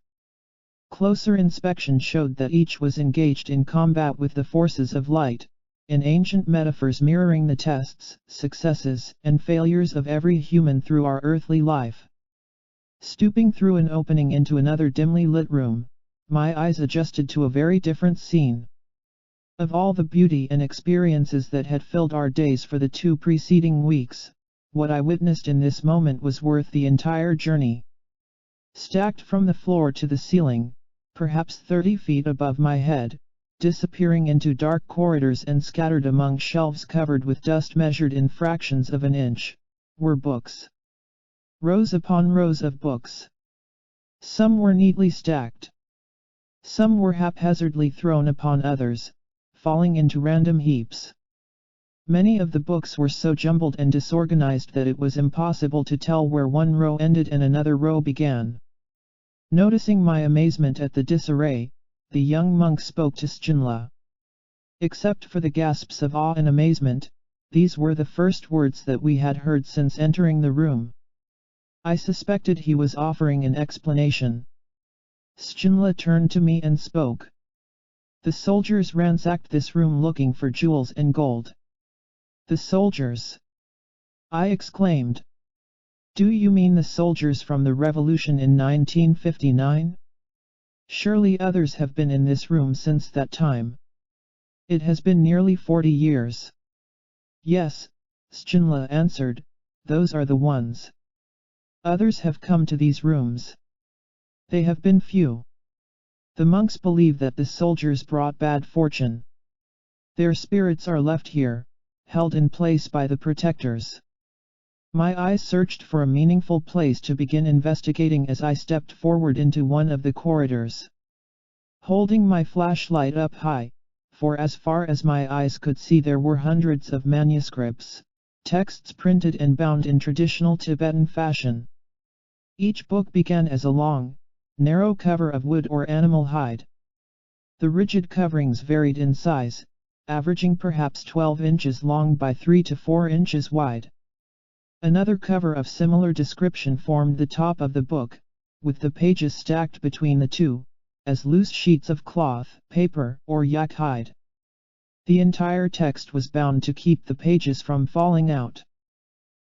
Closer inspection showed that each was engaged in combat with the forces of light, in ancient metaphors mirroring the tests, successes, and failures of every human through our earthly life. Stooping through an opening into another dimly lit room, my eyes adjusted to a very different scene. Of all the beauty and experiences that had filled our days for the 2 preceding weeks, what I witnessed in this moment was worth the entire journey. Stacked from the floor to the ceiling, perhaps 30 feet above my head, disappearing into dark corridors and scattered among shelves covered with dust measured in fractions of an inch, were books. Rows upon rows of books. Some were neatly stacked. Some were haphazardly thrown upon others, falling into random heaps. Many of the books were so jumbled and disorganized that it was impossible to tell where one row ended and another row began. Noticing my amazement at the disarray, the young monk spoke to Stjnla. Except for the gasps of awe and amazement, these were the first words that we had heard since entering the room. I suspected he was offering an explanation. Stjnla turned to me and spoke. The soldiers ransacked this room looking for jewels and gold. The soldiers? I exclaimed. Do you mean the soldiers from the revolution in 1959? Surely others have been in this room since that time. It has been nearly 40 years. Yes, Stjnla answered, those are the ones. Others have come to these rooms. They have been few. The monks believe that the soldiers brought bad fortune. Their spirits are left here, held in place by the protectors. My eyes searched for a meaningful place to begin investigating as I stepped forward into one of the corridors. Holding my flashlight up high, for as far as my eyes could see there were hundreds of manuscripts, texts printed and bound in traditional Tibetan fashion. Each book began as a long, narrow cover of wood or animal hide. The rigid coverings varied in size, averaging perhaps 12 inches long by 3 to 4 inches wide. Another cover of similar description formed the top of the book, with the pages stacked between the two, as loose sheets of cloth, paper, or yak hide. The entire text was bound to keep the pages from falling out.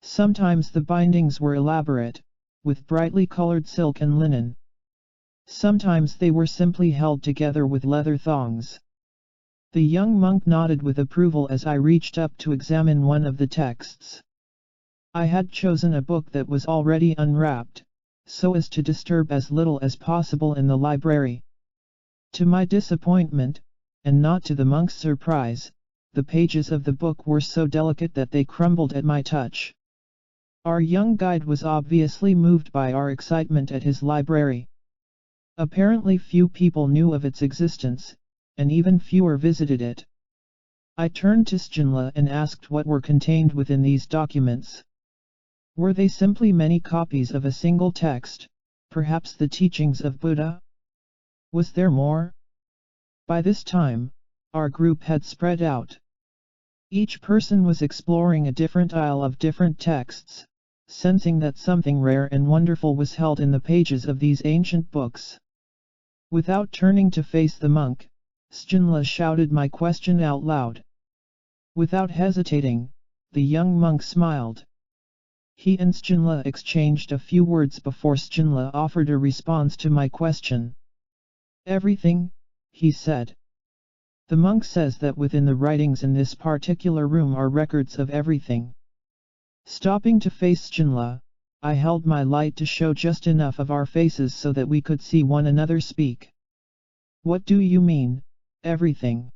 Sometimes the bindings were elaborate, with brightly colored silk and linen. Sometimes they were simply held together with leather thongs. The young monk nodded with approval as I reached up to examine one of the texts. I had chosen a book that was already unwrapped, so as to disturb as little as possible in the library. To my disappointment, and not to the monk's surprise, the pages of the book were so delicate that they crumbled at my touch. Our young guide was obviously moved by our excitement at his library. Apparently few people knew of its existence, and even fewer visited it. I turned to Sjinla and asked what were contained within these documents. Were they simply many copies of a single text, perhaps the teachings of Buddha? Was there more? By this time, our group had spread out. Each person was exploring a different aisle of different texts, sensing that something rare and wonderful was held in the pages of these ancient books. Without turning to face the monk, Sjinla shouted my question out loud. Without hesitating, the young monk smiled. He and Sjinla exchanged a few words before Sjinla offered a response to my question. Everything, he said. The monk says that within the writings in this particular room are records of everything. Stopping to face Sjinla, I held my light to show just enough of our faces so that we could see one another speak. What do you mean, everything?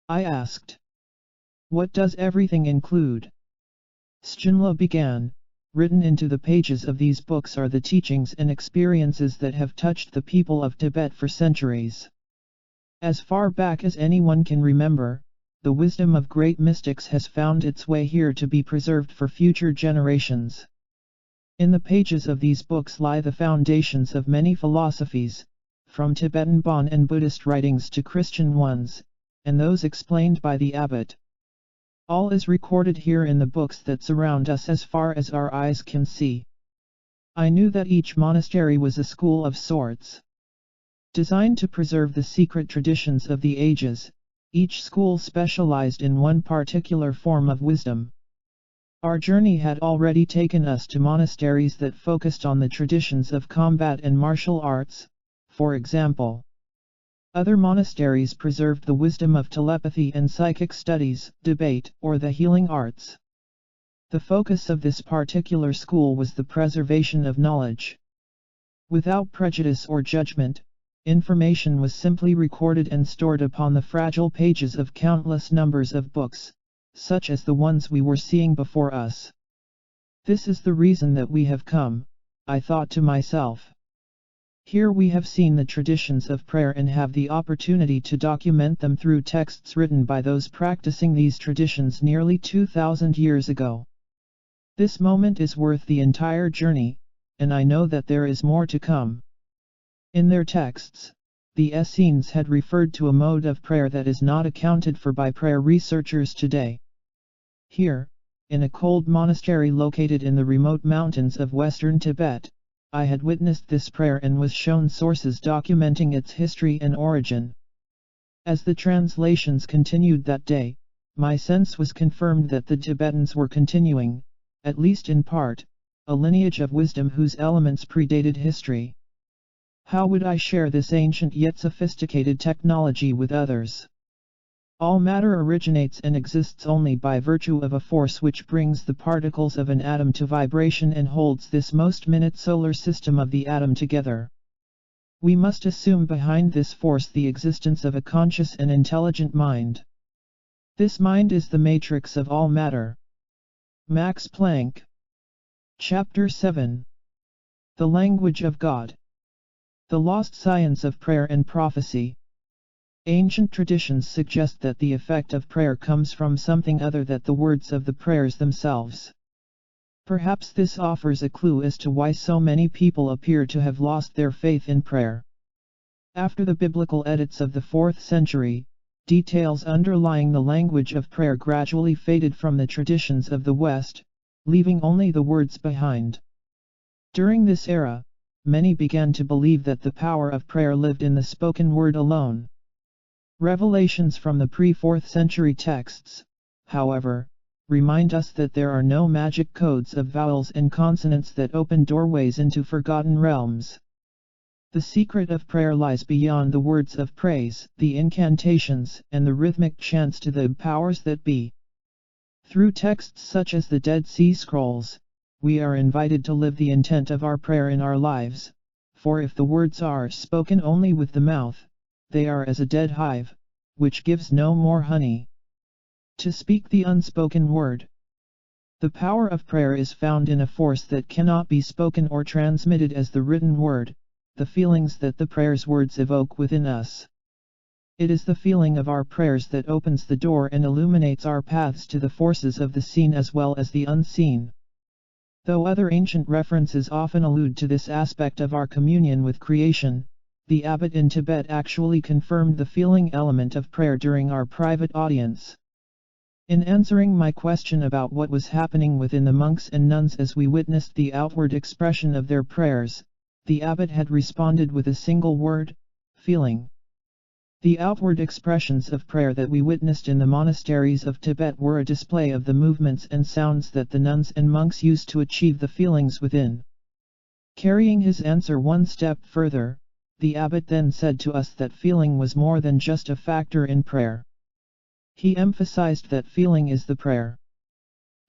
I asked. What does everything include? Sjinla began. Written into the pages of these books are the teachings and experiences that have touched the people of Tibet for centuries. As far back as anyone can remember, the wisdom of great mystics has found its way here to be preserved for future generations. In the pages of these books lie the foundations of many philosophies, from Tibetan Bon and Buddhist writings to Christian ones, and those explained by the abbot. All is recorded here in the books that surround us as far as our eyes can see. I knew that each monastery was a school of sorts. Designed to preserve the secret traditions of the ages, each school specialized in one particular form of wisdom. Our journey had already taken us to monasteries that focused on the traditions of combat and martial arts, for example. Other monasteries preserved the wisdom of telepathy and psychic studies, debate, or the healing arts. The focus of this particular school was the preservation of knowledge. Without prejudice or judgment, information was simply recorded and stored upon the fragile pages of countless numbers of books, such as the ones we were seeing before us. This is the reason that we have come, I thought to myself. Here we have seen the traditions of prayer and have the opportunity to document them through texts written by those practicing these traditions nearly 2,000 years ago. This moment is worth the entire journey, and I know that there is more to come. In their texts, the Essenes had referred to a mode of prayer that is not accounted for by prayer researchers today. Here, in a cold monastery located in the remote mountains of western Tibet, I had witnessed this prayer and was shown sources documenting its history and origin. As the translations continued that day, my sense was confirmed that the Tibetans were continuing, at least in part, a lineage of wisdom whose elements predated history. How would I share this ancient yet sophisticated technology with others? All matter originates and exists only by virtue of a force which brings the particles of an atom to vibration and holds this most minute solar system of the atom together. We must assume behind this force the existence of a conscious and intelligent mind. This mind is the matrix of all matter. Max Planck. Chapter 7. The Language of God. The Lost Science of Prayer and Prophecy. Ancient traditions suggest that the effect of prayer comes from something other than the words of the prayers themselves. Perhaps this offers a clue as to why so many people appear to have lost their faith in prayer. After the biblical edits of the 4th century, details underlying the language of prayer gradually faded from the traditions of the West, leaving only the words behind. During this era, many began to believe that the power of prayer lived in the spoken word alone. Revelations from the pre-4th century texts, however, remind us that there are no magic codes of vowels and consonants that open doorways into forgotten realms. The secret of prayer lies beyond the words of praise, the incantations, and the rhythmic chants to the powers that be. Through texts such as the Dead Sea Scrolls, we are invited to live the intent of our prayer in our lives, for if the words are spoken only with the mouth, they are as a dead hive, which gives no more honey. To speak the unspoken word. The power of prayer is found in a force that cannot be spoken or transmitted as the written word, the feelings that the prayer's words evoke within us. It is the feeling of our prayers that opens the door and illuminates our paths to the forces of the seen as well as the unseen. Though other ancient references often allude to this aspect of our communion with creation, the abbot in Tibet actually confirmed the feeling element of prayer during our private audience. In answering my question about what was happening within the monks and nuns as we witnessed the outward expression of their prayers, the abbot had responded with a single word: feeling. The outward expressions of prayer that we witnessed in the monasteries of Tibet were a display of the movements and sounds that the nuns and monks used to achieve the feelings within. Carrying his answer one step further, the abbot then said to us that feeling was more than just a factor in prayer. He emphasized that feeling is the prayer.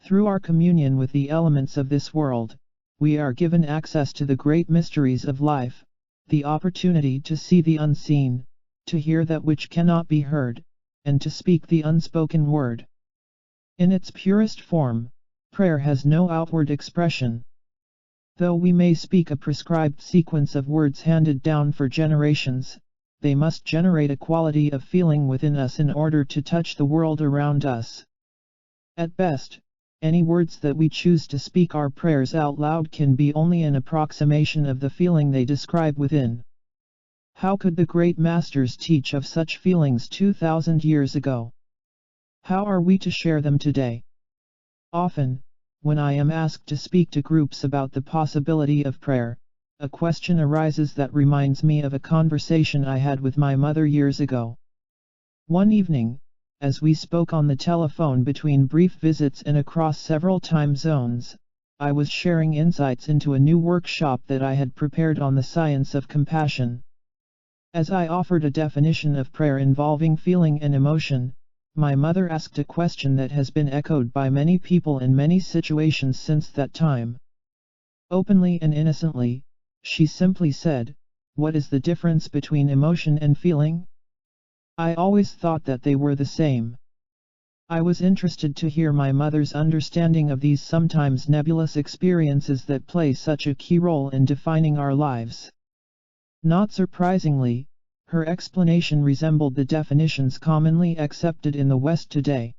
Through our communion with the elements of this world, we are given access to the great mysteries of life, the opportunity to see the unseen, to hear that which cannot be heard, and to speak the unspoken word. In its purest form, prayer has no outward expression. Though we may speak a prescribed sequence of words handed down for generations, they must generate a quality of feeling within us in order to touch the world around us. At best, any words that we choose to speak our prayers out loud can be only an approximation of the feeling they describe within. How could the great masters teach of such feelings 2,000 years ago? How are we to share them today? Often, when I am asked to speak to groups about the possibility of prayer, a question arises that reminds me of a conversation I had with my mother years ago. One evening, as we spoke on the telephone between brief visits and across several time zones, I was sharing insights into a new workshop that I had prepared on the science of compassion. As I offered a definition of prayer involving feeling and emotion, my mother asked a question that has been echoed by many people in many situations since that time. Openly and innocently, she simply said, "What is the difference between emotion and feeling?" I always thought that they were the same. I was interested to hear my mother's understanding of these sometimes nebulous experiences that play such a key role in defining our lives. Not surprisingly, her explanation resembled the definitions commonly accepted in the West today.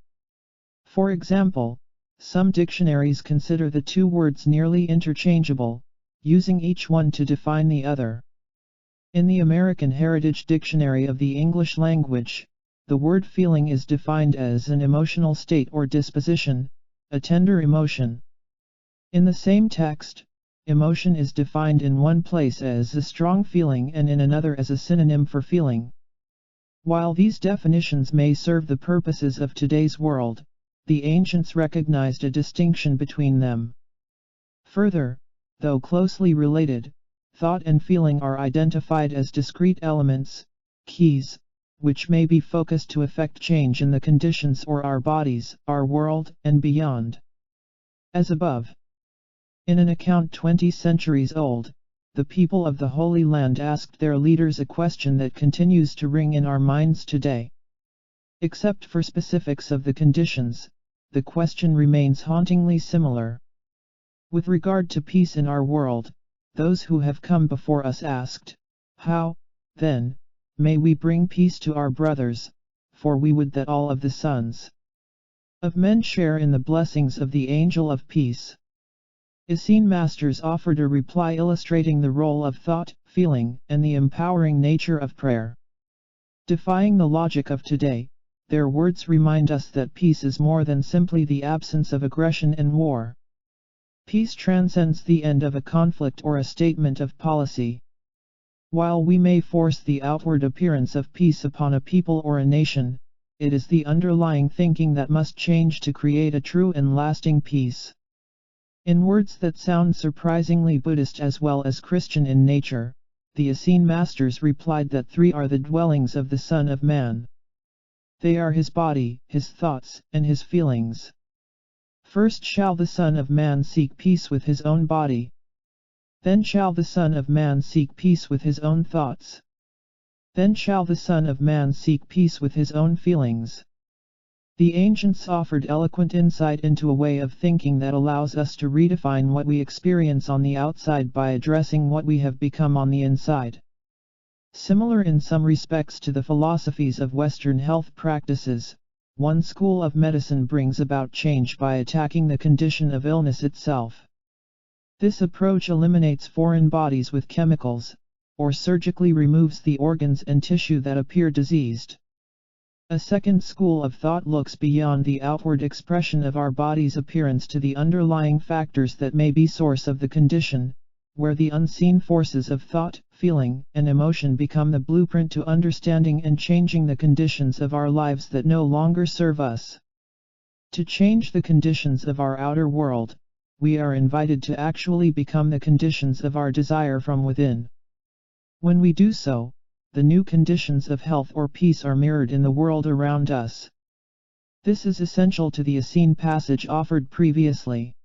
For example, some dictionaries consider the two words nearly interchangeable, using each one to define the other. In the American Heritage Dictionary of the English Language, the word feeling is defined as an emotional state or disposition, a tender emotion. In the same text, emotion is defined in one place as a strong feeling and in another as a synonym for feeling. While these definitions may serve the purposes of today's world, the ancients recognized a distinction between them. Further, though closely related, thought and feeling are identified as discrete elements, keys, which may be focused to effect change in the conditions or our bodies, our world, and beyond. As above. In an account 20 centuries old, the people of the Holy Land asked their leaders a question that continues to ring in our minds today. Except for specifics of the conditions, the question remains hauntingly similar. With regard to peace in our world, those who have come before us asked, "How, then, may we bring peace to our brothers, for we would that all of the sons of men share in the blessings of the angel of peace?" Essene Masters offered a reply illustrating the role of thought, feeling, and the empowering nature of prayer. Defying the logic of today, their words remind us that peace is more than simply the absence of aggression and war. Peace transcends the end of a conflict or a statement of policy. While we may force the outward appearance of peace upon a people or a nation, it is the underlying thinking that must change to create a true and lasting peace. In words that sound surprisingly Buddhist as well as Christian in nature, the Essene Masters replied that three are the dwellings of the Son of Man. They are his body, his thoughts, and his feelings. First shall the Son of Man seek peace with his own body. Then shall the Son of Man seek peace with his own thoughts. Then shall the Son of Man seek peace with his own feelings. The ancients offered eloquent insight into a way of thinking that allows us to redefine what we experience on the outside by addressing what we have become on the inside. Similar in some respects to the philosophies of Western health practices, one school of medicine brings about change by attacking the condition of illness itself. This approach eliminates foreign bodies with chemicals, or surgically removes the organs and tissue that appear diseased. A second school of thought looks beyond the outward expression of our body's appearance to the underlying factors that may be source of the condition, where the unseen forces of thought, feeling, and emotion become the blueprint to understanding and changing the conditions of our lives that no longer serve us. To change the conditions of our outer world, we are invited to actually become the conditions of our desire from within. When we do so, the new conditions of health or peace are mirrored in the world around us. This is essential to the Essene passage offered previously.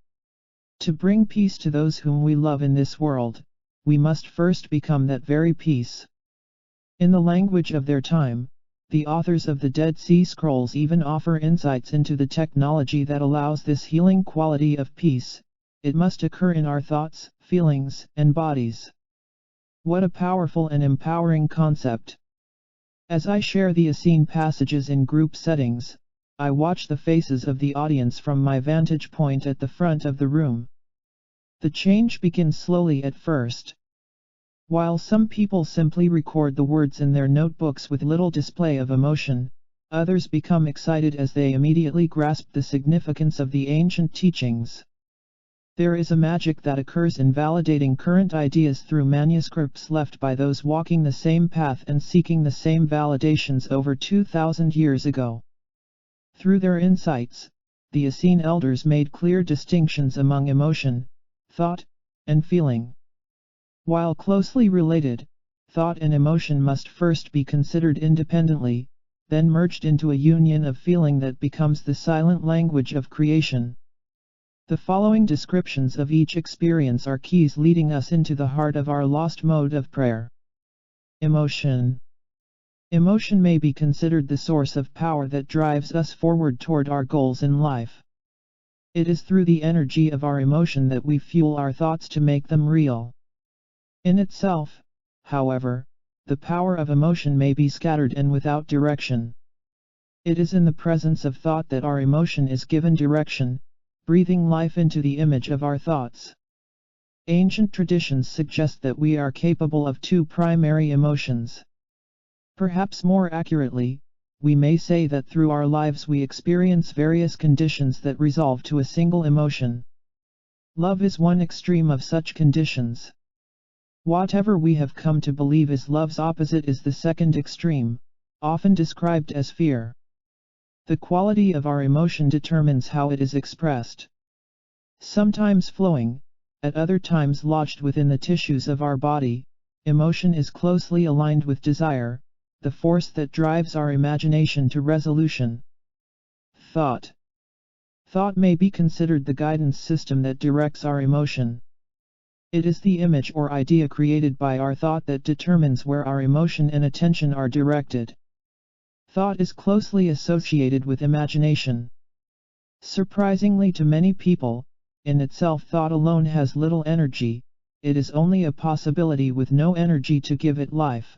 To bring peace to those whom we love in this world, we must first become that very peace. In the language of their time, the authors of the Dead Sea Scrolls even offer insights into the technology that allows this healing quality of peace. It must occur in our thoughts, feelings, and bodies. What a powerful and empowering concept. As I share the Essene passages in group settings, I watch the faces of the audience from my vantage point at the front of the room. The change begins slowly at first. While some people simply record the words in their notebooks with little display of emotion, others become excited as they immediately grasp the significance of the ancient teachings. There is a magic that occurs in validating current ideas through manuscripts left by those walking the same path and seeking the same validations over 2,000 years ago. Through their insights, the Essene elders made clear distinctions among emotion, thought, and feeling. While closely related, thought and emotion must first be considered independently, then merged into a union of feeling that becomes the silent language of creation. The following descriptions of each experience are keys leading us into the heart of our lost mode of prayer. Emotion. Emotion may be considered the source of power that drives us forward toward our goals in life. It is through the energy of our emotion that we fuel our thoughts to make them real. In itself, however, the power of emotion may be scattered and without direction. It is in the presence of thought that our emotion is given direction, breathing life into the image of our thoughts. Ancient traditions suggest that we are capable of two primary emotions. Perhaps more accurately, we may say that through our lives we experience various conditions that resolve to a single emotion. Love is one extreme of such conditions. Whatever we have come to believe is love's opposite is the second extreme, often described as fear. The quality of our emotion determines how it is expressed. Sometimes flowing, at other times lodged within the tissues of our body, emotion is closely aligned with desire, the force that drives our imagination to resolution. Thought. Thought may be considered the guidance system that directs our emotion. It is the image or idea created by our thought that determines where our emotion and attention are directed. Thought is closely associated with imagination. Surprisingly to many people, in itself thought alone has little energy, it is only a possibility with no energy to give it life.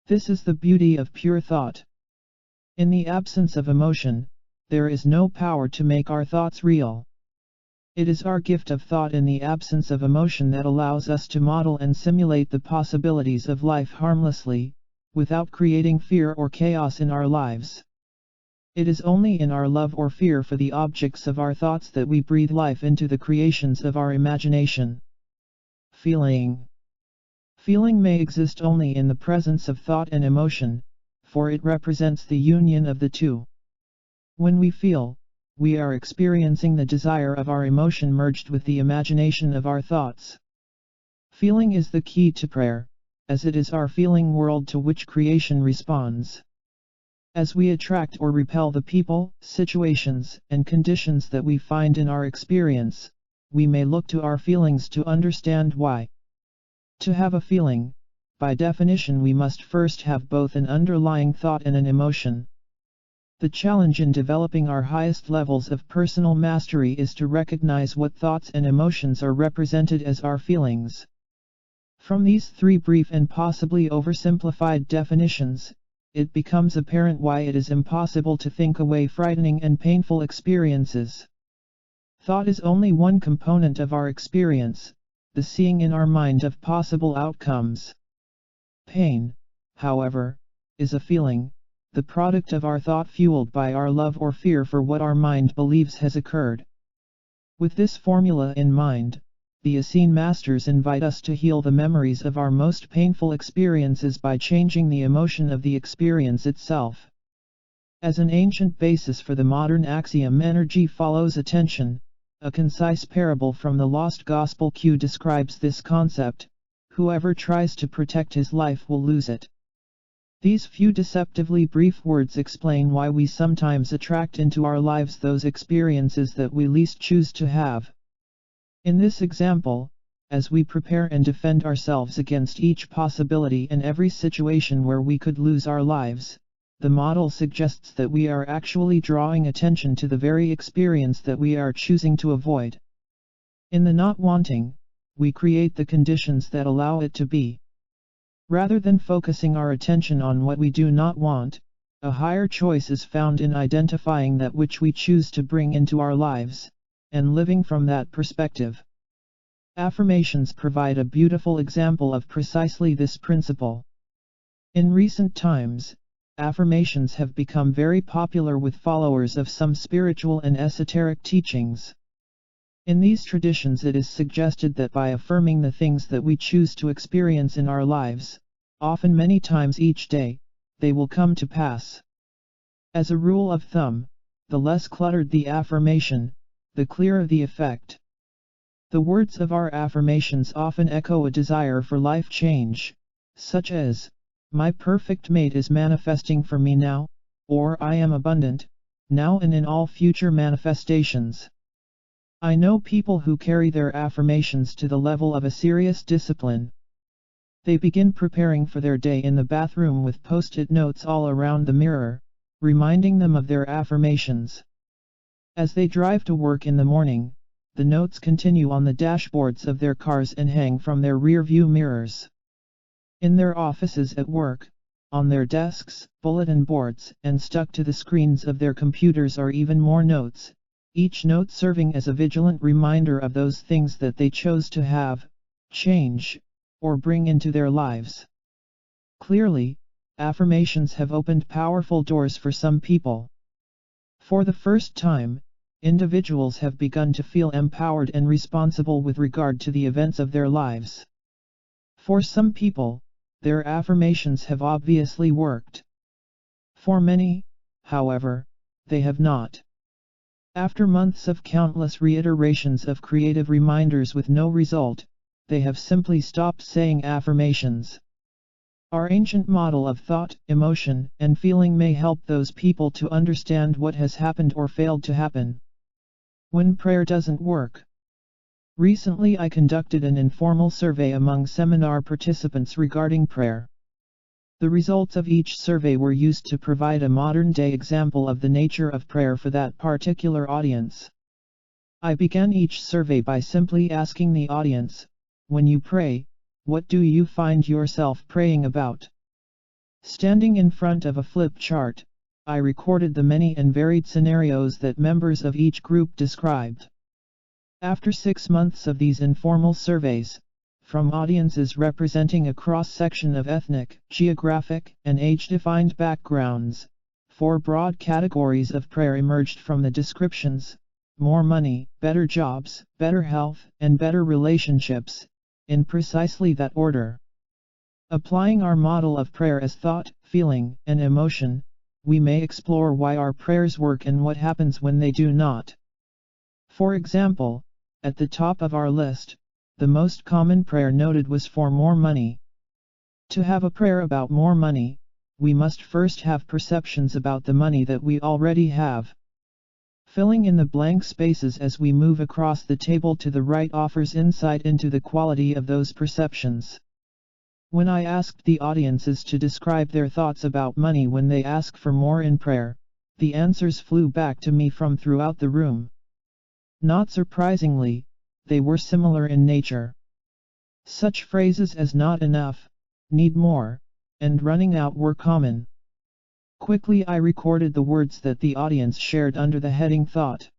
This is the beauty of pure thought. In the absence of emotion, there is no power to make our thoughts real. It is our gift of thought in the absence of emotion that allows us to model and simulate the possibilities of life harmlessly, without creating fear or chaos in our lives. It is only in our love or fear for the objects of our thoughts that we breathe life into the creations of our imagination. Feeling. Feeling may exist only in the presence of thought and emotion, for it represents the union of the two. When we feel, we are experiencing the desire of our emotion merged with the imagination of our thoughts. Feeling is the key to prayer, as it is our feeling world to which creation responds. As we attract or repel the people, situations, and conditions that we find in our experience, we may look to our feelings to understand why. To have a feeling, by definition we must first have both an underlying thought and an emotion. The challenge in developing our highest levels of personal mastery is to recognize what thoughts and emotions are represented as our feelings. From these three brief and possibly oversimplified definitions, it becomes apparent why it is impossible to think away frightening and painful experiences. Thought is only one component of our experience, the seeing in our mind of possible outcomes. Pain, however, is a feeling, the product of our thought fueled by our love or fear for what our mind believes has occurred. With this formula in mind, the Essene Masters invite us to heal the memories of our most painful experiences by changing the emotion of the experience itself. As an ancient basis for the modern axiom energy follows attention, a concise parable from the Lost Gospel Q describes this concept: whoever tries to protect his life will lose it. These few deceptively brief words explain why we sometimes attract into our lives those experiences that we least choose to have. In this example, as we prepare and defend ourselves against each possibility and every situation where we could lose our lives, the model suggests that we are actually drawing attention to the very experience that we are choosing to avoid. In the not wanting, we create the conditions that allow it to be. Rather than focusing our attention on what we do not want, a higher choice is found in identifying that which we choose to bring into our lives, and living from that perspective. Affirmations provide a beautiful example of precisely this principle. In recent times, affirmations have become very popular with followers of some spiritual and esoteric teachings. In these traditions, it is suggested that by affirming the things that we choose to experience in our lives, often many times each day, they will come to pass. As a rule of thumb, the less cluttered the affirmation, the clearer the effect. The words of our affirmations often echo a desire for life change, such as, "My perfect mate is manifesting for me now," or "I am abundant, now and in all future manifestations." I know people who carry their affirmations to the level of a serious discipline. They begin preparing for their day in the bathroom with post-it notes all around the mirror, reminding them of their affirmations. As they drive to work in the morning, the notes continue on the dashboards of their cars and hang from their rear-view mirrors. In their offices at work, on their desks, bulletin boards, and stuck to the screens of their computers are even more notes, each note serving as a vigilant reminder of those things that they chose to have, change, or bring into their lives. Clearly, affirmations have opened powerful doors for some people. For the first time, individuals have begun to feel empowered and responsible with regard to the events of their lives. For some people, their affirmations have obviously worked. For many, however, they have not. After months of countless reiterations of creative reminders with no result, they have simply stopped saying affirmations. Our ancient model of thought, emotion, and feeling may help those people to understand what has happened or failed to happen. When prayer doesn't work. Recently I conducted an informal survey among seminar participants regarding prayer. The results of each survey were used to provide a modern-day example of the nature of prayer for that particular audience. I began each survey by simply asking the audience, "When you pray, what do you find yourself praying about?" Standing in front of a flip chart, I recorded the many and varied scenarios that members of each group described. After 6 months of these informal surveys, from audiences representing a cross-section of ethnic, geographic, and age-defined backgrounds, 4 broad categories of prayer emerged from the descriptions: more money, better jobs, better health, and better relationships, in precisely that order. Applying our model of prayer as thought, feeling, and emotion, we may explore why our prayers work and what happens when they do not. For example, at the top of our list, the most common prayer noted was for more money. To have a prayer about more money, we must first have perceptions about the money that we already have. Filling in the blank spaces as we move across the table to the right offers insight into the quality of those perceptions. When I asked the audiences to describe their thoughts about money when they ask for more in prayer, The answers flew back to me from throughout the room. Not surprisingly, they were similar in nature. Such phrases as not enough, need more, and running out were common. Quickly I recorded the words that the audience shared under the heading thought.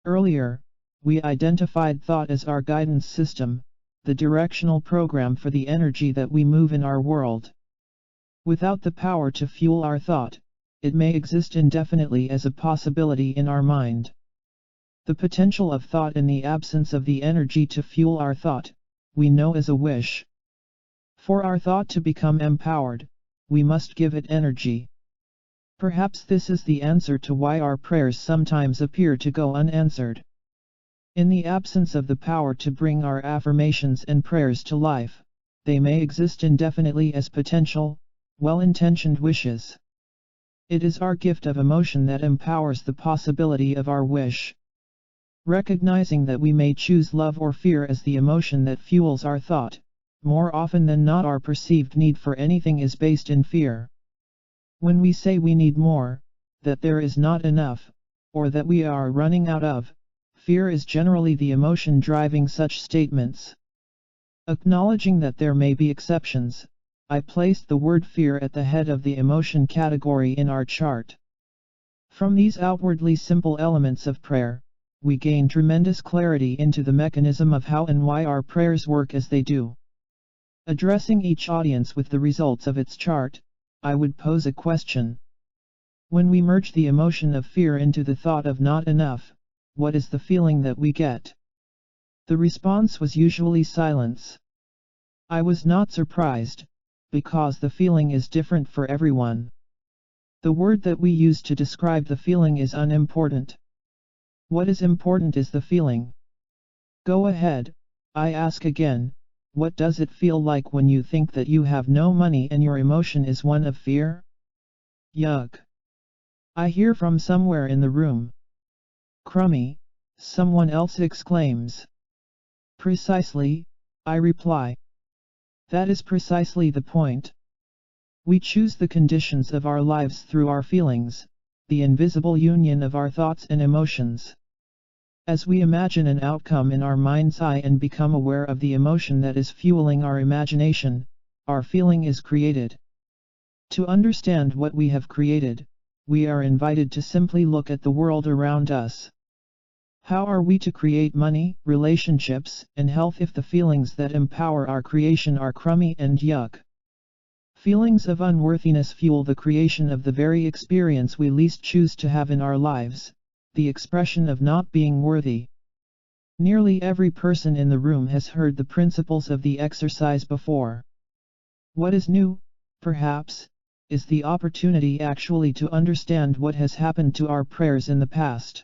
Earlier, we identified thought as our guidance system, the directional program for the energy that we move in our world. Without the power to fuel our thought, it may exist indefinitely as a possibility in our mind. The potential of thought in the absence of the energy to fuel our thought, we know as a wish. For our thought to become empowered, we must give it energy. Perhaps this is the answer to why our prayers sometimes appear to go unanswered. In the absence of the power to bring our affirmations and prayers to life, they may exist indefinitely as potential, well-intentioned wishes. It is our gift of emotion that empowers the possibility of our wish. Recognizing that we may choose love or fear as the emotion that fuels our thought, more often than not our perceived need for anything is based in fear. When we say we need more, that there is not enough, or that we are running out of, fear is generally the emotion driving such statements. Acknowledging that there may be exceptions, I placed the word fear at the head of the emotion category in our chart. From these outwardly simple elements of prayer, we gain tremendous clarity into the mechanism of how and why our prayers work as they do. Addressing each audience with the results of its chart, I would pose a question. When we merge the emotion of fear into the thought of not enough, what is the feeling that we get? The response was usually silence. I was not surprised, because the feeling is different for everyone. The word that we use to describe the feeling is unimportant. What is important is the feeling. Go ahead, I ask again, what does it feel like when you think that you have no money and your emotion is one of fear? Yuck! I hear from somewhere in the room. Crummy, someone else exclaims. Precisely, I reply. That is precisely the point. We choose the conditions of our lives through our feelings, the invisible union of our thoughts and emotions. As we imagine an outcome in our mind's eye and become aware of the emotion that is fueling our imagination, our feeling is created. To understand what we have created, we are invited to simply look at the world around us. How are we to create money, relationships, and health if the feelings that empower our creation are crummy and yuck? Feelings of unworthiness fuel the creation of the very experience we least choose to have in our lives, the expression of not being worthy. Nearly every person in the room has heard the principles of the exercise before. What is new, perhaps, is the opportunity actually to understand what has happened to our prayers in the past.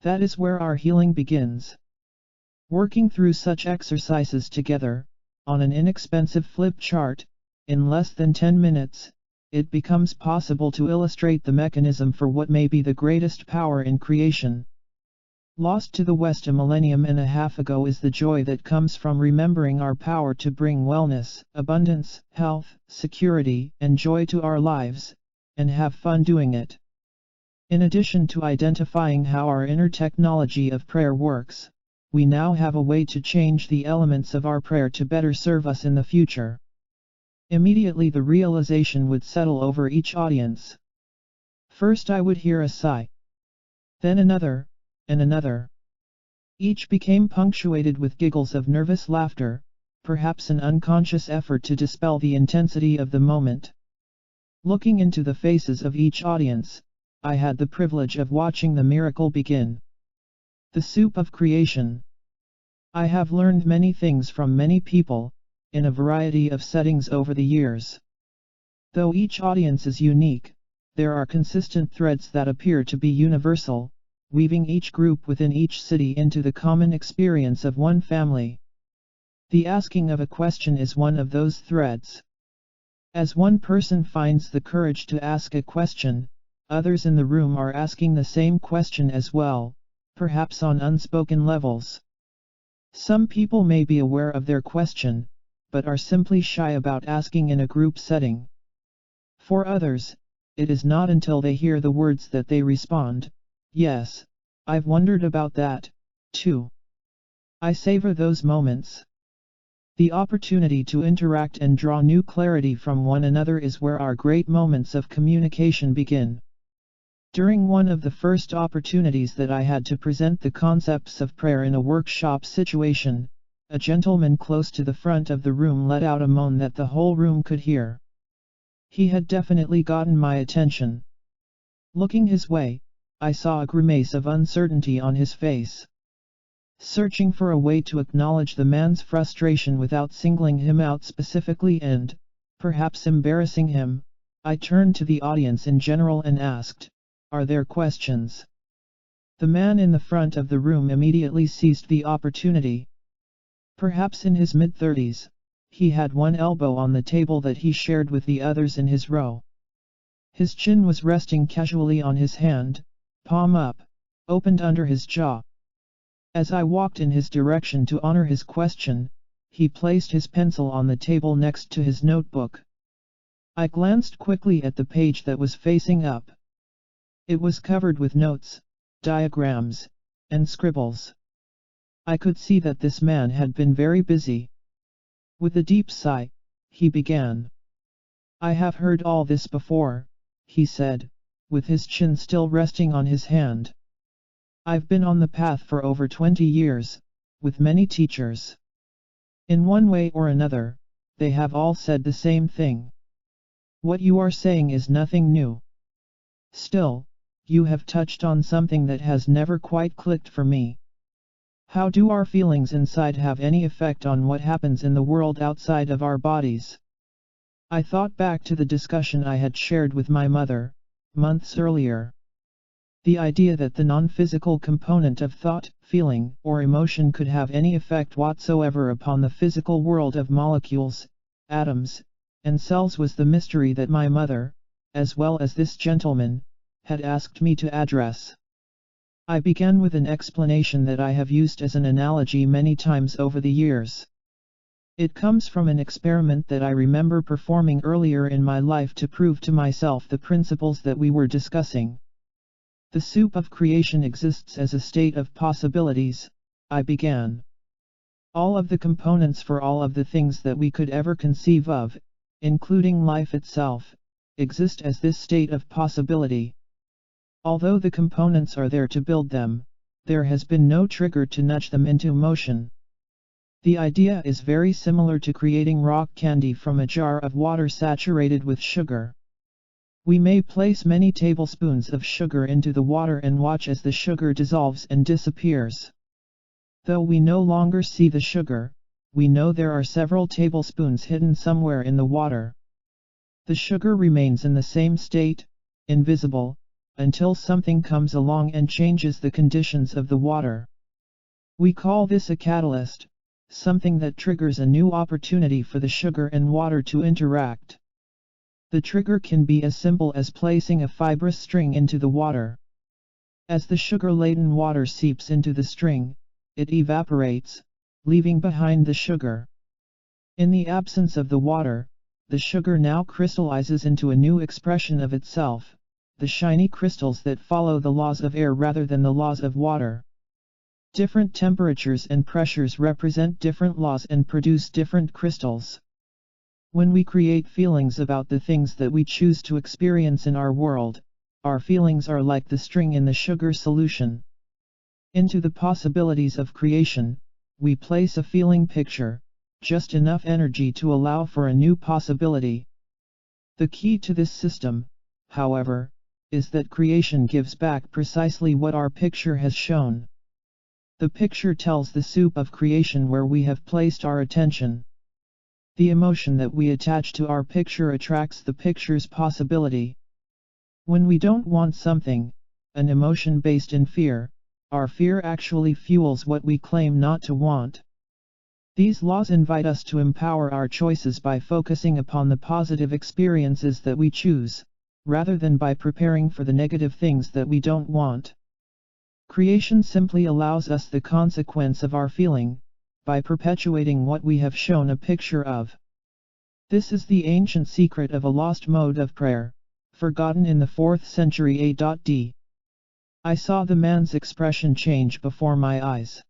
That is where our healing begins. Working through such exercises together, on an inexpensive flip chart, in less than 10 minutes, it becomes possible to illustrate the mechanism for what may be the greatest power in creation. Lost to the West a millennium and a half ago is the joy that comes from remembering our power to bring wellness, abundance, health, security, and joy to our lives, and have fun doing it. In addition to identifying how our inner technology of prayer works, we now have a way to change the elements of our prayer to better serve us in the future. Immediately the realization would settle over each audience. First I would hear a sigh. Then another, and another. Each became punctuated with giggles of nervous laughter, perhaps an unconscious effort to dispel the intensity of the moment. Looking into the faces of each audience, I had the privilege of watching the miracle begin. The soup of creation. I have learned many things from many people, in a variety of settings over the years. Though each audience is unique, there are consistent threads that appear to be universal, weaving each group within each city into the common experience of one family. The asking of a question is one of those threads. As one person finds the courage to ask a question, others in the room are asking the same question as well, perhaps on unspoken levels. Some people may be aware of their question, but are simply shy about asking in a group setting. For others, it is not until they hear the words that they respond. Yes, I've wondered about that, too. I savor those moments. The opportunity to interact and draw new clarity from one another is where our great moments of communication begin. During one of the first opportunities that I had to present the concepts of prayer in a workshop situation, a gentleman close to the front of the room let out a moan that the whole room could hear. He had definitely gotten my attention. Looking his way, I saw a grimace of uncertainty on his face. Searching for a way to acknowledge the man's frustration without singling him out specifically and, perhaps embarrassing him, I turned to the audience in general and asked, "Are there questions?" The man in the front of the room immediately seized the opportunity. Perhaps in his mid-30s, he had one elbow on the table that he shared with the others in his row. His chin was resting casually on his hand, palm up, opened under his jaw. As I walked in his direction to honor his question, he placed his pencil on the table next to his notebook. I glanced quickly at the page that was facing up. It was covered with notes, diagrams, and scribbles. I could see that this man had been very busy. With a deep sigh, he began. "I have heard all this before," he said, with his chin still resting on his hand. "I've been on the path for over 20 years, with many teachers. In one way or another, they have all said the same thing. What you are saying is nothing new. Still, you have touched on something that has never quite clicked for me. How do our feelings inside have any effect on what happens in the world outside of our bodies?" I thought back to the discussion I had shared with my mother, months earlier. The idea that the non-physical component of thought, feeling, or emotion could have any effect whatsoever upon the physical world of molecules, atoms, and cells was the mystery that my mother, as well as this gentleman, had asked me to address. I began with an explanation that I have used as an analogy many times over the years. It comes from an experiment that I remember performing earlier in my life to prove to myself the principles that we were discussing. The soup of creation exists as a state of possibilities, I began. All of the components for all of the things that we could ever conceive of, including life itself, exist as this state of possibility. Although the components are there to build them, there has been no trigger to nudge them into motion. The idea is very similar to creating rock candy from a jar of water saturated with sugar. We may place many tablespoons of sugar into the water and watch as the sugar dissolves and disappears. Though we no longer see the sugar, we know there are several tablespoons hidden somewhere in the water. The sugar remains in the same state, invisible, until something comes along and changes the conditions of the water. We call this a catalyst, something that triggers a new opportunity for the sugar and water to interact. The trigger can be as simple as placing a fibrous string into the water. As the sugar-laden water seeps into the string, it evaporates, leaving behind the sugar. In the absence of the water, the sugar now crystallizes into a new expression of itself, the shiny crystals that follow the laws of air rather than the laws of water. Different temperatures and pressures represent different laws and produce different crystals. When we create feelings about the things that we choose to experience in our world, our feelings are like the string in the sugar solution. Into the possibilities of creation, we place a feeling picture, just enough energy to allow for a new possibility. The key to this system, however, is that creation gives back precisely what our picture has shown. The picture tells the soup of creation where we have placed our attention. The emotion that we attach to our picture attracts the picture's possibility. When we don't want something, an emotion based in fear, our fear actually fuels what we claim not to want. These laws invite us to empower our choices by focusing upon the positive experiences that we choose, rather than by preparing for the negative things that we don't want. Creation simply allows us the consequence of our feeling, by perpetuating what we have shown a picture of. This is the ancient secret of a lost mode of prayer, forgotten in the 4th century A.D. I saw the man's expression change before my eyes.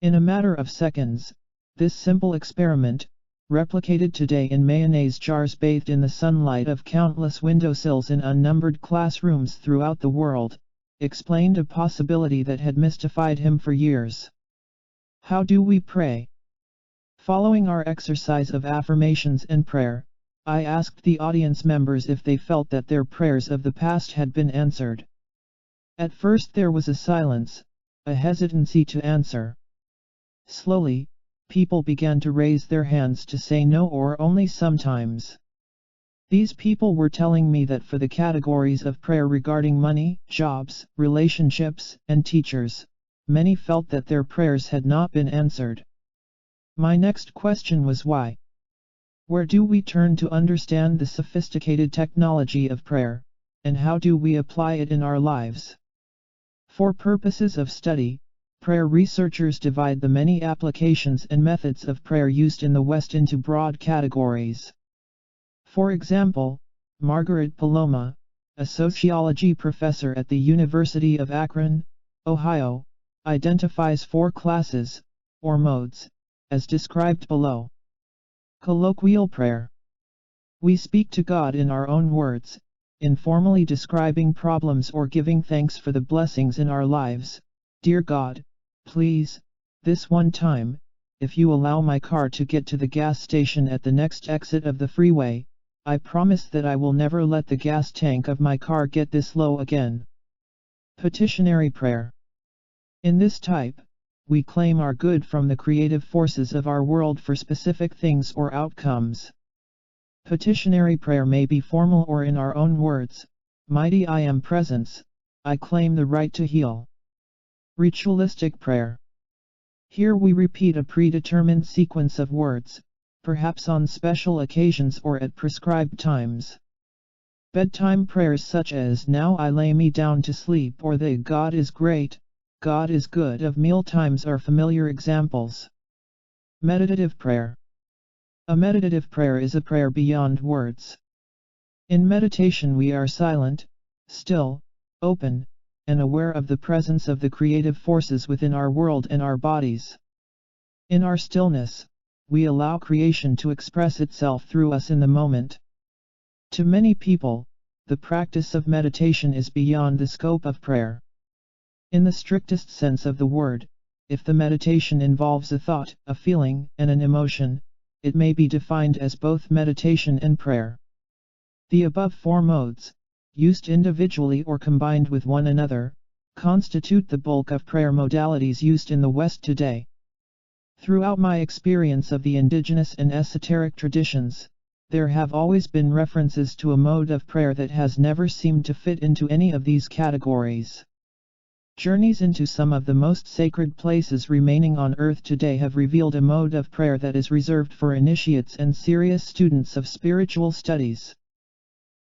In a matter of seconds, this simple experiment, replicated today in mayonnaise jars bathed in the sunlight of countless windowsills in unnumbered classrooms throughout the world, explained a possibility that had mystified him for years. How do we pray? Following our exercise of affirmations and prayer, I asked the audience members if they felt that their prayers of the past had been answered. At first there was a silence, a hesitancy to answer. Slowly, people began to raise their hands to say no or only sometimes. These people were telling me that for the categories of prayer regarding money, jobs, relationships, and teachers, many felt that their prayers had not been answered. My next question was why? Where do we turn to understand the sophisticated technology of prayer, and how do we apply it in our lives? For purposes of study, prayer researchers divide the many applications and methods of prayer used in the West into broad categories. For example, Margaret Paloma, a sociology professor at the University of Akron, Ohio, identifies 4 classes, or modes, as described below. Colloquial prayer. We speak to God in our own words, informally describing problems or giving thanks for the blessings in our lives. Dear God, please, this one time, if you allow my car to get to the gas station at the next exit of the freeway, I promise that I will never let the gas tank of my car get this low again. Petitionary prayer. In this type, we claim our good from the creative forces of our world for specific things or outcomes. Petitionary prayer may be formal or in our own words. Mighty I am presence, I claim the right to heal. Ritualistic prayer. Here we repeat a predetermined sequence of words, perhaps on special occasions or at prescribed times. Bedtime prayers such as Now I lay me down to sleep or the God is great, God is good of mealtimes are familiar examples. Meditative prayer. A meditative prayer is a prayer beyond words. In meditation we are silent, still, open, and aware of the presence of the creative forces within our world and our bodies. In our stillness, we allow creation to express itself through us in the moment. To many people, the practice of meditation is beyond the scope of prayer. In the strictest sense of the word, if the meditation involves a thought, a feeling, and an emotion, it may be defined as both meditation and prayer. The above 4 modes, used individually or combined with one another, constitute the bulk of prayer modalities used in the West today. Throughout my experience of the indigenous and esoteric traditions, there have always been references to a mode of prayer that has never seemed to fit into any of these categories. Journeys into some of the most sacred places remaining on earth today have revealed a mode of prayer that is reserved for initiates and serious students of spiritual studies.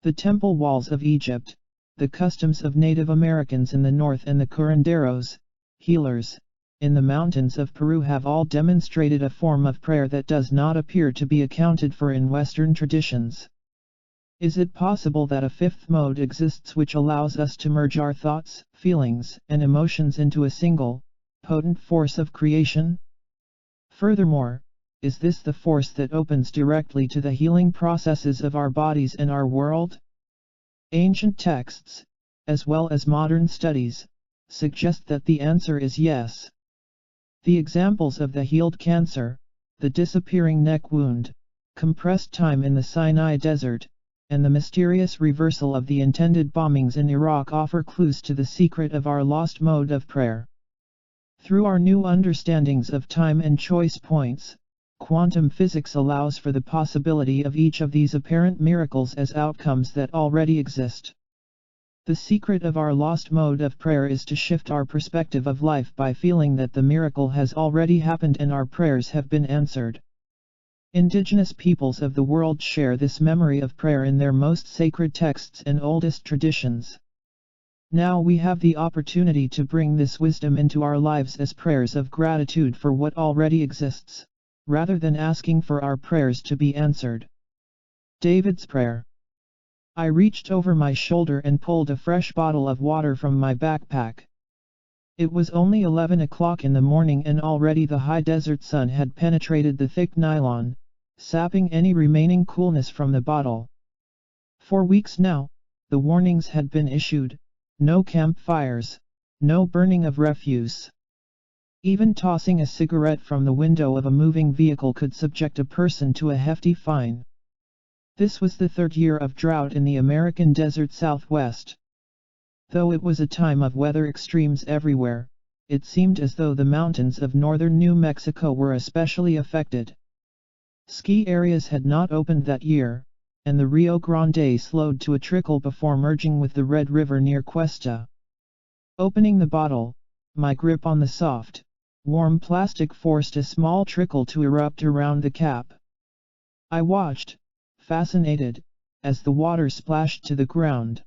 The temple walls of Egypt, the customs of Native Americans in the north and the curanderos, healers, in the mountains of Peru have all demonstrated a form of prayer that does not appear to be accounted for in Western traditions. Is it possible that a 5th mode exists which allows us to merge our thoughts, feelings, and emotions into a single, potent force of creation? Furthermore, is this the force that opens directly to the healing processes of our bodies and our world? Ancient texts, as well as modern studies, suggest that the answer is yes. The examples of the healed cancer, the disappearing neck wound, compressed time in the Sinai desert, and the mysterious reversal of the intended bombings in Iraq offer clues to the secret of our lost mode of prayer. Through our new understandings of time and choice points, quantum physics allows for the possibility of each of these apparent miracles as outcomes that already exist. The secret of our lost mode of prayer is to shift our perspective of life by feeling that the miracle has already happened and our prayers have been answered. Indigenous peoples of the world share this memory of prayer in their most sacred texts and oldest traditions. Now we have the opportunity to bring this wisdom into our lives as prayers of gratitude for what already exists, rather than asking for our prayers to be answered. David's prayer. I reached over my shoulder and pulled a fresh bottle of water from my backpack. It was only 11 o'clock in the morning and already the high desert sun had penetrated the thick nylon, sapping any remaining coolness from the bottle. For weeks now, the warnings had been issued: no campfires, no burning of refuse. Even tossing a cigarette from the window of a moving vehicle could subject a person to a hefty fine. This was the third year of drought in the American desert Southwest. Though it was a time of weather extremes everywhere, it seemed as though the mountains of northern New Mexico were especially affected. Ski areas had not opened that year, and the Rio Grande slowed to a trickle before merging with the Red River near Cuesta. Opening the bottle, my grip on the soft, warm plastic forced a small trickle to erupt around the cap. I watched, fascinated, as the water splashed to the ground.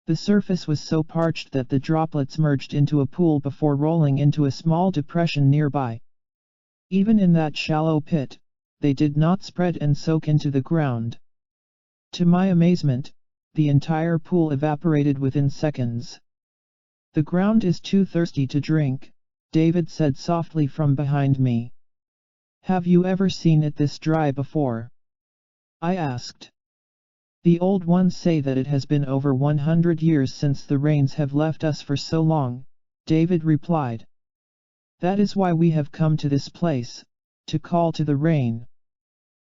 The surface was so parched that the droplets merged into a pool before rolling into a small depression nearby. Even in that shallow pit, they did not spread and soak into the ground. To my amazement, the entire pool evaporated within seconds. "The ground is too thirsty to drink," David said softly from behind me. "Have you ever seen it this dry before?" I asked. "The old ones say that it has been over 100 years since the rains have left us for so long," David replied. "That is why we have come to this place, to call to the rain."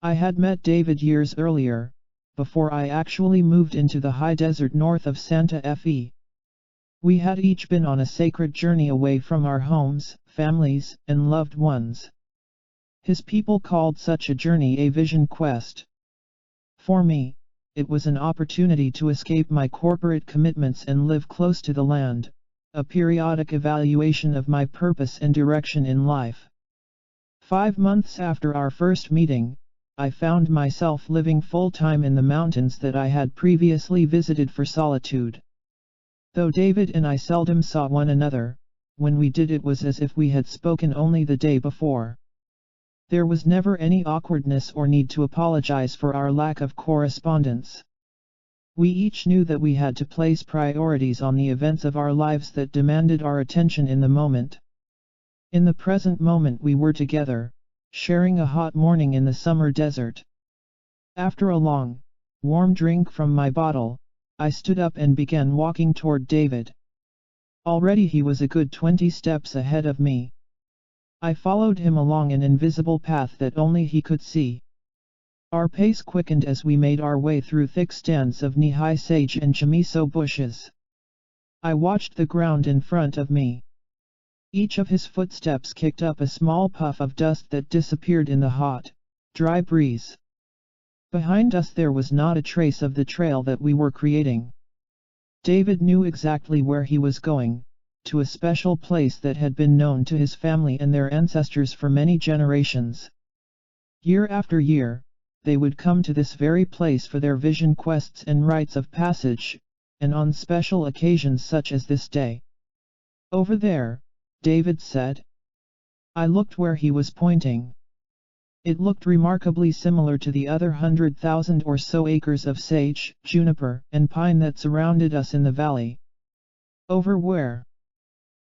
I had met David years earlier, before I actually moved into the high desert north of Santa Fe. We had each been on a sacred journey away from our homes, families, and loved ones. His people called such a journey a vision quest. For me, it was an opportunity to escape my corporate commitments and live close to the land, a periodic evaluation of my purpose and direction in life. 5 months after our first meeting, I found myself living full-time in the mountains that I had previously visited for solitude. Though David and I seldom saw one another, when we did it was as if we had spoken only the day before. There was never any awkwardness or need to apologize for our lack of correspondence. We each knew that we had to place priorities on the events of our lives that demanded our attention in the moment. In the present moment we were together, sharing a hot morning in the summer desert. After a long, warm drink from my bottle, I stood up and began walking toward David. Already he was a good 20 steps ahead of me. I followed him along an invisible path that only he could see. Our pace quickened as we made our way through thick stands of knee-high sage and chamiso bushes. I watched the ground in front of me. Each of his footsteps kicked up a small puff of dust that disappeared in the hot, dry breeze. Behind us there was not a trace of the trail that we were creating. David knew exactly where he was going, to a special place that had been known to his family and their ancestors for many generations. Year after year, they would come to this very place for their vision quests and rites of passage, and on special occasions such as this day. "Over there," David said. I looked where he was pointing. It looked remarkably similar to the other 100,000 or so acres of sage, juniper, and pine that surrounded us in the valley. "Over where?"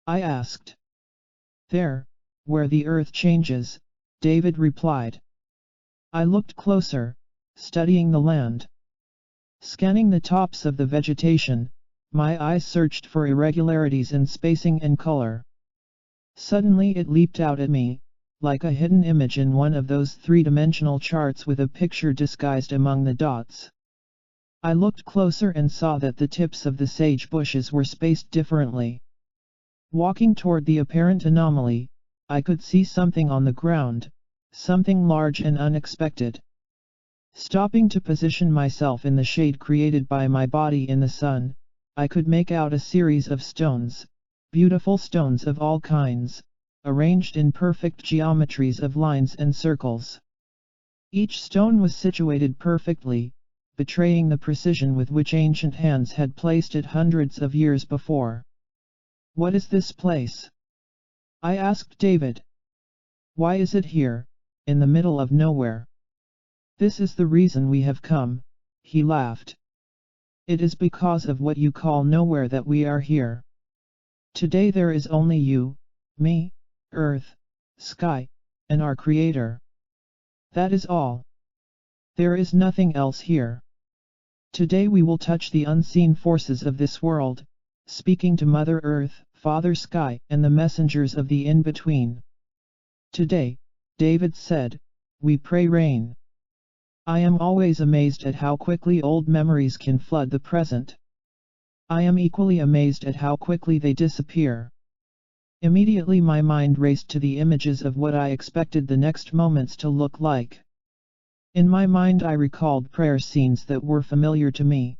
I asked. "There, where the earth changes," David replied. I looked closer, studying the land. Scanning the tops of the vegetation, my eyes searched for irregularities in spacing and color. Suddenly it leaped out at me, like a hidden image in one of those three-dimensional charts with a picture disguised among the dots. I looked closer and saw that the tips of the sage bushes were spaced differently. Walking toward the apparent anomaly, I could see something on the ground, something large and unexpected. Stopping to position myself in the shade created by my body in the sun, I could make out a series of stones, beautiful stones of all kinds, arranged in perfect geometries of lines and circles. Each stone was situated perfectly, betraying the precision with which ancient hands had placed it hundreds of years before. "What is this place?" I asked David. "Why is it here, in the middle of nowhere?" "This is the reason we have come," he laughed. It is because of what you call nowhere that we are here. Today there is only you, me, earth, sky, and our Creator. That is all. There is nothing else here. Today we will touch the unseen forces of this world, speaking to Mother Earth, Father Sky, and the messengers of the in-between. Today, David said, we pray rain. I am always amazed at how quickly old memories can flood the present. I am equally amazed at how quickly they disappear. Immediately my mind raced to the images of what I expected the next moments to look like. In my mind I recalled prayer scenes that were familiar to me.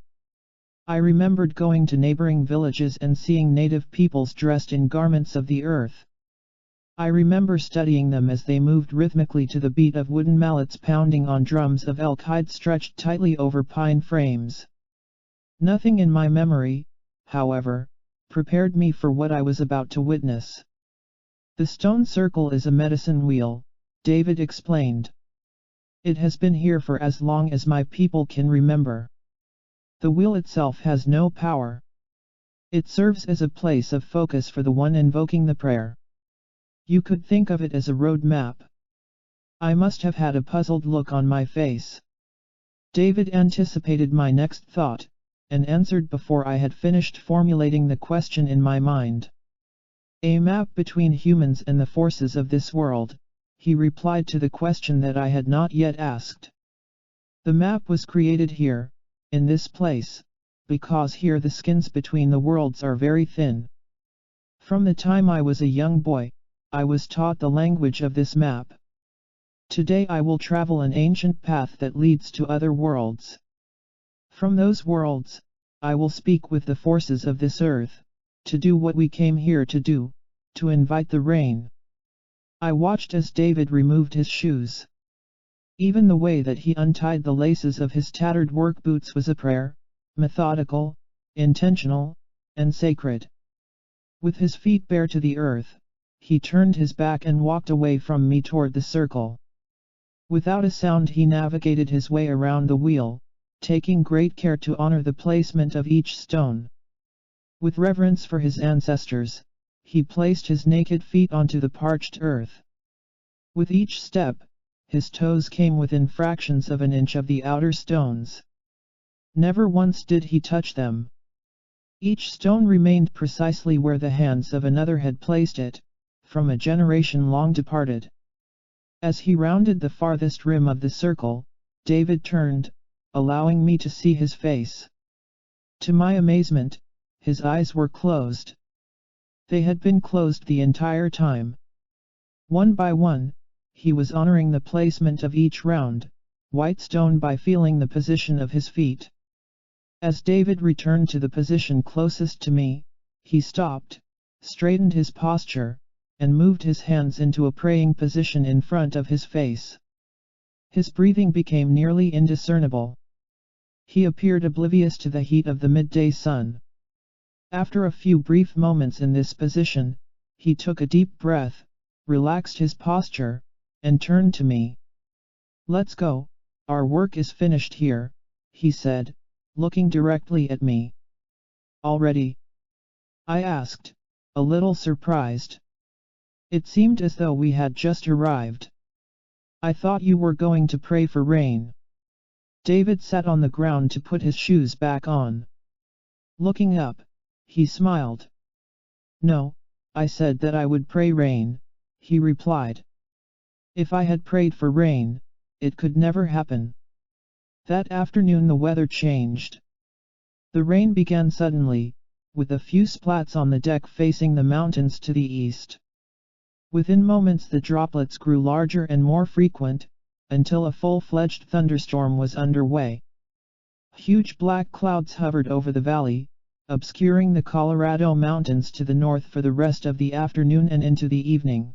I remembered going to neighboring villages and seeing native peoples dressed in garments of the earth. I remember studying them as they moved rhythmically to the beat of wooden mallets pounding on drums of elk hide stretched tightly over pine frames. Nothing in my memory, however, prepared me for what I was about to witness. The stone circle is a medicine wheel, David explained. It has been here for as long as my people can remember. The wheel itself has no power. It serves as a place of focus for the one invoking the prayer. You could think of it as a road map. I must have had a puzzled look on my face. David anticipated my next thought, and answered before I had finished formulating the question in my mind. A map between humans and the forces of this world, he replied to the question that I had not yet asked. The map was created here, in this place, because here the skins between the worlds are very thin. From the time I was a young boy, I was taught the language of this map. Today I will travel an ancient path that leads to other worlds. From those worlds, I will speak with the forces of this earth, to do what we came here to do, to invite the rain. I watched as David removed his shoes. Even the way that he untied the laces of his tattered work boots was a prayer, methodical, intentional, and sacred. With his feet bare to the earth, he turned his back and walked away from me toward the circle. Without a sound he navigated his way around the wheel, taking great care to honor the placement of each stone. With reverence for his ancestors, he placed his naked feet onto the parched earth. With each step, his toes came within fractions of an inch of the outer stones. Never once did he touch them. Each stone remained precisely where the hands of another had placed it, from a generation long departed. As he rounded the farthest rim of the circle, David turned, allowing me to see his face. To my amazement, his eyes were closed. They had been closed the entire time. One by one, he was honoring the placement of each round, white stone by feeling the position of his feet. As David returned to the position closest to me, he stopped, straightened his posture, and moved his hands into a praying position in front of his face. His breathing became nearly indiscernible. He appeared oblivious to the heat of the midday sun. After a few brief moments in this position, he took a deep breath, relaxed his posture, and turned to me. "Let's go, our work is finished here," he said, looking directly at me. "Already?" I asked, a little surprised. It seemed as though we had just arrived. "I thought you were going to pray for rain." David sat on the ground to put his shoes back on. Looking up, he smiled. "No, I said that I would pray rain," he replied. "If I had prayed for rain, it could never happen." That afternoon the weather changed. The rain began suddenly, with a few splats on the deck facing the mountains to the east. Within moments the droplets grew larger and more frequent, until a full-fledged thunderstorm was underway. Huge black clouds hovered over the valley, obscuring the Colorado Mountains to the north for the rest of the afternoon and into the evening.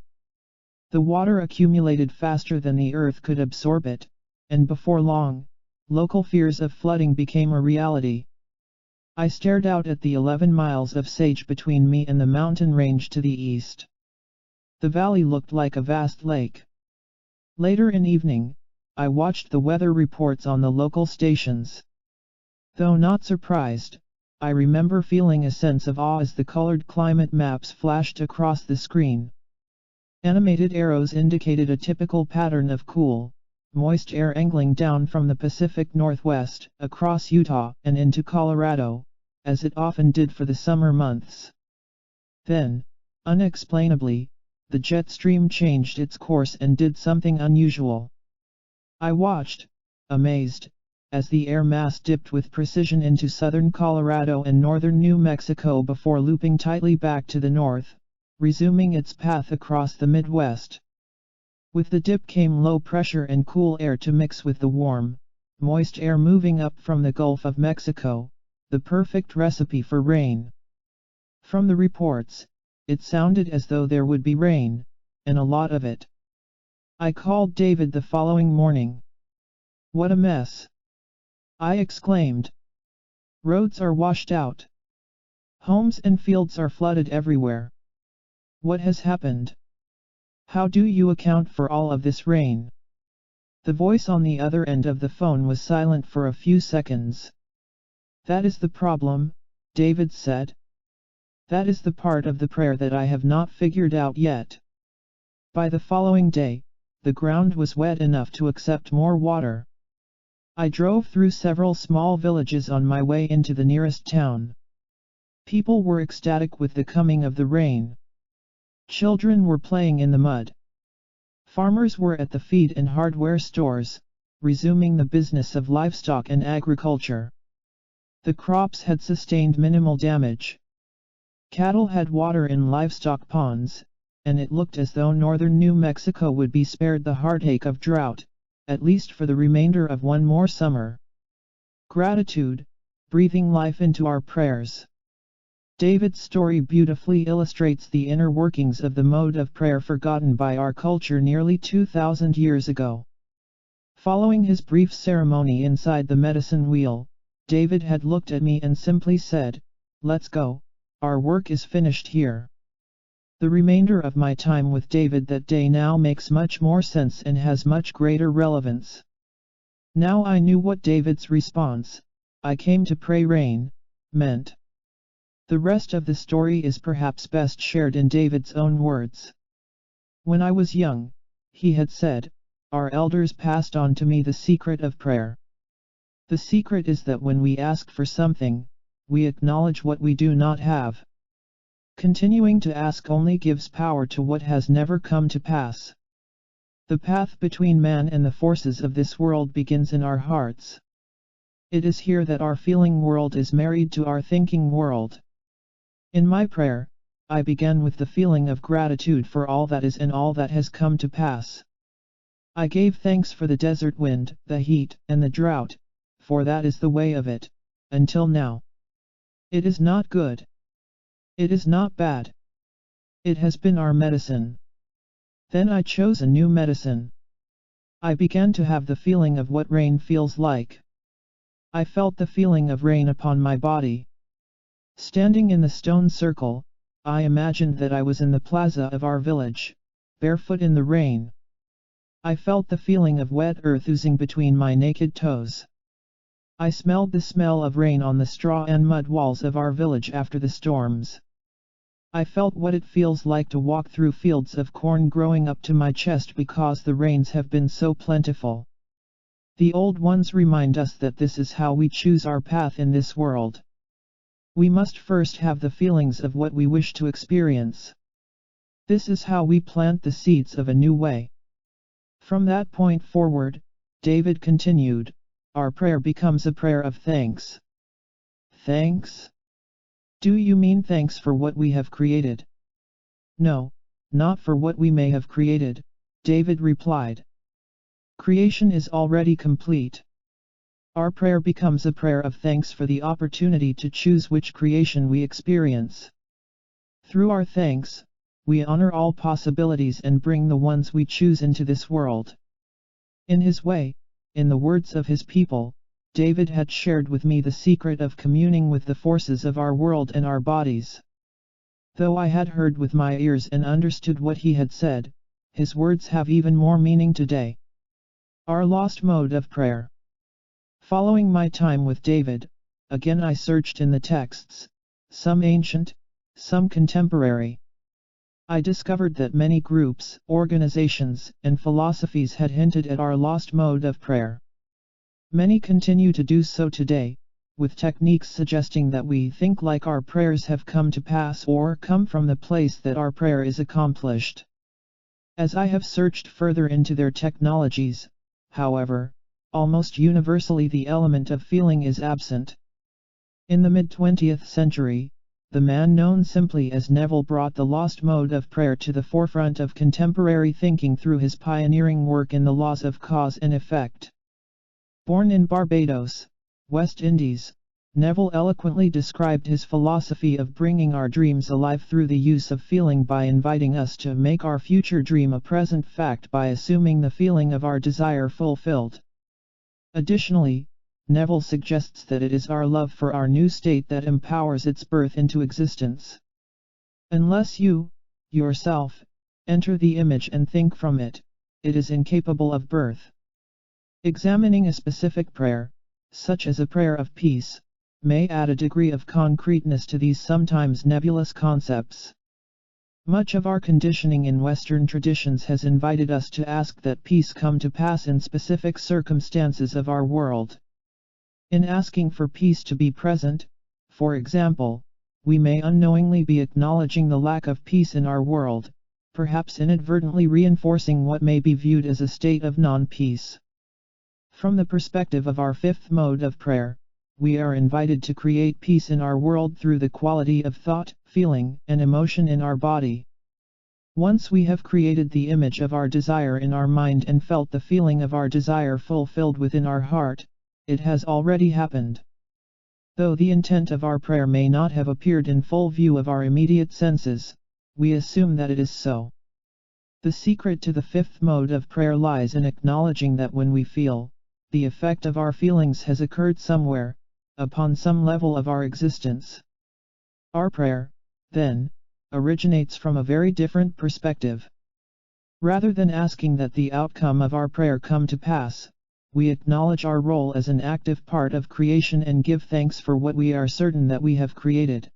The water accumulated faster than the earth could absorb it, and before long, local fears of flooding became a reality. I stared out at the 11 miles of sage between me and the mountain range to the east. The valley looked like a vast lake. Later in evening, I watched the weather reports on the local stations. Though not surprised, I remember feeling a sense of awe as the colored climate maps flashed across the screen. Animated arrows indicated a typical pattern of cool, moist air angling down from the Pacific Northwest, across Utah, and into Colorado, as it often did for the summer months. Then, unexplainably, the jet stream changed its course and did something unusual. I watched, amazed, as the air mass dipped with precision into southern Colorado and northern New Mexico before looping tightly back to the north, resuming its path across the Midwest. With the dip came low pressure and cool air to mix with the warm, moist air moving up from the Gulf of Mexico, the perfect recipe for rain. From the reports, it sounded as though there would be rain, and a lot of it. I called David the following morning. "What a mess!" I exclaimed. "Roads are washed out. Homes and fields are flooded everywhere. What has happened? How do you account for all of this rain?" The voice on the other end of the phone was silent for a few seconds. "That is the problem," David said. "That is the part of the prayer that I have not figured out yet." By the following day, the ground was wet enough to accept more water. I drove through several small villages on my way into the nearest town. People were ecstatic with the coming of the rain. Children were playing in the mud. Farmers were at the feed and hardware stores, resuming the business of livestock and agriculture. The crops had sustained minimal damage. Cattle had water in livestock ponds, and it looked as though northern New Mexico would be spared the heartache of drought, at least for the remainder of one more summer. Gratitude, breathing life into our prayers. David's story beautifully illustrates the inner workings of the mode of prayer forgotten by our culture nearly 2,000 years ago. Following his brief ceremony inside the medicine wheel, David had looked at me and simply said, "Let's go, our work is finished here." The remainder of my time with David that day now makes much more sense and has much greater relevance. Now I knew what David's response, "I came to pray rain," meant. The rest of the story is perhaps best shared in David's own words. "When I was young," he had said, "our elders passed on to me the secret of prayer. The secret is that when we ask for something, we acknowledge what we do not have. Continuing to ask only gives power to what has never come to pass. The path between man and the forces of this world begins in our hearts. It is here that our feeling world is married to our thinking world." In my prayer, I began with the feeling of gratitude for all that is and all that has come to pass. I gave thanks for the desert wind, the heat, and the drought, for that is the way of it, until now. It is not good. It is not bad. It has been our medicine. Then I chose a new medicine. I began to have the feeling of what rain feels like. I felt the feeling of rain upon my body. Standing in the stone circle, I imagined that I was in the plaza of our village, barefoot in the rain. I felt the feeling of wet earth oozing between my naked toes. I smelled the smell of rain on the straw and mud walls of our village after the storms. I felt what it feels like to walk through fields of corn growing up to my chest because the rains have been so plentiful. The old ones remind us that this is how we choose our path in this world. We must first have the feelings of what we wish to experience. This is how we plant the seeds of a new way. From that point forward, David continued, our prayer becomes a prayer of thanks. Thanks? Do you mean thanks for what we have created? No, not for what we may have created, David replied. Creation is already complete. Our prayer becomes a prayer of thanks for the opportunity to choose which creation we experience. Through our thanks, we honor all possibilities and bring the ones we choose into this world. In his way, in the words of his people, David had shared with me the secret of communing with the forces of our world and our bodies. Though I had heard with my ears and understood what he had said, his words have even more meaning today. Our lost mode of prayer. Following my time with David, again I searched in the texts, some ancient, some contemporary. I discovered that many groups, organizations, and philosophies had hinted at our lost mode of prayer. Many continue to do so today, with techniques suggesting that we think like our prayers have come to pass or come from the place that our prayer is accomplished. As I have searched further into their technologies, however, almost universally the element of feeling is absent. In the mid-20th century, the man known simply as Neville brought the lost mode of prayer to the forefront of contemporary thinking through his pioneering work in the laws of cause and effect. Born in Barbados, West Indies, Neville eloquently described his philosophy of bringing our dreams alive through the use of feeling by inviting us to make our future dream a present fact by assuming the feeling of our desire fulfilled. Additionally, Neville suggests that it is our love for our new state that empowers its birth into existence. Unless you, yourself, enter the image and think from it, it is incapable of birth. Examining a specific prayer, such as a prayer of peace, may add a degree of concreteness to these sometimes nebulous concepts. Much of our conditioning in Western traditions has invited us to ask that peace come to pass in specific circumstances of our world. In asking for peace to be present, for example, we may unknowingly be acknowledging the lack of peace in our world, perhaps inadvertently reinforcing what may be viewed as a state of non-peace. From the perspective of our fifth mode of prayer, we are invited to create peace in our world through the quality of thought, feeling, and emotion in our body. Once we have created the image of our desire in our mind and felt the feeling of our desire fulfilled within our heart, it has already happened. Though the intent of our prayer may not have appeared in full view of our immediate senses, we assume that it is so. The secret to the fifth mode of prayer lies in acknowledging that when we feel, the effect of our feelings has occurred somewhere, upon some level of our existence. Our prayer, then, originates from a very different perspective. Rather than asking that the outcome of our prayer come to pass, we acknowledge our role as an active part of creation and give thanks for what we are certain that we have created.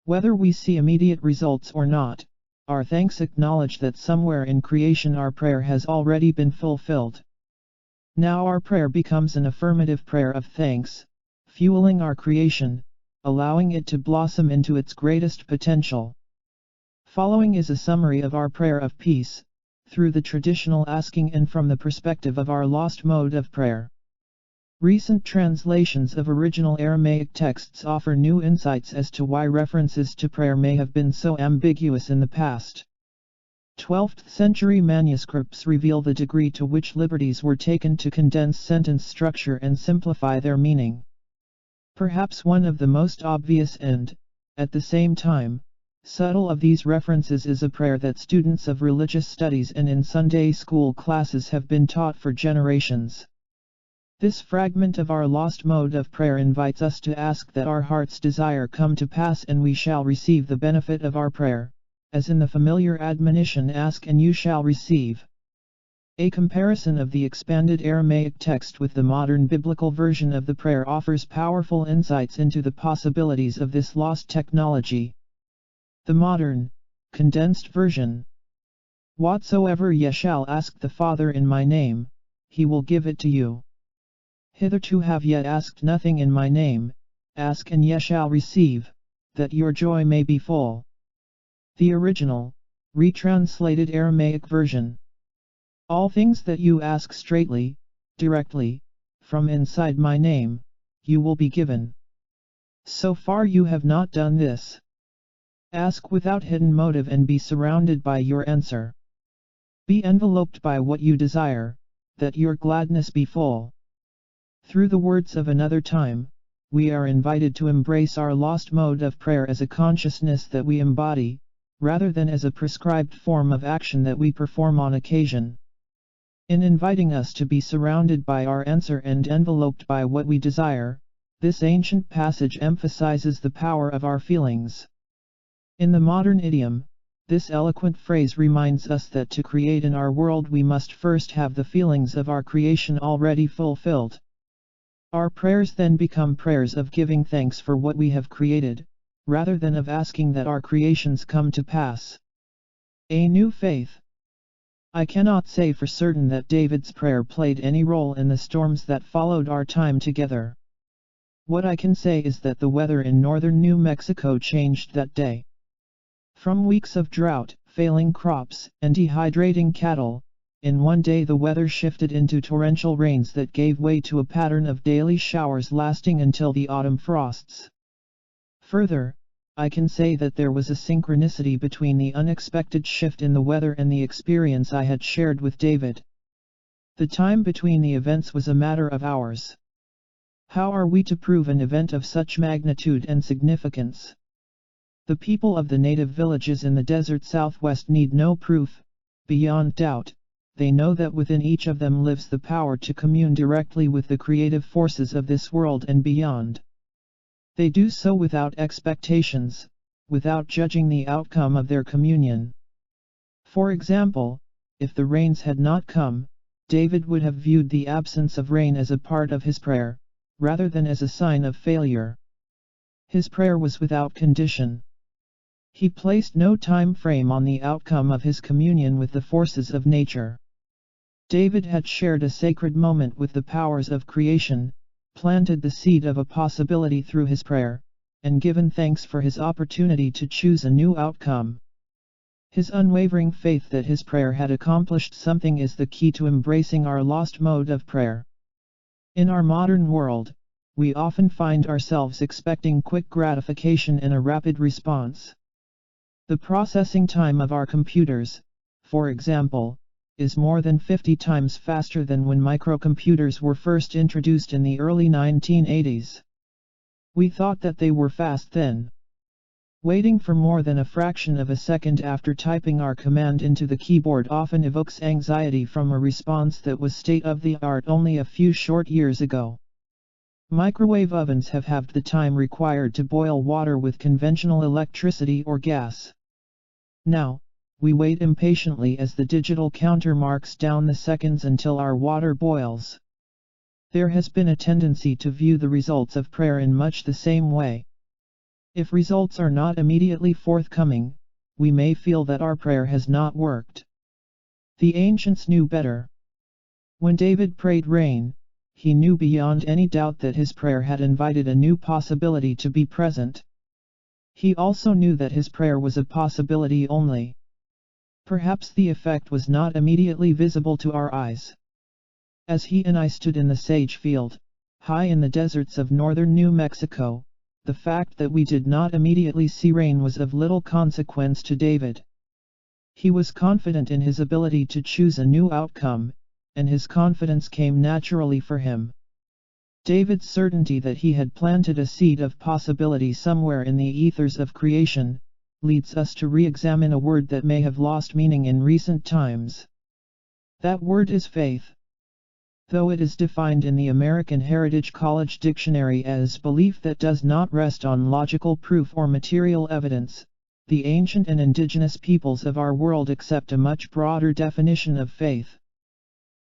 Whether we see immediate results or not, our thanks acknowledge that somewhere in creation our prayer has already been fulfilled. Now our prayer becomes an affirmative prayer of thanks, fueling our creation, allowing it to blossom into its greatest potential. Following is a summary of our prayer of peace, through the traditional asking and from the perspective of our lost mode of prayer. Recent translations of original Aramaic texts offer new insights as to why references to prayer may have been so ambiguous in the past. 12th century manuscripts reveal the degree to which liberties were taken to condense sentence structure and simplify their meaning. Perhaps one of the most obvious and, at the same time, subtle of these references is a prayer that students of religious studies and in Sunday school classes have been taught for generations. This fragment of our lost mode of prayer invites us to ask that our heart's desire come to pass and we shall receive the benefit of our prayer, as in the familiar admonition, "Ask and you shall receive." A comparison of the expanded Aramaic text with the modern biblical version of the prayer offers powerful insights into the possibilities of this lost technology. The modern, condensed version. "Whatsoever ye shall ask the Father in my name, he will give it to you. Hitherto have ye asked nothing in my name, ask and ye shall receive, that your joy may be full." The original, retranslated Aramaic version. "All things that you ask straightly, directly, from inside my name, you will be given." So far you have not done this. Ask without hidden motive and be surrounded by your answer. Be enveloped by what you desire, that your gladness be full. Through the words of another time, we are invited to embrace our lost mode of prayer as a consciousness that we embody, rather than as a prescribed form of action that we perform on occasion. In inviting us to be surrounded by our answer and enveloped by what we desire, this ancient passage emphasizes the power of our feelings. In the modern idiom, this eloquent phrase reminds us that to create in our world we must first have the feelings of our creation already fulfilled. Our prayers then become prayers of giving thanks for what we have created, rather than of asking that our creations come to pass. A new faith. I cannot say for certain that David's prayer played any role in the storms that followed our time together. What I can say is that the weather in northern New Mexico changed that day. From weeks of drought, failing crops, and dehydrating cattle, in one day the weather shifted into torrential rains that gave way to a pattern of daily showers lasting until the autumn frosts. Further, I can say that there was a synchronicity between the unexpected shift in the weather and the experience I had shared with David. The time between the events was a matter of hours. How are we to prove an event of such magnitude and significance? The people of the native villages in the desert southwest need no proof. Beyond doubt, they know that within each of them lives the power to commune directly with the creative forces of this world and beyond. They do so without expectations, without judging the outcome of their communion. For example, if the rains had not come, David would have viewed the absence of rain as a part of his prayer, rather than as a sign of failure. His prayer was without condition. He placed no time frame on the outcome of his communion with the forces of nature. David had shared a sacred moment with the powers of creation, planted the seed of a possibility through his prayer, and given thanks for his opportunity to choose a new outcome. His unwavering faith that his prayer had accomplished something is the key to embracing our lost mode of prayer. In our modern world, we often find ourselves expecting quick gratification and a rapid response. The processing time of our computers, for example, is more than 50 times faster than when microcomputers were first introduced in the early 1980s. We thought that they were fast then. Waiting for more than a fraction of a second after typing our command into the keyboard often evokes anxiety from a response that was state-of-the-art only a few short years ago. Microwave ovens have halved the time required to boil water with conventional electricity or gas. Now, we wait impatiently as the digital counter marks down the seconds until our water boils. There has been a tendency to view the results of prayer in much the same way. If results are not immediately forthcoming, we may feel that our prayer has not worked. The ancients knew better. When David prayed rain, he knew beyond any doubt that his prayer had invited a new possibility to be present. He also knew that his prayer was a possibility only. Perhaps the effect was not immediately visible to our eyes. As he and I stood in the sage field, high in the deserts of northern New Mexico, the fact that we did not immediately see rain was of little consequence to David. He was confident in his ability to choose a new outcome, and his confidence came naturally for him. David's certainty that he had planted a seed of possibility somewhere in the ethers of creation, leads us to re-examine a word that may have lost meaning in recent times. That word is faith. Though it is defined in the American Heritage College Dictionary as belief that does not rest on logical proof or material evidence, the ancient and indigenous peoples of our world accept a much broader definition of faith.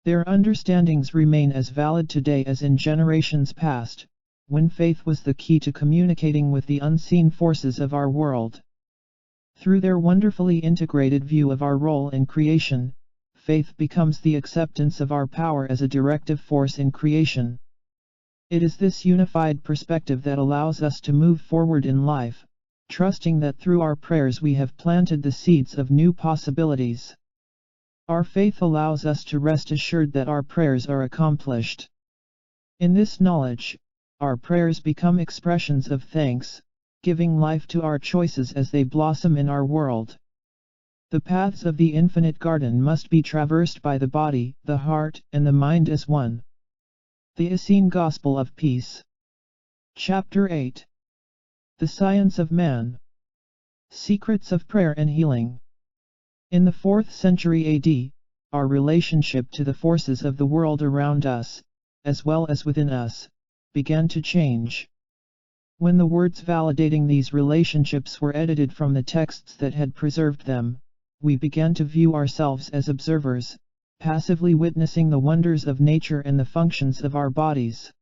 Their understandings remain as valid today as in generations past, when faith was the key to communicating with the unseen forces of our world. Through their wonderfully integrated view of our role in creation, faith becomes the acceptance of our power as a directive force in creation. It is this unified perspective that allows us to move forward in life, trusting that through our prayers we have planted the seeds of new possibilities. Our faith allows us to rest assured that our prayers are accomplished. In this knowledge, our prayers become expressions of thanks, giving life to our choices as they blossom in our world. The paths of the infinite garden must be traversed by the body, the heart, and the mind as one. The Essene Gospel of Peace. Chapter 8. The Science of Man. Secrets of Prayer and Healing. In the 4th century AD, our relationship to the forces of the world around us, as well as within us, began to change. When the words validating these relationships were edited from the texts that had preserved them, we began to view ourselves as observers, passively witnessing the wonders of nature and the functions of our bodies.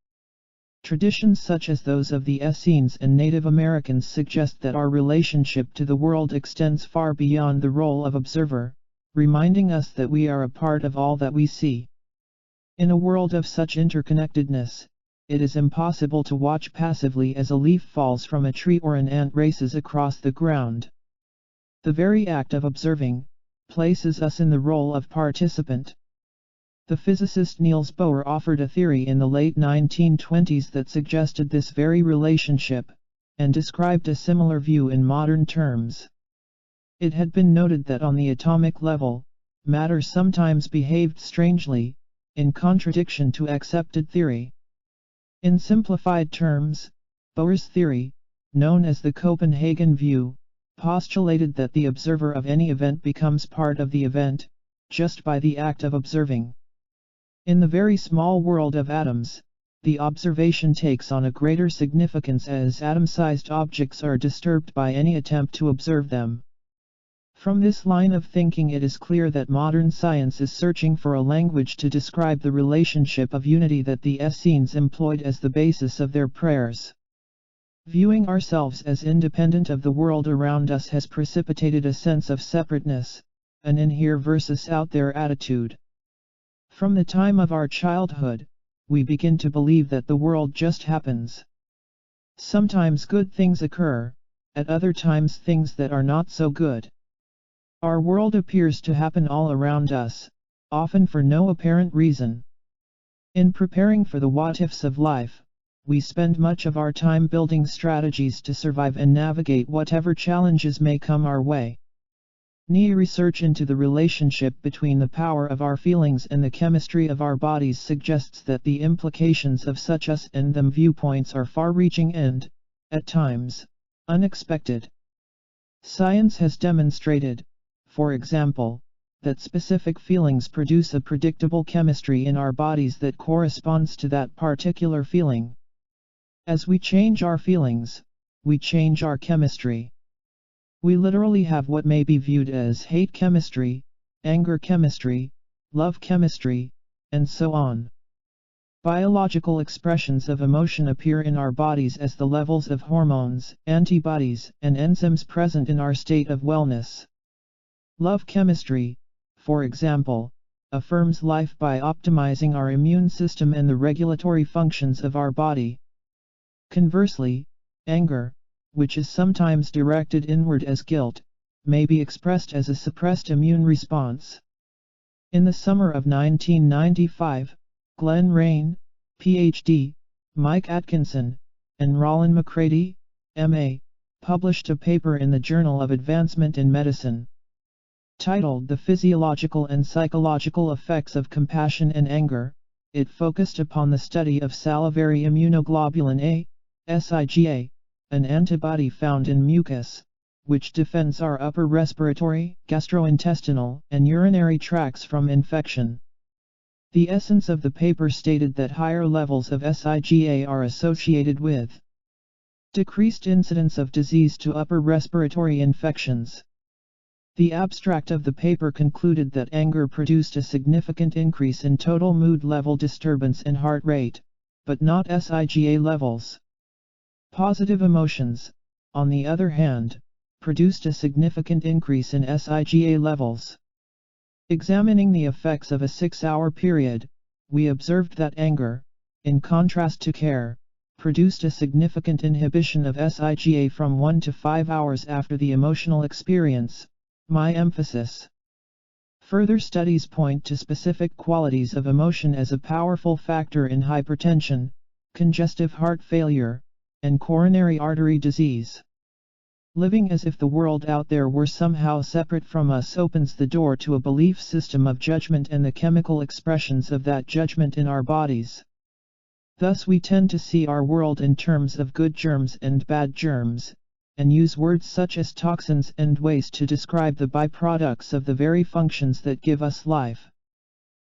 Traditions such as those of the Essenes and Native Americans suggest that our relationship to the world extends far beyond the role of observer, reminding us that we are a part of all that we see. In a world of such interconnectedness, it is impossible to watch passively as a leaf falls from a tree or an ant races across the ground. The very act of observing places us in the role of participant. The physicist Niels Bohr offered a theory in the late 1920s that suggested this very relationship, and described a similar view in modern terms. It had been noted that on the atomic level, matter sometimes behaved strangely, in contradiction to accepted theory. In simplified terms, Bohr's theory, known as the Copenhagen view, postulated that the observer of any event becomes part of the event, just by the act of observing. In the very small world of atoms, the observation takes on a greater significance as atom-sized objects are disturbed by any attempt to observe them. From this line of thinking, it is clear that modern science is searching for a language to describe the relationship of unity that the Essenes employed as the basis of their prayers. Viewing ourselves as independent of the world around us has precipitated a sense of separateness, an in here versus out there attitude. From the time of our childhood, we begin to believe that the world just happens. Sometimes good things occur, at other times things that are not so good. Our world appears to happen all around us, often for no apparent reason. In preparing for the what-ifs of life, we spend much of our time building strategies to survive and navigate whatever challenges may come our way. New research into the relationship between the power of our feelings and the chemistry of our bodies suggests that the implications of such us and them viewpoints are far-reaching and, at times, unexpected. Science has demonstrated, for example, that specific feelings produce a predictable chemistry in our bodies that corresponds to that particular feeling. As we change our feelings, we change our chemistry. We literally have what may be viewed as hate chemistry, anger chemistry, love chemistry, and so on. Biological expressions of emotion appear in our bodies as the levels of hormones, antibodies, and enzymes present in our state of wellness. Love chemistry, for example, affirms life by optimizing our immune system and the regulatory functions of our body. Conversely, anger, which is sometimes directed inward as guilt, may be expressed as a suppressed immune response. In the summer of 1995, Glenn Rain, Ph.D., Mike Atkinson, and Roland McCready, M.A., published a paper in the Journal of Advancement in Medicine. Titled The Physiological and Psychological Effects of Compassion and Anger, it focused upon the study of salivary immunoglobulin A, SIGA, an antibody found in mucus, which defends our upper respiratory, gastrointestinal, and urinary tracts from infection. The essence of the paper stated that higher levels of SIGA are associated with decreased incidence of disease to upper respiratory infections. The abstract of the paper concluded that anger produced a significant increase in total mood level disturbance and heart rate, but not SIGA levels. Positive emotions, on the other hand, produced a significant increase in SIGA levels. Examining the effects of a 6-hour period, we observed that anger, in contrast to care, produced a significant inhibition of SIGA from 1 to 5 hours after the emotional experience. My emphasis. Further studies point to specific qualities of emotion as a powerful factor in hypertension, congestive heart failure, and coronary artery disease. Living as if the world out there were somehow separate from us opens the door to a belief system of judgment and the chemical expressions of that judgment in our bodies. Thus we tend to see our world in terms of good germs and bad germs, and use words such as toxins and waste to describe the byproducts of the very functions that give us life.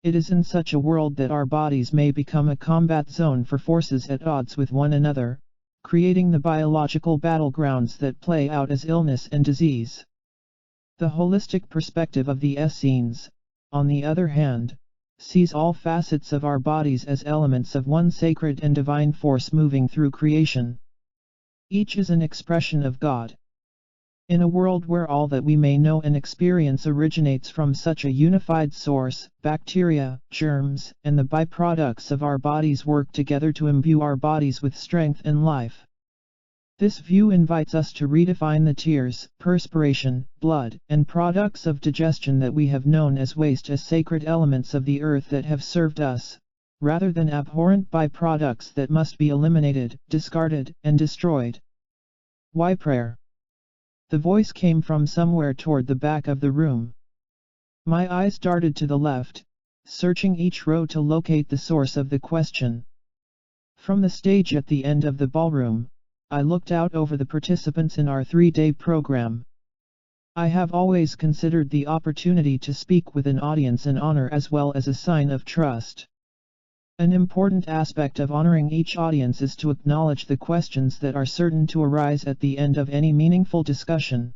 It is in such a world that our bodies may become a combat zone for forces at odds with one another, creating the biological battlegrounds that play out as illness and disease. The holistic perspective of the Essenes, on the other hand, sees all facets of our bodies as elements of one sacred and divine force moving through creation. Each is an expression of God. In a world where all that we may know and experience originates from such a unified source, bacteria, germs, and the byproducts of our bodies work together to imbue our bodies with strength and life. This view invites us to redefine the tears, perspiration, blood, and products of digestion that we have known as waste as sacred elements of the earth that have served us, rather than abhorrent byproducts that must be eliminated, discarded, and destroyed. Why prayer? The voice came from somewhere toward the back of the room. My eyes darted to the left, searching each row to locate the source of the question. From the stage at the end of the ballroom, I looked out over the participants in our 3-day program. I have always considered the opportunity to speak with an audience an honor as well as a sign of trust. An important aspect of honoring each audience is to acknowledge the questions that are certain to arise at the end of any meaningful discussion.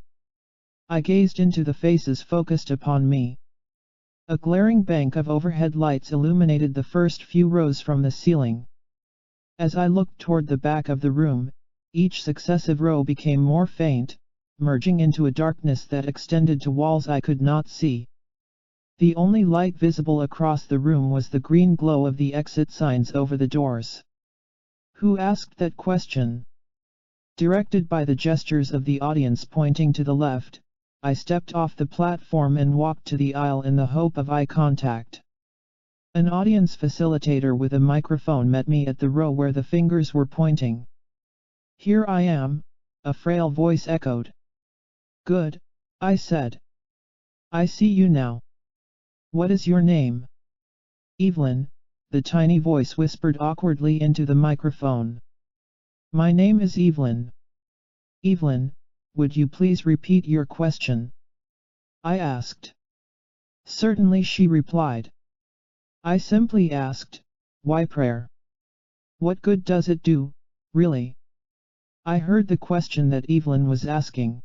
I gazed into the faces focused upon me. A glaring bank of overhead lights illuminated the first few rows from the ceiling. As I looked toward the back of the room, each successive row became more faint, merging into a darkness that extended to walls I could not see. The only light visible across the room was the green glow of the exit signs over the doors. Who asked that question? Directed by the gestures of the audience pointing to the left, I stepped off the platform and walked to the aisle in the hope of eye contact. An audience facilitator with a microphone met me at the row where the fingers were pointing. "Here I am," a frail voice echoed. "Good," I said. "I see you now. What is your name?" "Evelyn," the tiny voice whispered awkwardly into the microphone. "My name is Evelyn." "Evelyn, would you please repeat your question?" I asked. "Certainly," she replied. I simply asked, "Why prayer? What good does it do, really?" I heard the question that Evelyn was asking.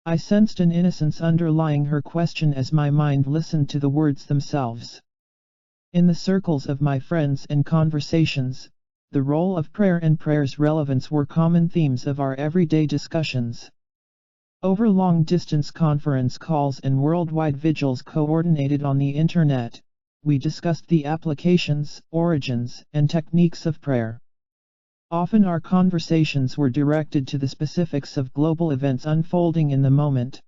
I sensed an innocence underlying her question as my mind listened to the words themselves. In the circles of my friends and conversations, the role of prayer and prayer's relevance were common themes of our everyday discussions. Over long-distance conference calls and worldwide vigils coordinated on the Internet, we discussed the applications, origins, and techniques of prayer. Often our conversations were directed to the specifics of global events unfolding in the moment.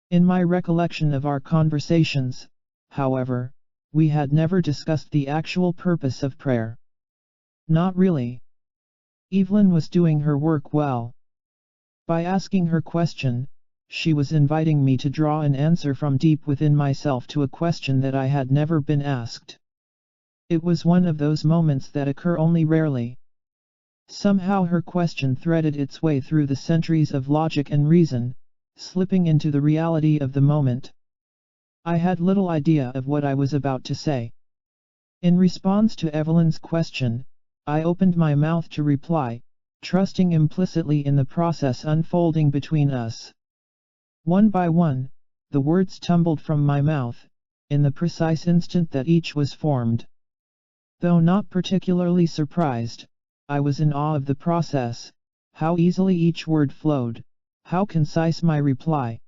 In my recollection of our conversations, however, we had never discussed the actual purpose of prayer. Not really. Evelyn was doing her work well. By asking her question, she was inviting me to draw an answer from deep within myself to a question that I had never been asked. It was one of those moments that occur only rarely. Somehow her question threaded its way through the centuries of logic and reason, slipping into the reality of the moment. I had little idea of what I was about to say. In response to Evelyn's question, I opened my mouth to reply, trusting implicitly in the process unfolding between us. One by one, the words tumbled from my mouth, in the precise instant that each was formed. Though not particularly surprised, I was in awe of the process, how easily each word flowed, how concise my reply.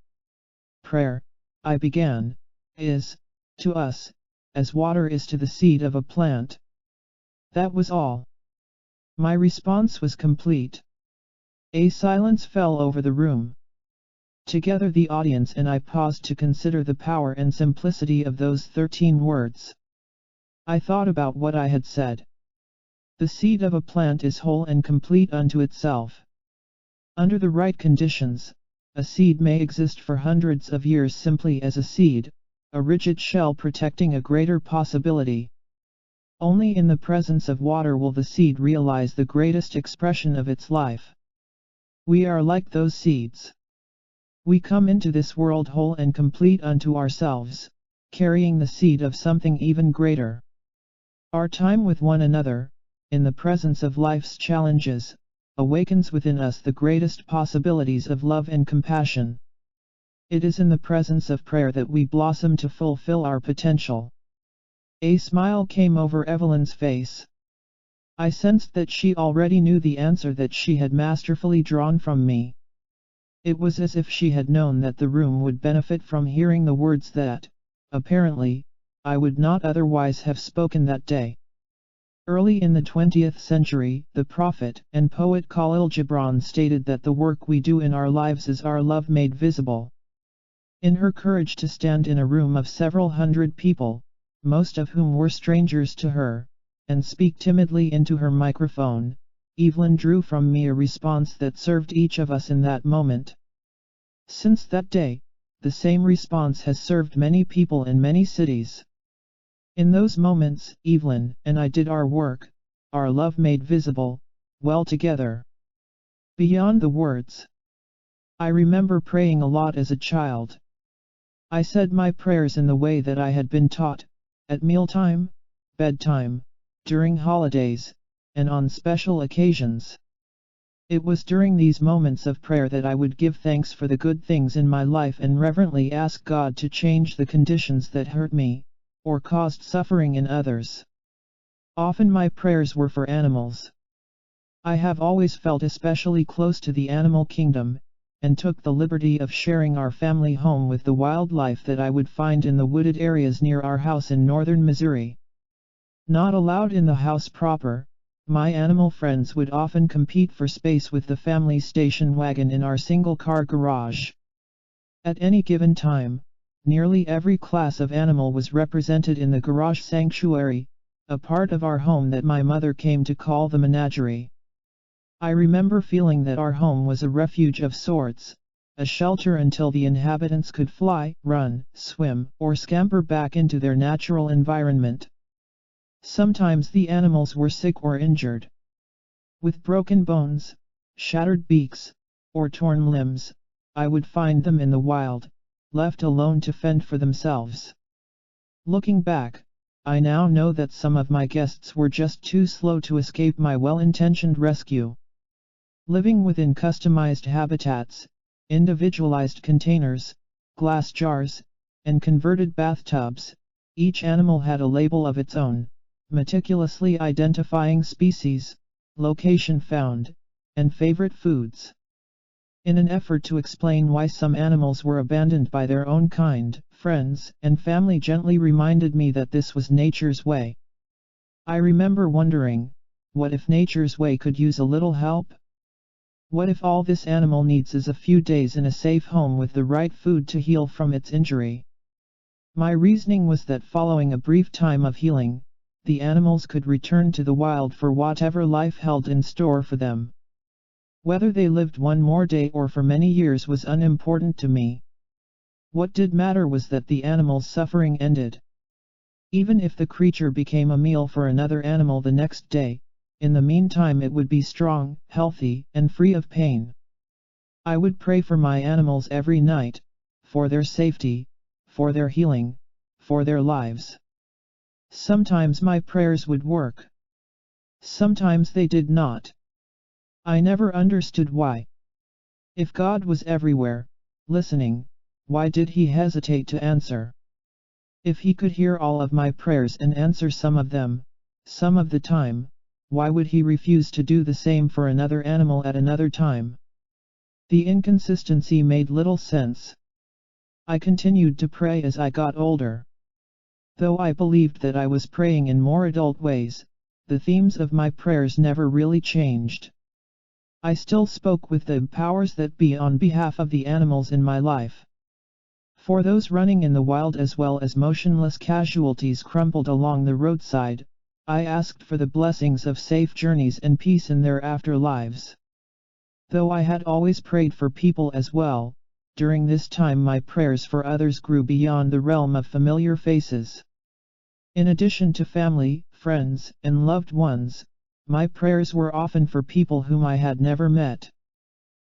"Prayer," I began, "is, to us, as water is to the seed of a plant." That was all. My response was complete. A silence fell over the room. Together the audience and I paused to consider the power and simplicity of those 13 words. I thought about what I had said. The seed of a plant is whole and complete unto itself. Under the right conditions, a seed may exist for hundreds of years simply as a seed, a rigid shell protecting a greater possibility. Only in the presence of water will the seed realize the greatest expression of its life. We are like those seeds. We come into this world whole and complete unto ourselves, carrying the seed of something even greater. Our time with one another, in the presence of life's challenges, awakens within us the greatest possibilities of love and compassion. It is in the presence of prayer that we blossom to fulfill our potential. A smile came over Evelyn's face. I sensed that she already knew the answer that she had masterfully drawn from me. It was as if she had known that the room would benefit from hearing the words that, apparently, I would not otherwise have spoken that day. Early in the 20th century, the prophet and poet Khalil Gibran stated that the work we do in our lives is our love made visible. In her courage to stand in a room of several hundred people, most of whom were strangers to her, and speak timidly into her microphone, Evelyn drew from me a response that served each of us in that moment. Since that day, the same response has served many people in many cities. In those moments, Evelyn and I did our work, our love made visible, well together. Beyond the words. I remember praying a lot as a child. I said my prayers in the way that I had been taught, at mealtime, bedtime, during holidays, and on special occasions. It was during these moments of prayer that I would give thanks for the good things in my life and reverently ask God to change the conditions that hurt me, or caused suffering in others. Often my prayers were for animals. I have always felt especially close to the animal kingdom, and took the liberty of sharing our family home with the wildlife that I would find in the wooded areas near our house in northern Missouri. Not allowed in the house proper, my animal friends would often compete for space with the family station wagon in our single-car garage. At any given time, nearly every class of animal was represented in the garage sanctuary, a part of our home that my mother came to call the menagerie. I remember feeling that our home was a refuge of sorts, a shelter until the inhabitants could fly, run, swim, or scamper back into their natural environment. Sometimes the animals were sick or injured. With broken bones, shattered beaks, or torn limbs, I would find them in the wild, left alone to fend for themselves. Looking back, I now know that some of my guests were just too slow to escape my well-intentioned rescue. Living within customized habitats, individualized containers, glass jars, and converted bathtubs, each animal had a label of its own, meticulously identifying species, location found, and favorite foods. In an effort to explain why some animals were abandoned by their own kind, friends and family gently reminded me that this was nature's way. I remember wondering, what if nature's way could use a little help? What if all this animal needs is a few days in a safe home with the right food to heal from its injury? My reasoning was that following a brief time of healing, the animals could return to the wild for whatever life held in store for them. Whether they lived one more day or for many years was unimportant to me. What did matter was that the animal's suffering ended. Even if the creature became a meal for another animal the next day, in the meantime it would be strong, healthy, and free of pain. I would pray for my animals every night, for their safety, for their healing, for their lives. Sometimes my prayers would work. Sometimes they did not. I never understood why. If God was everywhere, listening, why did He hesitate to answer? If He could hear all of my prayers and answer some of them, some of the time, why would He refuse to do the same for another animal at another time? The inconsistency made little sense. I continued to pray as I got older. Though I believed that I was praying in more adult ways, the themes of my prayers never really changed. I still spoke with the powers that be on behalf of the animals in my life. For those running in the wild as well as motionless casualties crumpled along the roadside, I asked for the blessings of safe journeys and peace in their afterlives. Though I had always prayed for people as well, during this time my prayers for others grew beyond the realm of familiar faces. In addition to family, friends, and loved ones, my prayers were often for people whom I had never met.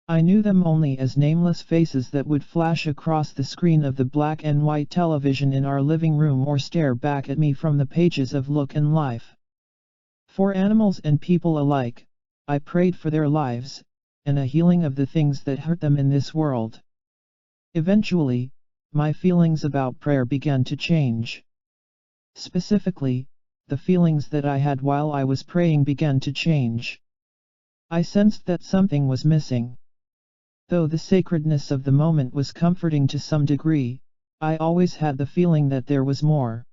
I knew them only as nameless faces that would flash across the screen of the black and white television in our living room or stare back at me from the pages of Look and Life. For animals and people alike, I prayed for their lives, and a healing of the things that hurt them in this world. Eventually, my feelings about prayer began to change. Specifically, the feelings that I had while I was praying began to change. I sensed that something was missing. Though the sacredness of the moment was comforting to some degree, I always had the feeling that there was more.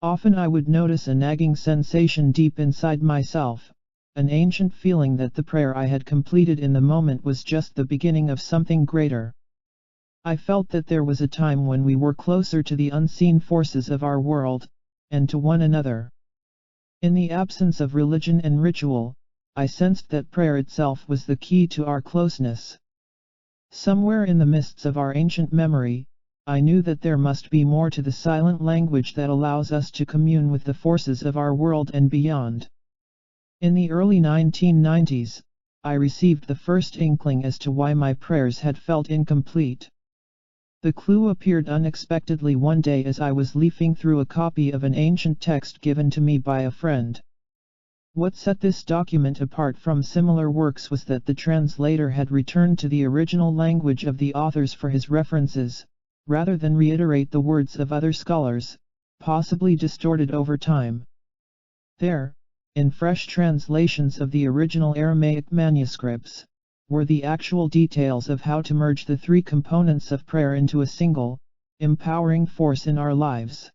Often I would notice a nagging sensation deep inside myself, an ancient feeling that the prayer I had completed in the moment was just the beginning of something greater. I felt that there was a time when we were closer to the unseen forces of our world, and to one another. In the absence of religion and ritual, I sensed that prayer itself was the key to our closeness. Somewhere in the mists of our ancient memory, I knew that there must be more to the silent language that allows us to commune with the forces of our world and beyond. In the early 1990s, I received the first inkling as to why my prayers had felt incomplete. The clue appeared unexpectedly one day as I was leafing through a copy of an ancient text given to me by a friend. What set this document apart from similar works was that the translator had returned to the original language of the authors for his references, rather than reiterate the words of other scholars, possibly distorted over time. There, in fresh translations of the original Aramaic manuscripts, were the actual details of how to merge the three components of prayer into a single, empowering force in our lives.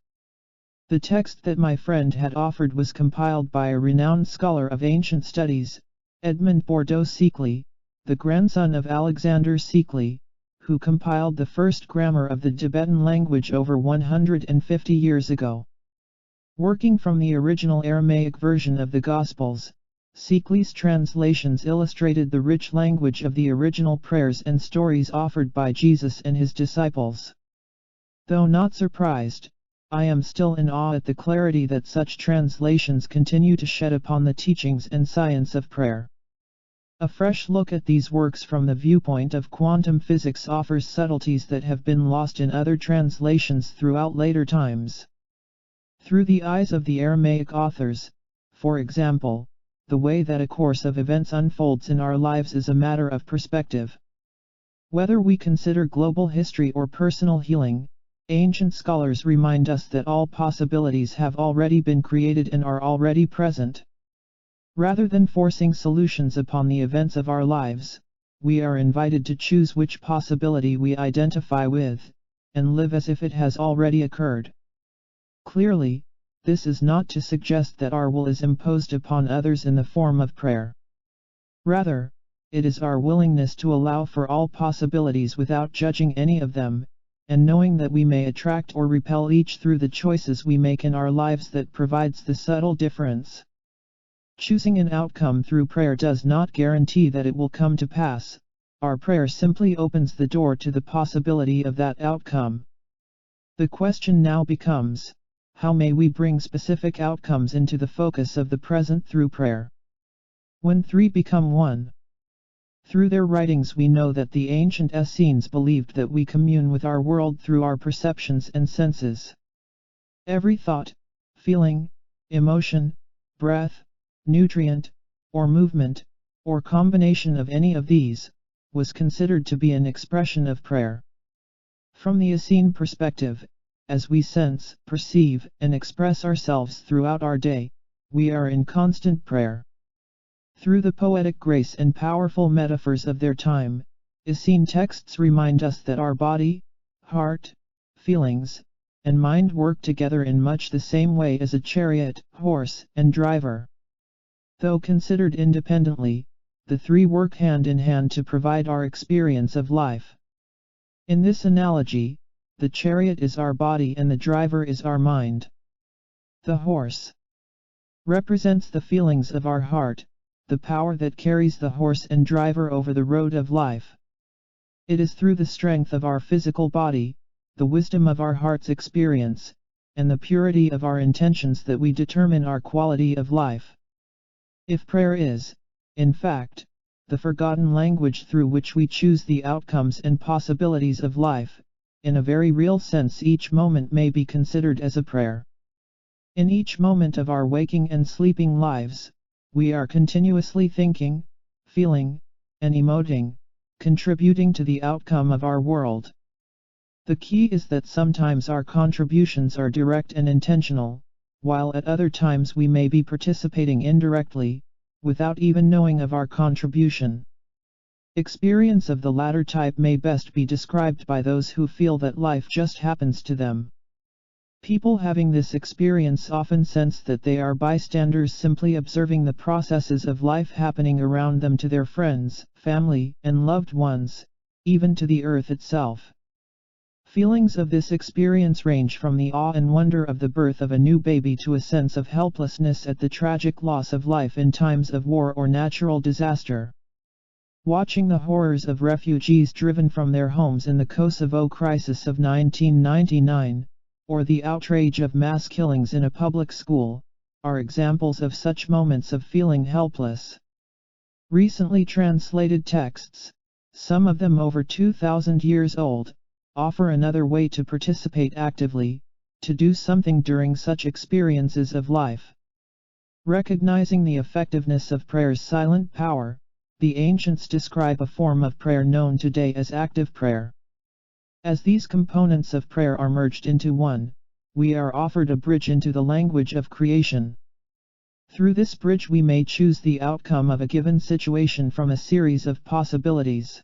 The text that my friend had offered was compiled by a renowned scholar of ancient studies, Edmond Bordeaux-Secley, the grandson of Alexander Secley, who compiled the first grammar of the Tibetan language over 150 years ago. Working from the original Aramaic version of the Gospels, Secley's translations illustrated the rich language of the original prayers and stories offered by Jesus and his disciples. Though not surprised, I am still in awe at the clarity that such translations continue to shed upon the teachings and science of prayer. A fresh look at these works from the viewpoint of quantum physics offers subtleties that have been lost in other translations throughout later times. Through the eyes of the Aramaic authors, for example, the way that a course of events unfolds in our lives is a matter of perspective. Whether we consider global history or personal healing, ancient scholars remind us that all possibilities have already been created and are already present. Rather than forcing solutions upon the events of our lives, we are invited to choose which possibility we identify with, and live as if it has already occurred. Clearly, this is not to suggest that our will is imposed upon others in the form of prayer. Rather, it is our willingness to allow for all possibilities without judging any of them, and knowing that we may attract or repel each through the choices we make in our lives that provides the subtle difference. Choosing an outcome through prayer does not guarantee that it will come to pass. Our prayer simply opens the door to the possibility of that outcome. The question now becomes, how may we bring specific outcomes into the focus of the present through prayer? When three become one. Through their writings we know that the ancient Essenes believed that we commune with our world through our perceptions and senses. Every thought, feeling, emotion, breath, nutrient, or movement, or combination of any of these, was considered to be an expression of prayer. From the Essene perspective, as we sense, perceive, and express ourselves throughout our day, we are in constant prayer. Through the poetic grace and powerful metaphors of their time, Essene texts remind us that our body, heart, feelings, and mind work together in much the same way as a chariot, horse, and driver. Though considered independently, the three work hand in hand to provide our experience of life. In this analogy, the chariot is our body and the driver is our mind. The horse represents the feelings of our heart, the power that carries the horse and driver over the road of life. It is through the strength of our physical body, the wisdom of our heart's experience, and the purity of our intentions that we determine our quality of life. If prayer is, in fact, the forgotten language through which we choose the outcomes and possibilities of life, in a very real sense each moment may be considered as a prayer. In each moment of our waking and sleeping lives, we are continuously thinking, feeling, and emoting, contributing to the outcome of our world. The key is that sometimes our contributions are direct and intentional, while at other times we may be participating indirectly, without even knowing of our contribution. Experience of the latter type may best be described by those who feel that life just happens to them. People having this experience often sense that they are bystanders simply observing the processes of life happening around them to their friends, family, and loved ones, even to the earth itself. Feelings of this experience range from the awe and wonder of the birth of a new baby to a sense of helplessness at the tragic loss of life in times of war or natural disaster. Watching the horrors of refugees driven from their homes in the Kosovo crisis of 1999, or the outrage of mass killings in a public school, are examples of such moments of feeling helpless. Recently translated texts, some of them over 2,000 years old, offer another way to participate actively, to do something during such experiences of life. Recognizing the effectiveness of prayer's silent power, the ancients describe a form of prayer known today as active prayer. As these components of prayer are merged into one, we are offered a bridge into the language of creation. Through this bridge we may choose the outcome of a given situation from a series of possibilities.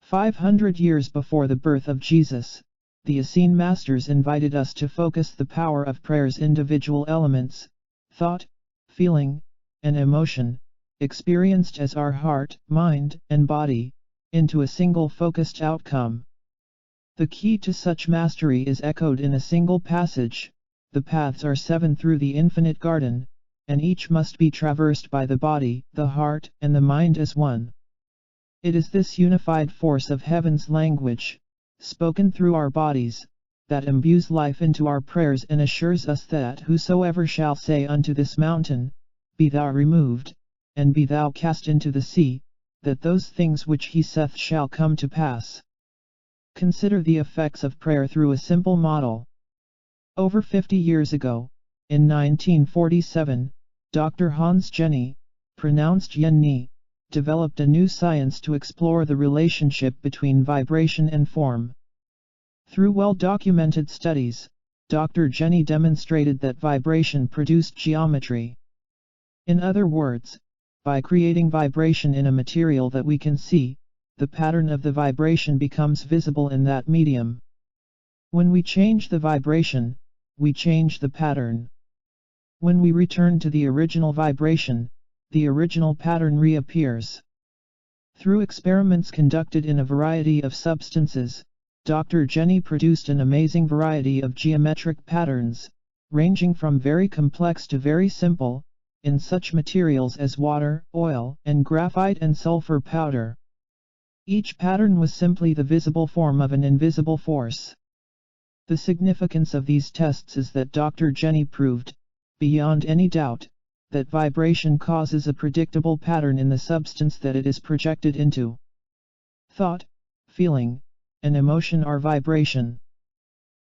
500 years before the birth of Jesus, the Essene Masters invited us to focus the power of prayer's individual elements, thought, feeling, and emotion, experienced as our heart, mind, and body, into a single focused outcome. The key to such mastery is echoed in a single passage: the paths are 7 through the infinite garden, and each must be traversed by the body, the heart, and the mind as one. It is this unified force of heaven's language, spoken through our bodies, that imbues life into our prayers and assures us that whosoever shall say unto this mountain, Be thou removed, and be thou cast into the sea, that those things which he saith shall come to pass. Consider the effects of prayer through a simple model. Over 50 years ago, in 1947, Dr. Hans Jenny, pronounced Jenny, developed a new science to explore the relationship between vibration and form. Through well-documented studies, Dr. Jenny demonstrated that vibration produced geometry. In other words, by creating vibration in a material that we can see, the pattern of the vibration becomes visible in that medium. When we change the vibration, we change the pattern. When we return to the original vibration, the original pattern reappears. Through experiments conducted in a variety of substances, Dr. Jenny produced an amazing variety of geometric patterns, ranging from very complex to very simple, in such materials as water, oil, and graphite and sulfur powder. Each pattern was simply the visible form of an invisible force. The significance of these tests is that Dr. Jenny proved, beyond any doubt, that vibration causes a predictable pattern in the substance that it is projected into. Thought, feeling, and emotion are vibration.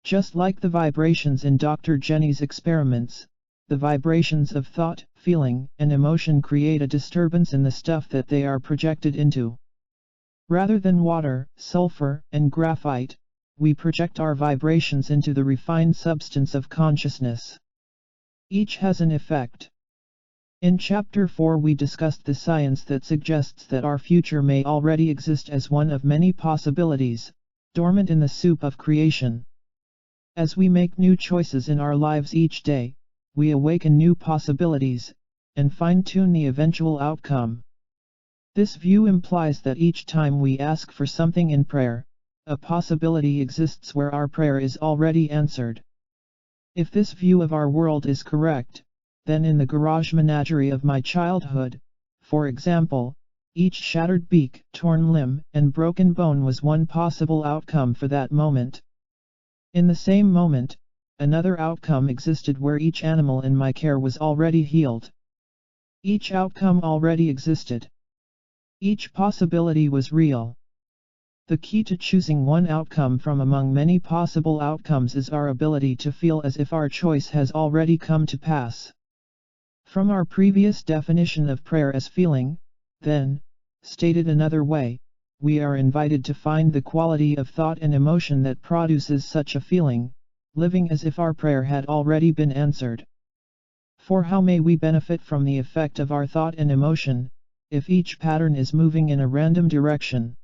Just like the vibrations in Dr. Jenny's experiments, the vibrations of thought, feeling, and emotion create a disturbance in the stuff that they are projected into. Rather than water, sulfur, and graphite, we project our vibrations into the refined substance of consciousness. Each has an effect. In Chapter 4 we discussed the science that suggests that our future may already exist as one of many possibilities, dormant in the soup of creation. As we make new choices in our lives each day, we awaken new possibilities, and fine-tune the eventual outcome. This view implies that each time we ask for something in prayer, a possibility exists where our prayer is already answered. If this view of our world is correct, then in the garage menagerie of my childhood, for example, each shattered beak, torn limb, and broken bone was one possible outcome for that moment. In the same moment, another outcome existed where each animal in my care was already healed. Each outcome already existed. Each possibility was real. The key to choosing one outcome from among many possible outcomes is our ability to feel as if our choice has already come to pass. From our previous definition of prayer as feeling, then, stated another way, we are invited to find the quality of thought and emotion that produces such a feeling, living as if our prayer had already been answered. For how may we benefit from the effect of our thought and emotion, if each pattern is moving in a random direction?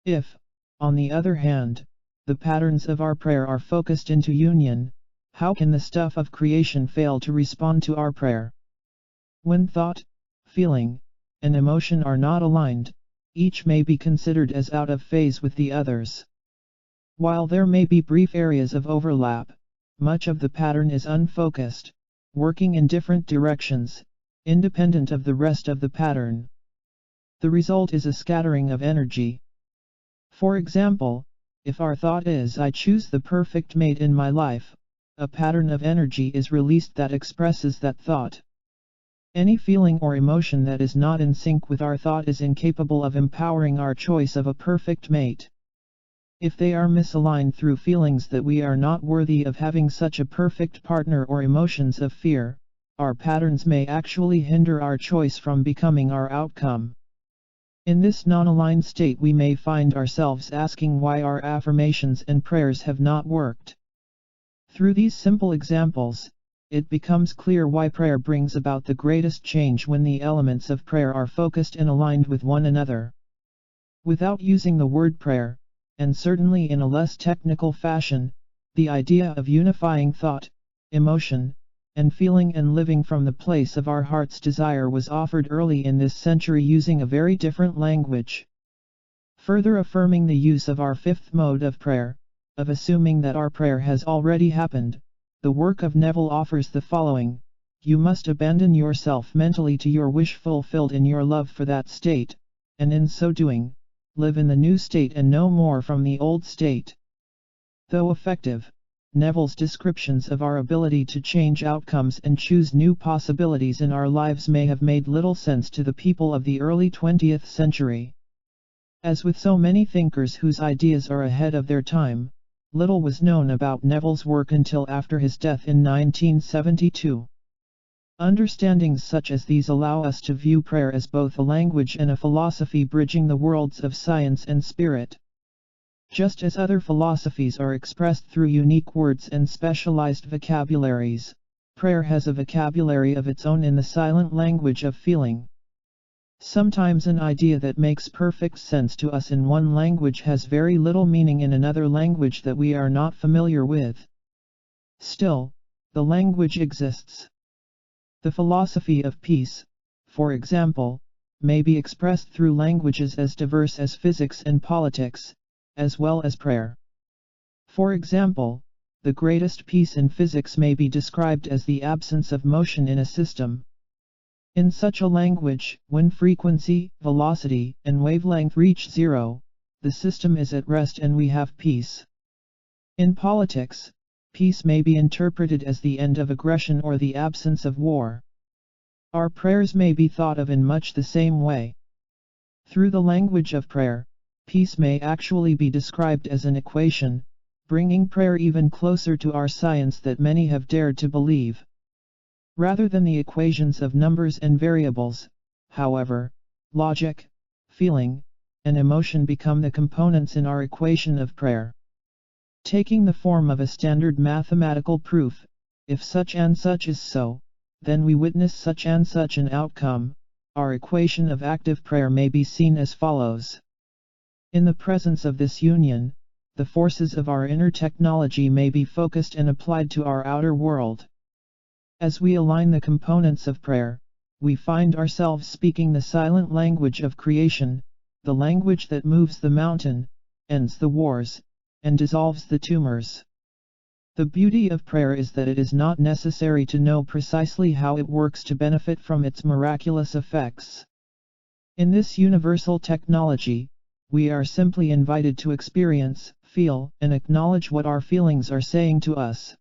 If, on the other hand, the patterns of our prayer are focused into union, how can the stuff of creation fail to respond to our prayer? When thought, feeling, and emotion are not aligned, each may be considered as out of phase with the others. While there may be brief areas of overlap, much of the pattern is unfocused, working in different directions, independent of the rest of the pattern. The result is a scattering of energy. For example, if our thought is "I choose the perfect mate in my life," a pattern of energy is released that expresses that thought. Any feeling or emotion that is not in sync with our thought is incapable of empowering our choice of a perfect mate. If they are misaligned through feelings that we are not worthy of having such a perfect partner or emotions of fear, our patterns may actually hinder our choice from becoming our outcome. In this non-aligned state we may find ourselves asking why our affirmations and prayers have not worked. Through these simple examples, it becomes clear why prayer brings about the greatest change when the elements of prayer are focused and aligned with one another. Without using the word prayer, and certainly in a less technical fashion, the idea of unifying thought, emotion, and feeling and living from the place of our heart's desire was offered early in this century using a very different language. Further affirming the use of our fifth mode of prayer, of assuming that our prayer has already happened, the work of Neville offers the following: you must abandon yourself mentally to your wish fulfilled in your love for that state, and in so doing, live in the new state and no more from the old state. Though effective, Neville's descriptions of our ability to change outcomes and choose new possibilities in our lives may have made little sense to the people of the early 20th century. As with so many thinkers whose ideas are ahead of their time, little was known about Neville's work until after his death in 1972. Understandings such as these allow us to view prayer as both a language and a philosophy bridging the worlds of science and spirit. Just as other philosophies are expressed through unique words and specialized vocabularies, prayer has a vocabulary of its own in the silent language of feeling. Sometimes an idea that makes perfect sense to us in one language has very little meaning in another language that we are not familiar with. Still, the language exists. The philosophy of peace, for example, may be expressed through languages as diverse as physics and politics, as well as prayer. For example, the greatest peace in physics may be described as the absence of motion in a system. In such a language, when frequency, velocity, and wavelength reach zero, the system is at rest and we have peace. In politics, peace may be interpreted as the end of aggression or the absence of war. Our prayers may be thought of in much the same way. Through the language of prayer, peace may actually be described as an equation, bringing prayer even closer to our science that many have dared to believe. Rather than the equations of numbers and variables, however, logic, feeling, and emotion become the components in our equation of prayer. Taking the form of a standard mathematical proof, if such and such is so, then we witness such and such an outcome. Our equation of active prayer may be seen as follows. In the presence of this union, the forces of our inner technology may be focused and applied to our outer world. As we align the components of prayer, we find ourselves speaking the silent language of creation, the language that moves the mountain, ends the wars, and dissolves the tumors. The beauty of prayer is that it is not necessary to know precisely how it works to benefit from its miraculous effects. In this universal technology, we are simply invited to experience, feel, and acknowledge what our feelings are saying to us.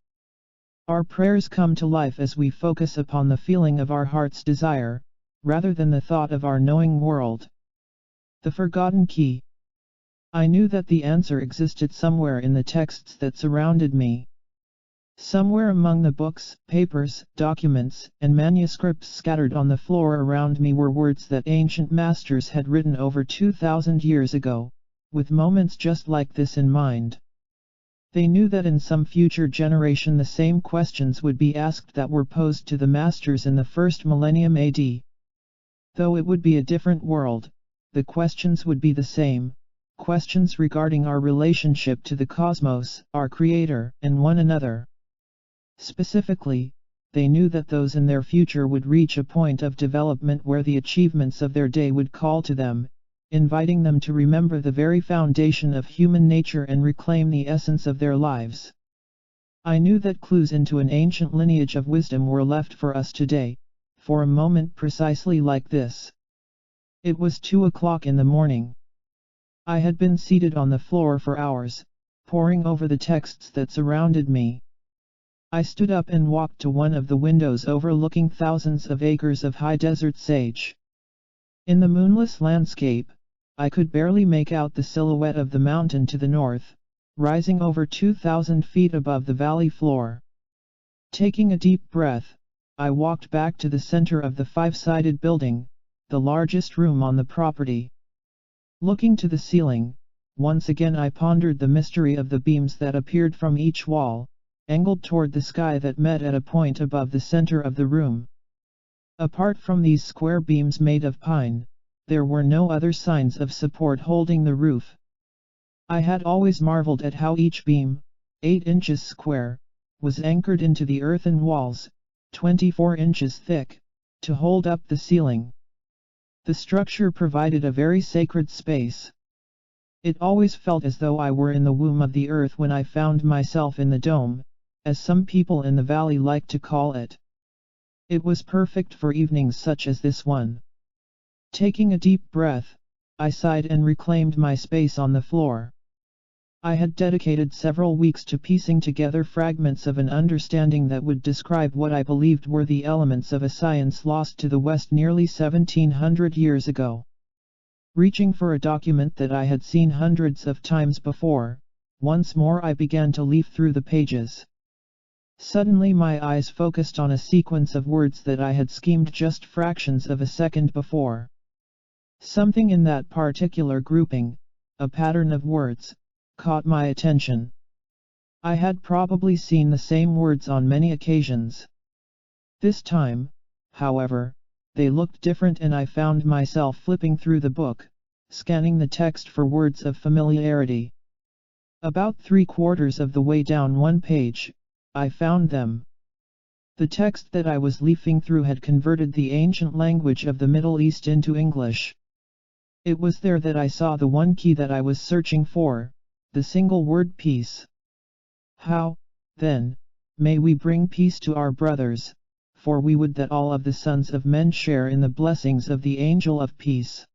Our prayers come to life as we focus upon the feeling of our heart's desire, rather than the thought of our knowing world. The forgotten key. I knew that the answer existed somewhere in the texts that surrounded me. Somewhere among the books, papers, documents, and manuscripts scattered on the floor around me were words that ancient masters had written over 2,000 years ago, with moments just like this in mind. They knew that in some future generation the same questions would be asked that were posed to the masters in the first millennium AD. Though it would be a different world, the questions would be the same, questions regarding our relationship to the cosmos, our Creator, and one another. Specifically, they knew that those in their future would reach a point of development where the achievements of their day would call to them, inviting them to remember the very foundation of human nature and reclaim the essence of their lives. I knew that clues into an ancient lineage of wisdom were left for us today, for a moment precisely like this. It was 2 o'clock in the morning. I had been seated on the floor for hours, poring over the texts that surrounded me. I stood up and walked to one of the windows overlooking thousands of acres of high desert sage. In the moonless landscape, I could barely make out the silhouette of the mountain to the north, rising over 2,000 feet above the valley floor. Taking a deep breath, I walked back to the center of the five-sided building, the largest room on the property. Looking to the ceiling, once again I pondered the mystery of the beams that appeared from each wall, angled toward the sky that met at a point above the center of the room. Apart from these square beams made of pine, there were no other signs of support holding the roof. I had always marveled at how each beam, 8 inches square, was anchored into the earthen walls, 24 inches thick, to hold up the ceiling. The structure provided a very sacred space. It always felt as though I were in the womb of the earth when I found myself in the dome, as some people in the valley like to call it. It was perfect for evenings such as this one. Taking a deep breath, I sighed and reclaimed my space on the floor. I had dedicated several weeks to piecing together fragments of an understanding that would describe what I believed were the elements of a science lost to the West nearly 1700 years ago. Reaching for a document that I had seen hundreds of times before, once more I began to leaf through the pages. Suddenly my eyes focused on a sequence of words that I had schemed just fractions of a second before. Something in that particular grouping, a pattern of words, caught my attention. I had probably seen the same words on many occasions. This time, however, they looked different and I found myself flipping through the book, scanning the text for words of familiarity. About 3/4 of the way down one page, I found them. The text that I was leafing through had converted the ancient language of the Middle East into English. It was there that I saw the one key that I was searching for, the single word peace. How, then, may we bring peace to our brothers, for we would that all of the sons of men share in the blessings of the angel of peace.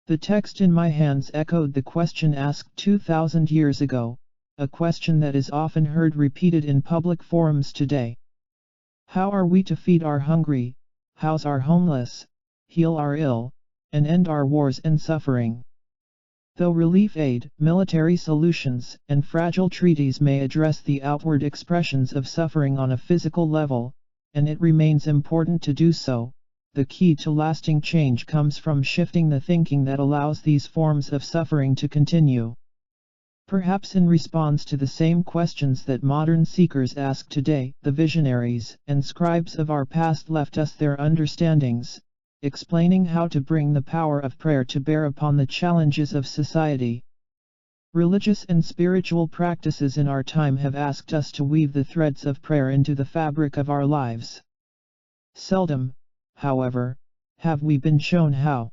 The text in my hands echoed the question asked 2,000 years ago, a question that is often heard repeated in public forums today. How are we to feed our hungry, house our homeless, heal our ill, and end our wars and suffering? Though relief aid, military solutions, and fragile treaties may address the outward expressions of suffering on a physical level, and it remains important to do so, the key to lasting change comes from shifting the thinking that allows these forms of suffering to continue. Perhaps in response to the same questions that modern seekers ask today, the visionaries and scribes of our past left us their understandings, explaining how to bring the power of prayer to bear upon the challenges of society. Religious and spiritual practices in our time have asked us to weave the threads of prayer into the fabric of our lives. Seldom, however, have we been shown how.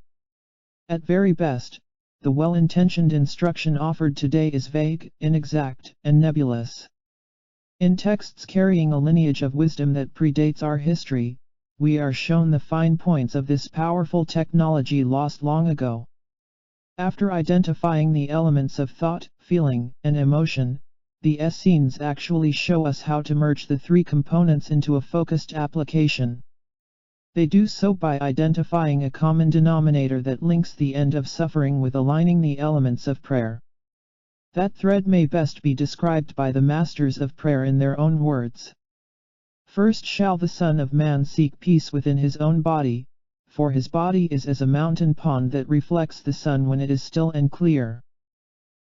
At very best, the well-intentioned instruction offered today is vague, inexact, and nebulous. In texts carrying a lineage of wisdom that predates our history, we are shown the fine points of this powerful technology lost long ago. After identifying the elements of thought, feeling, and emotion, the Essenes actually show us how to merge the three components into a focused application. They do so by identifying a common denominator that links the end of suffering with aligning the elements of prayer. That thread may best be described by the masters of prayer in their own words. First shall the Son of Man seek peace within his own body, for his body is as a mountain pond that reflects the sun when it is still and clear.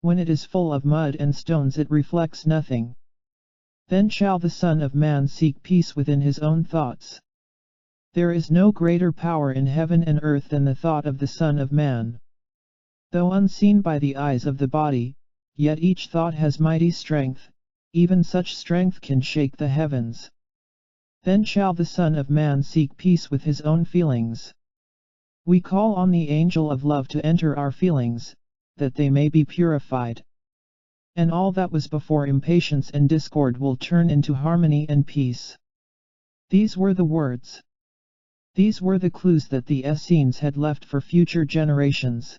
When it is full of mud and stones it reflects nothing. Then shall the Son of Man seek peace within his own thoughts. There is no greater power in heaven and earth than the thought of the Son of Man. Though unseen by the eyes of the body, yet each thought has mighty strength, even such strength can shake the heavens. Then shall the Son of Man seek peace with his own feelings. We call on the angel of love to enter our feelings, that they may be purified. And all that was before impatience and discord will turn into harmony and peace. These were the words. These were the clues that the Essenes had left for future generations.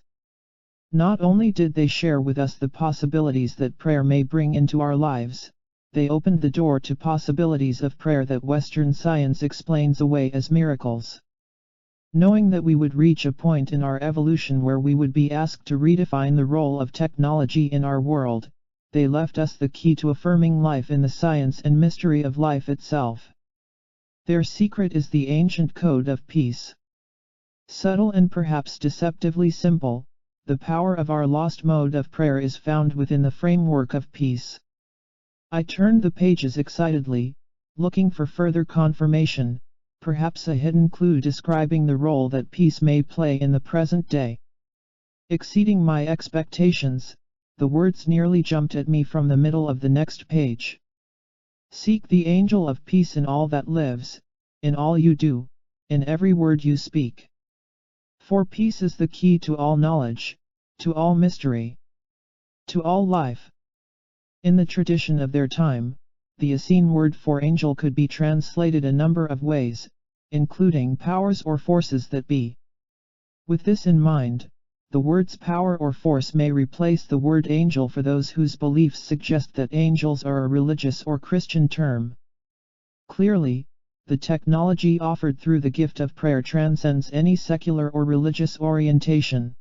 Not only did they share with us the possibilities that prayer may bring into our lives, they opened the door to possibilities of prayer that Western science explains away as miracles. Knowing that we would reach a point in our evolution where we would be asked to redefine the role of technology in our world, they left us the key to affirming life in the science and mystery of life itself. Their secret is the ancient code of peace. Subtle and perhaps deceptively simple, the power of our lost mode of prayer is found within the framework of peace. I turned the pages excitedly, looking for further confirmation, perhaps a hidden clue describing the role that peace may play in the present day. Exceeding my expectations, the words nearly jumped at me from the middle of the next page. Seek the angel of peace in all that lives, in all you do, in every word you speak. For peace is the key to all knowledge, to all mystery, to all life. In the tradition of their time, the Essene word for angel could be translated a number of ways, including powers or forces that be. With this in mind, the words power or force may replace the word angel for those whose beliefs suggest that angels are a religious or Christian term. Clearly, the technology offered through the gift of prayer transcends any secular or religious orientation.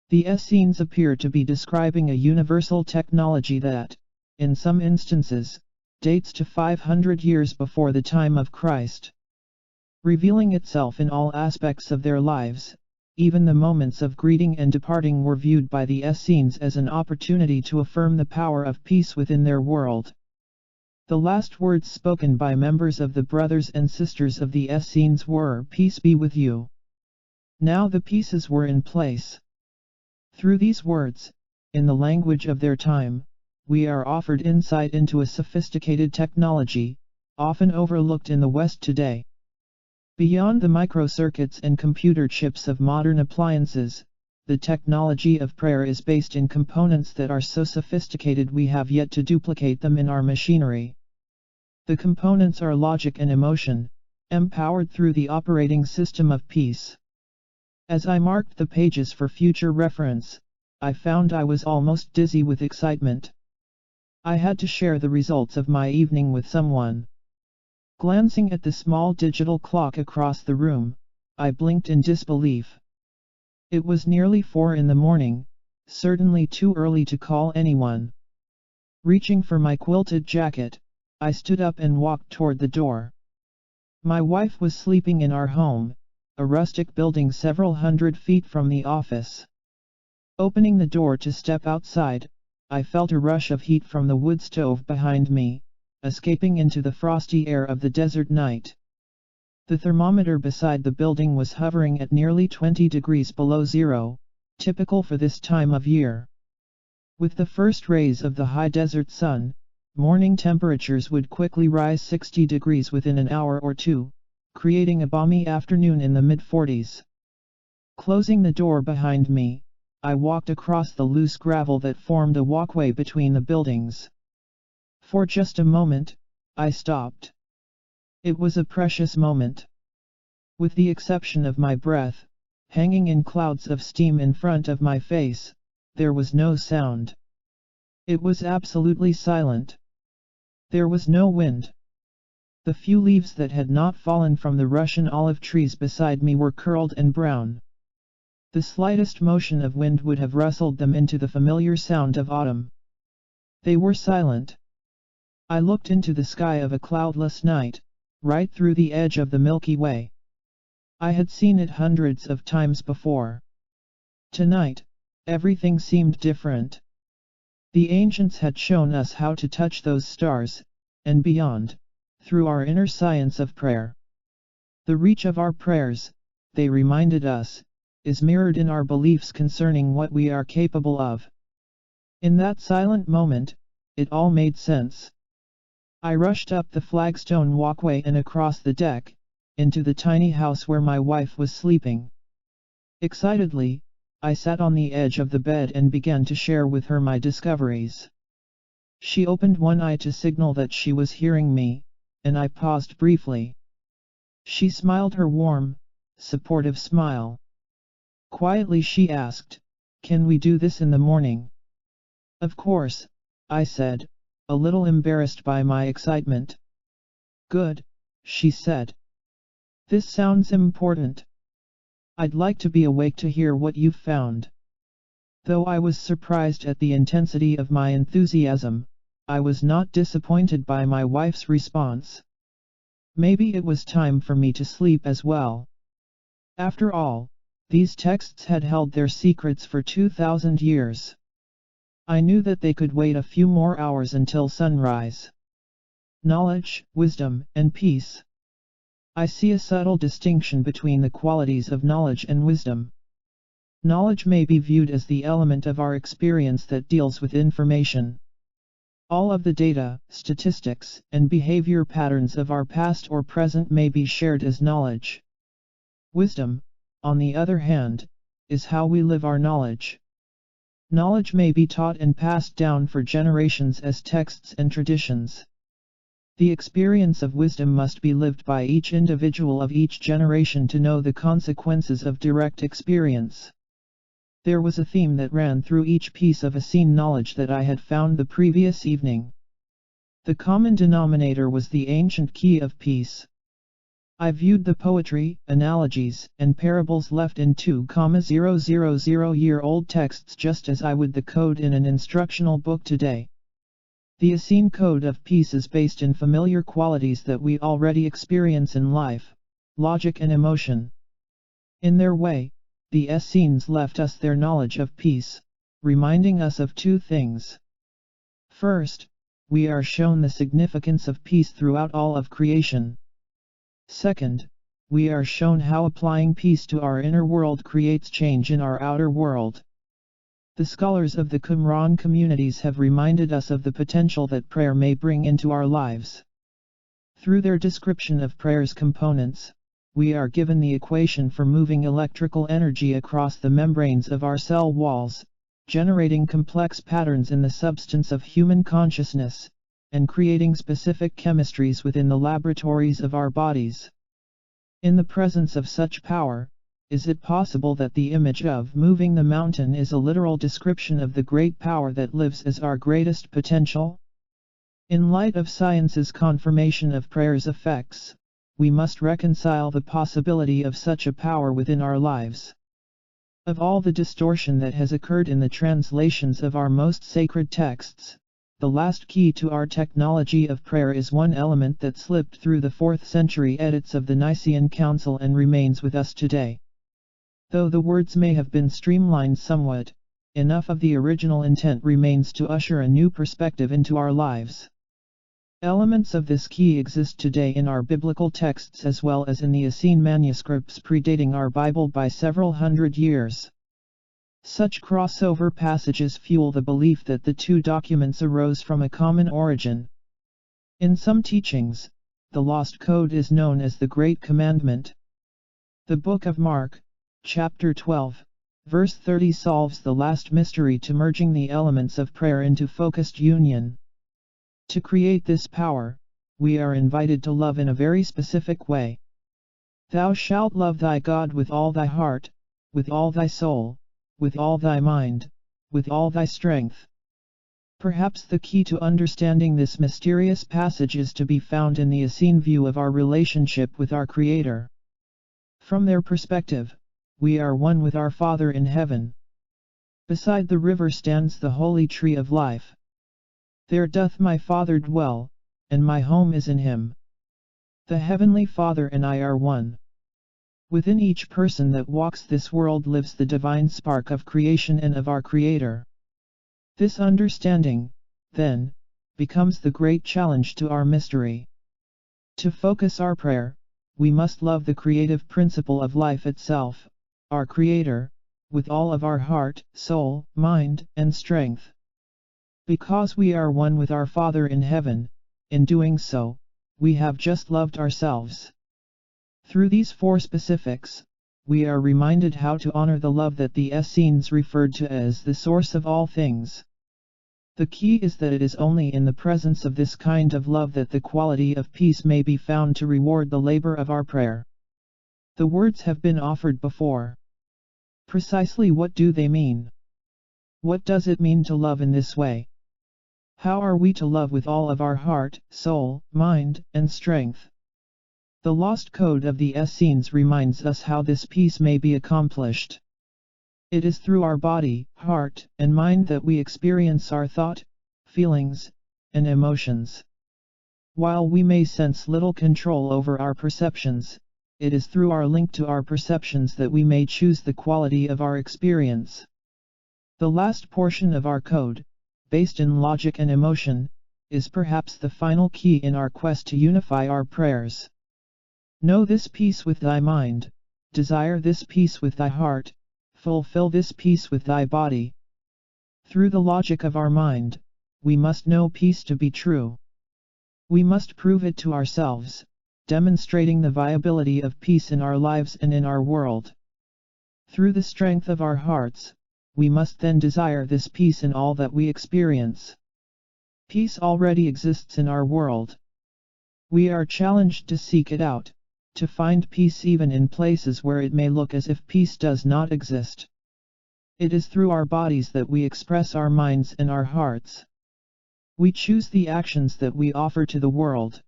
The Essenes appear to be describing a universal technology that, in some instances, dates to 500 years before the time of Christ. Revealing itself in all aspects of their lives, even the moments of greeting and departing were viewed by the Essenes as an opportunity to affirm the power of peace within their world. The last words spoken by members of the brothers and sisters of the Essenes were, "Peace be with you." Now the pieces were in place. Through these words, in the language of their time, we are offered insight into a sophisticated technology, often overlooked in the West today. Beyond the microcircuits and computer chips of modern appliances, the technology of prayer is based in components that are so sophisticated we have yet to duplicate them in our machinery. The components are logic and emotion, empowered through the operating system of peace. As I marked the pages for future reference, I found I was almost dizzy with excitement. I had to share the results of my evening with someone. Glancing at the small digital clock across the room, I blinked in disbelief. It was nearly 4 in the morning, certainly too early to call anyone. Reaching for my quilted jacket, I stood up and walked toward the door. My wife was sleeping in our home, a rustic building several hundred feet from the office. Opening the door to step outside, I felt a rush of heat from the wood stove behind me, escaping into the frosty air of the desert night. The thermometer beside the building was hovering at nearly 20 degrees below zero, typical for this time of year. With the first rays of the high desert sun, morning temperatures would quickly rise 60 degrees within an hour or two, creating a balmy afternoon in the mid-40s. Closing the door behind me, I walked across the loose gravel that formed a walkway between the buildings. For just a moment, I stopped. It was a precious moment. With the exception of my breath, hanging in clouds of steam in front of my face, there was no sound. It was absolutely silent. There was no wind. The few leaves that had not fallen from the Russian olive trees beside me were curled and brown. The slightest motion of wind would have rustled them into the familiar sound of autumn. They were silent. I looked into the sky of a cloudless night, right through the edge of the Milky Way. I had seen it hundreds of times before. Tonight, everything seemed different. The ancients had shown us how to touch those stars, and beyond, through our inner science of prayer. The reach of our prayers, they reminded us, is mirrored in our beliefs concerning what we are capable of. In that silent moment, it all made sense. I rushed up the flagstone walkway and across the deck, into the tiny house where my wife was sleeping. Excitedly, I sat on the edge of the bed and began to share with her my discoveries. She opened one eye to signal that she was hearing me, and I paused briefly. She smiled her warm, supportive smile. Quietly she asked, "Can we do this in the morning?" "Of course," I said, a little embarrassed by my excitement. "Good," she said. "This sounds important. I'd like to be awake to hear what you've found." Though I was surprised at the intensity of my enthusiasm, I was not disappointed by my wife's response. Maybe it was time for me to sleep as well. After all, these texts had held their secrets for 2,000 years. I knew that they could wait a few more hours until sunrise. Knowledge, wisdom, and peace. I see a subtle distinction between the qualities of knowledge and wisdom. Knowledge may be viewed as the element of our experience that deals with information. All of the data, statistics, and behavior patterns of our past or present may be shared as knowledge. Wisdom, on the other hand, is how we live our knowledge. Knowledge may be taught and passed down for generations as texts and traditions. The experience of wisdom must be lived by each individual of each generation to know the consequences of direct experience. There was a theme that ran through each piece of Essene knowledge that I had found the previous evening. The common denominator was the ancient key of peace. I viewed the poetry, analogies, and parables left in 2,000-year-old texts just as I would the code in an instructional book today. The Essene code of peace is based in familiar qualities that we already experience in life: logic and emotion. In their way, the Essenes left us their knowledge of peace, reminding us of two things. First, we are shown the significance of peace throughout all of creation. Second, we are shown how applying peace to our inner world creates change in our outer world. The scholars of the Qumran communities have reminded us of the potential that prayer may bring into our lives. Through their description of prayer's components, we are given the equation for moving electrical energy across the membranes of our cell walls, generating complex patterns in the substance of human consciousness, and creating specific chemistries within the laboratories of our bodies. In the presence of such power, is it possible that the image of moving the mountain is a literal description of the great power that lives as our greatest potential? In light of science's confirmation of prayer's effects, we must reconcile the possibility of such a power within our lives. Of all the distortion that has occurred in the translations of our most sacred texts, the last key to our technology of prayer is one element that slipped through the 4th century edits of the Nicene Council and remains with us today. Though the words may have been streamlined somewhat, enough of the original intent remains to usher a new perspective into our lives. Elements of this key exist today in our biblical texts as well as in the Essene manuscripts predating our Bible by several hundred years. Such crossover passages fuel the belief that the two documents arose from a common origin. In some teachings, the lost code is known as the Great Commandment. The Book of Mark, chapter 12, verse 30 solves the last mystery to merging the elements of prayer into focused union. To create this power, we are invited to love in a very specific way. Thou shalt love thy God with all thy heart, with all thy soul, with all thy mind, with all thy strength. Perhaps the key to understanding this mysterious passage is to be found in the Essene view of our relationship with our Creator. From their perspective, we are one with our Father in heaven. Beside the river stands the holy tree of life. There doth my Father dwell, and my home is in him. The Heavenly Father and I are one. Within each person that walks this world lives the divine spark of creation and of our Creator. This understanding, then, becomes the great challenge to our mystery. To focus our prayer, we must love the creative principle of life itself, our Creator, with all of our heart, soul, mind, and strength. Because we are one with our Father in heaven, in doing so, we have just loved ourselves. Through these four specifics, we are reminded how to honor the love that the Essenes referred to as the source of all things. The key is that it is only in the presence of this kind of love that the quality of peace may be found to reward the labor of our prayer. The words have been offered before. Precisely what do they mean? What does it mean to love in this way? How are we to love with all of our heart, soul, mind, and strength? The lost code of the Essenes reminds us how this peace may be accomplished. It is through our body, heart, and mind that we experience our thought, feelings, and emotions. While we may sense little control over our perceptions, it is through our link to our perceptions that we may choose the quality of our experience. The last portion of our code, based in logic and emotion, is perhaps the final key in our quest to unify our prayers. Know this peace with thy mind, desire this peace with thy heart, fulfill this peace with thy body. Through the logic of our mind, we must know peace to be true. We must prove it to ourselves, demonstrating the viability of peace in our lives and in our world. Through the strength of our hearts, we must then desire this peace in all that we experience. Peace already exists in our world. We are challenged to seek it out, to find peace even in places where it may look as if peace does not exist. It is through our bodies that we express our minds and our hearts. We choose the actions that we offer to the world.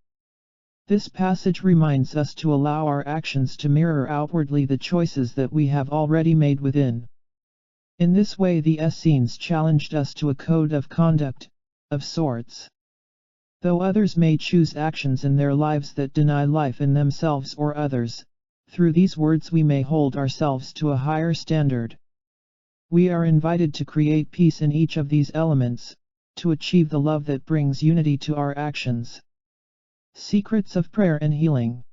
This passage reminds us to allow our actions to mirror outwardly the choices that we have already made within. In this way the Essenes challenged us to a code of conduct, of sorts. Though others may choose actions in their lives that deny life in themselves or others, through these words we may hold ourselves to a higher standard. We are invited to create peace in each of these elements, to achieve the love that brings unity to our actions. Secrets of prayer and healing.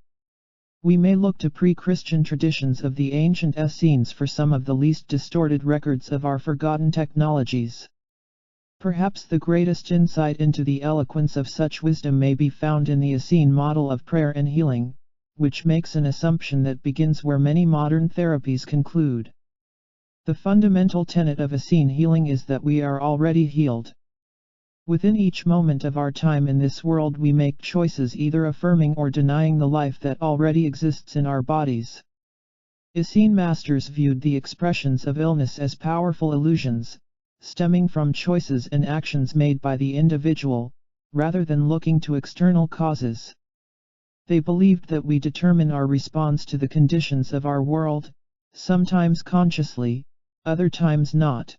We may look to pre-Christian traditions of the ancient Essenes for some of the least distorted records of our forgotten technologies. Perhaps the greatest insight into the eloquence of such wisdom may be found in the Essene model of prayer and healing, which makes an assumption that begins where many modern therapies conclude. The fundamental tenet of Essene healing is that we are already healed. Within each moment of our time in this world we make choices either affirming or denying the life that already exists in our bodies. Essene masters viewed the expressions of illness as powerful illusions, stemming from choices and actions made by the individual, rather than looking to external causes. They believed that we determine our response to the conditions of our world, sometimes consciously, other times not.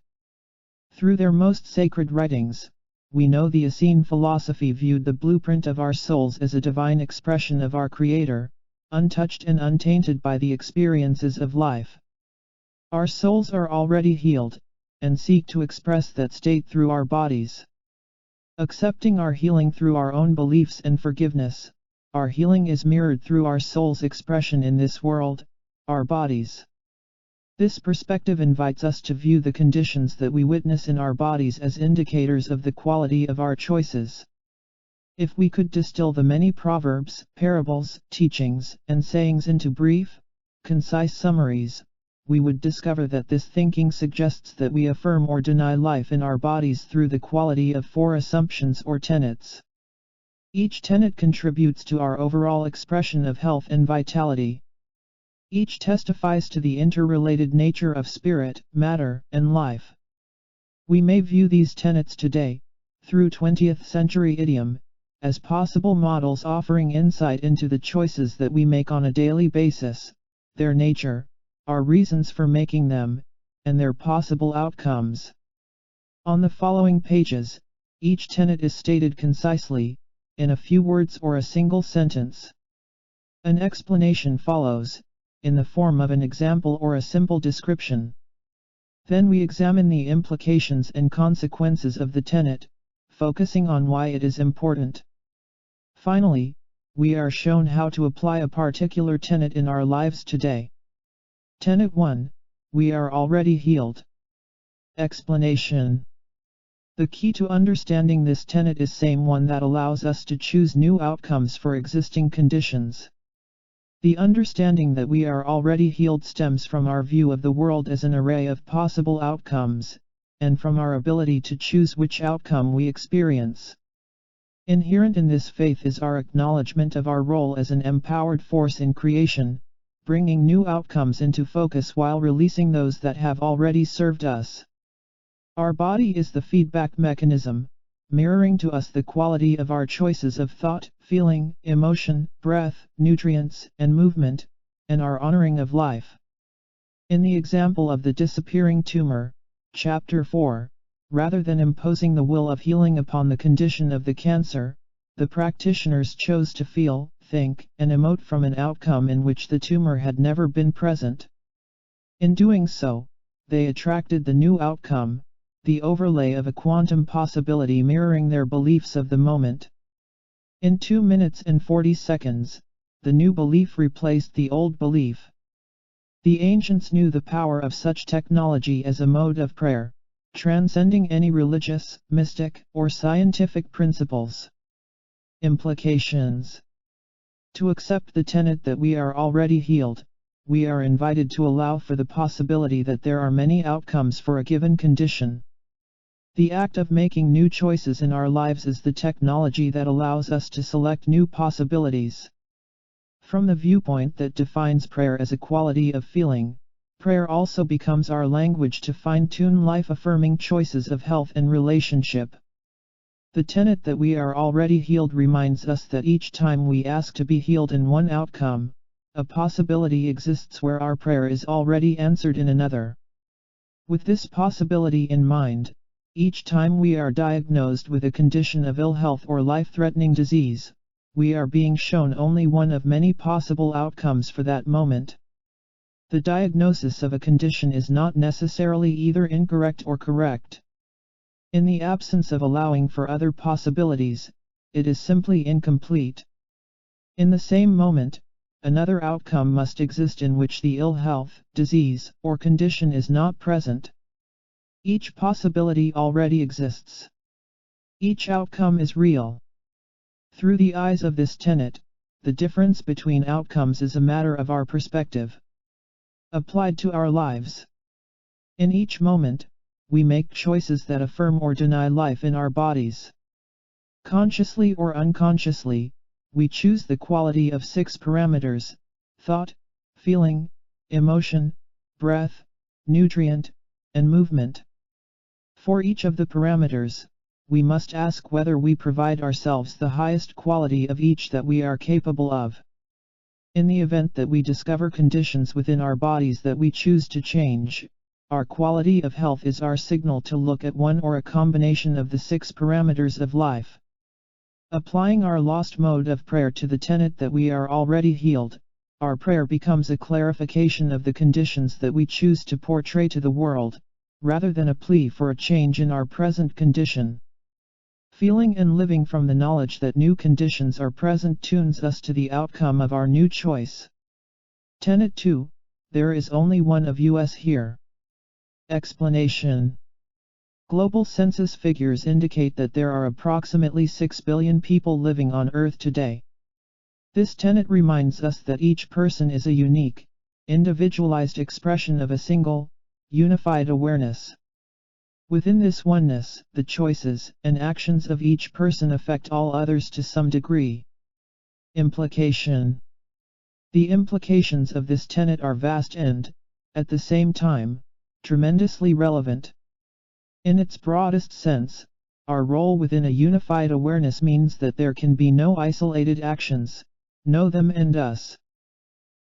Through their most sacred writings, we know the Essene philosophy viewed the blueprint of our souls as a divine expression of our Creator, untouched and untainted by the experiences of life. Our souls are already healed, and seek to express that state through our bodies. Accepting our healing through our own beliefs and forgiveness, our healing is mirrored through our soul's expression in this world, our bodies. This perspective invites us to view the conditions that we witness in our bodies as indicators of the quality of our choices. If we could distill the many proverbs, parables, teachings, and sayings into brief, concise summaries, we would discover that this thinking suggests that we affirm or deny life in our bodies through the quality of four assumptions or tenets. Each tenet contributes to our overall expression of health and vitality. Each testifies to the interrelated nature of spirit, matter, and life. We may view these tenets today, through 20th century idiom, as possible models offering insight into the choices that we make on a daily basis, their nature, our reasons for making them, and their possible outcomes. On the following pages, Each tenet is stated concisely, in a few words or a single sentence. An explanation follows, in the form of an example or a simple description. Then we examine the implications and consequences of the tenet, focusing on why it is important. Finally, we are shown how to apply a particular tenet in our lives today. Tenet 1. We are already healed. Explanation. The key to understanding this tenet is same one that allows us to choose new outcomes for existing conditions. The understanding that we are already healed stems from our view of the world as an array of possible outcomes, and from our ability to choose which outcome we experience. Inherent in this faith is our acknowledgement of our role as an empowered force in creation, bringing new outcomes into focus while releasing those that have already served us. Our body is the feedback mechanism, mirroring to us the quality of our choices of thought, feeling, emotion, breath, nutrients, and movement, and our honoring of life. In the example of the disappearing tumor, Chapter 4, rather than imposing the will of healing upon the condition of the cancer, the practitioners chose to feel, think, and emote from an outcome in which the tumor had never been present. In doing so, they attracted the new outcome, the overlay of a quantum possibility mirroring their beliefs of the moment. In 2 minutes and 40 seconds, the new belief replaced the old belief. The ancients knew the power of such technology as a mode of prayer, transcending any religious, mystic, or scientific principles. Implications. To accept the tenet that we are already healed, we are invited to allow for the possibility that there are many outcomes for a given condition. The act of making new choices in our lives is the technology that allows us to select new possibilities. From the viewpoint that defines prayer as a quality of feeling, prayer also becomes our language to fine-tune life-affirming choices of health and relationship. The tenet that we are already healed reminds us that each time we ask to be healed in one outcome, a possibility exists where our prayer is already answered in another. With this possibility in mind, each time we are diagnosed with a condition of ill health or life-threatening disease, we are being shown only one of many possible outcomes for that moment. The diagnosis of a condition is not necessarily either incorrect or correct. In the absence of allowing for other possibilities, it is simply incomplete. In the same moment, another outcome must exist in which the ill health, disease, or condition is not present. Each possibility already exists. Each outcome is real. Through the eyes of this tenet, the difference between outcomes is a matter of our perspective. Applied to our lives. In each moment, we make choices that affirm or deny life in our bodies. Consciously or unconsciously, we choose the quality of 6 parameters: thought, feeling, emotion, breath, nutrient, and movement. For each of the parameters, we must ask whether we provide ourselves the highest quality of each that we are capable of. In the event that we discover conditions within our bodies that we choose to change, our quality of health is our signal to look at one or a combination of the 6 parameters of life. Applying our lost mode of prayer to the tenet that we are already healed, our prayer becomes a clarification of the conditions that we choose to portray to the world, rather than a plea for a change in our present condition. Feeling and living from the knowledge that new conditions are present tunes us to the outcome of our new choice. Tenet 2. There is only one of us here. Explanation. Global census figures indicate that there are approximately 6 billion people living on Earth today. This tenet reminds us that each person is a unique, individualized expression of a single, unified awareness. Within this oneness, the choices and actions of each person affect all others to some degree. Implication. The implications of this tenet are vast and, at the same time, tremendously relevant. In its broadest sense, our role within a unified awareness means that there can be no isolated actions, no them and us.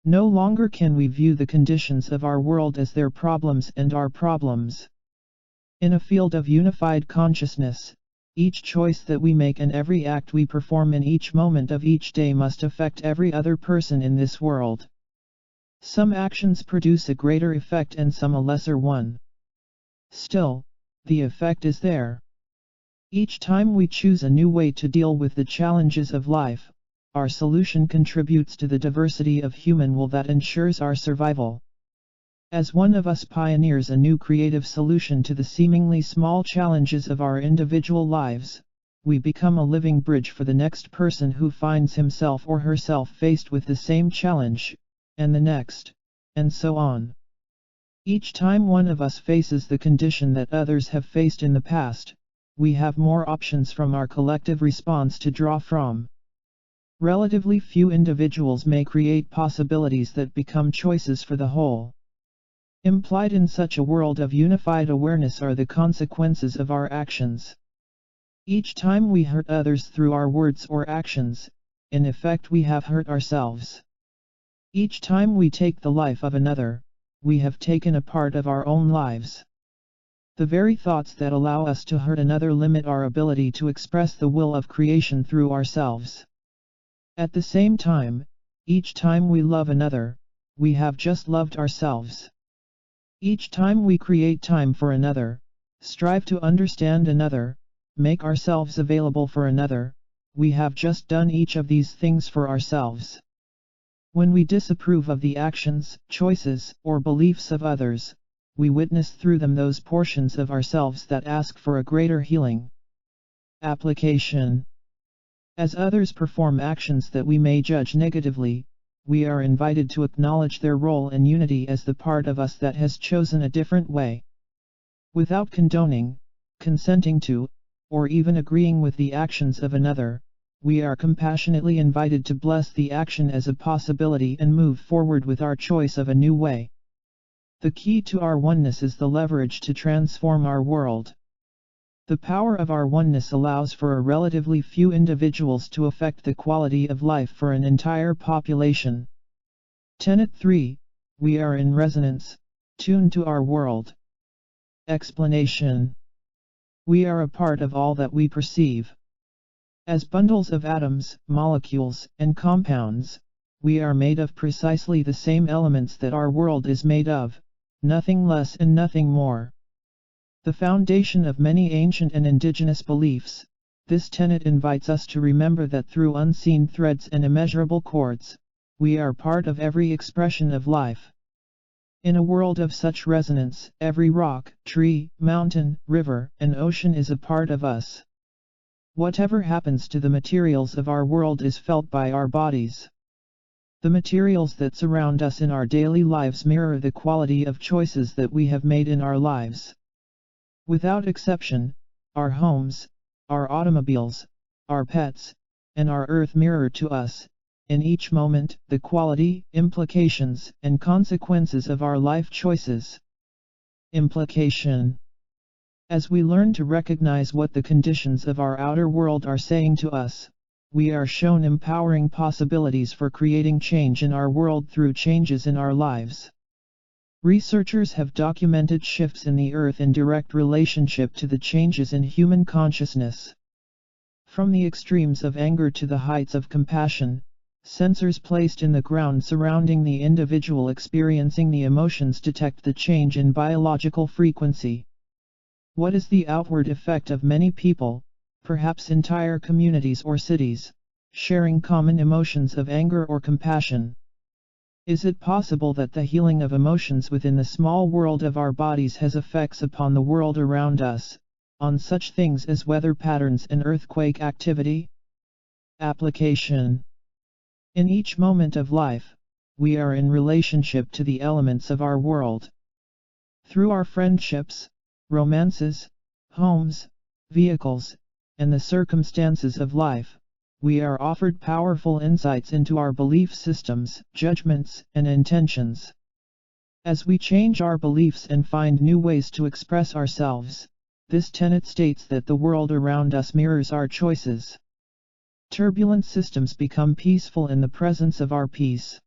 No longer can we view the conditions of our world as their problems and our problems. In a field of unified consciousness, each choice that we make and every act we perform in each moment of each day must affect every other person in this world. Some actions produce a greater effect and some a lesser one. Still, the effect is there. Each time we choose a new way to deal with the challenges of life, our solution contributes to the diversity of human will that ensures our survival. As one of us pioneers a new creative solution to the seemingly small challenges of our individual lives, we become a living bridge for the next person who finds himself or herself faced with the same challenge, and the next, and so on. Each time one of us faces the condition that others have faced in the past, we have more options from our collective response to draw from. Relatively few individuals may create possibilities that become choices for the whole. Implied in such a world of unified awareness are the consequences of our actions. Each time we hurt others through our words or actions, in effect we have hurt ourselves. Each time we take the life of another, we have taken a part of our own lives. The very thoughts that allow us to hurt another limit our ability to express the will of creation through ourselves. At the same time, each time we love another, we have just loved ourselves. Each time we create time for another, strive to understand another, make ourselves available for another, we have just done each of these things for ourselves. When we disapprove of the actions, choices, or beliefs of others, we witness through them those portions of ourselves that ask for a greater healing. Application. As others perform actions that we may judge negatively, we are invited to acknowledge their role in unity as the part of us that has chosen a different way. Without condoning, consenting to, or even agreeing with the actions of another, we are compassionately invited to bless the action as a possibility and move forward with our choice of a new way. The key to our oneness is the leverage to transform our world. The power of our oneness allows for a relatively few individuals to affect the quality of life for an entire population. Tenet 3. We are in resonance, tuned to our world. Explanation. We are a part of all that we perceive. As bundles of atoms, molecules, and compounds, we are made of precisely the same elements that our world is made of, nothing less and nothing more. The foundation of many ancient and indigenous beliefs, this tenet invites us to remember that through unseen threads and immeasurable cords, we are part of every expression of life. In a world of such resonance, every rock, tree, mountain, river, and ocean is a part of us. Whatever happens to the materials of our world is felt by our bodies. The materials that surround us in our daily lives mirror the quality of choices that we have made in our lives. Without exception, our homes, our automobiles, our pets, and our earth mirror to us, in each moment, the quality, implications, and consequences of our life choices. Implication. As we learn to recognize what the conditions of our outer world are saying to us, we are shown empowering possibilities for creating change in our world through changes in our lives. Researchers have documented shifts in the Earth in direct relationship to the changes in human consciousness. From the extremes of anger to the heights of compassion, sensors placed in the ground surrounding the individual experiencing the emotions detect the change in biological frequency. What is the outward effect of many people, perhaps entire communities or cities, sharing common emotions of anger or compassion? Is it possible that the healing of emotions within the small world of our bodies has effects upon the world around us, on such things as weather patterns and earthquake activity? Application. In each moment of life, we are in relationship to the elements of our world. Through our friendships, romances, homes, vehicles, and the circumstances of life, we are offered powerful insights into our belief systems, judgments, and intentions. As we change our beliefs and find new ways to express ourselves, this tenet states that the world around us mirrors our choices. Turbulent systems become peaceful in the presence of our peace.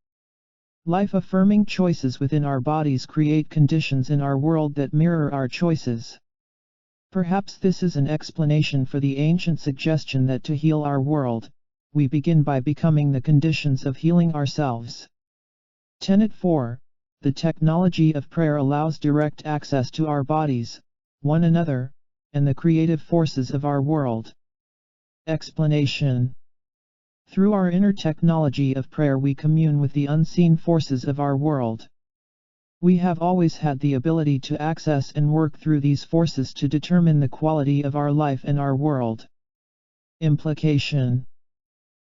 Life-affirming choices within our bodies create conditions in our world that mirror our choices. Perhaps this is an explanation for the ancient suggestion that to heal our world, we begin by becoming the conditions of healing ourselves. Tenet 4. The technology of prayer allows direct access to our bodies, one another, and the creative forces of our world. Explanation. Through our inner technology of prayer we commune with the unseen forces of our world. We have always had the ability to access and work through these forces to determine the quality of our life and our world. Implication.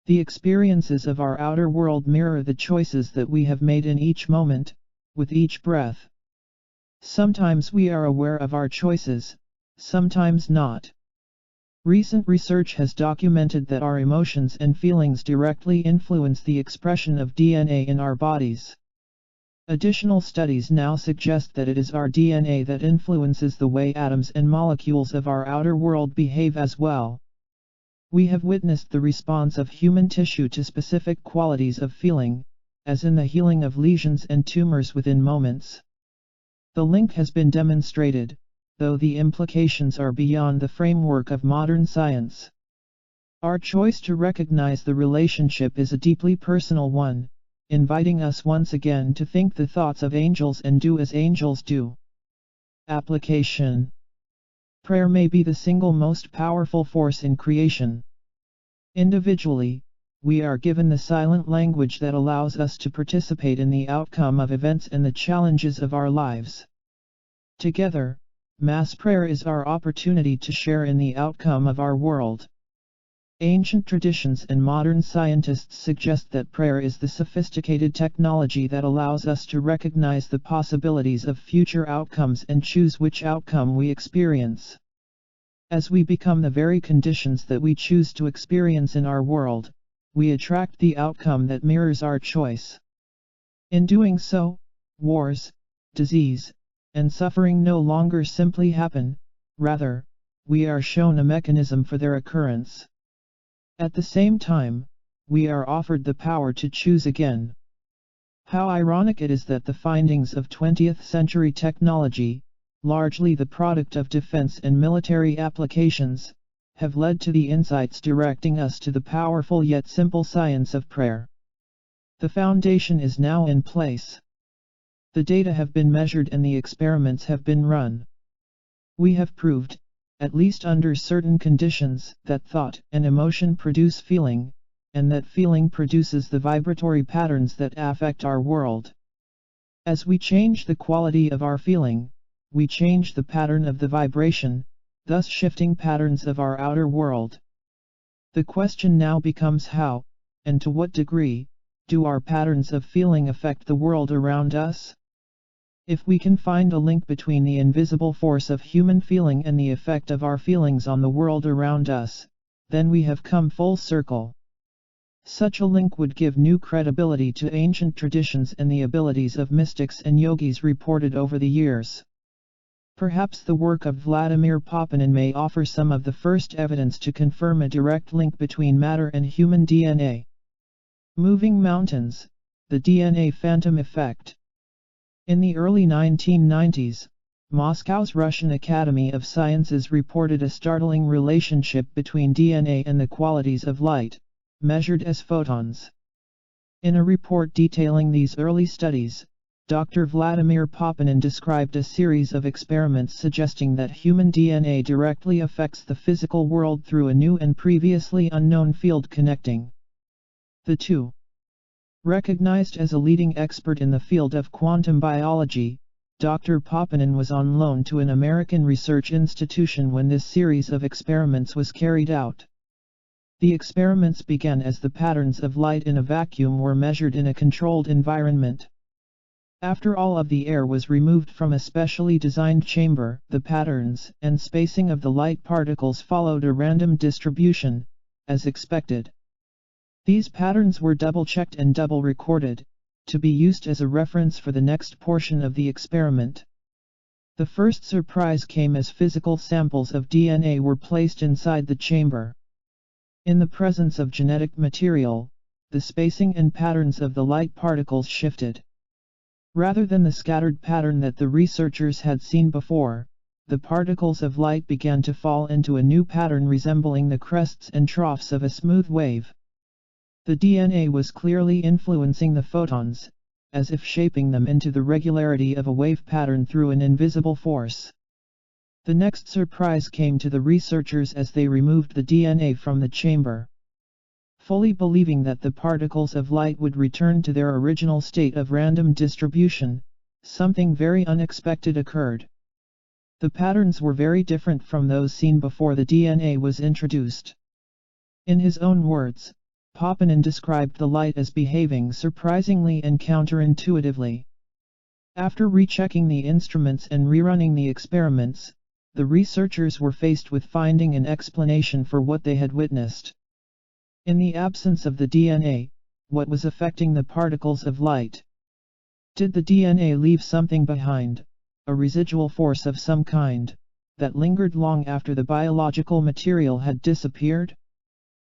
The experiences of our outer world mirror the choices that we have made in each moment, with each breath. Sometimes we are aware of our choices, sometimes not. Recent research has documented that our emotions and feelings directly influence the expression of DNA in our bodies. Additional studies now suggest that it is our DNA that influences the way atoms and molecules of our outer world behave as well. We have witnessed the response of human tissue to specific qualities of feeling, as in the healing of lesions and tumors within moments. The link has been demonstrated, though the implications are beyond the framework of modern science. Our choice to recognize the relationship is a deeply personal one, inviting us once again to think the thoughts of angels and do as angels do. Application. Prayer may be the single most powerful force in creation. Individually, we are given the silent language that allows us to participate in the outcome of events and the challenges of our lives. Together, mass prayer is our opportunity to share in the outcome of our world. Ancient traditions and modern scientists suggest that prayer is the sophisticated technology that allows us to recognize the possibilities of future outcomes and choose which outcome we experience. As we become the very conditions that we choose to experience in our world, we attract the outcome that mirrors our choice. In doing so, wars, disease, and suffering no longer simply happen, rather, we are shown a mechanism for their occurrence. At the same time, we are offered the power to choose again. How ironic it is that the findings of 20th century technology, largely the product of defense and military applications, have led to the insights directing us to the powerful yet simple science of prayer. The foundation is now in place. The data have been measured and the experiments have been run. We have proved, at least under certain conditions, that thought and emotion produce feeling, and that feeling produces the vibratory patterns that affect our world. As we change the quality of our feeling, we change the pattern of the vibration, thus shifting patterns of our outer world. The question now becomes how, and to what degree, do our patterns of feeling affect the world around us? If we can find a link between the invisible force of human feeling and the effect of our feelings on the world around us, then we have come full circle. Such a link would give new credibility to ancient traditions and the abilities of mystics and yogis reported over the years. Perhaps the work of Vladimir Poponin may offer some of the first evidence to confirm a direct link between matter and human DNA. Moving mountains, the DNA phantom effect. In the early 1990s, Moscow's Russian Academy of Sciences reported a startling relationship between DNA and the qualities of light, measured as photons. In a report detailing these early studies, Dr. Vladimir Poponin described a series of experiments suggesting that human DNA directly affects the physical world through a new and previously unknown field connecting the two. Recognized as a leading expert in the field of quantum biology, Dr. Poponin was on loan to an American research institution when this series of experiments was carried out. The experiments began as the patterns of light in a vacuum were measured in a controlled environment. After all of the air was removed from a specially designed chamber, the patterns and spacing of the light particles followed a random distribution, as expected. These patterns were double-checked and double-recorded, to be used as a reference for the next portion of the experiment. The first surprise came as physical samples of DNA were placed inside the chamber. In the presence of genetic material, the spacing and patterns of the light particles shifted. Rather than the scattered pattern that the researchers had seen before, the particles of light began to fall into a new pattern resembling the crests and troughs of a smooth wave. The DNA was clearly influencing the photons, as if shaping them into the regularity of a wave pattern through an invisible force. The next surprise came to the researchers as they removed the DNA from the chamber. Fully believing that the particles of light would return to their original state of random distribution, something very unexpected occurred. The patterns were very different from those seen before the DNA was introduced. In his own words, Papyrus described the light as behaving surprisingly and counterintuitively. After rechecking the instruments and rerunning the experiments, the researchers were faced with finding an explanation for what they had witnessed. In the absence of the DNA, what was affecting the particles of light? Did the DNA leave something behind, a residual force of some kind, that lingered long after the biological material had disappeared?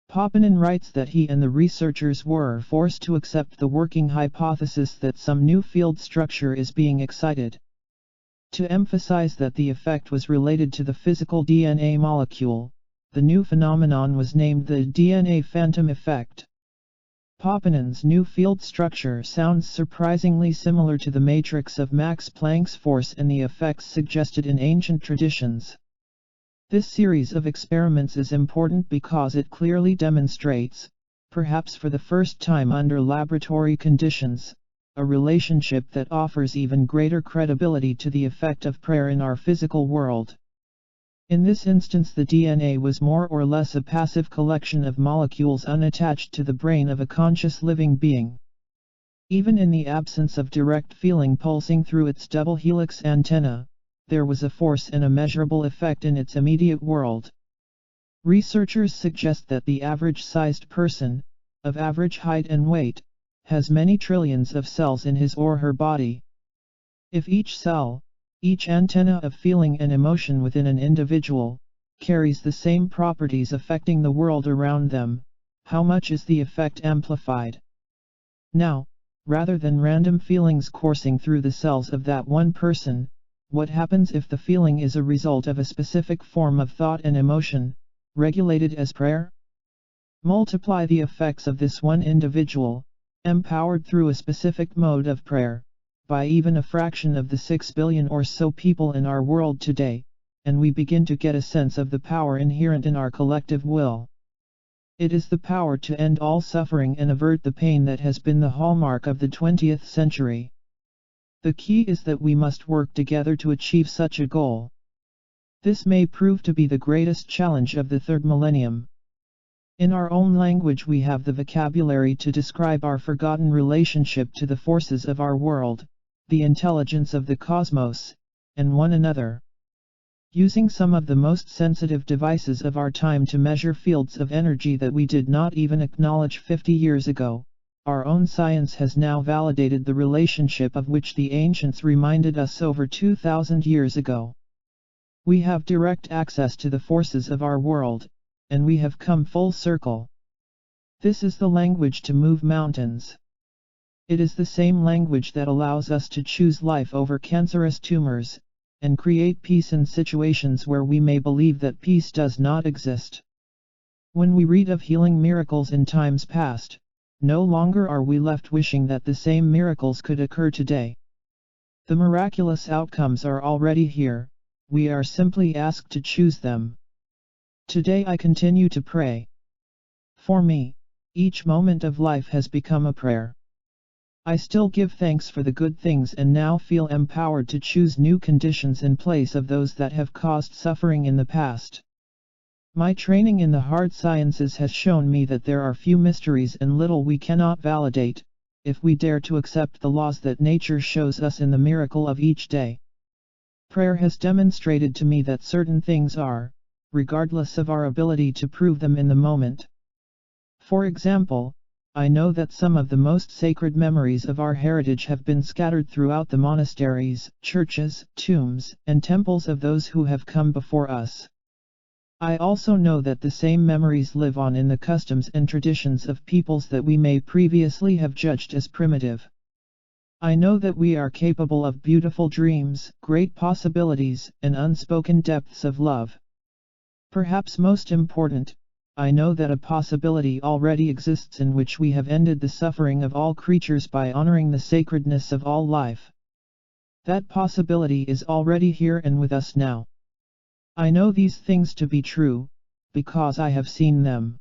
Papyrus writes that he and the researchers were forced to accept the working hypothesis that some new field structure is being excited. To emphasize that the effect was related to the physical DNA molecule, the new phenomenon was named the DNA phantom effect. Papyrus's new field structure sounds surprisingly similar to the matrix of Max Planck's force and the effects suggested in ancient traditions. This series of experiments is important because it clearly demonstrates, perhaps for the first time under laboratory conditions, a relationship that offers even greater credibility to the effect of prayer in our physical world. In this instance, the DNA was more or less a passive collection of molecules unattached to the brain of a conscious living being. Even in the absence of direct feeling pulsing through its double helix antenna, there was a force and a measurable effect in its immediate world. Researchers suggest that the average-sized person, of average height and weight, has many trillions of cells in his or her body. If each cell, each antenna of feeling and emotion within an individual, carries the same properties affecting the world around them, how much is the effect amplified? Now, rather than random feelings coursing through the cells of that one person, what happens if the feeling is a result of a specific form of thought and emotion, regulated as prayer? Multiply the effects of this one individual, empowered through a specific mode of prayer, by even a fraction of the 6 billion or so people in our world today, and we begin to get a sense of the power inherent in our collective will. It is the power to end all suffering and avert the pain that has been the hallmark of the 20th century. The key is that we must work together to achieve such a goal. This may prove to be the greatest challenge of the third millennium. In our own language we have the vocabulary to describe our forgotten relationship to the forces of our world, the intelligence of the cosmos, and one another. Using some of the most sensitive devices of our time to measure fields of energy that we did not even acknowledge 50 years ago, our own science has now validated the relationship of which the ancients reminded us over 2,000 years ago. We have direct access to the forces of our world, and we have come full circle. This is the language to move mountains. It is the same language that allows us to choose life over cancerous tumors, and create peace in situations where we may believe that peace does not exist. When we read of healing miracles in times past, no longer are we left wishing that the same miracles could occur today. The miraculous outcomes are already here, we are simply asked to choose them. Today I continue to pray. For me, each moment of life has become a prayer. I still give thanks for the good things and now feel empowered to choose new conditions in place of those that have caused suffering in the past. My training in the hard sciences has shown me that there are few mysteries and little we cannot validate, if we dare to accept the laws that nature shows us in the miracle of each day. Prayer has demonstrated to me that certain things are, regardless of our ability to prove them in the moment. For example, I know that some of the most sacred memories of our heritage have been scattered throughout the monasteries, churches, tombs, and temples of those who have come before us. I also know that the same memories live on in the customs and traditions of peoples that we may previously have judged as primitive. I know that we are capable of beautiful dreams, great possibilities, and unspoken depths of love. Perhaps most important, I know that a possibility already exists in which we have ended the suffering of all creatures by honoring the sacredness of all life. That possibility is already here and with us now. I know these things to be true, because I have seen them.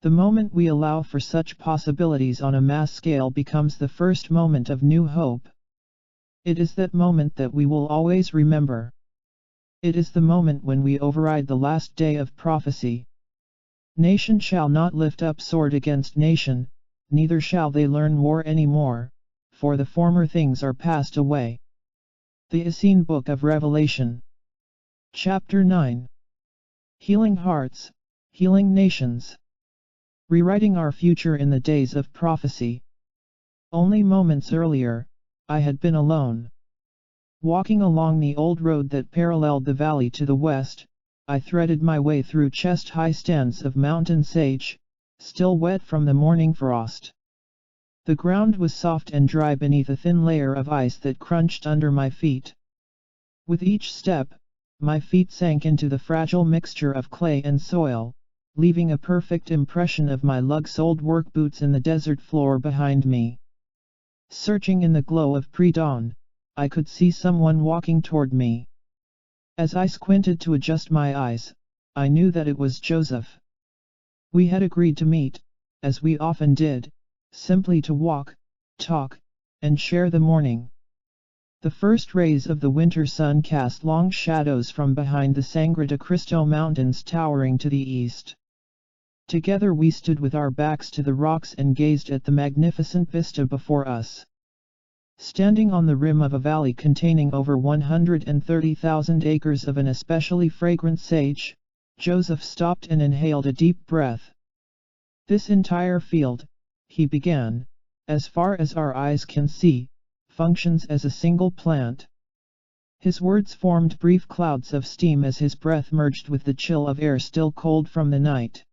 The moment we allow for such possibilities on a mass scale becomes the first moment of new hope. It is that moment that we will always remember. It is the moment when we override the last day of prophecy. Nation shall not lift up sword against nation, neither shall they learn war any more, for the former things are passed away. The Essene Book of Revelation. Chapter 9. Healing Hearts, Healing Nations. Rewriting our future in the days of prophecy. Only moments earlier, I had been alone. Walking along the old road that paralleled the valley to the west, I threaded my way through chest-high stands of mountain sage, still wet from the morning frost. The ground was soft and dry beneath a thin layer of ice that crunched under my feet. With each step, my feet sank into the fragile mixture of clay and soil, leaving a perfect impression of my lug-soled work boots in the desert floor behind me. Searching in the glow of pre-dawn, I could see someone walking toward me. As I squinted to adjust my eyes, I knew that it was Joseph. We had agreed to meet, as we often did, simply to walk, talk, and share the morning. The first rays of the winter sun cast long shadows from behind the Sangre de Cristo mountains towering to the east. Together we stood with our backs to the rocks and gazed at the magnificent vista before us. Standing on the rim of a valley containing over 130,000 acres of an especially fragrant sage, Joseph stopped and inhaled a deep breath. This entire field, he began, as far as our eyes can see, functions as a single plant. His words formed brief clouds of steam as his breath merged with the chill of air still cold from the night.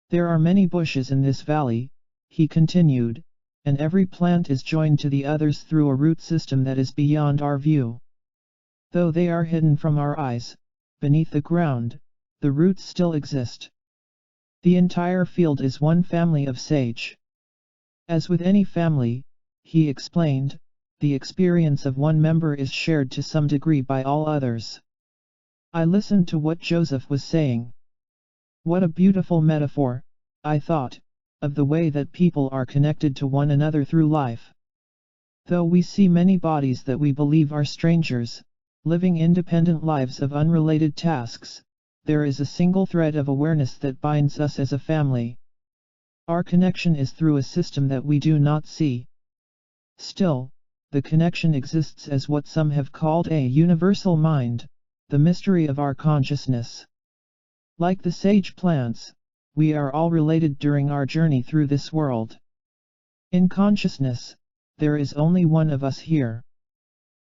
There are many bushes in this valley, he continued, and every plant is joined to the others through a root system that is beyond our view. Though they are hidden from our eyes, beneath the ground, the roots still exist. The entire field is one family of sage. As with any family, he explained, the experience of one member is shared to some degree by all others. I listened to what Joseph was saying. What a beautiful metaphor, I thought, of the way that people are connected to one another through life. Though we see many bodies that we believe are strangers, living independent lives of unrelated tasks, there is a single thread of awareness that binds us as a family. Our connection is through a system that we do not see. Still, the connection exists as what some have called a universal mind, the mystery of our consciousness. Like the sage plants, we are all related during our journey through this world. In consciousness, there is only one of us here.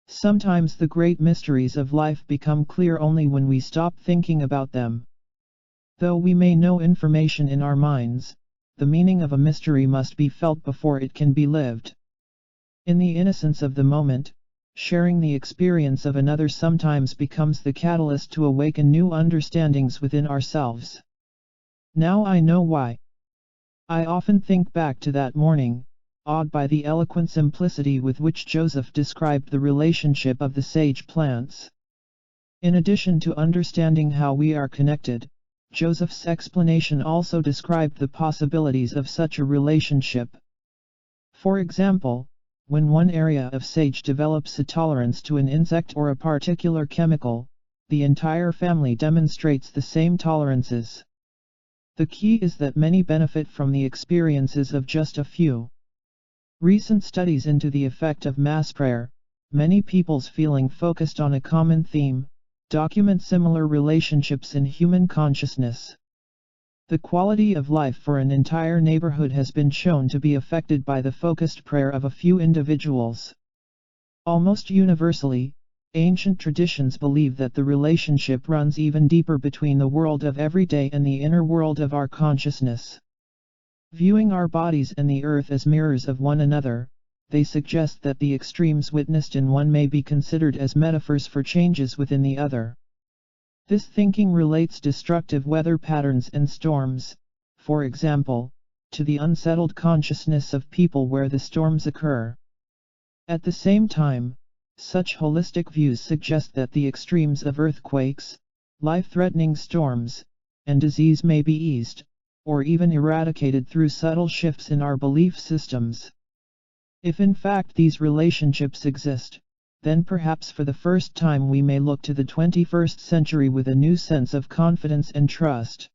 Sometimes the great mysteries of life become clear only when we stop thinking about them. Though we may know information in our minds, the meaning of a mystery must be felt before it can be lived. In the innocence of the moment, sharing the experience of another sometimes becomes the catalyst to awaken new understandings within ourselves. Now I know why. I often think back to that morning, awed by the eloquent simplicity with which Joseph described the relationship of the sage plants. In addition to understanding how we are connected, Joseph's explanation also described the possibilities of such a relationship. For example, when one area of sage develops a tolerance to an insect or a particular chemical, the entire family demonstrates the same tolerances. The key is that many benefit from the experiences of just a few. Recent studies into the effect of mass prayer, many people's feeling focused on a common theme, document similar relationships in human consciousness. The quality of life for an entire neighborhood has been shown to be affected by the focused prayer of a few individuals. Almost universally, ancient traditions believe that the relationship runs even deeper between the world of everyday and the inner world of our consciousness. Viewing our bodies and the earth as mirrors of one another, they suggest that the extremes witnessed in one may be considered as metaphors for changes within the other. This thinking relates destructive weather patterns and storms, for example, to the unsettled consciousness of people where the storms occur. At the same time, such holistic views suggest that the extremes of earthquakes, life-threatening storms, and disease may be eased, or even eradicated through subtle shifts in our belief systems. If in fact these relationships exist, then perhaps for the first time we may look to the 21st century with a new sense of confidence and trust.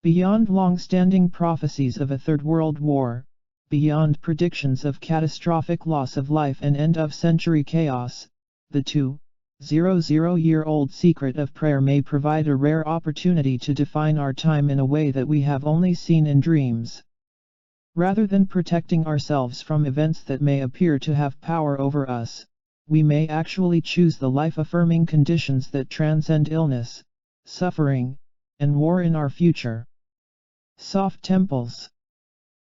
Beyond long-standing prophecies of a Third World War, beyond predictions of catastrophic loss of life and end-of-century chaos, the 2,000-year-old secret of prayer may provide a rare opportunity to define our time in a way that we have only seen in dreams. Rather than protecting ourselves from events that may appear to have power over us, we may actually choose the life-affirming conditions that transcend illness, suffering, and war in our future. Soft temples.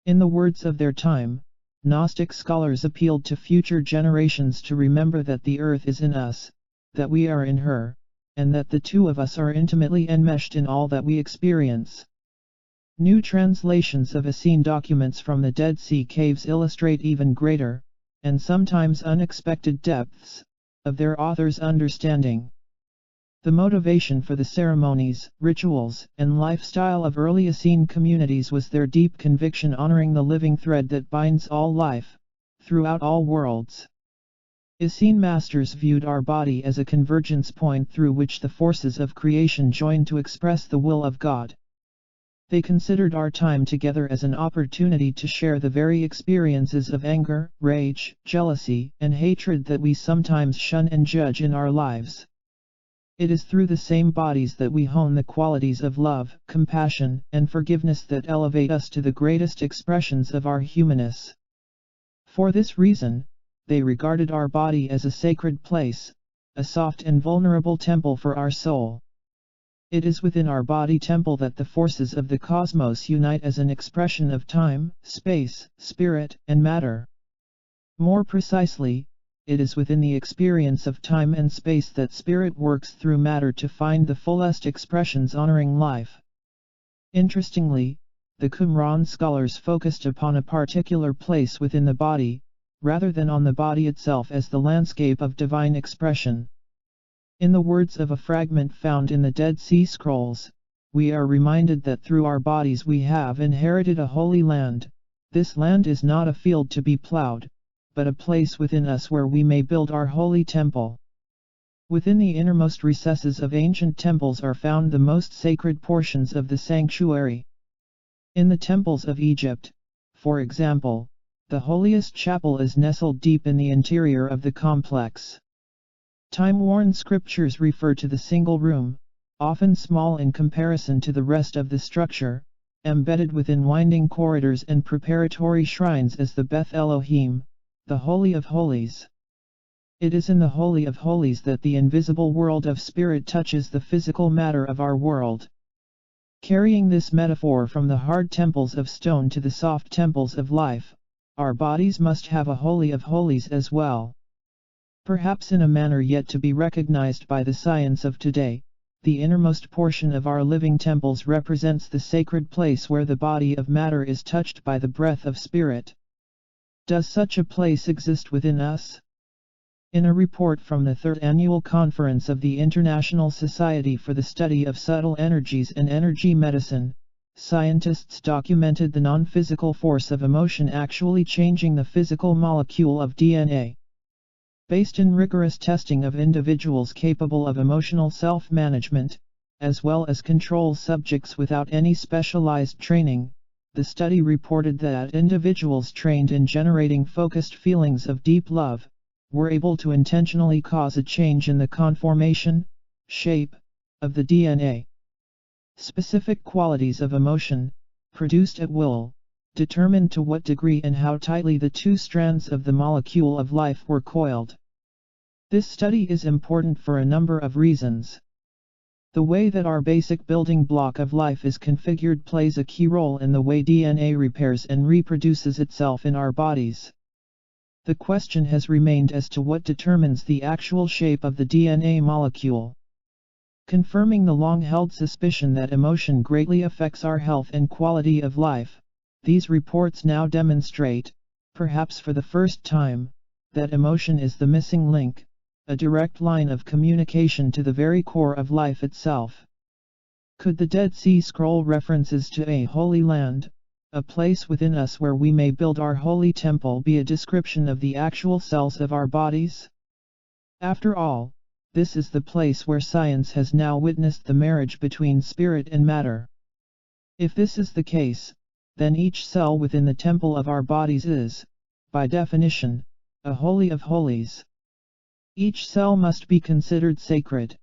In the words of their time, Gnostic scholars appealed to future generations to remember that the earth is in us, that we are in her, and that the two of us are intimately enmeshed in all that we experience. New translations of Essene documents from the Dead Sea caves illustrate even greater, and sometimes unexpected depths, of their author's understanding. The motivation for the ceremonies, rituals, and lifestyle of early Essene communities was their deep conviction honoring the living thread that binds all life, throughout all worlds. Essene masters viewed our body as a convergence point through which the forces of creation join to express the will of God. They considered our time together as an opportunity to share the very experiences of anger, rage, jealousy, and hatred that we sometimes shun and judge in our lives. It is through the same bodies that we hone the qualities of love, compassion, and forgiveness that elevate us to the greatest expressions of our humanness. For this reason, they regarded our body as a sacred place, a soft and vulnerable temple for our soul. It is within our body temple that the forces of the cosmos unite as an expression of time, space, spirit, and matter. More precisely, it is within the experience of time and space that spirit works through matter to find the fullest expressions honoring life. Interestingly, the Qumran scholars focused upon a particular place within the body, rather than on the body itself as the landscape of divine expression. In the words of a fragment found in the Dead Sea Scrolls, we are reminded that through our bodies we have inherited a holy land. This land is not a field to be plowed, but a place within us where we may build our holy temple. Within the innermost recesses of ancient temples are found the most sacred portions of the sanctuary. In the temples of Egypt, for example, the holiest chapel is nestled deep in the interior of the complex. Time-worn scriptures refer to the single room, often small in comparison to the rest of the structure, embedded within winding corridors and preparatory shrines as the Beth Elohim, the Holy of Holies. It is in the Holy of Holies that the invisible world of spirit touches the physical matter of our world. Carrying this metaphor from the hard temples of stone to the soft temples of life, our bodies must have a Holy of Holies as well. Perhaps in a manner yet to be recognized by the science of today, the innermost portion of our living temples represents the sacred place where the body of matter is touched by the breath of spirit. Does such a place exist within us? In a report from the Third Annual Conference of the International Society for the Study of Subtle Energies and Energy Medicine, scientists documented the non-physical force of emotion actually changing the physical molecule of DNA. Based in rigorous testing of individuals capable of emotional self-management, as well as control subjects without any specialized training, the study reported that individuals trained in generating focused feelings of deep love were able to intentionally cause a change in the conformation, shape, of the DNA. Specific qualities of emotion, produced at will, determined to what degree and how tightly the two strands of the molecule of life were coiled. This study is important for a number of reasons. The way that our basic building block of life is configured plays a key role in the way DNA repairs and reproduces itself in our bodies. The question has remained as to what determines the actual shape of the DNA molecule. Confirming the long-held suspicion that emotion greatly affects our health and quality of life, these reports now demonstrate, perhaps for the first time, that emotion is the missing link, a direct line of communication to the very core of life itself. Could the Dead Sea Scroll references to a holy land, a place within us where we may build our holy temple, be a description of the actual cells of our bodies? After all, this is the place where science has now witnessed the marriage between spirit and matter. If this is the case, then each cell within the temple of our bodies is, by definition, a holy of holies. Each cell must be considered sacred.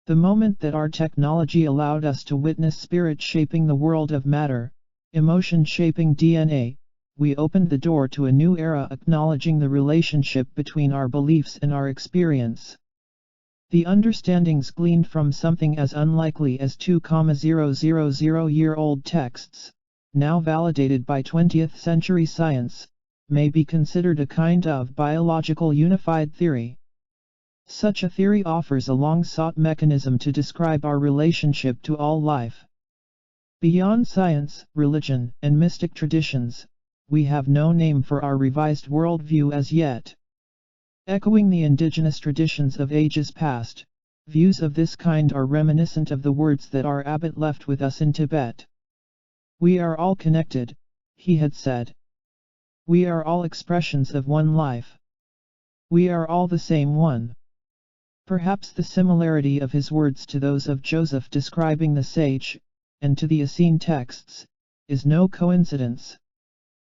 The moment that our technology allowed us to witness spirit shaping the world of matter, emotion shaping DNA, we opened the door to a new era acknowledging the relationship between our beliefs and our experience. The understandings gleaned from something as unlikely as 2,000-year-old texts, now validated by 20th century science, may be considered a kind of biological unified theory. Such a theory offers a long-sought mechanism to describe our relationship to all life. Beyond science, religion, and mystic traditions, we have no name for our revised worldview as yet. Echoing the indigenous traditions of ages past, views of this kind are reminiscent of the words that our abbot left with us in Tibet. "We are all connected," he had said. "We are all expressions of one life. We are all the same one." Perhaps the similarity of his words to those of Joseph describing the sage, and to the Essene texts, is no coincidence.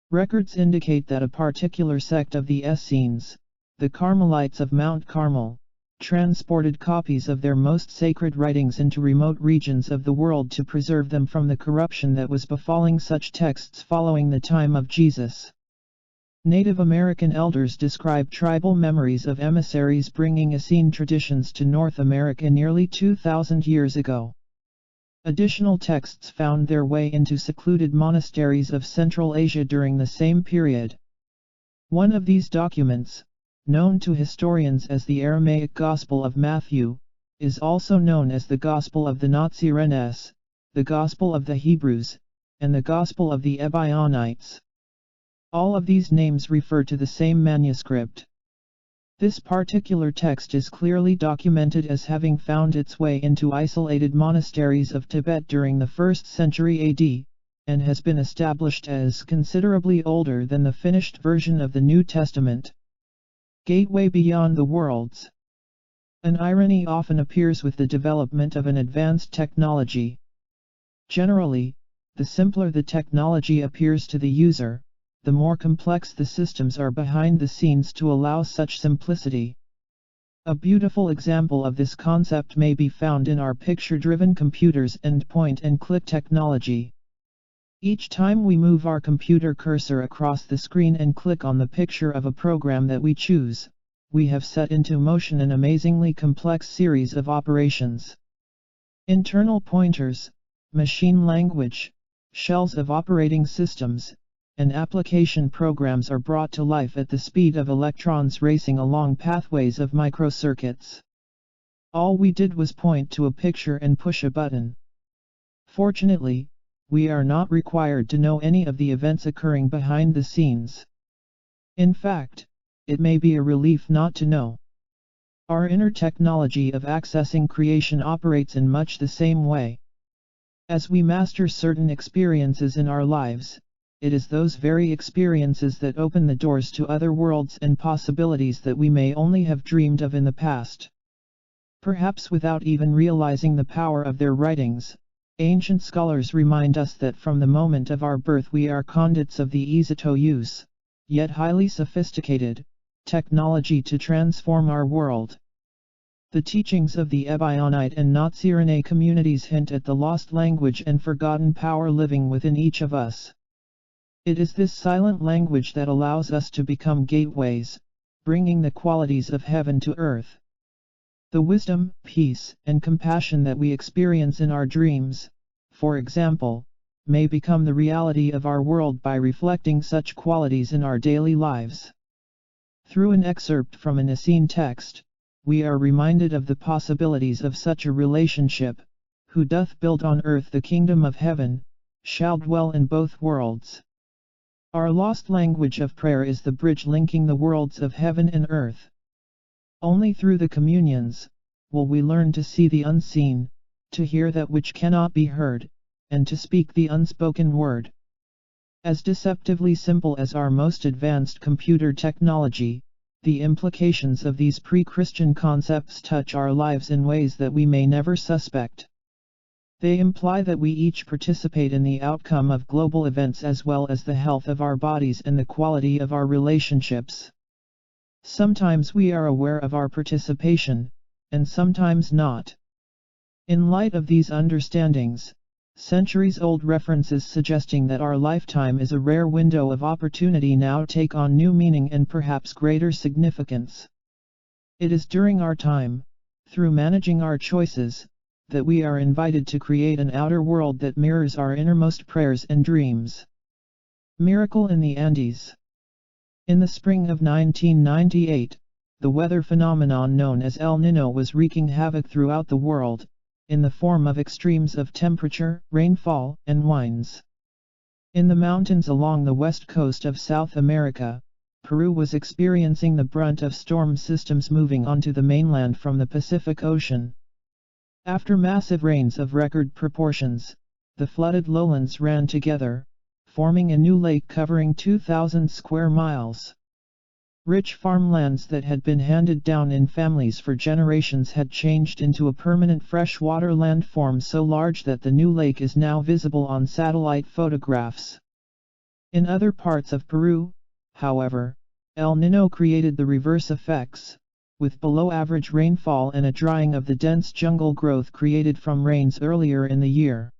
Records indicate that a particular sect of the Essenes, the Carmelites of Mount Carmel, transported copies of their most sacred writings into remote regions of the world to preserve them from the corruption that was befalling such texts following the time of Jesus. Native American elders describe tribal memories of emissaries bringing Essene traditions to North America nearly 2,000 years ago. Additional texts found their way into secluded monasteries of Central Asia during the same period. One of these documents, known to historians as the Aramaic Gospel of Matthew, is also known as the Gospel of the Nazarenes, the Gospel of the Hebrews, and the Gospel of the Ebionites. All of these names refer to the same manuscript. This particular text is clearly documented as having found its way into isolated monasteries of Tibet during the 1st century AD, and has been established as considerably older than the finished version of the New Testament. Gateway beyond the worlds. An irony often appears with the development of an advanced technology. Generally, the simpler the technology appears to the user, the more complex the systems are behind the scenes to allow such simplicity. A beautiful example of this concept may be found in our picture-driven computers and point-and-click technology. Each time we move our computer cursor across the screen and click on the picture of a program that we choose, we have set into motion an amazingly complex series of operations. Internal pointers, machine language, shells of operating systems, and application programs are brought to life at the speed of electrons racing along pathways of microcircuits. All we did was point to a picture and push a button. Fortunately, we are not required to know any of the events occurring behind the scenes. In fact, it may be a relief not to know. Our inner technology of accessing creation operates in much the same way. As we master certain experiences in our lives, it is those very experiences that open the doors to other worlds and possibilities that we may only have dreamed of in the past. Perhaps without even realizing the power of their writings, ancient scholars remind us that from the moment of our birth we are conduits of the easy-to-use, yet highly sophisticated, technology to transform our world. The teachings of the Ebionite and Nazarene communities hint at the lost language and forgotten power living within each of us. It is this silent language that allows us to become gateways, bringing the qualities of heaven to earth. The wisdom, peace, and compassion that we experience in our dreams, for example, may become the reality of our world by reflecting such qualities in our daily lives. Through an excerpt from an Essene text, we are reminded of the possibilities of such a relationship. Who doth build on earth the kingdom of heaven, shall dwell in both worlds. Our lost language of prayer is the bridge linking the worlds of heaven and earth. Only through the communions will we learn to see the unseen, to hear that which cannot be heard, and to speak the unspoken word. As deceptively simple as our most advanced computer technology, the implications of these pre-Christian concepts touch our lives in ways that we may never suspect. They imply that we each participate in the outcome of global events as well as the health of our bodies and the quality of our relationships. Sometimes we are aware of our participation, and sometimes not. In light of these understandings, centuries-old references suggesting that our lifetime is a rare window of opportunity now take on new meaning and perhaps greater significance. It is during our time, through managing our choices, that we are invited to create an outer world that mirrors our innermost prayers and dreams. Miracle in the Andes. In the spring of 1998, the weather phenomenon known as El Niño was wreaking havoc throughout the world, in the form of extremes of temperature, rainfall, and winds. In the mountains along the west coast of South America, Peru was experiencing the brunt of storm systems moving onto the mainland from the Pacific Ocean. After massive rains of record proportions, the flooded lowlands ran together, forming a new lake covering 2,000 square miles. Rich farmlands that had been handed down in families for generations had changed into a permanent freshwater landform so large that the new lake is now visible on satellite photographs. In other parts of Peru, however, El Niño created the reverse effects, with below-average rainfall and a drying of the dense jungle growth created from rains earlier in the year.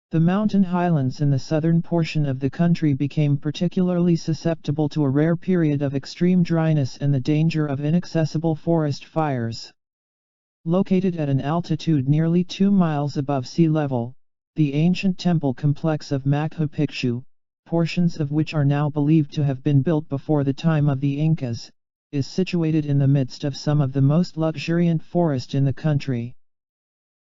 The mountain highlands in the southern portion of the country became particularly susceptible to a rare period of extreme dryness and the danger of inaccessible forest fires. Located at an altitude nearly 2 miles above sea level, the ancient temple complex of Machu Picchu, portions of which are now believed to have been built before the time of the Incas, is situated in the midst of some of the most luxuriant forest in the country.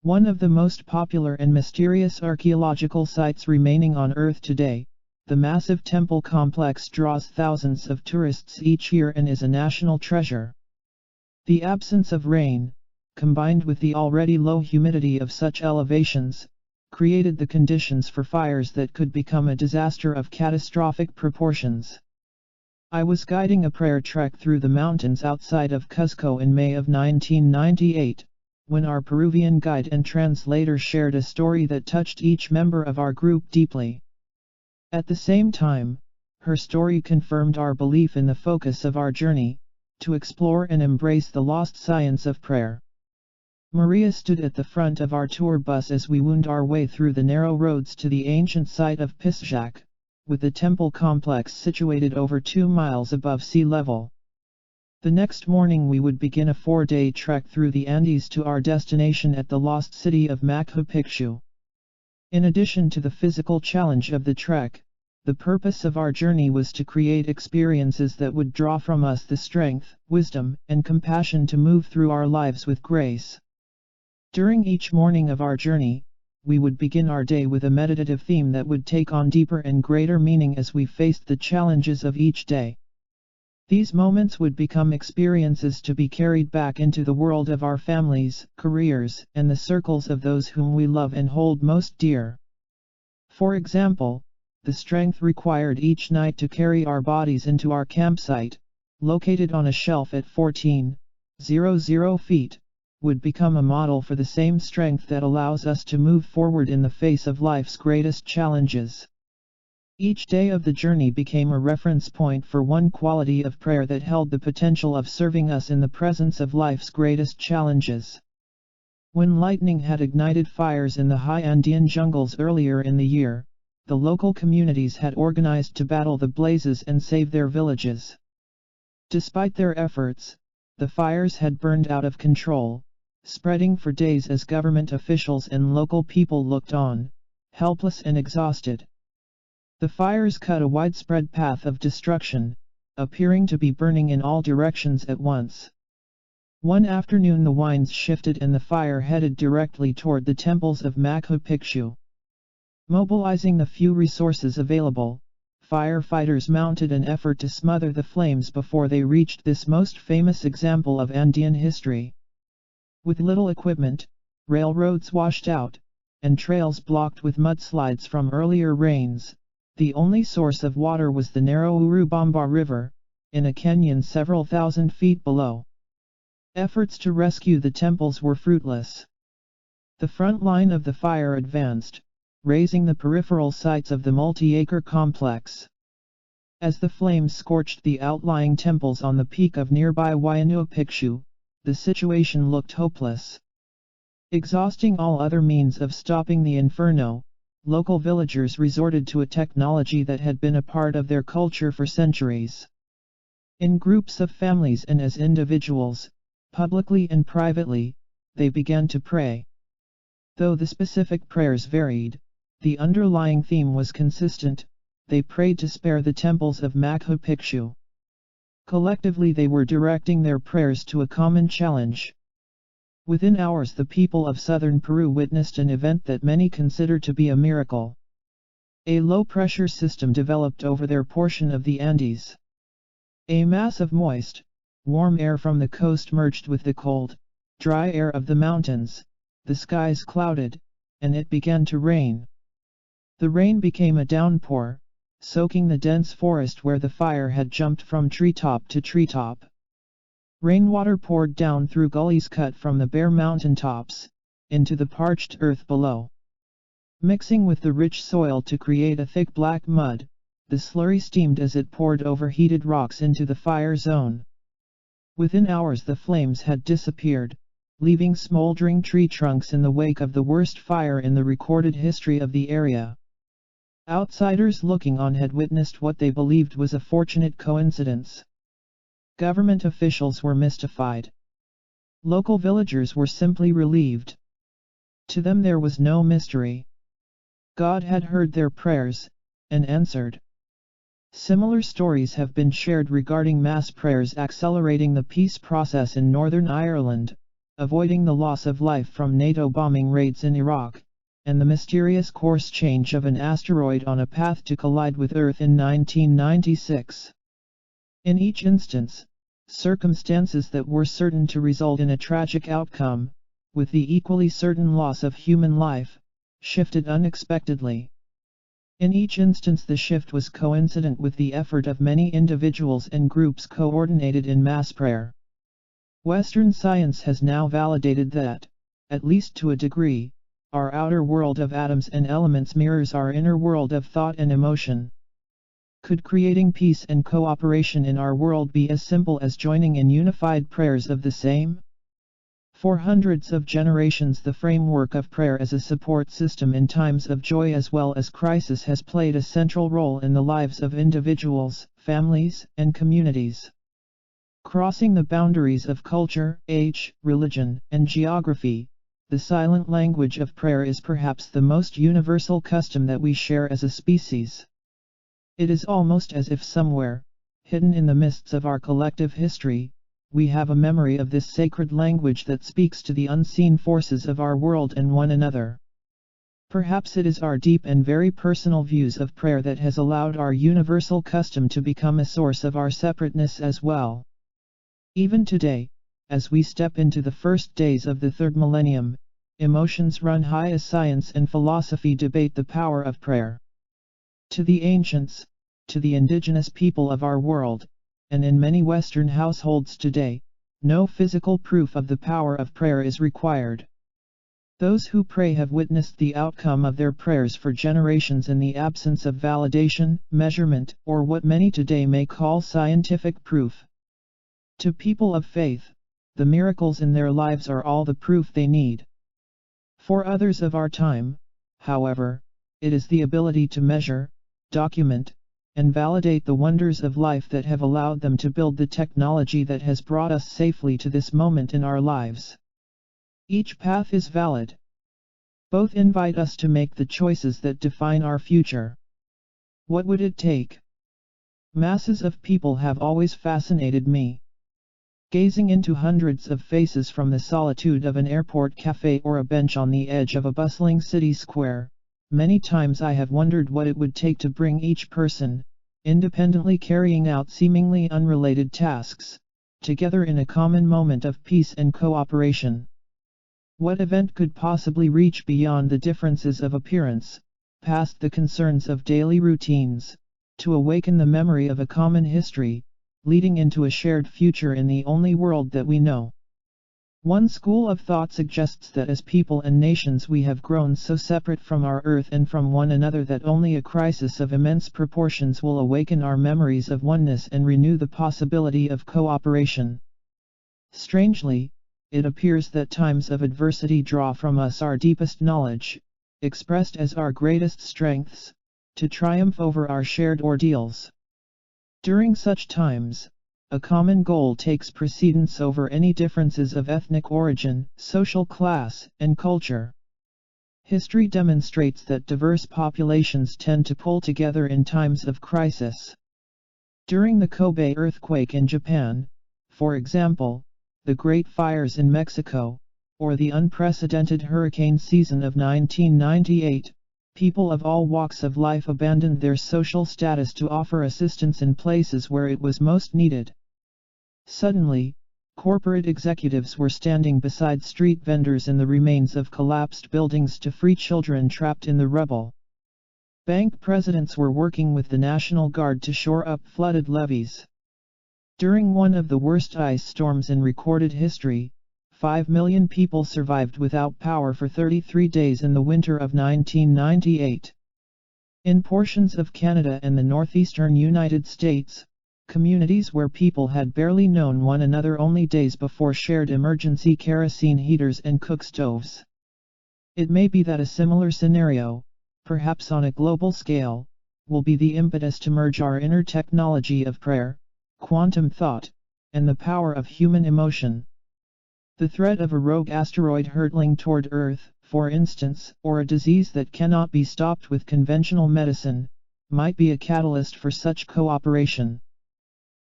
One of the most popular and mysterious archaeological sites remaining on Earth today, the massive temple complex draws thousands of tourists each year and is a national treasure. The absence of rain, combined with the already low humidity of such elevations, created the conditions for fires that could become a disaster of catastrophic proportions. I was guiding a prayer trek through the mountains outside of Cuzco in May of 1998, when our Peruvian guide and translator shared a story that touched each member of our group deeply. At the same time, her story confirmed our belief in the focus of our journey, to explore and embrace the lost science of prayer. Maria stood at the front of our tour bus as we wound our way through the narrow roads to the ancient site of Pisjak, with the temple complex situated over 2 miles above sea level. The next morning we would begin a 4-day trek through the Andes to our destination at the lost city of Machu Picchu. In addition to the physical challenge of the trek, the purpose of our journey was to create experiences that would draw from us the strength, wisdom, and compassion to move through our lives with grace. During each morning of our journey, we would begin our day with a meditative theme that would take on deeper and greater meaning as we faced the challenges of each day. These moments would become experiences to be carried back into the world of our families, careers, and the circles of those whom we love and hold most dear. For example, the strength required each night to carry our bodies into our campsite, located on a shelf at 14,000 feet, would become a model for the same strength that allows us to move forward in the face of life's greatest challenges. Each day of the journey became a reference point for one quality of prayer that held the potential of serving us in the presence of life's greatest challenges. When lightning had ignited fires in the high Andean jungles earlier in the year, the local communities had organized to battle the blazes and save their villages. Despite their efforts, the fires had burned out of control, spreading for days as government officials and local people looked on, helpless and exhausted. The fires cut a widespread path of destruction, appearing to be burning in all directions at once. One afternoon the winds shifted and the fire headed directly toward the temples of Machu Picchu. Mobilizing the few resources available, firefighters mounted an effort to smother the flames before they reached this most famous example of Andean history. With little equipment, railroads washed out, and trails blocked with mudslides from earlier rains, the only source of water was the narrow Urubamba River, in a canyon several thousand feet below. Efforts to rescue the temples were fruitless. The front line of the fire advanced, razing the peripheral sites of the multi-acre complex. As the flames scorched the outlying temples on the peak of nearby Huayna Picchu, the situation looked hopeless. Exhausting all other means of stopping the inferno, local villagers resorted to a technology that had been a part of their culture for centuries. In groups of families and as individuals, publicly and privately, they began to pray. Though the specific prayers varied, the underlying theme was consistent: they prayed to spare the temples of Machu Picchu. Collectively they were directing their prayers to a common challenge. Within hours the people of southern Peru witnessed an event that many consider to be a miracle. A low-pressure system developed over their portion of the Andes. A mass of moist, warm air from the coast merged with the cold, dry air of the mountains. The skies clouded, and it began to rain. The rain became a downpour, soaking the dense forest where the fire had jumped from treetop to treetop. Rainwater poured down through gullies cut from the bare mountaintops, into the parched earth below. Mixing with the rich soil to create a thick black mud, the slurry steamed as it poured over heated rocks into the fire zone. Within hours the flames had disappeared, leaving smoldering tree trunks in the wake of the worst fire in the recorded history of the area. Outsiders looking on had witnessed what they believed was a fortunate coincidence. Government officials were mystified. Local villagers were simply relieved. To them there was no mystery. God had heard their prayers, and answered. Similar stories have been shared regarding mass prayers accelerating the peace process in Northern Ireland, avoiding the loss of life from NATO bombing raids in Iraq, and the mysterious course change of an asteroid on a path to collide with Earth in 1996. In each instance, circumstances that were certain to result in a tragic outcome, with the equally certain loss of human life, shifted unexpectedly. In each instance the shift was coincident with the effort of many individuals and groups coordinated in mass prayer. Western science has now validated that, at least to a degree, our outer world of atoms and elements mirrors our inner world of thought and emotion. Could creating peace and cooperation in our world be as simple as joining in unified prayers of the same? For hundreds of generations the framework of prayer as a support system in times of joy as well as crisis has played a central role in the lives of individuals, families, and communities. Crossing the boundaries of culture, age, religion, and geography, the silent language of prayer is perhaps the most universal custom that we share as a species. It is almost as if somewhere, hidden in the mists of our collective history, we have a memory of this sacred language that speaks to the unseen forces of our world and one another. Perhaps it is our deep and very personal views of prayer that has allowed our universal custom to become a source of our separateness as well. Even today, as we step into the first days of the third millennium, emotions run high as science and philosophy debate the power of prayer. To the ancients, to the indigenous people of our world, and in many Western households today, no physical proof of the power of prayer is required. Those who pray have witnessed the outcome of their prayers for generations in the absence of validation, measurement, or what many today may call scientific proof. To people of faith, the miracles in their lives are all the proof they need. For others of our time, however, it is the ability to measure, document, and validate the wonders of life that have allowed them to build the technology that has brought us safely to this moment in our lives. Each path is valid. Both invite us to make the choices that define our future. What would it take? Masses of people have always fascinated me. Gazing into hundreds of faces from the solitude of an airport cafe or a bench on the edge of a bustling city square, many times I have wondered what it would take to bring each person, independently carrying out seemingly unrelated tasks, together in a common moment of peace and cooperation. What event could possibly reach beyond the differences of appearance, past the concerns of daily routines, to awaken the memory of a common history, leading into a shared future in the only world that we know? One school of thought suggests that as people and nations we have grown so separate from our earth and from one another that only a crisis of immense proportions will awaken our memories of oneness and renew the possibility of cooperation. Strangely, it appears that times of adversity draw from us our deepest knowledge, expressed as our greatest strengths, to triumph over our shared ordeals. During such times, a common goal takes precedence over any differences of ethnic origin, social class, and culture. History demonstrates that diverse populations tend to pull together in times of crisis. During the Kobe earthquake in Japan, for example, the Great Fires in Mexico, or the unprecedented hurricane season of 1998, people of all walks of life abandoned their social status to offer assistance in places where it was most needed. Suddenly, corporate executives were standing beside street vendors in the remains of collapsed buildings to free children trapped in the rubble. Bank presidents were working with the National Guard to shore up flooded levees. During one of the worst ice storms in recorded history, 5 million people survived without power for 33 days in the winter of 1998. In portions of Canada and the northeastern United States, communities where people had barely known one another only days before shared emergency kerosene heaters and cook stoves. It may be that a similar scenario, perhaps on a global scale, will be the impetus to merge our inner technology of prayer, quantum thought, and the power of human emotion. The threat of a rogue asteroid hurtling toward Earth, for instance, or a disease that cannot be stopped with conventional medicine, might be a catalyst for such cooperation.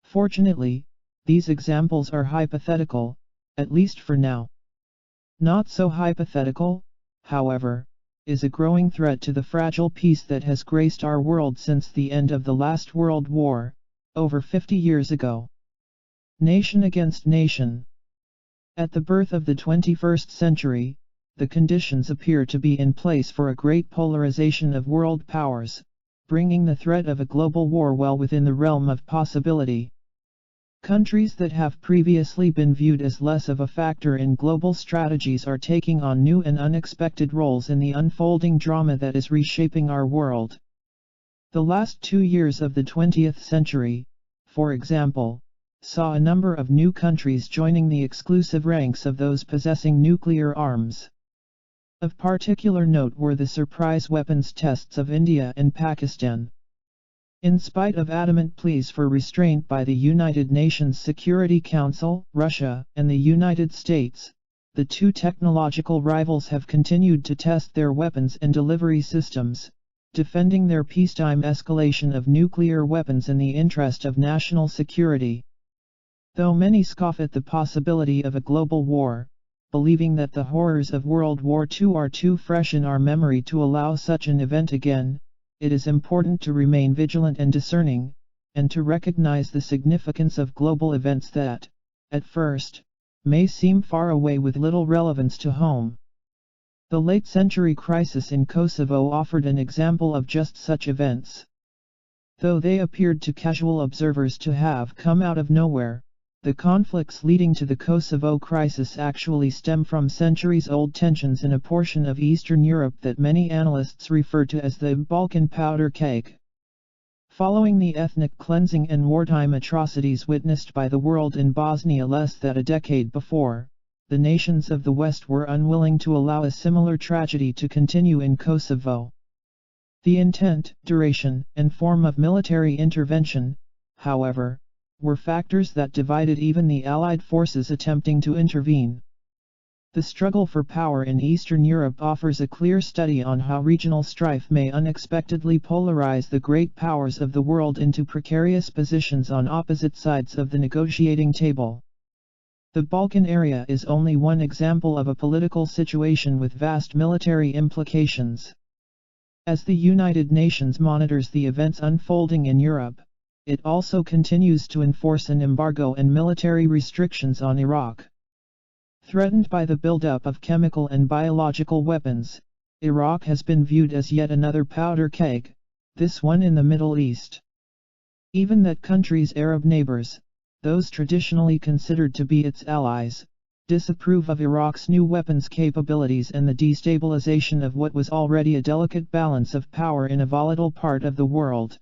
Fortunately, these examples are hypothetical, at least for now. Not so hypothetical, however, is a growing threat to the fragile peace that has graced our world since the end of the last World War, over 50 years ago. Nation against nation. At the birth of the 21st century, the conditions appear to be in place for a great polarization of world powers, bringing the threat of a global war well within the realm of possibility. Countries that have previously been viewed as less of a factor in global strategies are taking on new and unexpected roles in the unfolding drama that is reshaping our world. The last 2 years of the 20th century, for example, saw a number of new countries joining the exclusive ranks of those possessing nuclear arms. Of particular note were the surprise weapons tests of India and Pakistan. In spite of adamant pleas for restraint by the United Nations Security Council, Russia, and the United States, the two technological rivals have continued to test their weapons and delivery systems, defending their peacetime escalation of nuclear weapons in the interest of national security. Though many scoff at the possibility of a global war, believing that the horrors of World War II are too fresh in our memory to allow such an event again, it is important to remain vigilant and discerning, and to recognize the significance of global events that, at first, may seem far away with little relevance to home. The late-century crisis in Kosovo offered an example of just such events. Though they appeared to casual observers to have come out of nowhere, the conflicts leading to the Kosovo crisis actually stem from centuries-old tensions in a portion of Eastern Europe that many analysts refer to as the Balkan powder keg. Following the ethnic cleansing and wartime atrocities witnessed by the world in Bosnia less than a decade before, the nations of the West were unwilling to allow a similar tragedy to continue in Kosovo. The intent, duration, and form of military intervention, however, were factors that divided even the Allied forces attempting to intervene. The struggle for power in Eastern Europe offers a clear study on how regional strife may unexpectedly polarize the great powers of the world into precarious positions on opposite sides of the negotiating table. The Balkan area is only one example of a political situation with vast military implications. As the United Nations monitors the events unfolding in Europe, it also continues to enforce an embargo and military restrictions on Iraq. Threatened by the buildup of chemical and biological weapons, Iraq has been viewed as yet another powder keg, this one in the Middle East. Even that country's Arab neighbors, those traditionally considered to be its allies, disapprove of Iraq's new weapons capabilities and the destabilization of what was already a delicate balance of power in a volatile part of the world.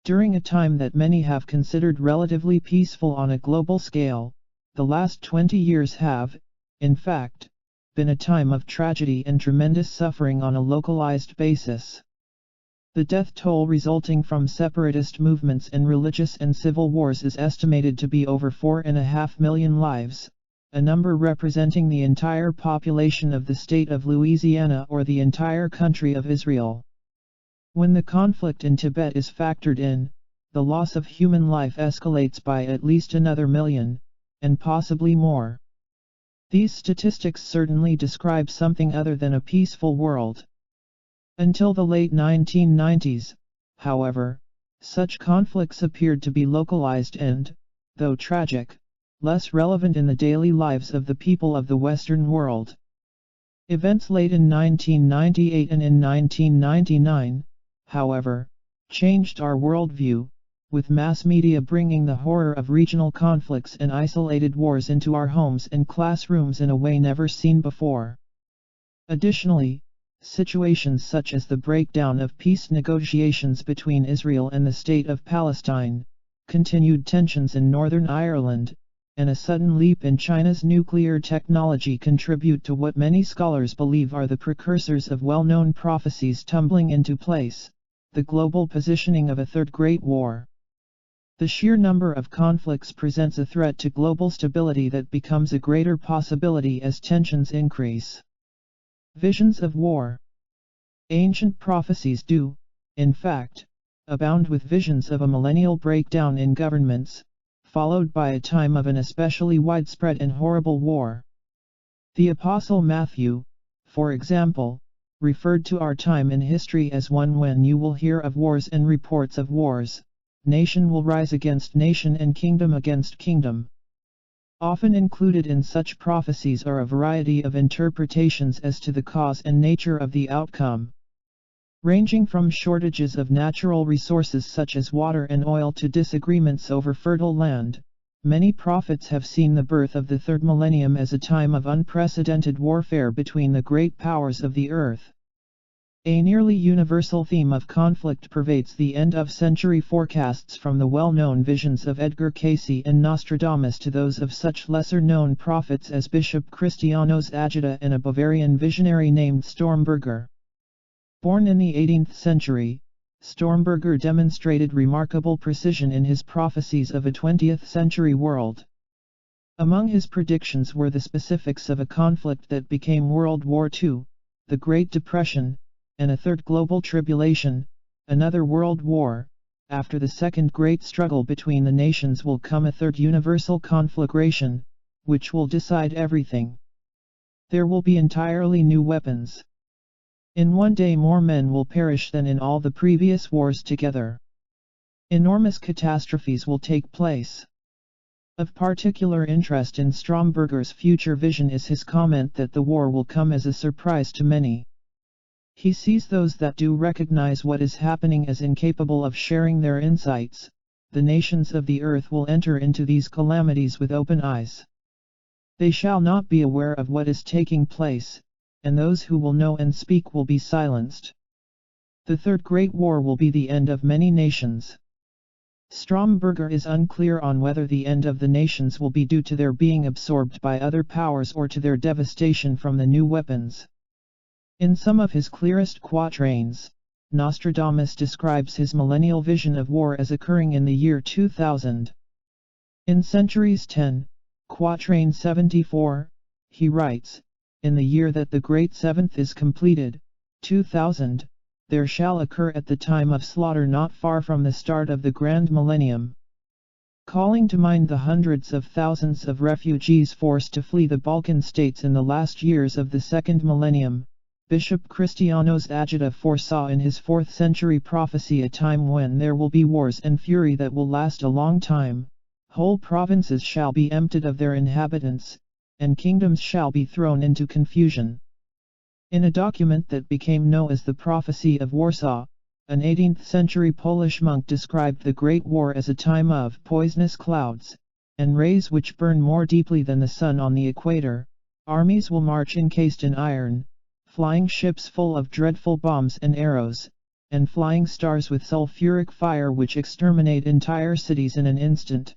During a time that many have considered relatively peaceful on a global scale, the last 20 years have, in fact, been a time of tragedy and tremendous suffering on a localized basis. The death toll resulting from separatist movements and religious and civil wars is estimated to be over 4.5 million lives, a number representing the entire population of the state of Louisiana or the entire country of Israel. When the conflict in Tibet is factored in, the loss of human life escalates by at least another million, and possibly more. These statistics certainly describe something other than a peaceful world. Until the late 1990s, however, such conflicts appeared to be localized and, though tragic, less relevant in the daily lives of the people of the Western world. Events late in 1998 and in 1999, however, changed our worldview, with mass media bringing the horror of regional conflicts and isolated wars into our homes and classrooms in a way never seen before. Additionally, situations such as the breakdown of peace negotiations between Israel and the State of Palestine, continued tensions in Northern Ireland, and a sudden leap in China's nuclear technology contribute to what many scholars believe are the precursors of well-known prophecies tumbling into place, the global positioning of a Third Great War. The sheer number of conflicts presents a threat to global stability that becomes a greater possibility as tensions increase. Visions of war. Ancient prophecies do, in fact, abound with visions of a millennial breakdown in governments, followed by a time of an especially widespread and horrible war. The Apostle Matthew, for example, referred to our time in history as one when you will hear of wars and reports of wars, nation will rise against nation and kingdom against kingdom. Often included in such prophecies are a variety of interpretations as to the cause and nature of the outcome. Ranging from shortages of natural resources such as water and oil to disagreements over fertile land, many prophets have seen the birth of the third millennium as a time of unprecedented warfare between the great powers of the earth. A nearly universal theme of conflict pervades the end-of-century forecasts from the well-known visions of Edgar Cayce and Nostradamus to those of such lesser-known prophets as Bishop Christianos Agita and a Bavarian visionary named Stormberger. Born in the 18th century, Stormberger demonstrated remarkable precision in his prophecies of a 20th-century world. Among his predictions were the specifics of a conflict that became World War II, the Great Depression, and a third global tribulation, another world war. After the second great struggle between the nations will come a third universal conflagration, which will decide everything. There will be entirely new weapons. In one day more men will perish than in all the previous wars together. Enormous catastrophes will take place. Of particular interest in Stromberger's future vision is his comment that the war will come as a surprise to many. He sees those that do recognize what is happening as incapable of sharing their insights. The nations of the earth will enter into these calamities with open eyes. They shall not be aware of what is taking place, and those who will know and speak will be silenced. The Third Great War will be the end of many nations. Stromberger is unclear on whether the end of the nations will be due to their being absorbed by other powers or to their devastation from the new weapons. In some of his clearest quatrains, Nostradamus describes his millennial vision of war as occurring in the year 2000. In Centuries 10, Quatrain 74, he writes, "In the year that the great seventh is completed, 2000, there shall occur at the time of slaughter not far from the start of the grand millennium." Calling to mind the hundreds of thousands of refugees forced to flee the Balkan states in the last years of the second millennium, Bishop Christianos Agita foresaw in his 4th century prophecy a time when there will be wars and fury that will last a long time, whole provinces shall be emptied of their inhabitants, and kingdoms shall be thrown into confusion. In a document that became known as the Prophecy of Warsaw, an 18th century Polish monk described the Great War as a time of poisonous clouds, and rays which burn more deeply than the sun on the equator. Armies will march encased in iron, flying ships full of dreadful bombs and arrows, and flying stars with sulfuric fire which exterminate entire cities in an instant.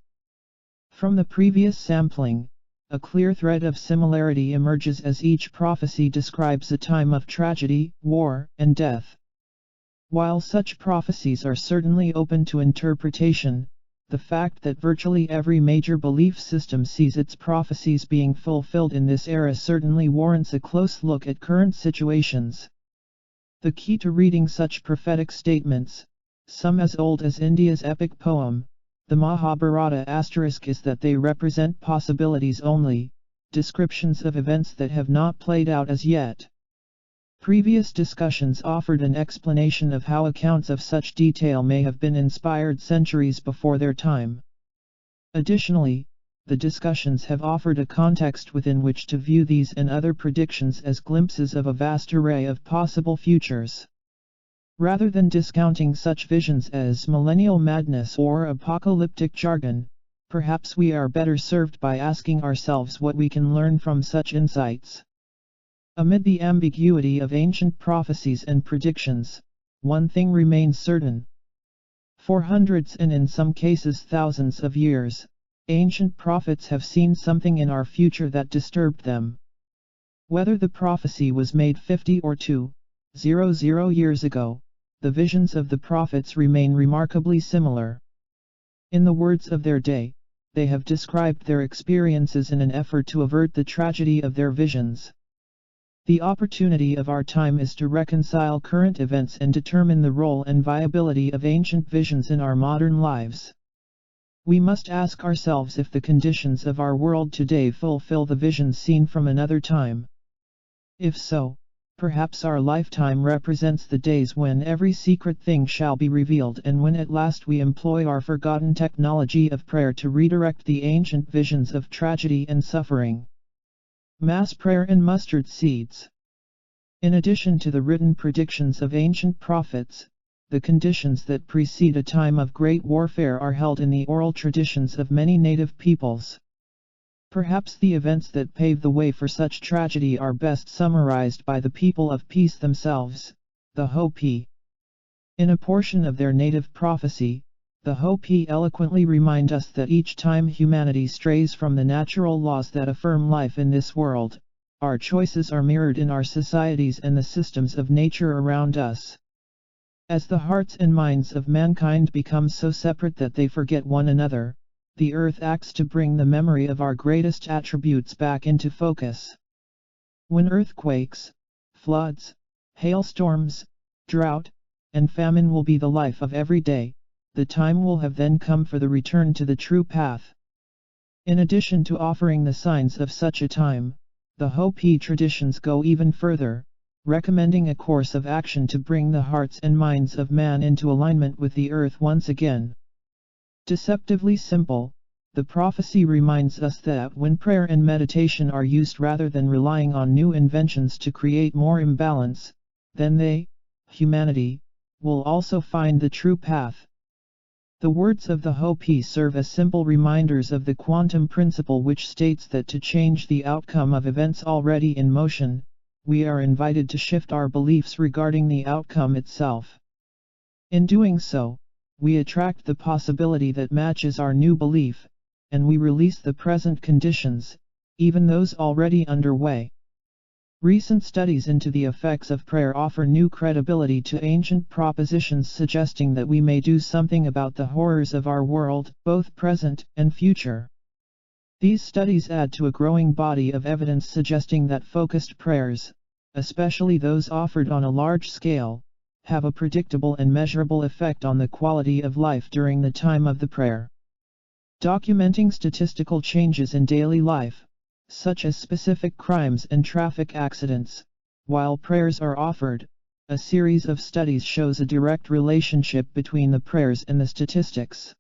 From the previous sampling, a clear thread of similarity emerges as each prophecy describes a time of tragedy, war, and death. While such prophecies are certainly open to interpretation, the fact that virtually every major belief system sees its prophecies being fulfilled in this era certainly warrants a close look at current situations. The key to reading such prophetic statements, some as old as India's epic poem, the Mahabharata is that they represent possibilities only, descriptions of events that have not played out as yet. Previous discussions offered an explanation of how accounts of such detail may have been inspired centuries before their time. Additionally, the discussions have offered a context within which to view these and other predictions as glimpses of a vast array of possible futures. Rather than discounting such visions as millennial madness or apocalyptic jargon, perhaps we are better served by asking ourselves what we can learn from such insights. Amid the ambiguity of ancient prophecies and predictions, one thing remains certain. For hundreds and in some cases thousands of years, ancient prophets have seen something in our future that disturbed them. Whether the prophecy was made 50 or 200 years ago, the visions of the prophets remain remarkably similar. In the words of their day, they have described their experiences in an effort to avert the tragedy of their visions. The opportunity of our time is to reconcile current events and determine the role and viability of ancient visions in our modern lives. We must ask ourselves if the conditions of our world today fulfill the visions seen from another time. If so, perhaps our lifetime represents the days when every secret thing shall be revealed and when at last we employ our forgotten technology of prayer to redirect the ancient visions of tragedy and suffering. Mass prayer and mustard seeds. In addition to the written predictions of ancient prophets, the conditions that precede a time of great warfare are held in the oral traditions of many native peoples. Perhaps the events that pave the way for such tragedy are best summarized by the people of peace themselves, the Hopi. In a portion of their native prophecy, the Hopi eloquently remind us that each time humanity strays from the natural laws that affirm life in this world, our choices are mirrored in our societies and the systems of nature around us. As the hearts and minds of mankind become so separate that they forget one another, the earth acts to bring the memory of our greatest attributes back into focus. When earthquakes, floods, hailstorms, drought, and famine will be the life of every day, the time will have then come for the return to the true path. In addition to offering the signs of such a time, the Hopi traditions go even further, recommending a course of action to bring the hearts and minds of man into alignment with the earth once again. Deceptively simple, the prophecy reminds us that when prayer and meditation are used rather than relying on new inventions to create more imbalance, then they, humanity, will also find the true path. The words of the Hopi serve as simple reminders of the quantum principle, which states that to change the outcome of events already in motion, we are invited to shift our beliefs regarding the outcome itself. In doing so, we attract the possibility that matches our new belief, and we release the present conditions, even those already underway. Recent studies into the effects of prayer offer new credibility to ancient propositions, suggesting that we may do something about the horrors of our world, both present and future. These studies add to a growing body of evidence suggesting that focused prayers, especially those offered on a large scale, have a predictable and measurable effect on the quality of life during the time of the prayer. Documenting statistical changes in daily life, such as specific crimes and traffic accidents, while prayers are offered, a series of studies shows a direct relationship between the prayers and the statistics.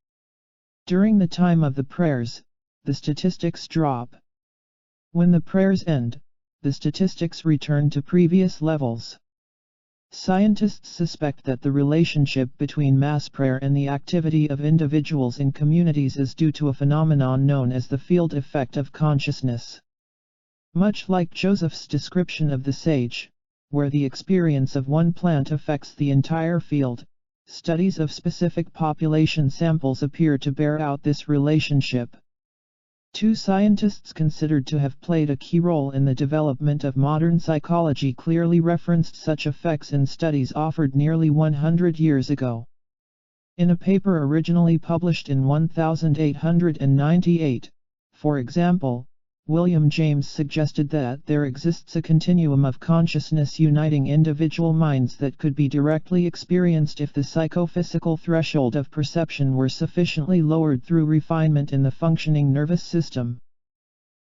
During the time of the prayers, the statistics drop. When the prayers end, the statistics return to previous levels. Scientists suspect that the relationship between mass prayer and the activity of individuals in communities is due to a phenomenon known as the field effect of consciousness. Much like Joseph's description of the sage, where the experience of one plant affects the entire field, studies of specific population samples appear to bear out this relationship. Two scientists considered to have played a key role in the development of modern psychology clearly referenced such effects in studies offered nearly 100 years ago. In a paper originally published in 1898, for example, William James suggested that there exists a continuum of consciousness uniting individual minds that could be directly experienced if the psychophysical threshold of perception were sufficiently lowered through refinement in the functioning nervous system.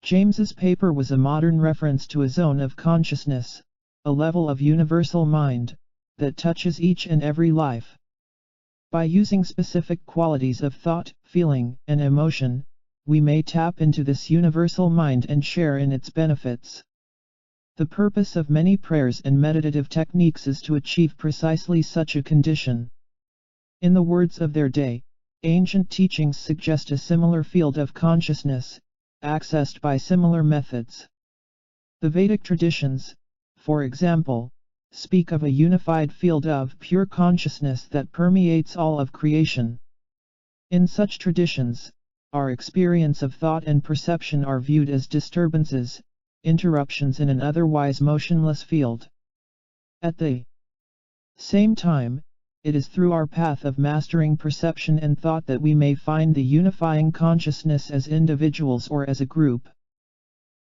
James's paper was a modern reference to a zone of consciousness, a level of universal mind, that touches each and every life. By using specific qualities of thought, feeling, and emotion, we may tap into this universal mind and share in its benefits. The purpose of many prayers and meditative techniques is to achieve precisely such a condition. In the words of their day, ancient teachings suggest a similar field of consciousness, accessed by similar methods. The Vedic traditions, for example, speak of a unified field of pure consciousness that permeates all of creation. In such traditions, our experience of thought and perception are viewed as disturbances, interruptions in an otherwise motionless field. At the same time, it is through our path of mastering perception and thought that we may find the unifying consciousness as individuals or as a group.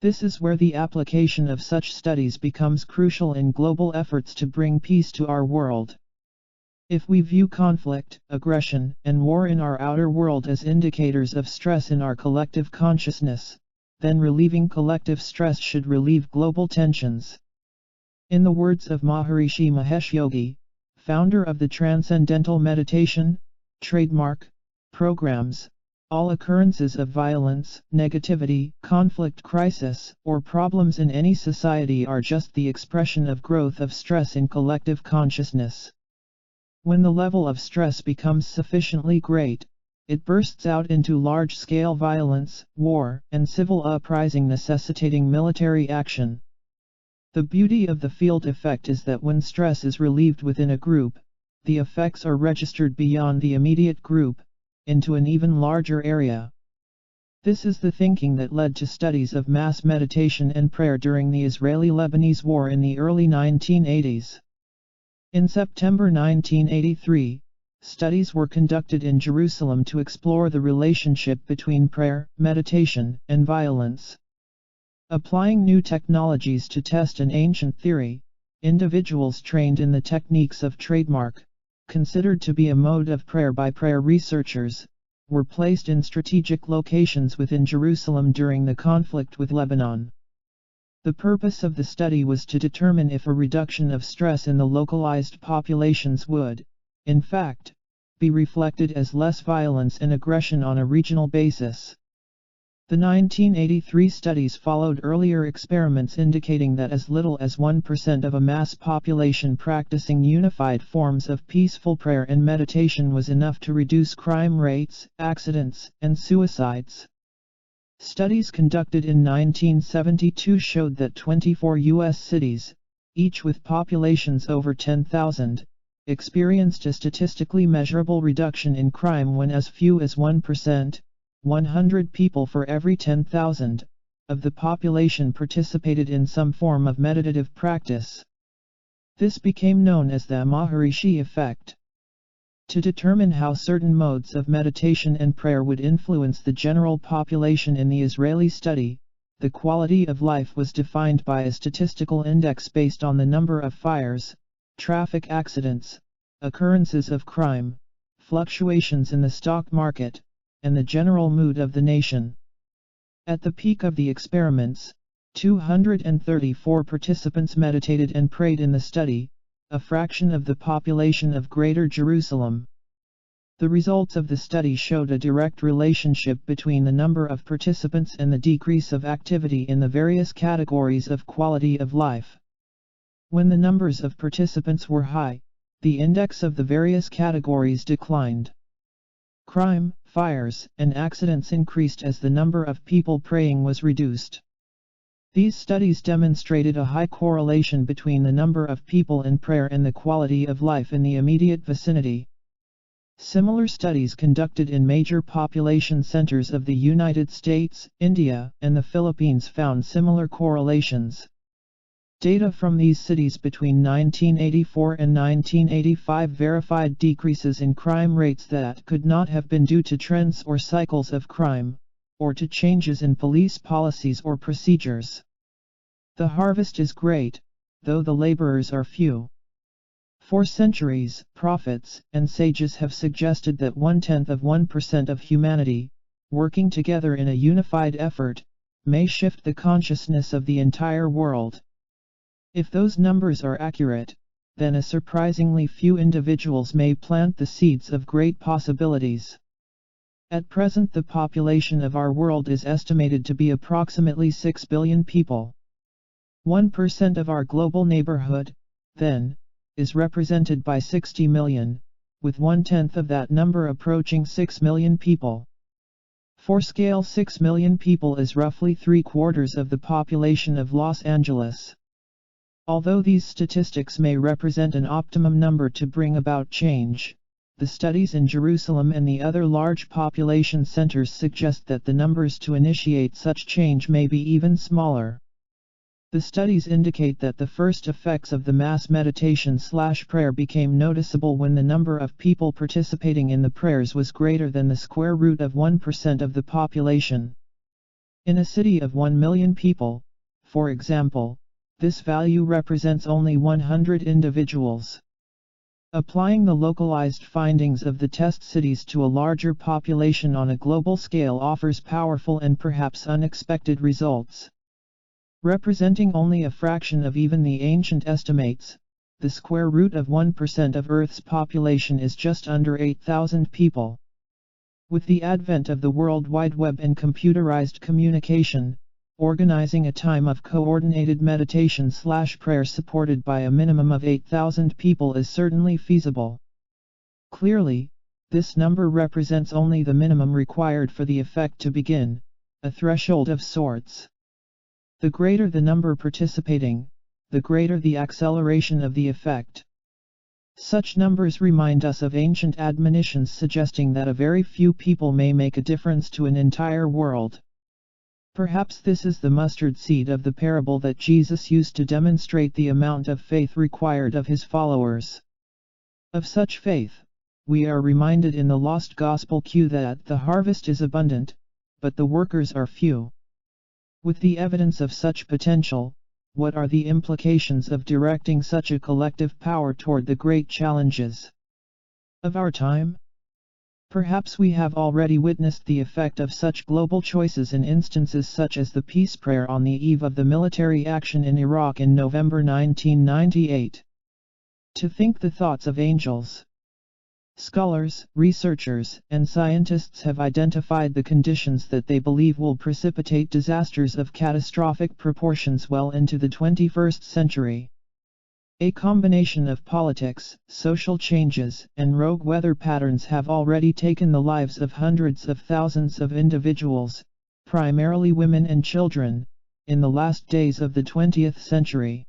This is where the application of such studies becomes crucial in global efforts to bring peace to our world. If we view conflict, aggression, and war in our outer world as indicators of stress in our collective consciousness, then relieving collective stress should relieve global tensions. In the words of Maharishi Mahesh Yogi, founder of the Transcendental Meditation, trademark, programs, all occurrences of violence, negativity, conflict, crisis, or problems in any society are just the expression of growth of stress in collective consciousness. When the level of stress becomes sufficiently great, it bursts out into large-scale violence, war, and civil uprising necessitating military action. The beauty of the field effect is that when stress is relieved within a group, the effects are registered beyond the immediate group, into an even larger area. This is the thinking that led to studies of mass meditation and prayer during the Israeli-Lebanese War in the early 1980s. In September 1983, studies were conducted in Jerusalem to explore the relationship between prayer, meditation, and violence. Applying new technologies to test an ancient theory, individuals trained in the techniques of trademark, considered to be a mode of prayer by prayer researchers, were placed in strategic locations within Jerusalem during the conflict with Lebanon. The purpose of the study was to determine if a reduction of stress in the localized populations would, in fact, be reflected as less violence and aggression on a regional basis. The 1983 studies followed earlier experiments indicating that as little as 1% of a mass population practicing unified forms of peaceful prayer and meditation was enough to reduce crime rates, accidents, and suicides. Studies conducted in 1972 showed that 24 U.S. cities, each with populations over 10,000, experienced a statistically measurable reduction in crime when as few as 1%, 100 people for every 10,000, of the population participated in some form of meditative practice. This became known as the Maharishi effect. To determine how certain modes of meditation and prayer would influence the general population in the Israeli study, the quality of life was defined by a statistical index based on the number of fires, traffic accidents, occurrences of crime, fluctuations in the stock market, and the general mood of the nation. At the peak of the experiments, 234 participants meditated and prayed in the study, a fraction of the population of Greater Jerusalem. The results of the study showed a direct relationship between the number of participants and the decrease of activity in the various categories of quality of life. When the numbers of participants were high, the index of the various categories declined. Crime, fires, and accidents increased as the number of people praying was reduced. These studies demonstrated a high correlation between the number of people in prayer and the quality of life in the immediate vicinity. Similar studies conducted in major population centers of the United States, India, and the Philippines found similar correlations. Data from these cities between 1984 and 1985 verified decreases in crime rates that could not have been due to trends or cycles of crime, or to changes in police policies or procedures. The harvest is great, though the laborers are few. For centuries, prophets and sages have suggested that 0.1% of humanity, working together in a unified effort, may shift the consciousness of the entire world. If those numbers are accurate, then a surprisingly few individuals may plant the seeds of great possibilities. At present, the population of our world is estimated to be approximately 6 billion people. 1% of our global neighborhood, then, is represented by 60 million, with 1/10 of that number approaching 6 million people. For scale, 6 million people is roughly 3/4 of the population of Los Angeles. Although these statistics may represent an optimum number to bring about change, the studies in Jerusalem and the other large population centers suggest that the numbers to initiate such change may be even smaller. The studies indicate that the first effects of the mass meditation/prayer became noticeable when the number of people participating in the prayers was greater than the square root of 1% of the population. In a city of 1 million people, for example, this value represents only 100 individuals. Applying the localized findings of the test cities to a larger population on a global scale offers powerful and perhaps unexpected results. Representing only a fraction of even the ancient estimates, the square root of 1% of Earth's population is just under 8,000 people. With the advent of the World Wide Web and computerized communication, organizing a time of coordinated meditation/prayer supported by a minimum of 8,000 people is certainly feasible. Clearly, this number represents only the minimum required for the effect to begin, a threshold of sorts. The greater the number participating, the greater the acceleration of the effect. Such numbers remind us of ancient admonitions suggesting that a very few people may make a difference to an entire world. Perhaps this is the mustard seed of the parable that Jesus used to demonstrate the amount of faith required of his followers. Of such faith, we are reminded in the Lost Gospel Q that the harvest is abundant, but the workers are few. With the evidence of such potential, what are the implications of directing such a collective power toward the great challenges of our time? Perhaps we have already witnessed the effect of such global choices in instances such as the peace prayer on the eve of the military action in Iraq in November 1998. To think the thoughts of angels. Scholars, researchers, and scientists have identified the conditions that they believe will precipitate disasters of catastrophic proportions well into the 21st century. A combination of politics, social changes, and rogue weather patterns have already taken the lives of hundreds of thousands of individuals, primarily women and children, in the last days of the 20th century.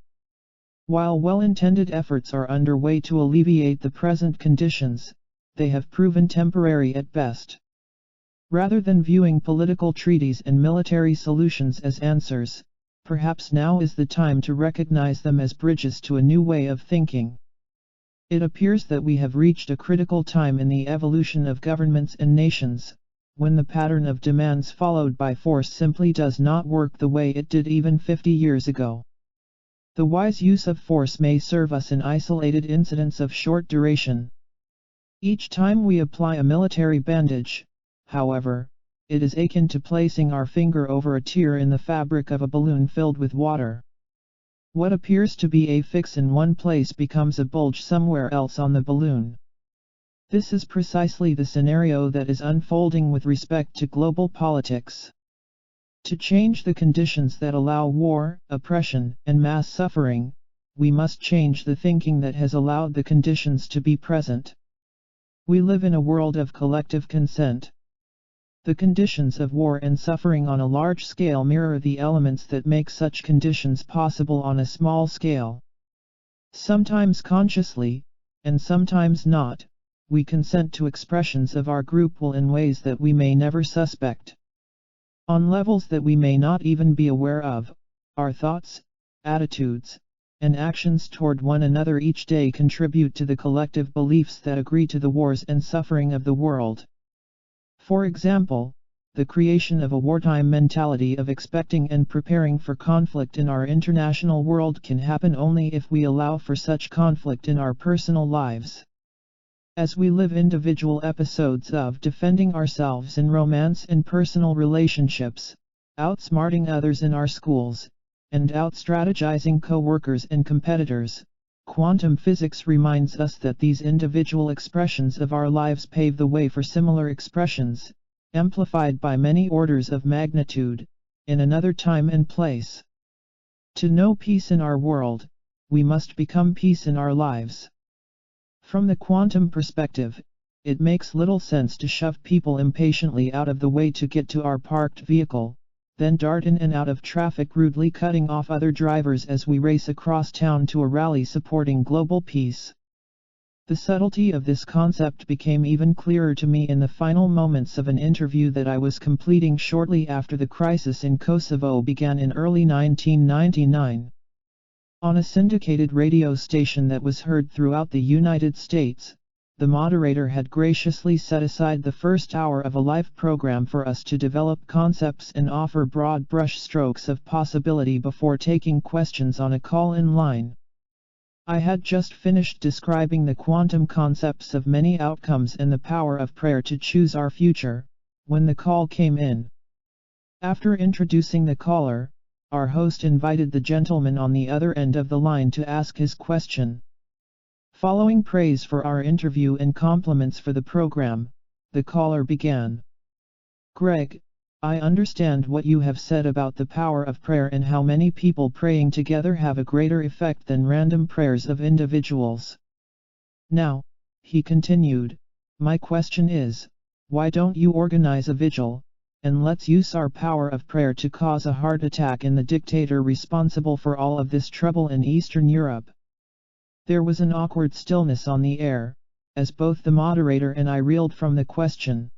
While well-intended efforts are underway to alleviate the present conditions, they have proven temporary at best. Rather than viewing political treaties and military solutions as answers, perhaps now is the time to recognize them as bridges to a new way of thinking. It appears that we have reached a critical time in the evolution of governments and nations, when the pattern of demands followed by force simply does not work the way it did even 50 years ago. The wise use of force may serve us in isolated incidents of short duration. Each time we apply a military bandage, however, it is akin to placing our finger over a tear in the fabric of a balloon filled with water. What appears to be a fix in one place becomes a bulge somewhere else on the balloon. This is precisely the scenario that is unfolding with respect to global politics. To change the conditions that allow war, oppression, and mass suffering, we must change the thinking that has allowed the conditions to be present. We live in a world of collective consent. The conditions of war and suffering on a large scale mirror the elements that make such conditions possible on a small scale. Sometimes consciously, and sometimes not, we consent to expressions of our group will in ways that we may never suspect. On levels that we may not even be aware of, our thoughts, attitudes, and actions toward one another each day contribute to the collective beliefs that agree to the wars and suffering of the world. For example, the creation of a wartime mentality of expecting and preparing for conflict in our international world can happen only if we allow for such conflict in our personal lives. As we live individual episodes of defending ourselves in romance and personal relationships, outsmarting others in our schools, and out-strategizing co-workers and competitors, quantum physics reminds us that these individual expressions of our lives pave the way for similar expressions, amplified by many orders of magnitude, in another time and place. To know peace in our world, we must become peace in our lives. From the quantum perspective, it makes little sense to shove people impatiently out of the way to get to our parked vehicle, then dart in and out of traffic, rudely cutting off other drivers as we race across town to a rally supporting global peace. The subtlety of this concept became even clearer to me in the final moments of an interview that I was completing shortly after the crisis in Kosovo began in early 1999. On a syndicated radio station that was heard throughout the United States, the moderator had graciously set aside the first hour of a live program for us to develop concepts and offer broad brush strokes of possibility before taking questions on a call-in line. I had just finished describing the quantum concepts of many outcomes and the power of prayer to choose our future, when the call came in. After introducing the caller, our host invited the gentleman on the other end of the line to ask his question. Following praise for our interview and compliments for the program, the caller began. "Greg, I understand what you have said about the power of prayer and how many people praying together have a greater effect than random prayers of individuals. Now," he continued, "my question is, why don't you organize a vigil, and let's use our power of prayer to cause a heart attack in the dictator responsible for all of this trouble in Eastern Europe?" There was an awkward stillness on the air, as both the moderator and I reeled from the question.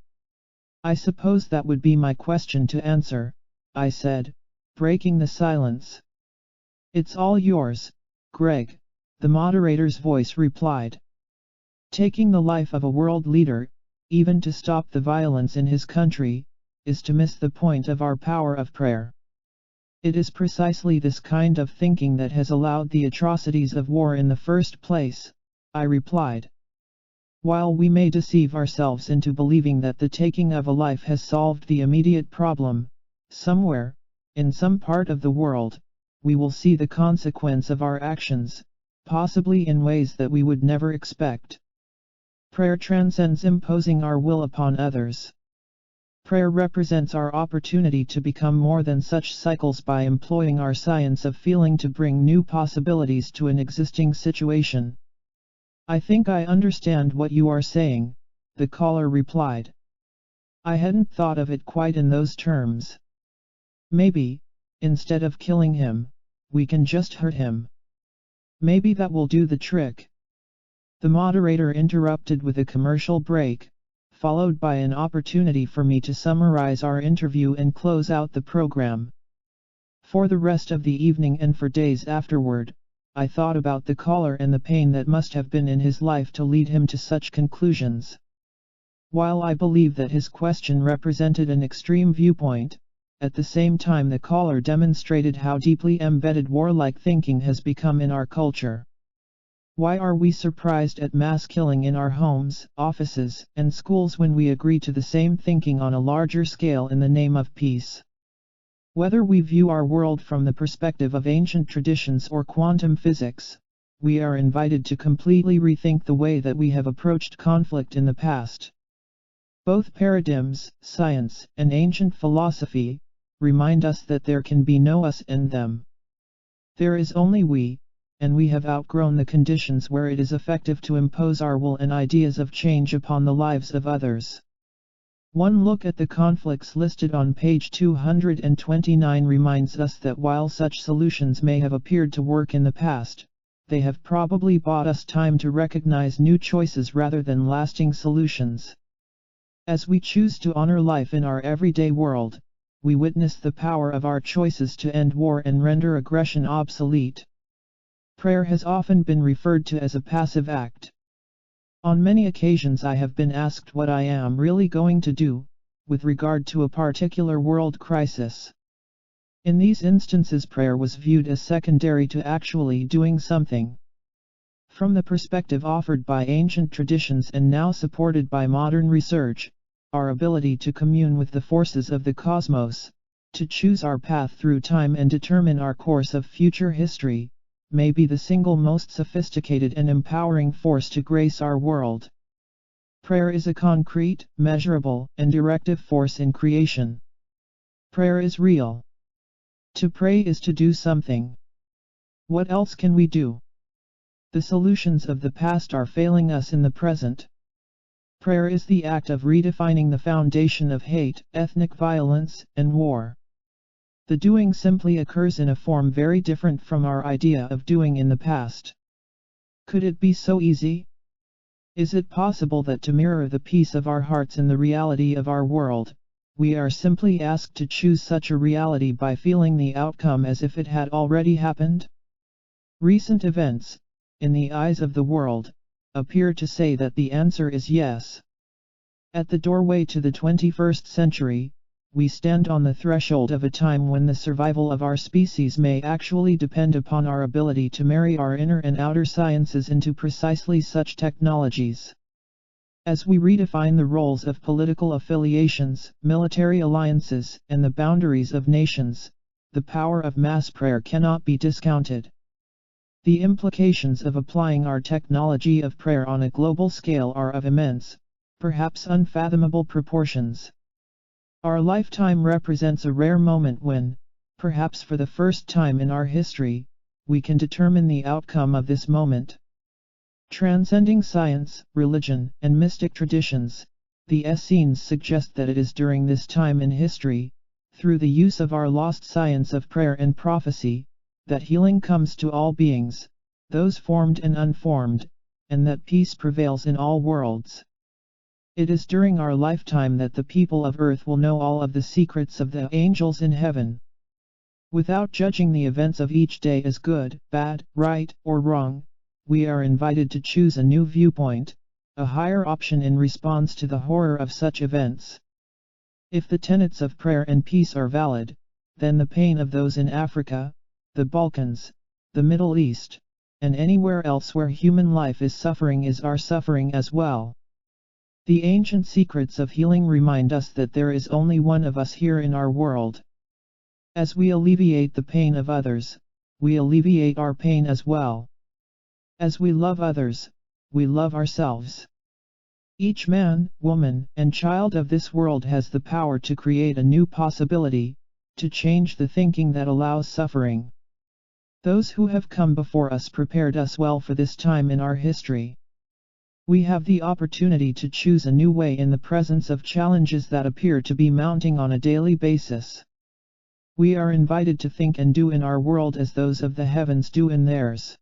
"I suppose that would be my question to answer," I said, breaking the silence. "It's all yours, Greg," the moderator's voice replied. "Taking the life of a world leader, even to stop the violence in his country, is to miss the point of our power of prayer. It is precisely this kind of thinking that has allowed the atrocities of war in the first place," I replied. "While we may deceive ourselves into believing that the taking of a life has solved the immediate problem, somewhere, in some part of the world, we will see the consequence of our actions, possibly in ways that we would never expect. Prayer transcends imposing our will upon others. Prayer represents our opportunity to become more than such cycles by employing our science of feeling to bring new possibilities to an existing situation." "I think I understand what you are saying," the caller replied. "I hadn't thought of it quite in those terms. Maybe, instead of killing him, we can just hurt him. Maybe that will do the trick." The moderator interrupted with a commercial break, followed by an opportunity for me to summarize our interview and close out the program. For the rest of the evening and for days afterward, I thought about the caller and the pain that must have been in his life to lead him to such conclusions. While I believe that his question represented an extreme viewpoint, at the same time the caller demonstrated how deeply embedded warlike thinking has become in our culture. Why are we surprised at mass killing in our homes, offices, and schools when we agree to the same thinking on a larger scale in the name of peace? Whether we view our world from the perspective of ancient traditions or quantum physics, we are invited to completely rethink the way that we have approached conflict in the past. Both paradigms, science and ancient philosophy, remind us that there can be no us and them. There is only we, and we have outgrown the conditions where it is effective to impose our will and ideas of change upon the lives of others. One look at the conflicts listed on page 229 reminds us that while such solutions may have appeared to work in the past, they have probably bought us time to recognize new choices rather than lasting solutions. As we choose to honor life in our everyday world, we witness the power of our choices to end war and render aggression obsolete. Prayer has often been referred to as a passive act. On many occasions I have been asked what I am really going to do, with regard to a particular world crisis. In these instances prayer was viewed as secondary to actually doing something. From the perspective offered by ancient traditions and now supported by modern research, our ability to commune with the forces of the cosmos, to choose our path through time and determine our course of future history, may be the single most sophisticated and empowering force to grace our world. Prayer is a concrete, measurable, and directive force in creation. Prayer is real. To pray is to do something. What else can we do? The solutions of the past are failing us in the present. Prayer is the act of redefining the foundation of hate, ethnic violence, and war. The doing simply occurs in a form very different from our idea of doing in the past. Could it be so easy? Is it possible that to mirror the peace of our hearts in the reality of our world, we are simply asked to choose such a reality by feeling the outcome as if it had already happened? Recent events, in the eyes of the world, appear to say that the answer is yes. At the doorway to the 21st century, we stand on the threshold of a time when the survival of our species may actually depend upon our ability to marry our inner and outer sciences into precisely such technologies. As we redefine the roles of political affiliations, military alliances, and the boundaries of nations, the power of mass prayer cannot be discounted. The implications of applying our technology of prayer on a global scale are of immense, perhaps unfathomable proportions. Our lifetime represents a rare moment when, perhaps for the first time in our history, we can determine the outcome of this moment. Transcending science, religion, and mystic traditions, the Essenes suggest that it is during this time in history, through the use of our lost science of prayer and prophecy, that healing comes to all beings, those formed and unformed, and that peace prevails in all worlds. It is during our lifetime that the people of earth will know all of the secrets of the angels in heaven. Without judging the events of each day as good, bad, right, or wrong, we are invited to choose a new viewpoint, a higher option in response to the horror of such events. If the tenets of prayer and peace are valid, then the pain of those in Africa, the Balkans, the Middle East, and anywhere else where human life is our suffering as well. The ancient secrets of healing remind us that there is only one of us here in our world. As we alleviate the pain of others, we alleviate our pain as well. As we love others, we love ourselves. Each man, woman, and child of this world has the power to create a new possibility, to change the thinking that allows suffering. Those who have come before us prepared us well for this time in our history. We have the opportunity to choose a new way in the presence of challenges that appear to be mounting on a daily basis. We are invited to think and do in our world as those of the heavens do in theirs.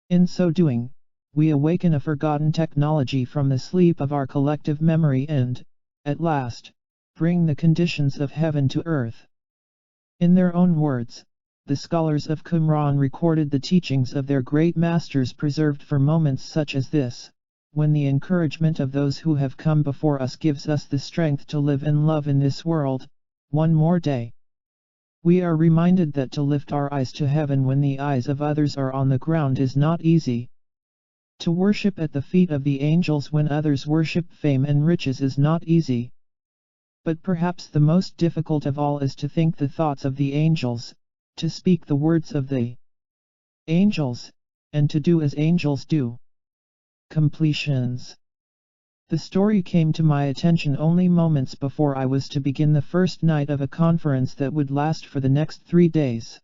In so doing, we awaken a forgotten technology from the sleep of our collective memory and, at last, bring the conditions of heaven to earth. In their own words, the scholars of Qumran recorded the teachings of their great masters preserved for moments such as this, when the encouragement of those who have come before us gives us the strength to live and love in this world, one more day. We are reminded that to lift our eyes to heaven when the eyes of others are on the ground is not easy. To worship at the feet of the angels when others worship fame and riches is not easy. But perhaps the most difficult of all is to think the thoughts of the angels, to speak the words of the angels, and to do as angels do. Completions. The story came to my attention only moments before I was to begin the first night of a conference that would last for the next 3 days.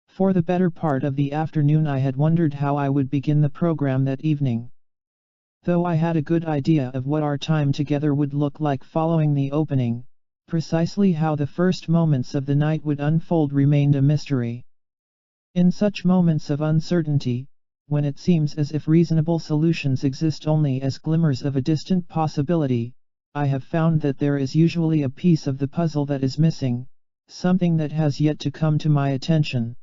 For the better part of the afternoon I had wondered how I would begin the program that evening. Though I had a good idea of what our time together would look like following the opening, precisely how the first moments of the night would unfold remained a mystery. In such moments of uncertainty, when it seems as if reasonable solutions exist only as glimmers of a distant possibility, I have found that there is usually a piece of the puzzle that is missing, something that has yet to come to my attention.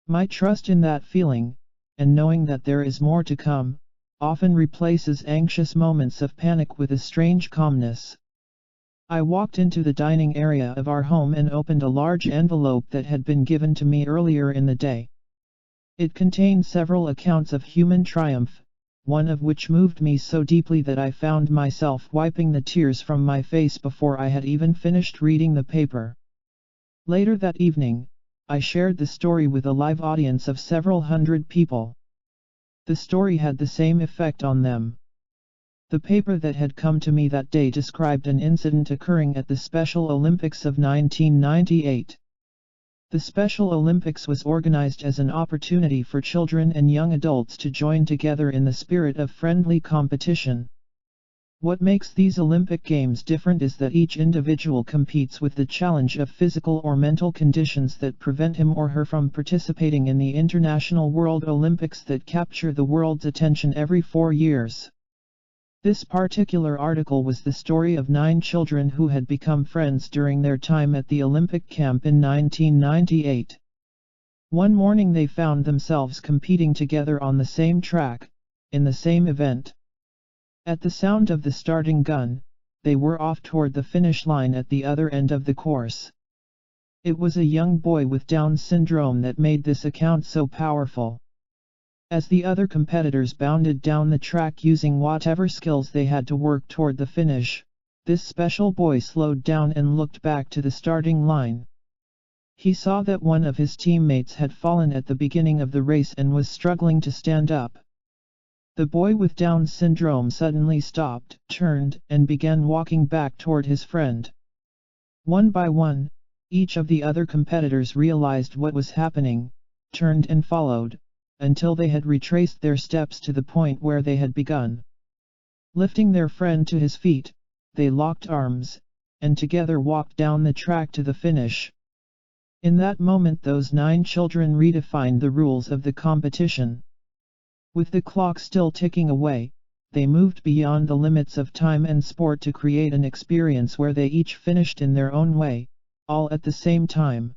My trust in that feeling, and knowing that there is more to come, often replaces anxious moments of panic with a strange calmness. I walked into the dining area of our home and opened a large envelope that had been given to me earlier in the day. It contained several accounts of human triumph, one of which moved me so deeply that I found myself wiping the tears from my face before I had even finished reading the paper. Later that evening, I shared the story with a live audience of several hundred people. The story had the same effect on them. The paper that had come to me that day described an incident occurring at the Special Olympics of 1998. The Special Olympics was organized as an opportunity for children and young adults to join together in the spirit of friendly competition. What makes these Olympic Games different is that each individual competes with the challenge of physical or mental conditions that prevent him or her from participating in the International World Olympics that capture the world's attention every 4 years. This particular article was the story of 9 children who had become friends during their time at the Olympic camp in 1998. One morning they found themselves competing together on the same track, in the same event. At the sound of the starting gun, they were off toward the finish line at the other end of the course. It was a young boy with Down syndrome that made this account so powerful. As the other competitors bounded down the track using whatever skills they had to work toward the finish, this special boy slowed down and looked back to the starting line. He saw that one of his teammates had fallen at the beginning of the race and was struggling to stand up. The boy with Down syndrome suddenly stopped, turned, and began walking back toward his friend. One by one, each of the other competitors realized what was happening, turned and followed, until they had retraced their steps to the point where they had begun. Lifting their friend to his feet, they locked arms, and together walked down the track to the finish. In that moment those 9 children redefined the rules of the competition. With the clock still ticking away, they moved beyond the limits of time and sport to create an experience where they each finished in their own way, all at the same time.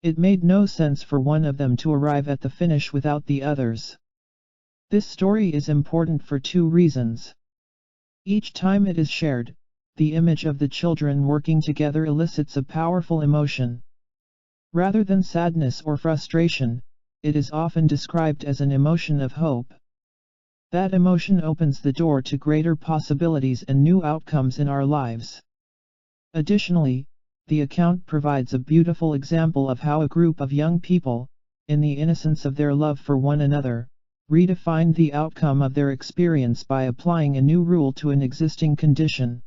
It made no sense for one of them to arrive at the finish without the others. This story is important for 2 reasons. Each time it is shared, the image of the children working together elicits a powerful emotion. Rather than sadness or frustration, it is often described as an emotion of hope. That emotion opens the door to greater possibilities and new outcomes in our lives. Additionally, the account provides a beautiful example of how a group of young people, in the innocence of their love for one another, redefined the outcome of their experience by applying a new rule to an existing condition.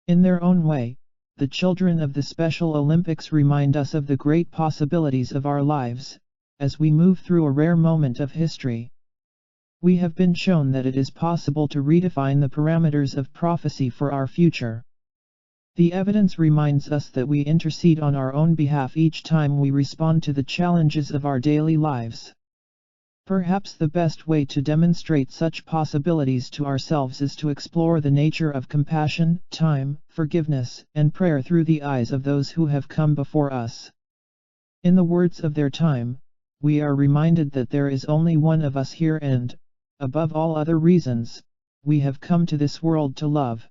In their own way, the children of the Special Olympics remind us of the great possibilities of our lives, as we move through a rare moment of history. We have been shown that it is possible to redefine the parameters of prophecy for our future. The evidence reminds us that we intercede on our own behalf each time we respond to the challenges of our daily lives. Perhaps the best way to demonstrate such possibilities to ourselves is to explore the nature of compassion, time, forgiveness, and prayer through the eyes of those who have come before us. In the words of their time, we are reminded that there is only one of us here and, above all other reasons, we have come to this world to love.